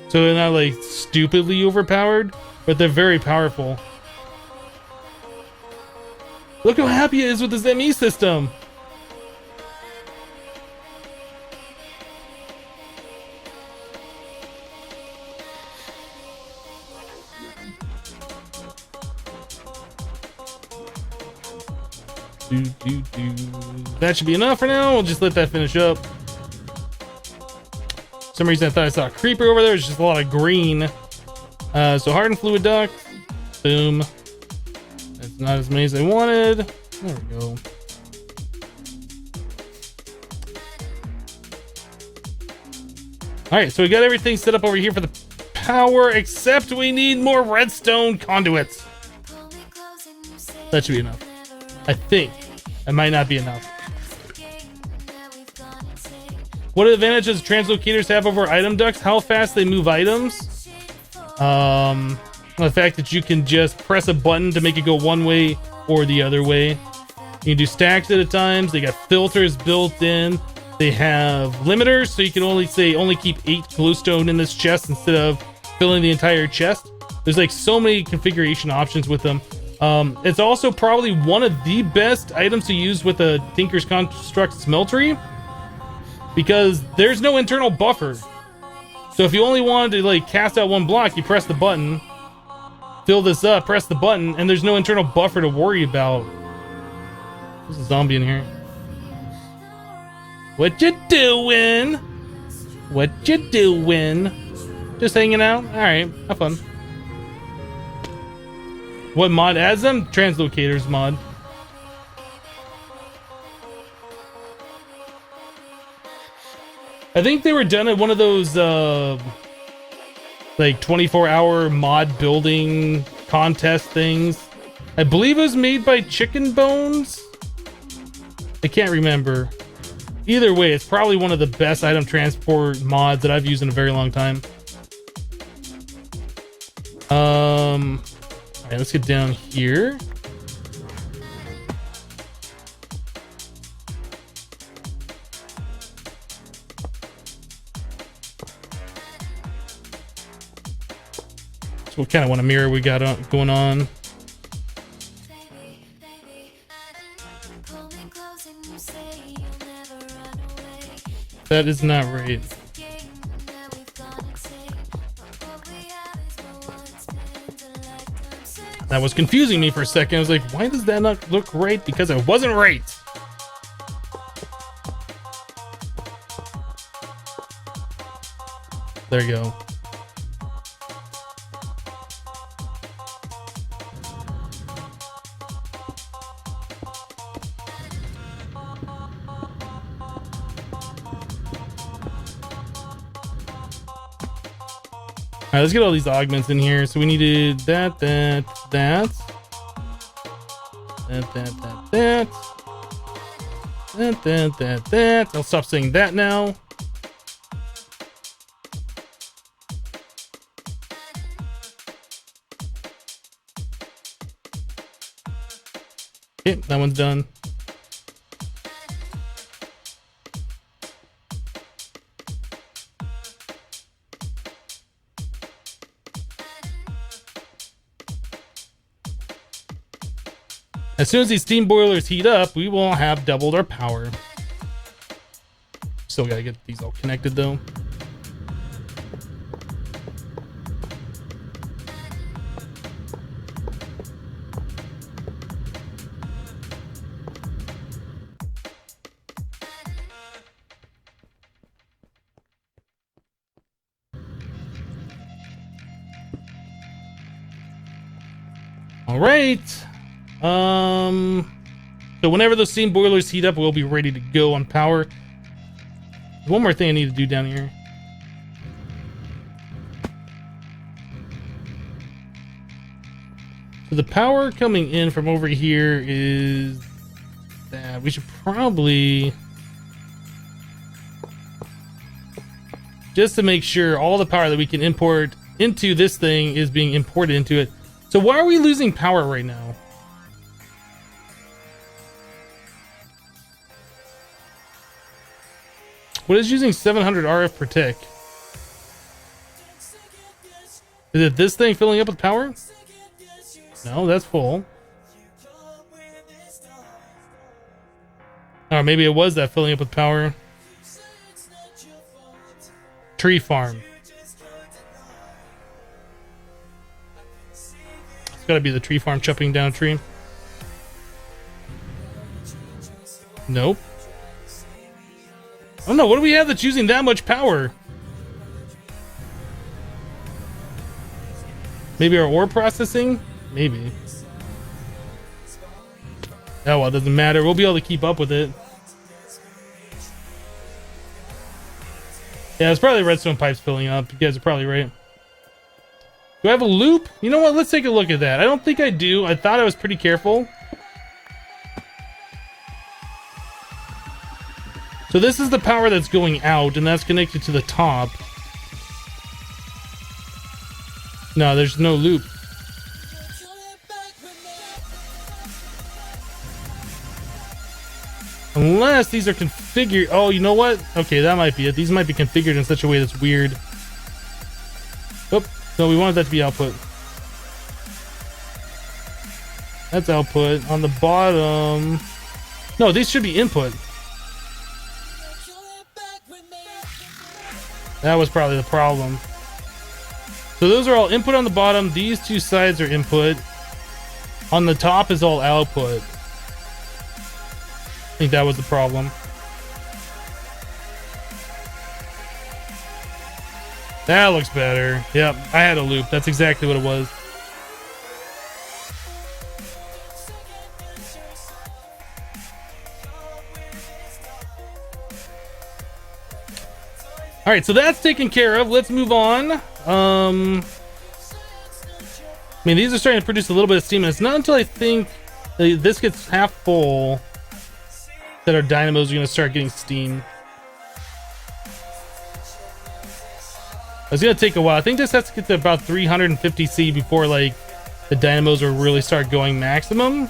So they're not like stupidly overpowered, but they're very powerful. Look how happy it is with this ME system. That should be enough for now. We'll just let that finish up. For some reason I thought I saw a creeper over there. It's just a lot of green. So hardened fluid duct. Boom. That's not as many as I wanted. There we go. Alright, so we got everything set up over here for the power, except we need more redstone conduits. That should be enough. I think. It might not be enough. What advantages translocators have over item ducts? How fast they move items. The fact that you can just press a button to make it go one way or the other way. You can do stacks at a time. They got filters built in. They have limiters, so you can only keep 8 glowstone in this chest instead of filling the entire chest. There's like so many configuration options with them. It's also probably one of the best items to use with a Tinker's Construct smeltery, because there's no internal buffer. So if you only wanted to like cast out one block, you press the button, fill this up, press the button, and there's no internal buffer to worry about. There's a zombie in here. What you doing? What you doing? Just hanging out? Alright, have fun. What mod adds them? Translocators mod. I think they were done at one of those like 24-hour mod building contest things. I believe it was made by Chicken Bones. I can't remember. Either way, it's probably one of the best item transport mods that I've used in a very long time. Alright, let's get down here. So we kind of want to mirror what we got going on. That is not right. That was confusing me for a second. I was like, why does that not look right? Because it wasn't right. There you go. All right, let's get all these augments in here. So we needed that. I'll stop saying that now. Okay, that one's done. As soon as these steam boilers heat up, we will have doubled our power. Still gotta get these all connected though. All right. So whenever those steam boilers heat up, we'll be ready to go on power. There's one more thing I need to do down here. So the power coming in from over here is that we should probably, just to make sure all the power that we can import into this thing is being imported into it. So why are we losing power right now? What is using 700 RF per tick? Is it this thing filling up with power? No, that's full. Or maybe it was that filling up with power. Tree farm. It's gotta be the tree farm chopping down a tree. Nope. Oh no, what do we have that's using that much power? Maybe our ore processing? Maybe. Oh well, it doesn't matter. We'll be able to keep up with it. Yeah, it's probably redstone pipes filling up. You guys are probably right. Do I have a loop? You know what? Let's take a look at that. I don't think I do. I thought I was pretty careful. So this is the power that's going out, and that's connected to the top. No, there's no loop. Unless these are configured. Oh, you know what? Okay, that might be it. These might be configured in such a way that's weird. Oh, no, we wanted that to be output. That's output. On the bottom. No, these should be input. That was probably the problem. So those are all input on the bottom. These two sides are input. On the top is all output. I think that was the problem. That looks better. Yep, I had a loop. That's exactly what it was. All right, so that's taken care of. Let's move on. I mean, these are starting to produce a little bit of steam, and it's not until I think this gets half full that our dynamos are going to start getting steam. It's going to take a while. I think this has to get to about 350 C before, like, the dynamos will really start going maximum.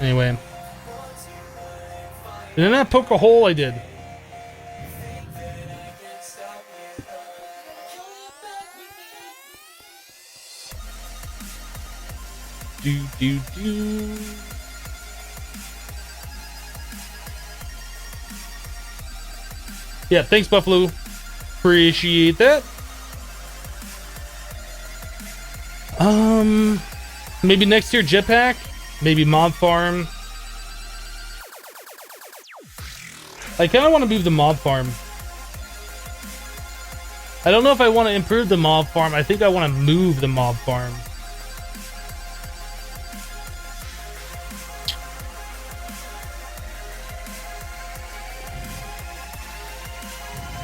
Anyway. Did I not poke a hole? I did. Yeah, thanks, Buffalo. Appreciate that. Maybe next year jetpack, maybe mob farm. I kind of want to move the mob farm. I don't know if I want to improve the mob farm. I think I want to move the mob farm.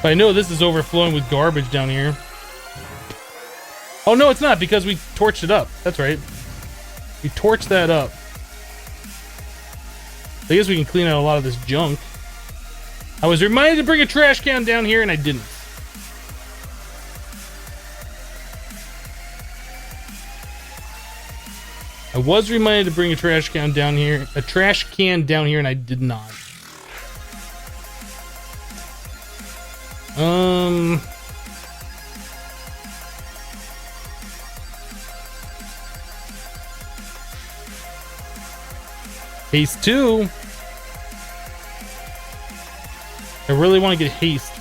But I know this is overflowing with garbage down here. Oh no, it's not, because we torched it up. That's right. We torched that up. I guess we can clean out a lot of this junk. I was reminded to bring a trash can down here and I didn't. I was reminded to bring a trash can down here, and I did not. Haste 2. I really want to get haste.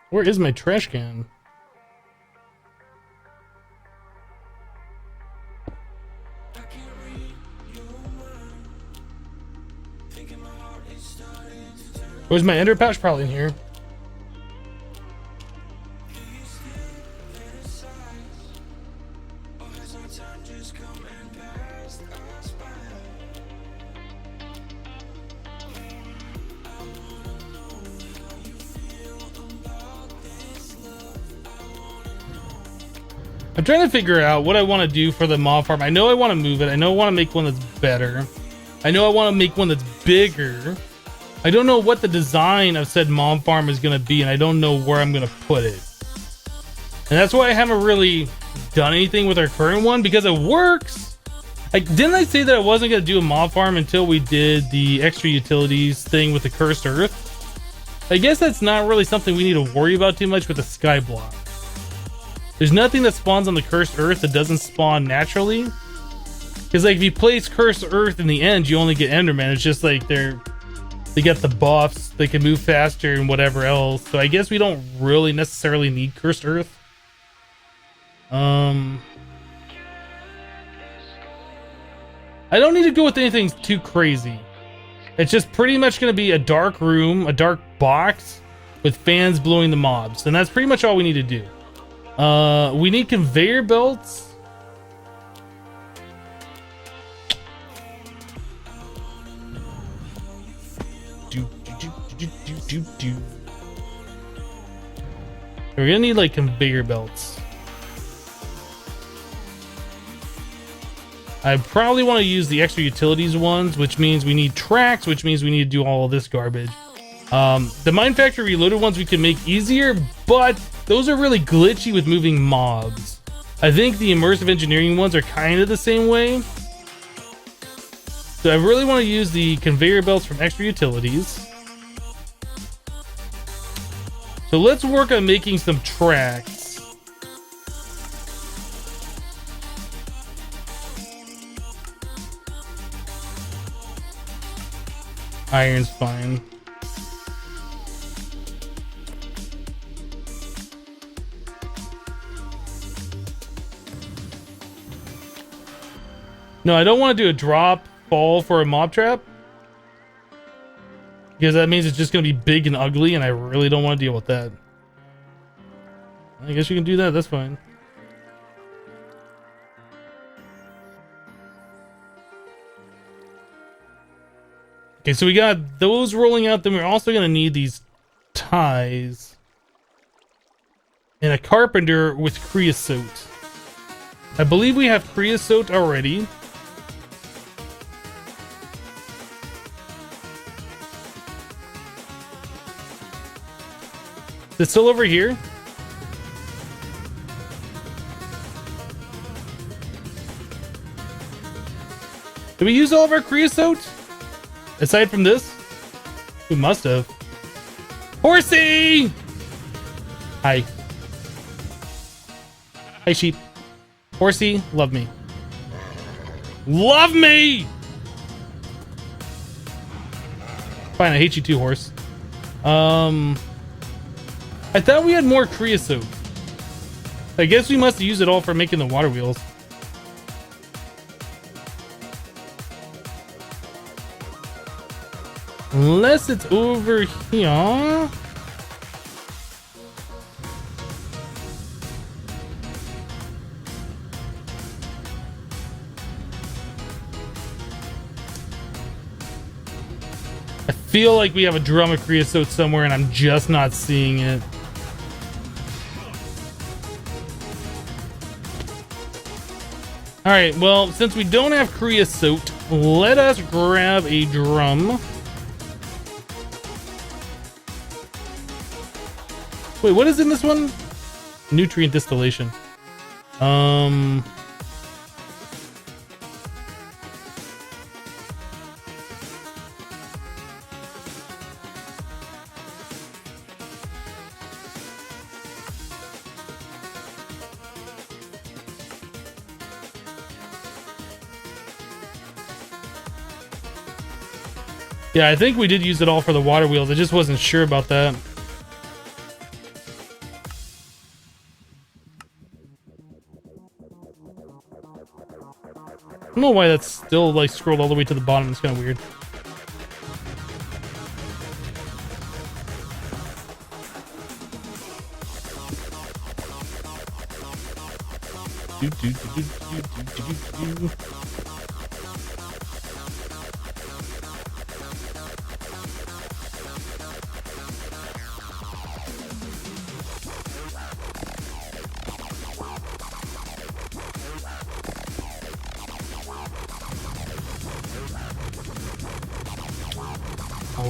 Where is my trash can? Where's my ender pouch? Probably in here. I'm trying to figure out what I want to do for the mob farm. I know I want to move it. I know I want to make one that's better. I know I want to make one that's bigger. I don't know what the design of said mob farm is going to be, and I don't know where I'm going to put it. And that's why I haven't really done anything with our current one, because it works. Didn't I say that I wasn't going to do a mob farm until we did the extra utilities thing with the cursed earth? I guess that's not really something we need to worry about too much with the skyblock. There's nothing that spawns on the cursed earth that doesn't spawn naturally. Because like if you place cursed earth in the end, you only get enderman. It's just like they get the buffs, they can move faster and whatever else. So I guess we don't really necessarily need cursed earth. I don't need to go with anything too crazy. It's just pretty much going to be a dark room, a dark box with fans blowing the mobs. And that's pretty much all we need to do. We need conveyor belts. We're gonna need like conveyor belts. I probably want to use the extra utilities ones, which means we need tracks, which means we need to do all of this garbage. The Mine Factory Reloaded ones we can make easier, but those are really glitchy with moving mobs. I think the immersive engineering ones are kind of the same way. So I really want to use the conveyor belts from extra utilities. So let's work on making some tracks. Iron's fine. No, I don't want to do a drop fall for a mob trap, because that means it's just going to be big and ugly, and I really don't want to deal with that. I guess you can do that. That's fine. Okay, so we got those rolling out. Then we're also going to need these ties and a carpenter with creosote. I believe we have creosote already. Is it still over here? Did we use all of our creosote? Aside from this? We must have. Horsey! Hi. Hi, sheep. Horsey, love me. Love me! Fine, I hate you too, horse. I thought we had more creosote. I guess we must use it all for making the water wheels. Unless it's over here. I feel like we have a drum of creosote somewhere and I'm just not seeing it. All right, well, since we don't have creosote, let us grab a drum. Wait, what is in this one? Nutrient distillation. Yeah, I think we did use it all for the water wheels. I just wasn't sure about that. I don't know why that's still like scrolled all the way to the bottom. It's kind of weird.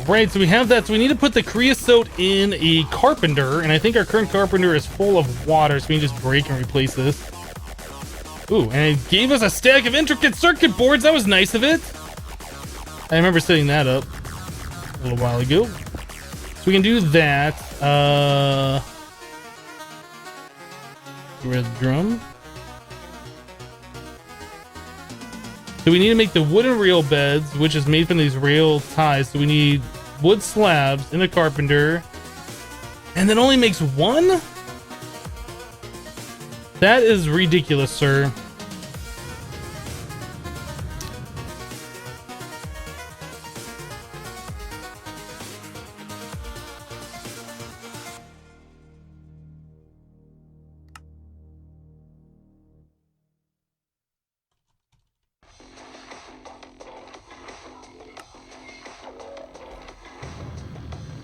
Right, so we have that. So we need to put the creosote in a carpenter, and I think our current carpenter is full of water, so we can just break and replace this. Ooh, and it gave us a stack of intricate circuit boards. That was nice of it. I remember setting that up a little while ago. So we can do that. Red drum. So we need to make the wooden rail beds, which is made from these rail ties. So we need wood slabs in a carpenter. And that only makes one? That is ridiculous, sir.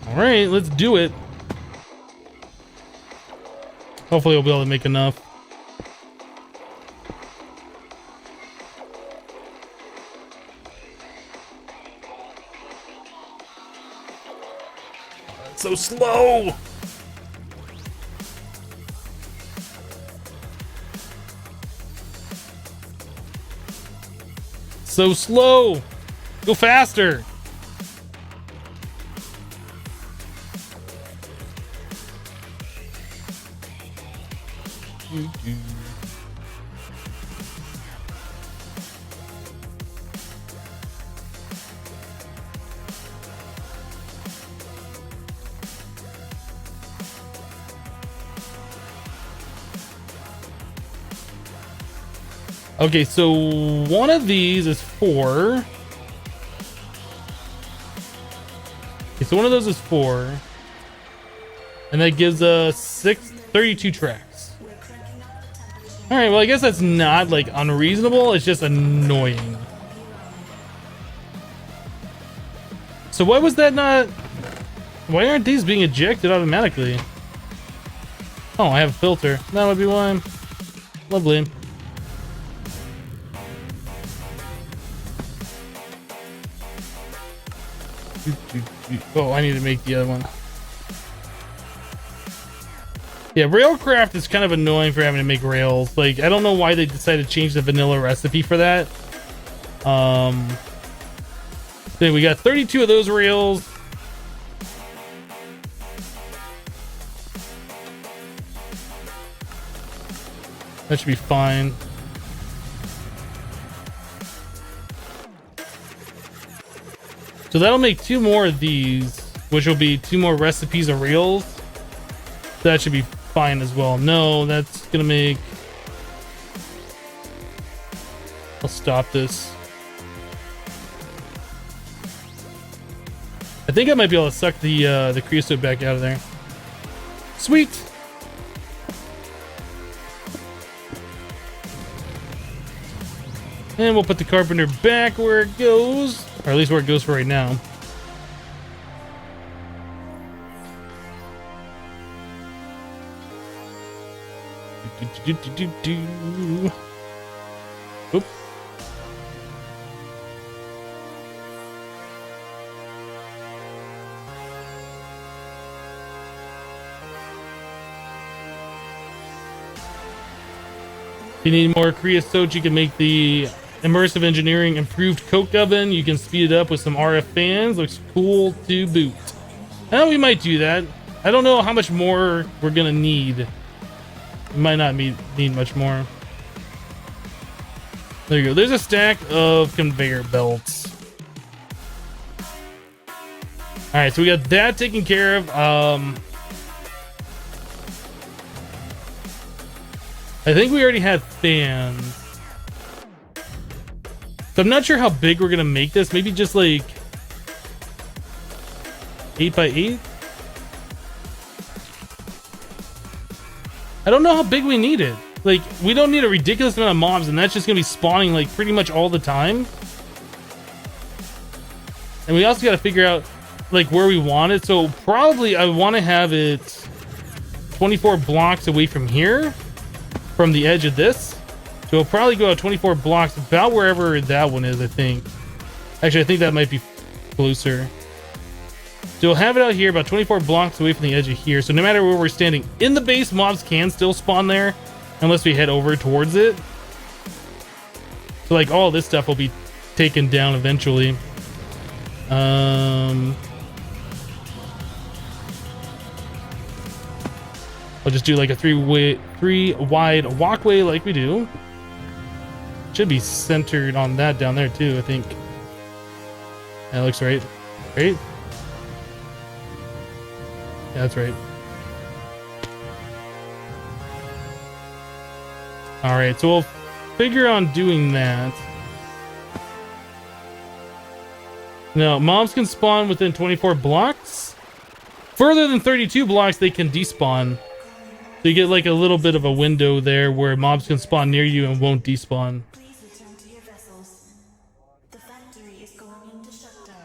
All right, let's do it. Hopefully we'll be able to make enough. It's so slow. So slow. Go faster. Okay, so one of these is 4. Okay, so one of those is 4. And that gives us 32 tracks. Alright, well I guess that's not like unreasonable, it's just annoying. So why was that not... Why aren't these being ejected automatically? Oh, I have a filter. That would be why. Lovely. Oh, I need to make the other one. Yeah, Railcraft is kind of annoying for having to make rails. Like, I don't know why they decided to change the vanilla recipe for that. Then we got 32 of those rails. That should be fine. So that'll make 2 more of these, which will be 2 more recipes of rails. That should be fine as well. No, that's gonna make... I'll stop this. I think I might be able to suck the creosote back out of there. Sweet! And we'll put the carpenter back where it goes. Or at least where it goes for right now. Oop. If you need more creosote, you can make the immersive engineering improved coke oven. You can speed it up with some RF fans. Looks cool to boot. And we might do that. I don't know how much more we're gonna need. We might not need much more. There you go. There's a stack of conveyor belts. All right, so we got that taken care of. I think we already had fans. So I'm not sure how big we're gonna make this. Maybe just like 8 by 8. I don't know how big we need it. Like, we don't need a ridiculous amount of mobs, and that's just gonna be spawning like pretty much all the time. And we also gotta figure out like where we want it. So probably I want to have it 24 blocks away from here, from the edge of this. So we'll probably go out 24 blocks, about wherever that one is, I think. Actually, I think that might be closer. So we'll have it out here about 24 blocks away from the edge of here. So no matter where we're standing in the base, mobs can still spawn there unless we head over towards it. So like all this stuff will be taken down eventually. I'll just do like a three wide walkway like we do. Should be centered on that down there too, I think. That looks right. Right? Yeah, that's right. Alright, so we'll figure on doing that. Now, mobs can spawn within 24 blocks. Further than 32 blocks, they can despawn. So you get like a little bit of a window there where mobs can spawn near you and won't despawn. Please return to your vessels. The factory is going into shutdown.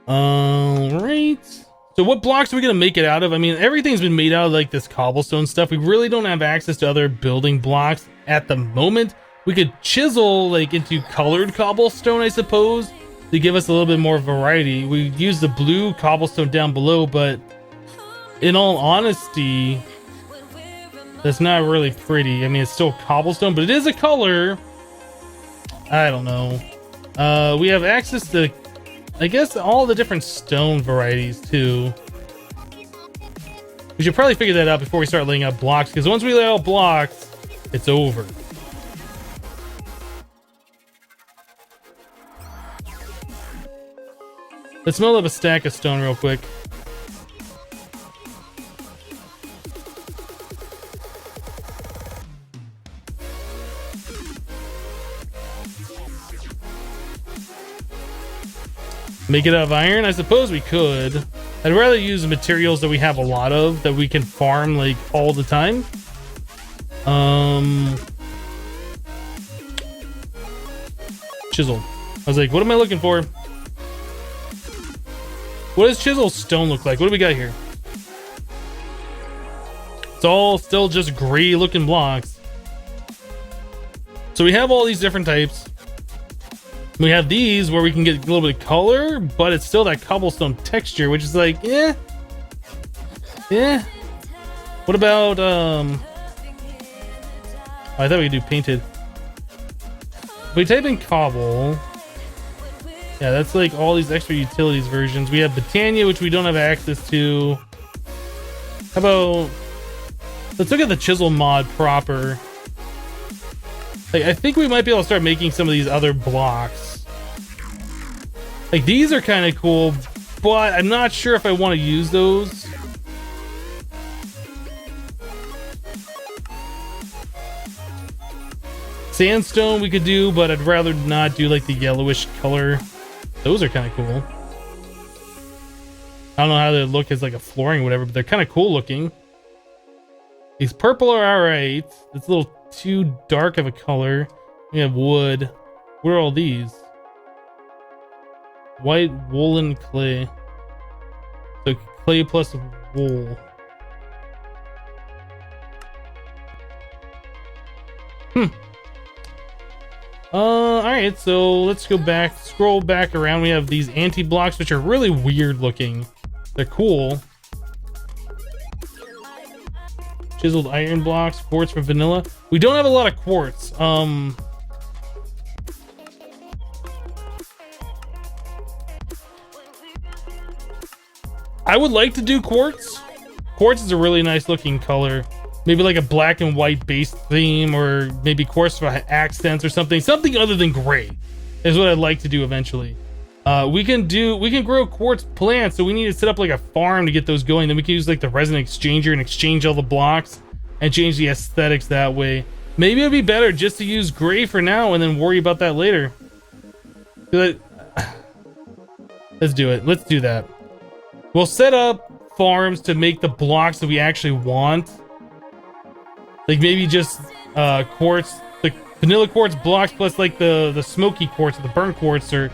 Alright. So what blocks are we going to make it out of? I mean, everything's been made out of like this cobblestone stuff. We really don't have access to other building blocks at the moment. We could chisel like into colored cobblestone, I suppose, to give us a little bit more variety. We use the blue cobblestone down below, but in all honesty, that's not really pretty. I mean, it's still cobblestone, but it is a color. I don't know. We have access to, I guess, all the different stone varieties too. We should probably figure that out before we start laying out blocks, because once we lay out blocks, it's over. Let's smell up a stack of stone real quick. Make it out of iron? I suppose we could. I'd rather use materials that we have a lot of, that we can farm like all the time. Chisel. I was like, what am I looking for? What does chisel stone look like? What do we got here? It's all still just gray looking blocks. So we have all these different types. We have these where we can get a little bit of color, but it's still that cobblestone texture, which is like, yeah. What about, I thought we could do painted. If we type in cobble, yeah, that's like all these extra utilities versions. We have Britannia, which we don't have access to. How about, let's look at the chisel mod proper. Like, I think we might be able to start making some of these other blocks. Like, these are kind of cool, but I'm not sure if I want to use those. Sandstone we could do, but I'd rather not do like the yellowish color. Those are kind of cool. I don't know how they look as like a flooring or whatever, but they're kind of cool looking. These purple are alright. It's a little too dark of a color. We have wood. What are all these? White woolen clay. So clay plus wool. Alright, so let's go back, scroll back around. We have these anti-blocks, which are really weird looking. They're cool. Chiseled iron blocks, quartz for vanilla. We don't have a lot of quartz. I would like to do quartz. Quartz is a really nice looking color. Maybe like a black and white base theme, or maybe quartz for accents or something. Something other than gray is what I'd like to do eventually. We can grow quartz plants, so we need to set up like a farm to get those going. Then we can use like the resin exchanger and exchange all the blocks and change the aesthetics that way. Maybe it'd be better just to use gray for now and then worry about that later. Let's do it. Let's do that. We'll set up farms to make the blocks that we actually want. Like maybe just quartz, like vanilla quartz blocks plus like the smoky quartz or the burnt quartz, or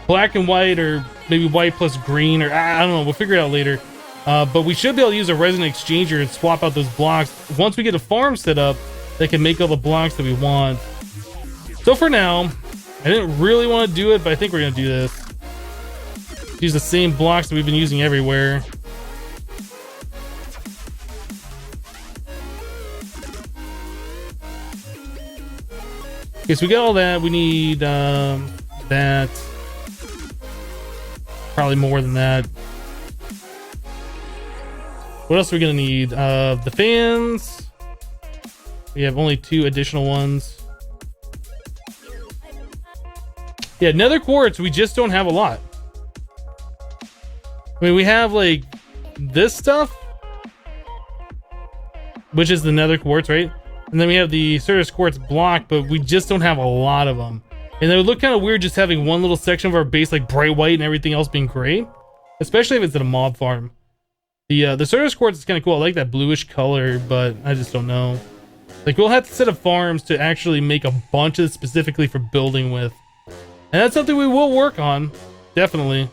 black and white, or maybe white plus green, or I don't know. We'll figure it out later. But we should be able to use a resin exchanger and swap out those blocks. Once we get a farm set up, they can make all the blocks that we want. So for now, I didn't really want to do it, but I think we're gonna do this. Use the same blocks that we've been using everywhere. Okay, so we got all that. We need that. Probably more than that. What else are we gonna need? The fans. We have only 2 additional ones. Yeah, nether quartz, we just don't have a lot. I mean, we have like this stuff, which is the nether quartz, right? And then we have the Certus quartz block, but we just don't have a lot of them. And it would look kind of weird just having one little section of our base like bright white and everything else being gray, especially if it's at a mob farm. The Certus quartz is kind of cool. I like that bluish color, but I just don't know. Like, we'll have to set up farms to actually make a bunch of it specifically for building with. And that's something we will work on, definitely.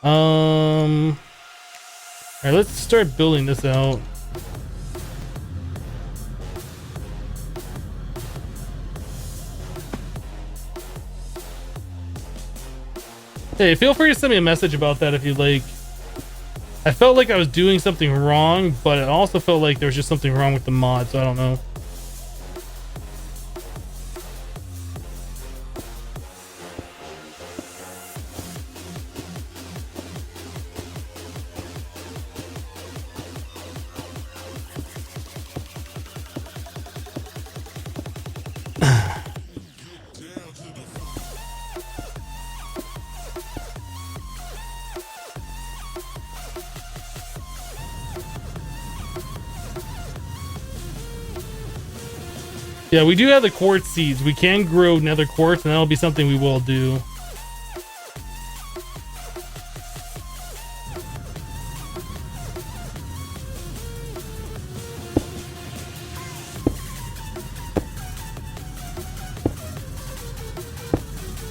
Alright, let's start building this out. Hey, feel free to send me a message about that if you'd like. I felt like I was doing something wrong, but it also felt like there was just something wrong with the mod, so I don't know. Yeah, we do have the quartz seeds. We can grow nether quartz, and that'll be something we will do.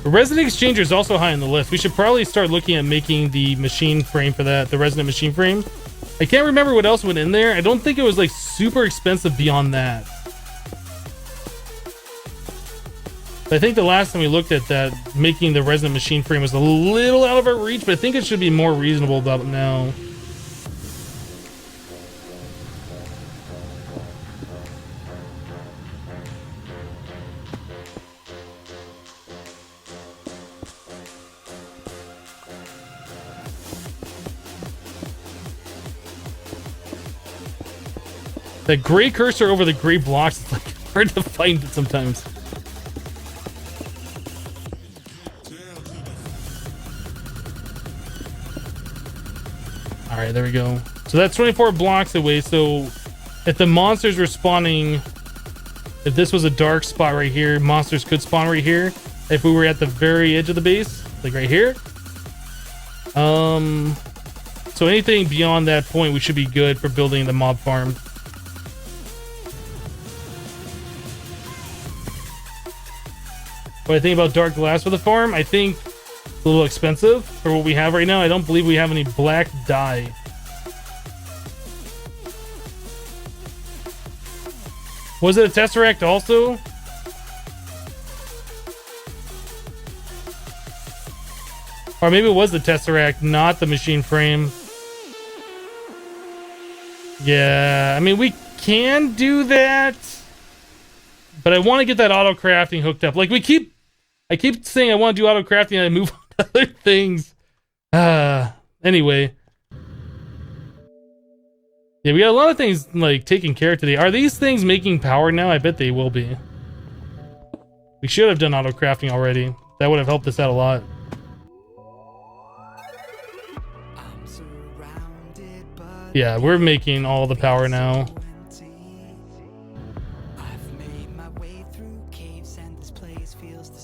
The resonant exchanger is also high on the list. We should probably start looking at making the machine frame for that, the resonant machine frame. I can't remember what else went in there. I don't think it was like super expensive beyond that. I think the last time we looked at that, making the resonant machine frame was a little out of our reach, but I think it should be more reasonable about it now. That gray cursor over the gray blocks is like hard to find it sometimes. All right, there we go. So that's 24 blocks away. So if the monsters were spawning, if this was a dark spot right here, monsters could spawn right here. If we were at the very edge of the base, like right here. So anything beyond that point, we should be good for building the mob farm. What I think about dark glass for the farm, I think a little expensive for what we have right now. I don't believe we have any black dye. Was it a tesseract also? Or maybe it was the tesseract, not the machine frame. Yeah, I mean, we can do that, but I want to get that auto crafting hooked up. Like I keep saying I want to do auto crafting and I move on to other things. Anyway. Yeah, we got a lot of things like taken care of today. Are these things making power now? I bet they will be. We should have done auto crafting already. That would have helped us out a lot. Yeah, we're making all the power now.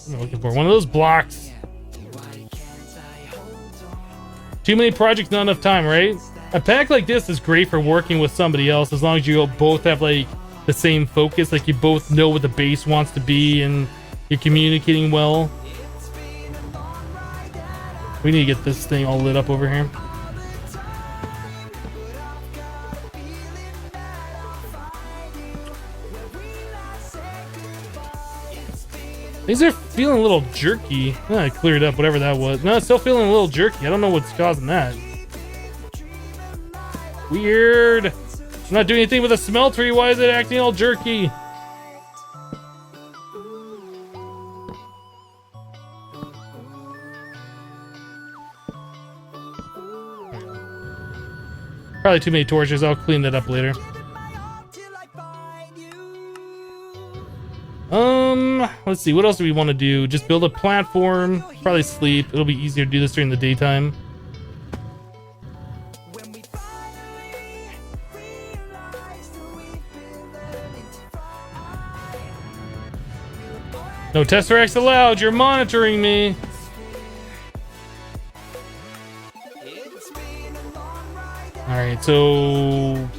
I'm looking for one of those blocks. Too many projects, not enough time, right? A pack like this is great for working with somebody else as long as you both have like the same focus, like you both know what the base wants to be and you're communicating well. We need to get this thing all lit up over here. These are feeling a little jerky. Oh, I cleared up whatever that was. No, it's still feeling a little jerky. I don't know what's causing that. Weird. I'm not doing anything with a smeltery. Why is it acting all jerky? Probably too many torches. I'll clean that up later. Let's see, what else do we want to do? Just build a platform, probably sleep. It'll be easier to do this during the daytime. No tesseracts allowed, you're monitoring me. Alright, so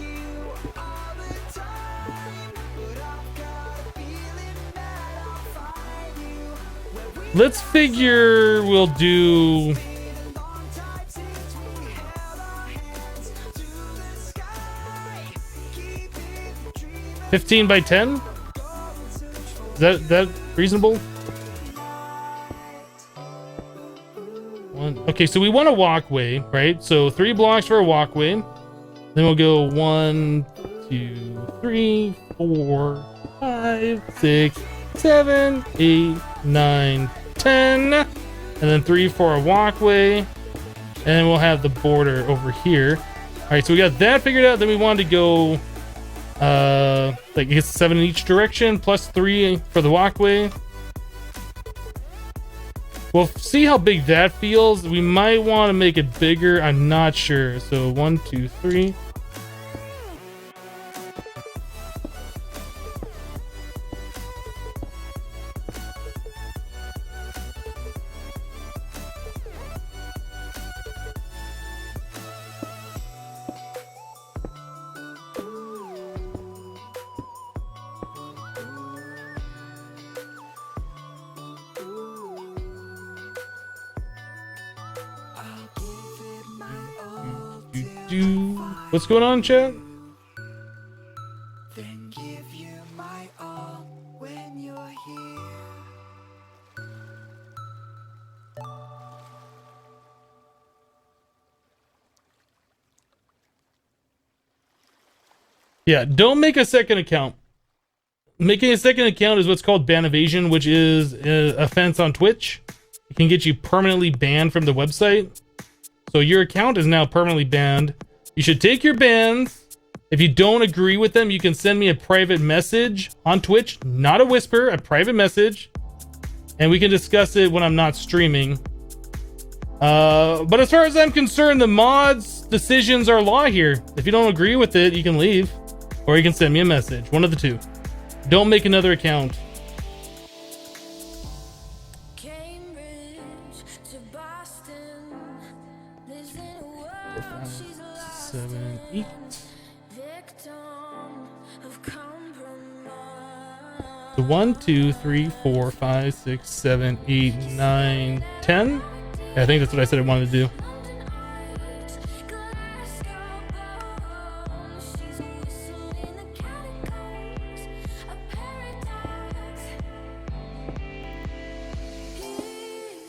let's figure we'll do 15 by 10? Is that reasonable? Okay, so we want a walkway, right? So 3 blocks for a walkway. Then we'll go 1, 2, 3, 4, 5, 6, 7, 8, 9, 10, and then 3 for a walkway, and then we'll have the border over here. All right, so we got that figured out. Then we wanted to go like I guess 7 in each direction plus 3 for the walkway. We'll see how big that feels. We might want to make it bigger. I'm not sure. So 1, 2, 3. What's going on, chat? Then give you my all when you're here. Yeah, don't make a second account. Making a second account is what's called ban evasion, which is an offense on Twitch. It can get you permanently banned from the website. So your account is now permanently banned. You should take your bans. If you don't agree with them, you can send me a private message on Twitch, not a whisper, a private message, and we can discuss it when I'm not streaming. But as far as I'm concerned, the mods' decisions are law here. If you don't agree with it, you can leave. Or you can send me a message. One of the two. Don't make another account. Cambridge to Boston, lives in a world she's lost 7, 8. victim of compromise. So 1, 2, 3, 4, 5, 6, 7, 8, 9, 10. Yeah, I think that's what I said I wanted to do. London eyes, Glasgow bones, she's whistling in the catacombs of paradise.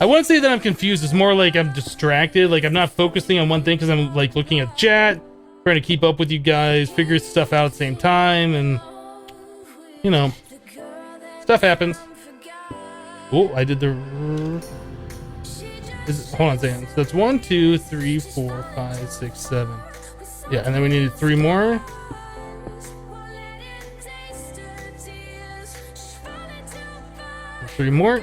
I wouldn't say that I'm confused. It's more like I'm distracted. Like I'm not focusing on one thing because I'm like looking at chat, trying to keep up with you guys, figure stuff out at the same time, and you know, stuff happens. Oh, I did the. Hold on a second. So that's 1, 2, 3, 4, 5, 6, 7. Yeah, and then we needed 3 more. 3 more.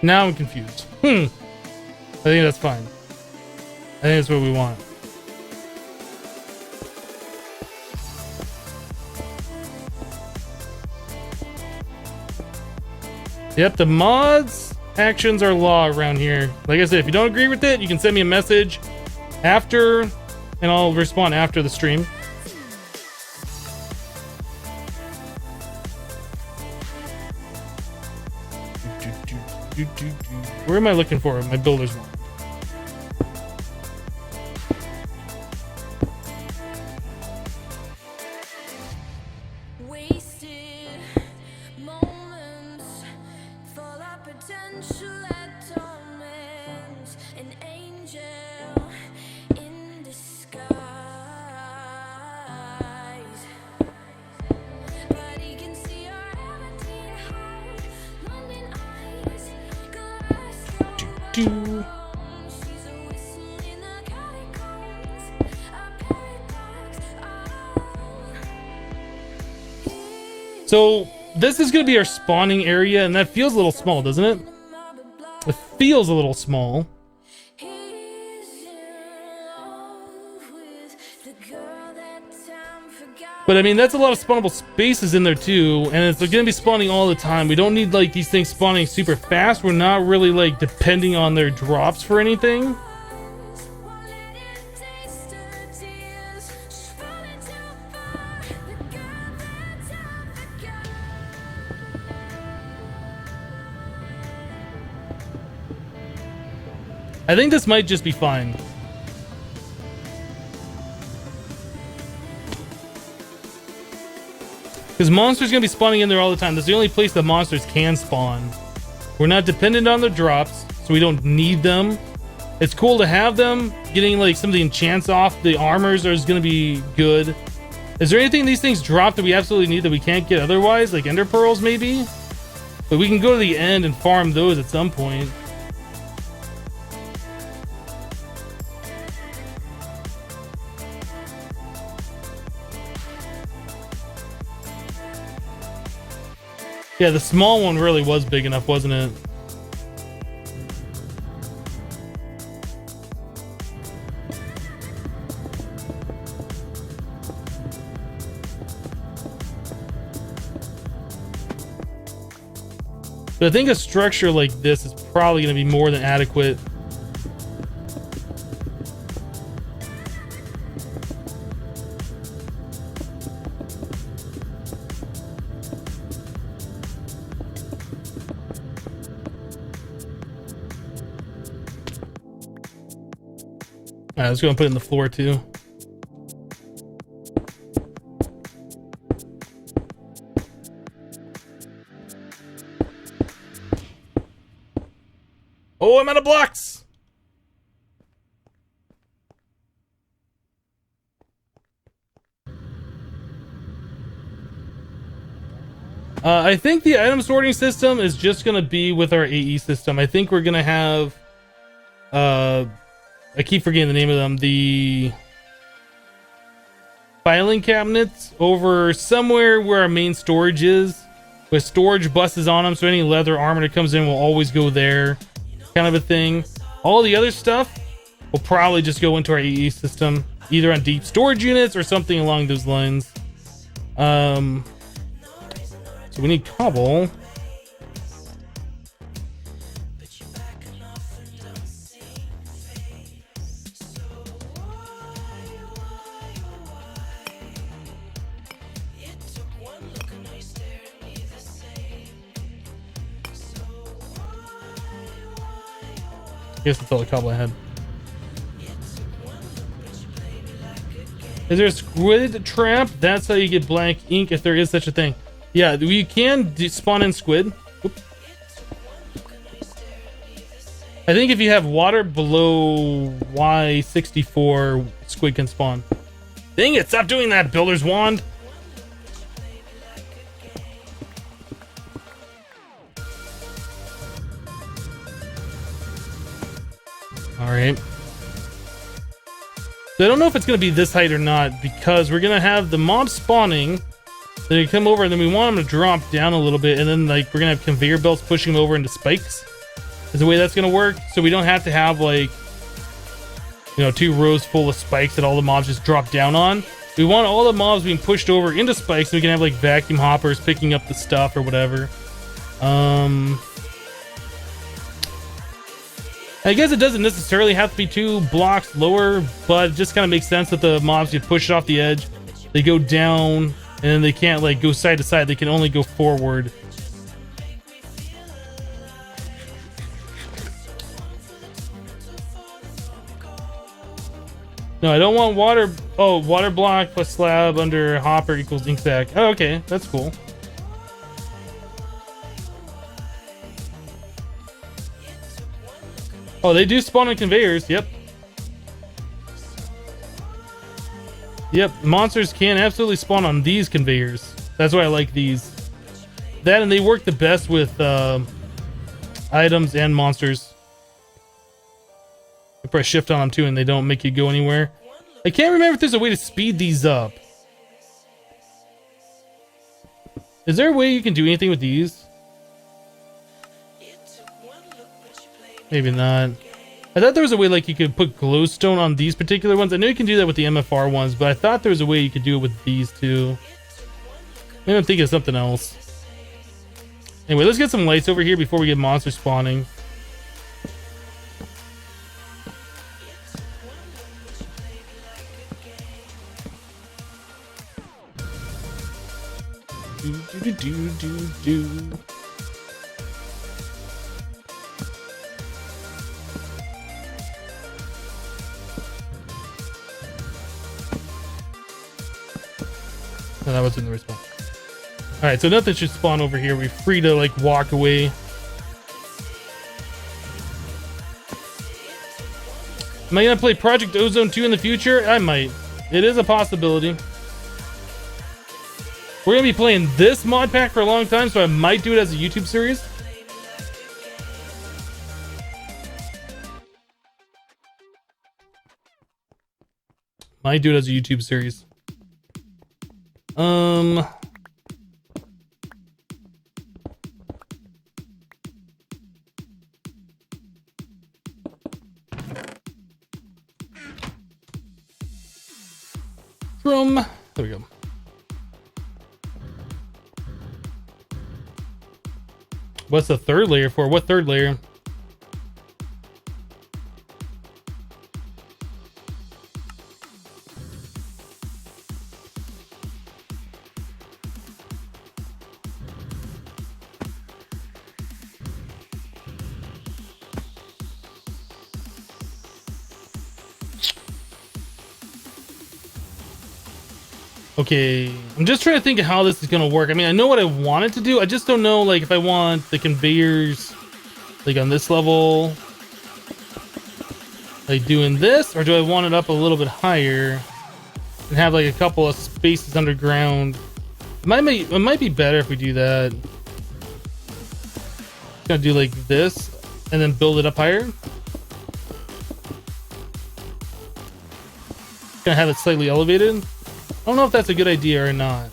Now I'm confused. I think that's fine. I think that's what we want. Yep, the mods actions are law around here. Like I said, if you don't agree with it, you can send me a message after, and I'll respond after the stream. Where am I looking for? My builder's one. Wasted moments, full of potential that torments an angel in disguise. But he can see your empty heart, London eyes, Glasgow bones. She's a whistle in the catacombs of paradise. So this is going to be our spawning area, and that feels a little small, doesn't it? It feels a little small. But I mean, that's a lot of spawnable spaces in there too, and it's going to be spawning all the time. We don't need like these things spawning super fast. We're not really like depending on their drops for anything. I think this might just be fine. Because monsters gonna be spawning in there all the time. That's the only place that monsters can spawn. We're not dependent on the drops, so we don't need them. It's cool to have them. Getting like some of the enchants off the armors is gonna be good. Is there anything these things drop that we absolutely need that we can't get otherwise? Like ender pearls maybe? But we can go to the end and farm those at some point. Yeah, the small one really was big enough, wasn't it? But I think a structure like this is probably going to be more than adequate. Alright, let's go and put it in the floor too. Oh, I'm out of blocks! I think the item sorting system is just gonna be with our AE system. I think we're gonna have I keep forgetting the name of them. filing cabinets over somewhere where our main storage is, with storage buses on them, so any leather armor that comes in will always go there, kind of a thing. All the other stuff will probably just go into our AE system, either on deep storage units or something along those lines. So we need cobble. I guess that's all the cobble I had. Is there a squid trap? That's how you get blank ink, if there is such a thing. Yeah, you can spawn in squid. Oops. I think if you have water below Y64, squid can spawn. Dang it, stop doing that, Builder's Wand! Alright. So I don't know if it's going to be this height or not, because we're going to have the mobs spawning. They come over, and then we want them to drop down a little bit, and then like we're going to have conveyor belts pushing them over into spikes. Is the way that's going to work. So we don't have to have like, you know, 2 rows full of spikes that all the mobs just drop down on. We want all the mobs being pushed over into spikes, so we can have like vacuum hoppers picking up the stuff or whatever. I guess it doesn't necessarily have to be 2 blocks lower, but it just kind of makes sense that the mobs get pushed off the edge. They go down, and then they can't like go side to side. They can only go forward. No, I don't want water. Oh, water block plus slab under hopper equals ink sac. Oh, okay, that's cool. Oh, they do spawn on conveyors. Yep. Yep, monsters can absolutely spawn on these conveyors. That's why I like these. That, and they work the best with items and monsters. You press shift on them too, and they don't make you go anywhere. I can't remember if there's a way to speed these up. Is there a way you can do anything with these? Maybe not. I thought there was a way like you could put glowstone on these particular ones. I know you can do that with the MFR ones, but I thought there was a way you could do it with these too. Maybe I'm thinking of something else. Anyway, let's get some lights over here before we get monsters spawning. Do. No, that wasn't the response. Alright, so nothing should spawn over here. We're free to like walk away. Am I gonna play Project Ozone 2 in the future? I might. It is a possibility. We're gonna be playing this mod pack for a long time, so I might do it as a YouTube series. Might do it as a YouTube series. There we go. What's the third layer for? What third layer? Okay, I'm just trying to think of how this is gonna work. I mean, I know what I want it to do. I just don't know, like, if I want the conveyors, like, on this level, like, doing this, or do I want it up a little bit higher and have, like, a couple of spaces underground? It might be better if we do that. Gonna do, like, this, and then build it up higher. Gonna have it slightly elevated. I don't know if that's a good idea or not.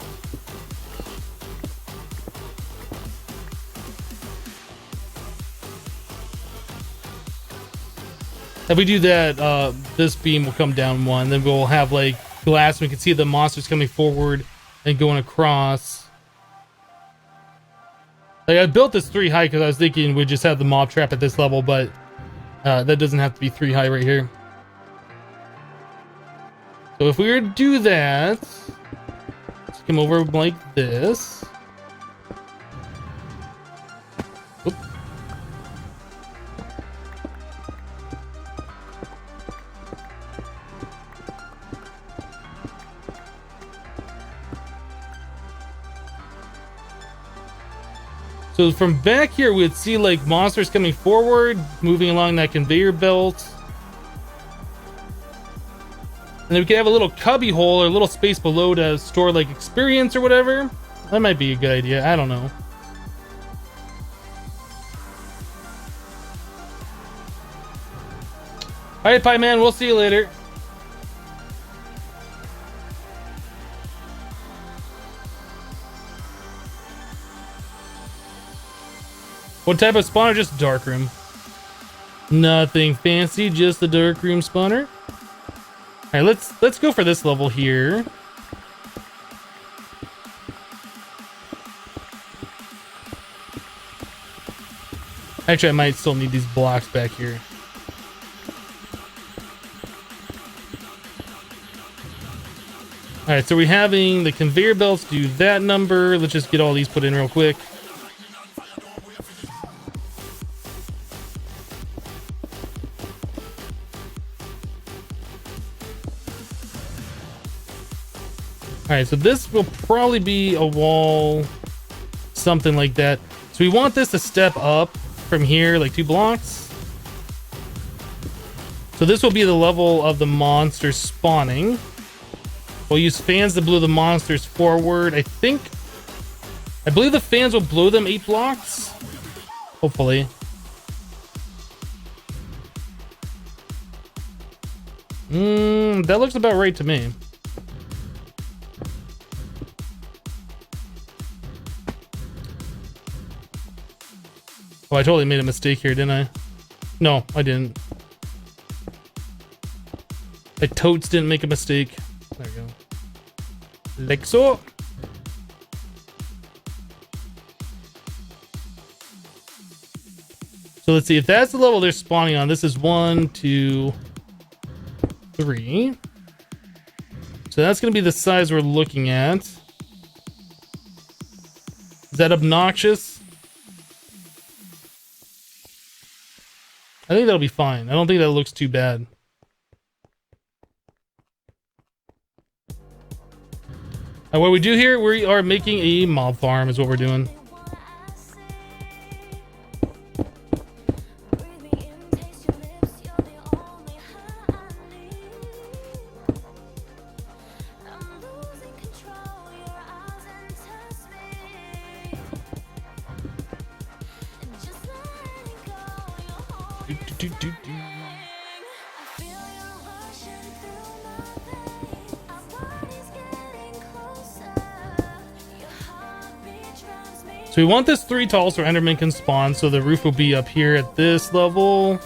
If we do that, this beam will come down one. Then we'll have like glass. We can see the monsters coming forward and going across. Like I built this 3 high because I was thinking we'd just have the mob trap at this level, but that doesn't have to be 3 high right here. So if we were to do that, let's come over like this. Oop. So from back here, we'd see like monsters coming forward, moving along that conveyor belt. And then we could have a little cubby hole or a little space below to store like experience or whatever. That might be a good idea. I don't know. All right, Pie Man, we'll see you later. What type of spawner? Just dark room. Nothing fancy, just the dark room spawner. All right, let's go for this level here. Actually, I might still need these blocks back here. All right, so we're having the conveyor belts do that number. Let's just get all these put in real quick. All right, so this will probably be a wall, something like that. So we want this to step up from here, like 2 blocks. So this will be the level of the monster spawning. We'll use fans to blow the monsters forward. I believe the fans will blow them 8 blocks. Hopefully. That looks about right to me. Oh, I totally made a mistake here, didn't I? No, I didn't. I totes didn't make a mistake. There we go. Like so. So let's see if that's the level they're spawning on. This is 1, 2, 3. So that's going to be the size we're looking at. Is that obnoxious? I think that'll be fine. I don't think that looks too bad. And what we do here, we are making a mob farm is what we're doing. So we want this 3 tall so Enderman can spawn, so the roof will be up here at this level.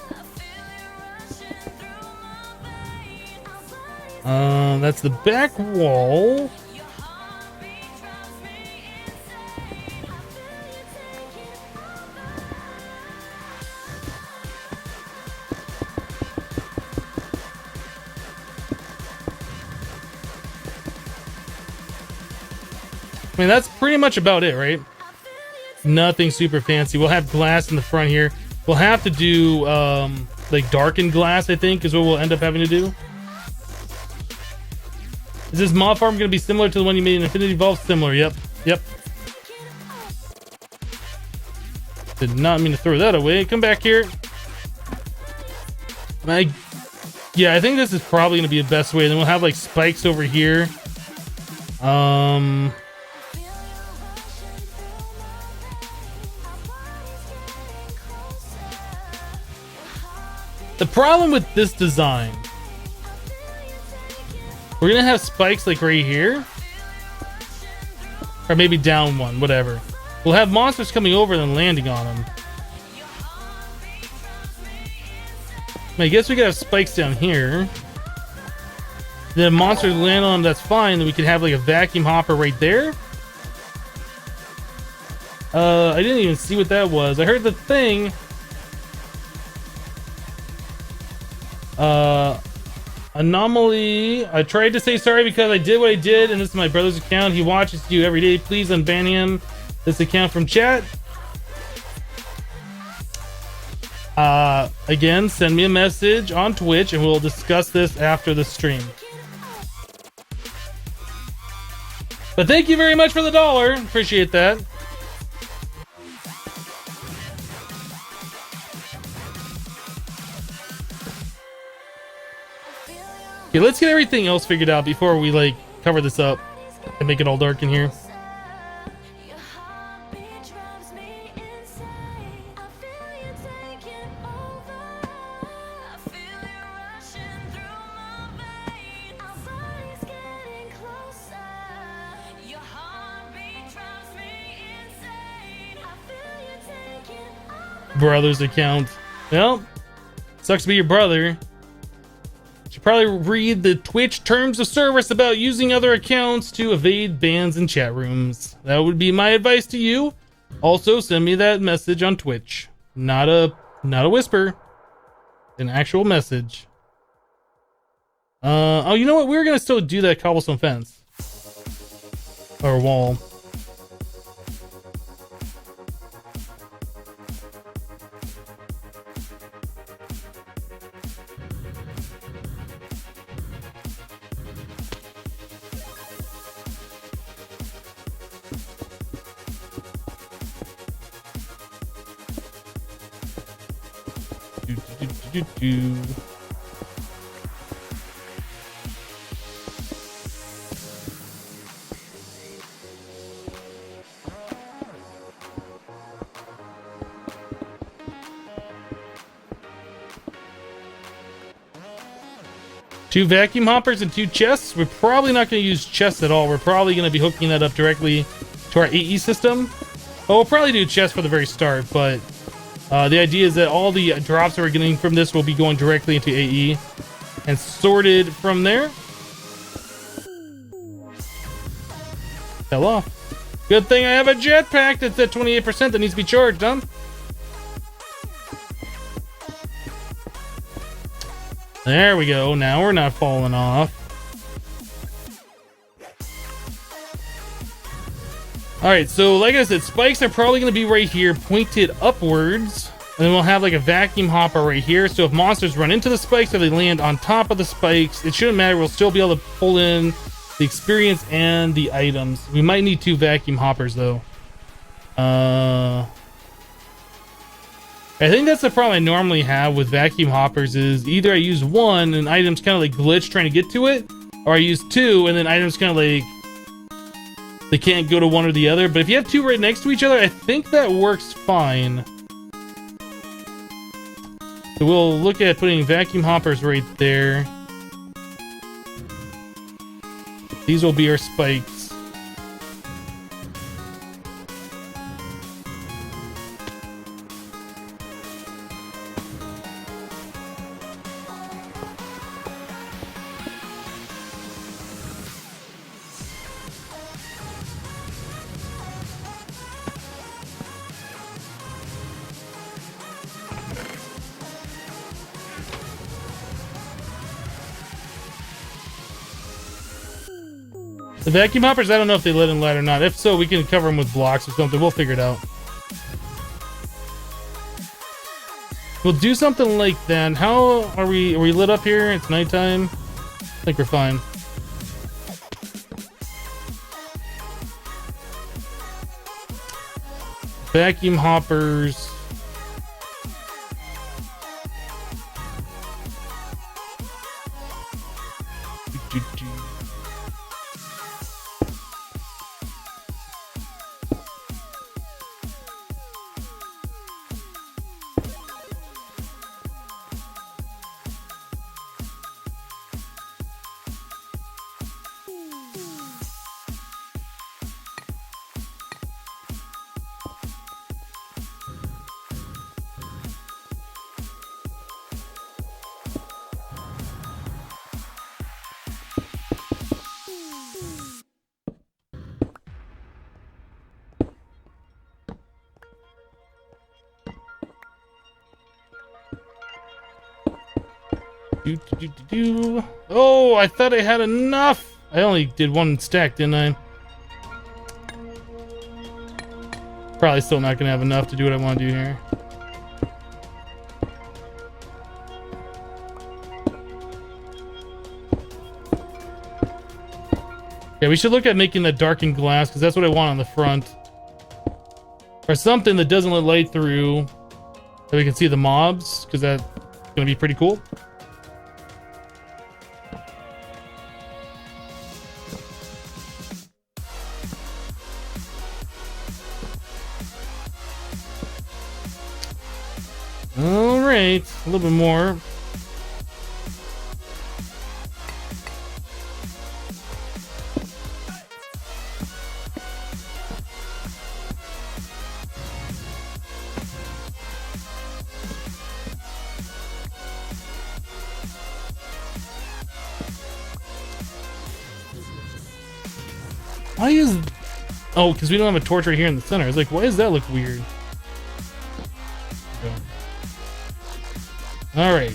That's the back wall. I mean, that's pretty much about it, right? Nothing super fancy. We'll have glass in the front here. We'll have to do like darkened glass, I think, is what we'll end up having to do. Is this mob farm going to be similar to the one you made in Infinity Evolved? Similar, yep. Did not mean to throw that away. Come back here. Yeah, I think this is probably going to be the best way. Then we'll have like spikes over here. The problem with this design We're gonna have spikes like right here. Or maybe down one, whatever. We'll have monsters coming over and then landing on them. I guess we could have spikes down here. Then monsters land on them, that's fine. Then we could have like a vacuum hopper right there. I didn't even see what that was. I heard the thing. Anomaly. I tried to say sorry because I did what I did, and this is my brother's account. He watches you every day. Please unban him. This account from chat. Again, send me a message on Twitch, and we'll discuss this after the stream. But thank you very much for the $1. Appreciate that. Okay, let's get everything else figured out before we like cover this up and make it all dark in here. Brother's account. Well, sucks to be your brother. Should probably read the Twitch terms of service about using other accounts to evade bans in chat rooms. That would be my advice to you. Also, send me that message on Twitch. Not a whisper. An actual message. Oh, you know what? We're gonna still do that cobblestone fence. Or wall. Do. Two vacuum hoppers and 2 chests. We're probably not going to use chests at all. We're probably going to be hooking that up directly to our AE system. Well, we'll probably do chests for the very start, but the idea is that all the drops that we're getting from this will be going directly into AE and sorted from there. Fell off. Good thing I have a jetpack that's at 28% that needs to be charged, huh? There we go. Now we're not falling off. Alright, so like I said, spikes are probably going to be right here, pointed upwards. And then we'll have like a vacuum hopper right here. So if monsters run into the spikes or they land on top of the spikes, it shouldn't matter. We'll still be able to pull in the experience and the items. We might need 2 vacuum hoppers though. I think that's the problem I normally have with vacuum hoppers is either I use 1 and items kind of like glitch trying to get to it, or I use 2 and then items kind of like they can't go to one or the other. But if you have 2 right next to each other, I think that works fine. So we'll look at putting vacuum hoppers right there. These will be our spikes. The vacuum hoppers, I don't know if they let in light or not. If so, we can cover them with blocks or something. We'll figure it out. We'll do something like that. How are we? Are we lit up here? It's nighttime. I think we're fine. Vacuum hoppers. Oh, I thought I had enough. I only did one stack, didn't I? Probably still not gonna have enough to do what I want to do here. Yeah, we should look at making that darkened glass because that's what I want on the front. Or something that doesn't let light through, so we can see the mobs, because that's gonna be pretty cool. All right, a little bit more. Why is... Oh, because we don't have a torch right here in the center. It's like, why does that look weird? Alright.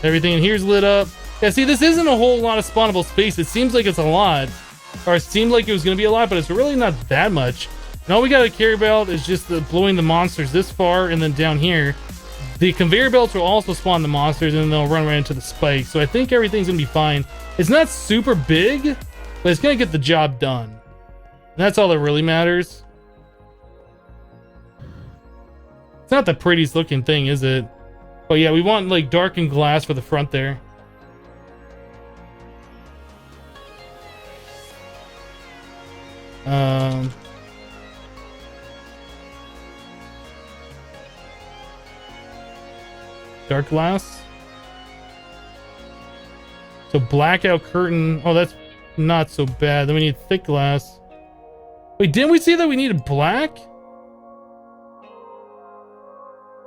Everything in here's lit up. Yeah, see, this isn't a whole lot of spawnable space. It seems like it's a lot. Or it seemed like it was going to be a lot, but it's really not that much. And all we got to care about is just blowing the monsters this far and then down here. The conveyor belts will also spawn the monsters and then they'll run right into the spikes. So I think everything's going to be fine. It's not super big, but it's going to get the job done. And that's all that really matters. It's not the prettiest looking thing, is it? Oh yeah, we want like darkened glass for the front there. Dark glass. So blackout curtain. Oh, that's not so bad. Then we need thick glass. Wait, didn't we see that we needed black?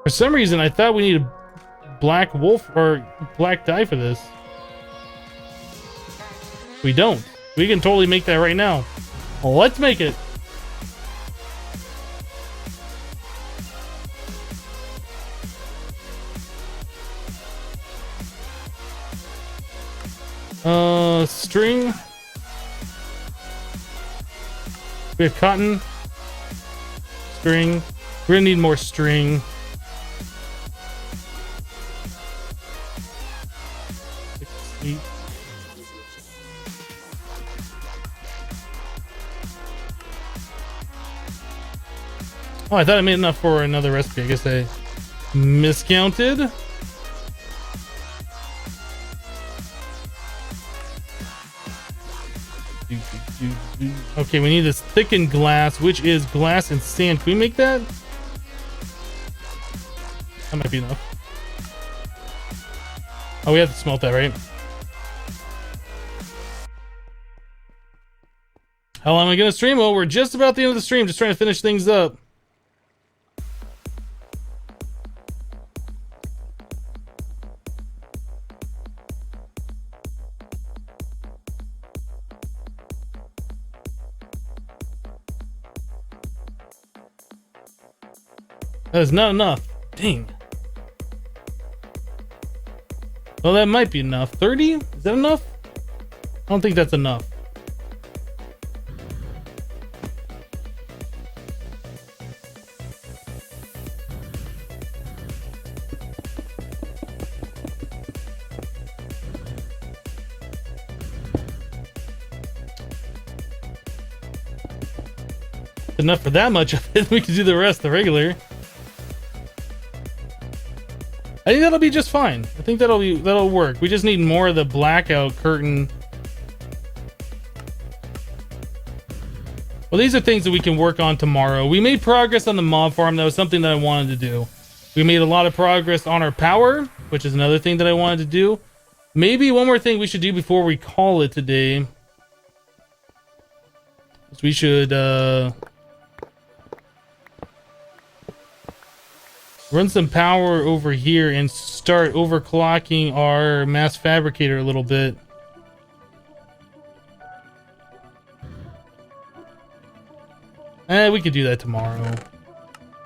For some reason, I thought we needed black wolf or black dye for this. We don't. We can totally make that right now. Well, let's make it. String. We have cotton. String. We're gonna need more string. Oh, I thought I made enough for another recipe. I guess I miscounted. Okay, we need this thickened glass, which is glass and sand. Can we make that? That might be enough. Oh, we have to smelt that, right? How long am I gonna stream? Well, we're just about the end of the stream, just trying to finish things up. That is not enough. Dang. Well, that might be enough. 30? Is that enough? I don't think that's enough. Enough for that much of it. We can do the rest the regular. I think that'll be just fine. I think that'll work. We just need more of the blackout curtain. Well, these are things that we can work on tomorrow. We made progress on the mob farm. That was something that I wanted to do. We made a lot of progress on our power, which is another thing that I wanted to do. Maybe one more thing we should do before we call it today. We should run some power over here and start overclocking our mass fabricator a little bit. We could do that tomorrow.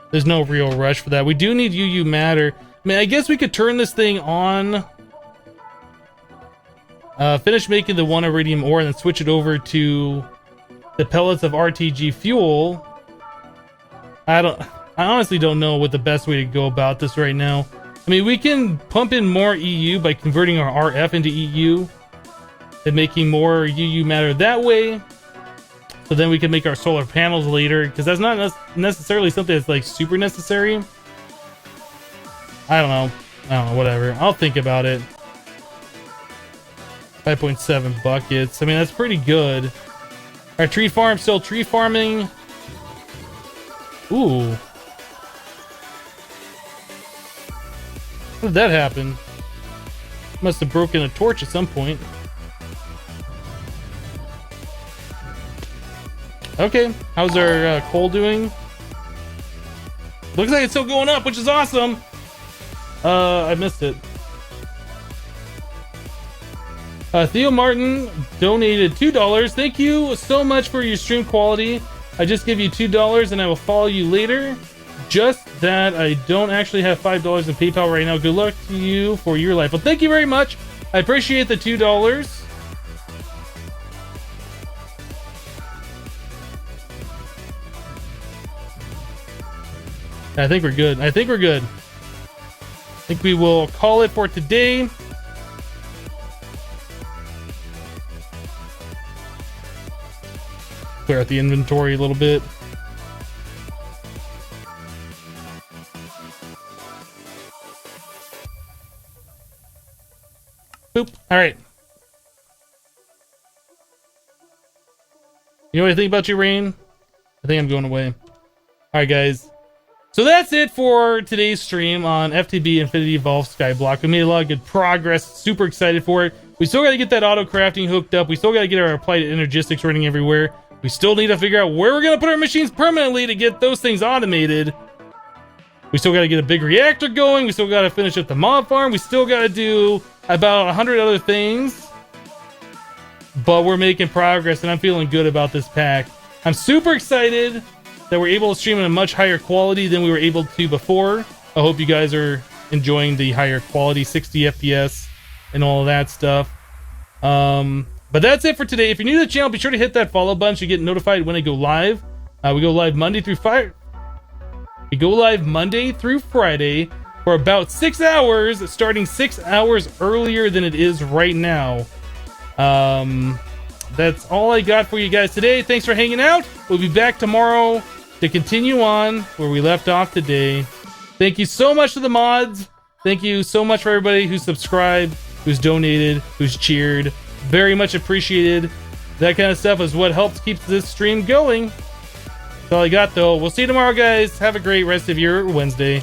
There's no real rush for that. We do need UU matter. I mean, I guess we could turn this thing on Finish making the 1 iridium ore and then switch it over to the pellets of RTG fuel. I honestly don't know what the best way to go about this right now. I mean, we can pump in more EU by converting our RF into EU and making more UU matter that way. So then we can make our solar panels later, because that's not necessarily something that's like super necessary. I don't know, whatever. I'll think about it. 5.7 buckets. I mean, that's pretty good. Our tree farm, still tree farming. Ooh. How did that happen? Must have broken a torch at some point. Okay, how's our coal doing? Looks like it's still going up, which is awesome. I missed it. Theo Martin donated $2. Thank you so much for your stream quality. I just give you $2 and I will follow you later. Just that I don't actually have $5 in PayPal right now. Good luck to you for your life. Well, thank you very much. I appreciate the $2. I think we're good. I think we will call it for today. Clear out the inventory a little bit. Boop. All right. You know anything about you, Rain? I think I'm going away. All right, guys. So that's it for today's stream on FTB Infinity Evolved Skyblock. We made a lot of good progress. Super excited for it. We still got to get that auto crafting hooked up. We still got to get our applied Energistics running everywhere. We still need to figure out where we're going to put our machines permanently to get those things automated. We still got to get a big reactor going. We still got to finish up the mob farm. We still got to do about 100 other things. But we're making progress, and I'm feeling good about this pack. I'm super excited that we're able to stream in a much higher quality than we were able to before. I hope you guys are enjoying the higher quality 60 FPS and all of that stuff. But that's it for today. If you're new to the channel, be sure to hit that follow button so you get notified when I go live. We go live Monday through Friday for about 6 hours, starting 6 hours earlier than it is right now. That's all I got for you guys today. Thanks for hanging out. We'll be back tomorrow to continue on where we left off today. Thank you so much to the mods. Thank you so much for everybody who subscribed, who's donated, who's cheered. Very much appreciated. That kind of stuff is what helps keep this stream going. That's all I got, though. We'll see you tomorrow, guys. Have a great rest of your Wednesday.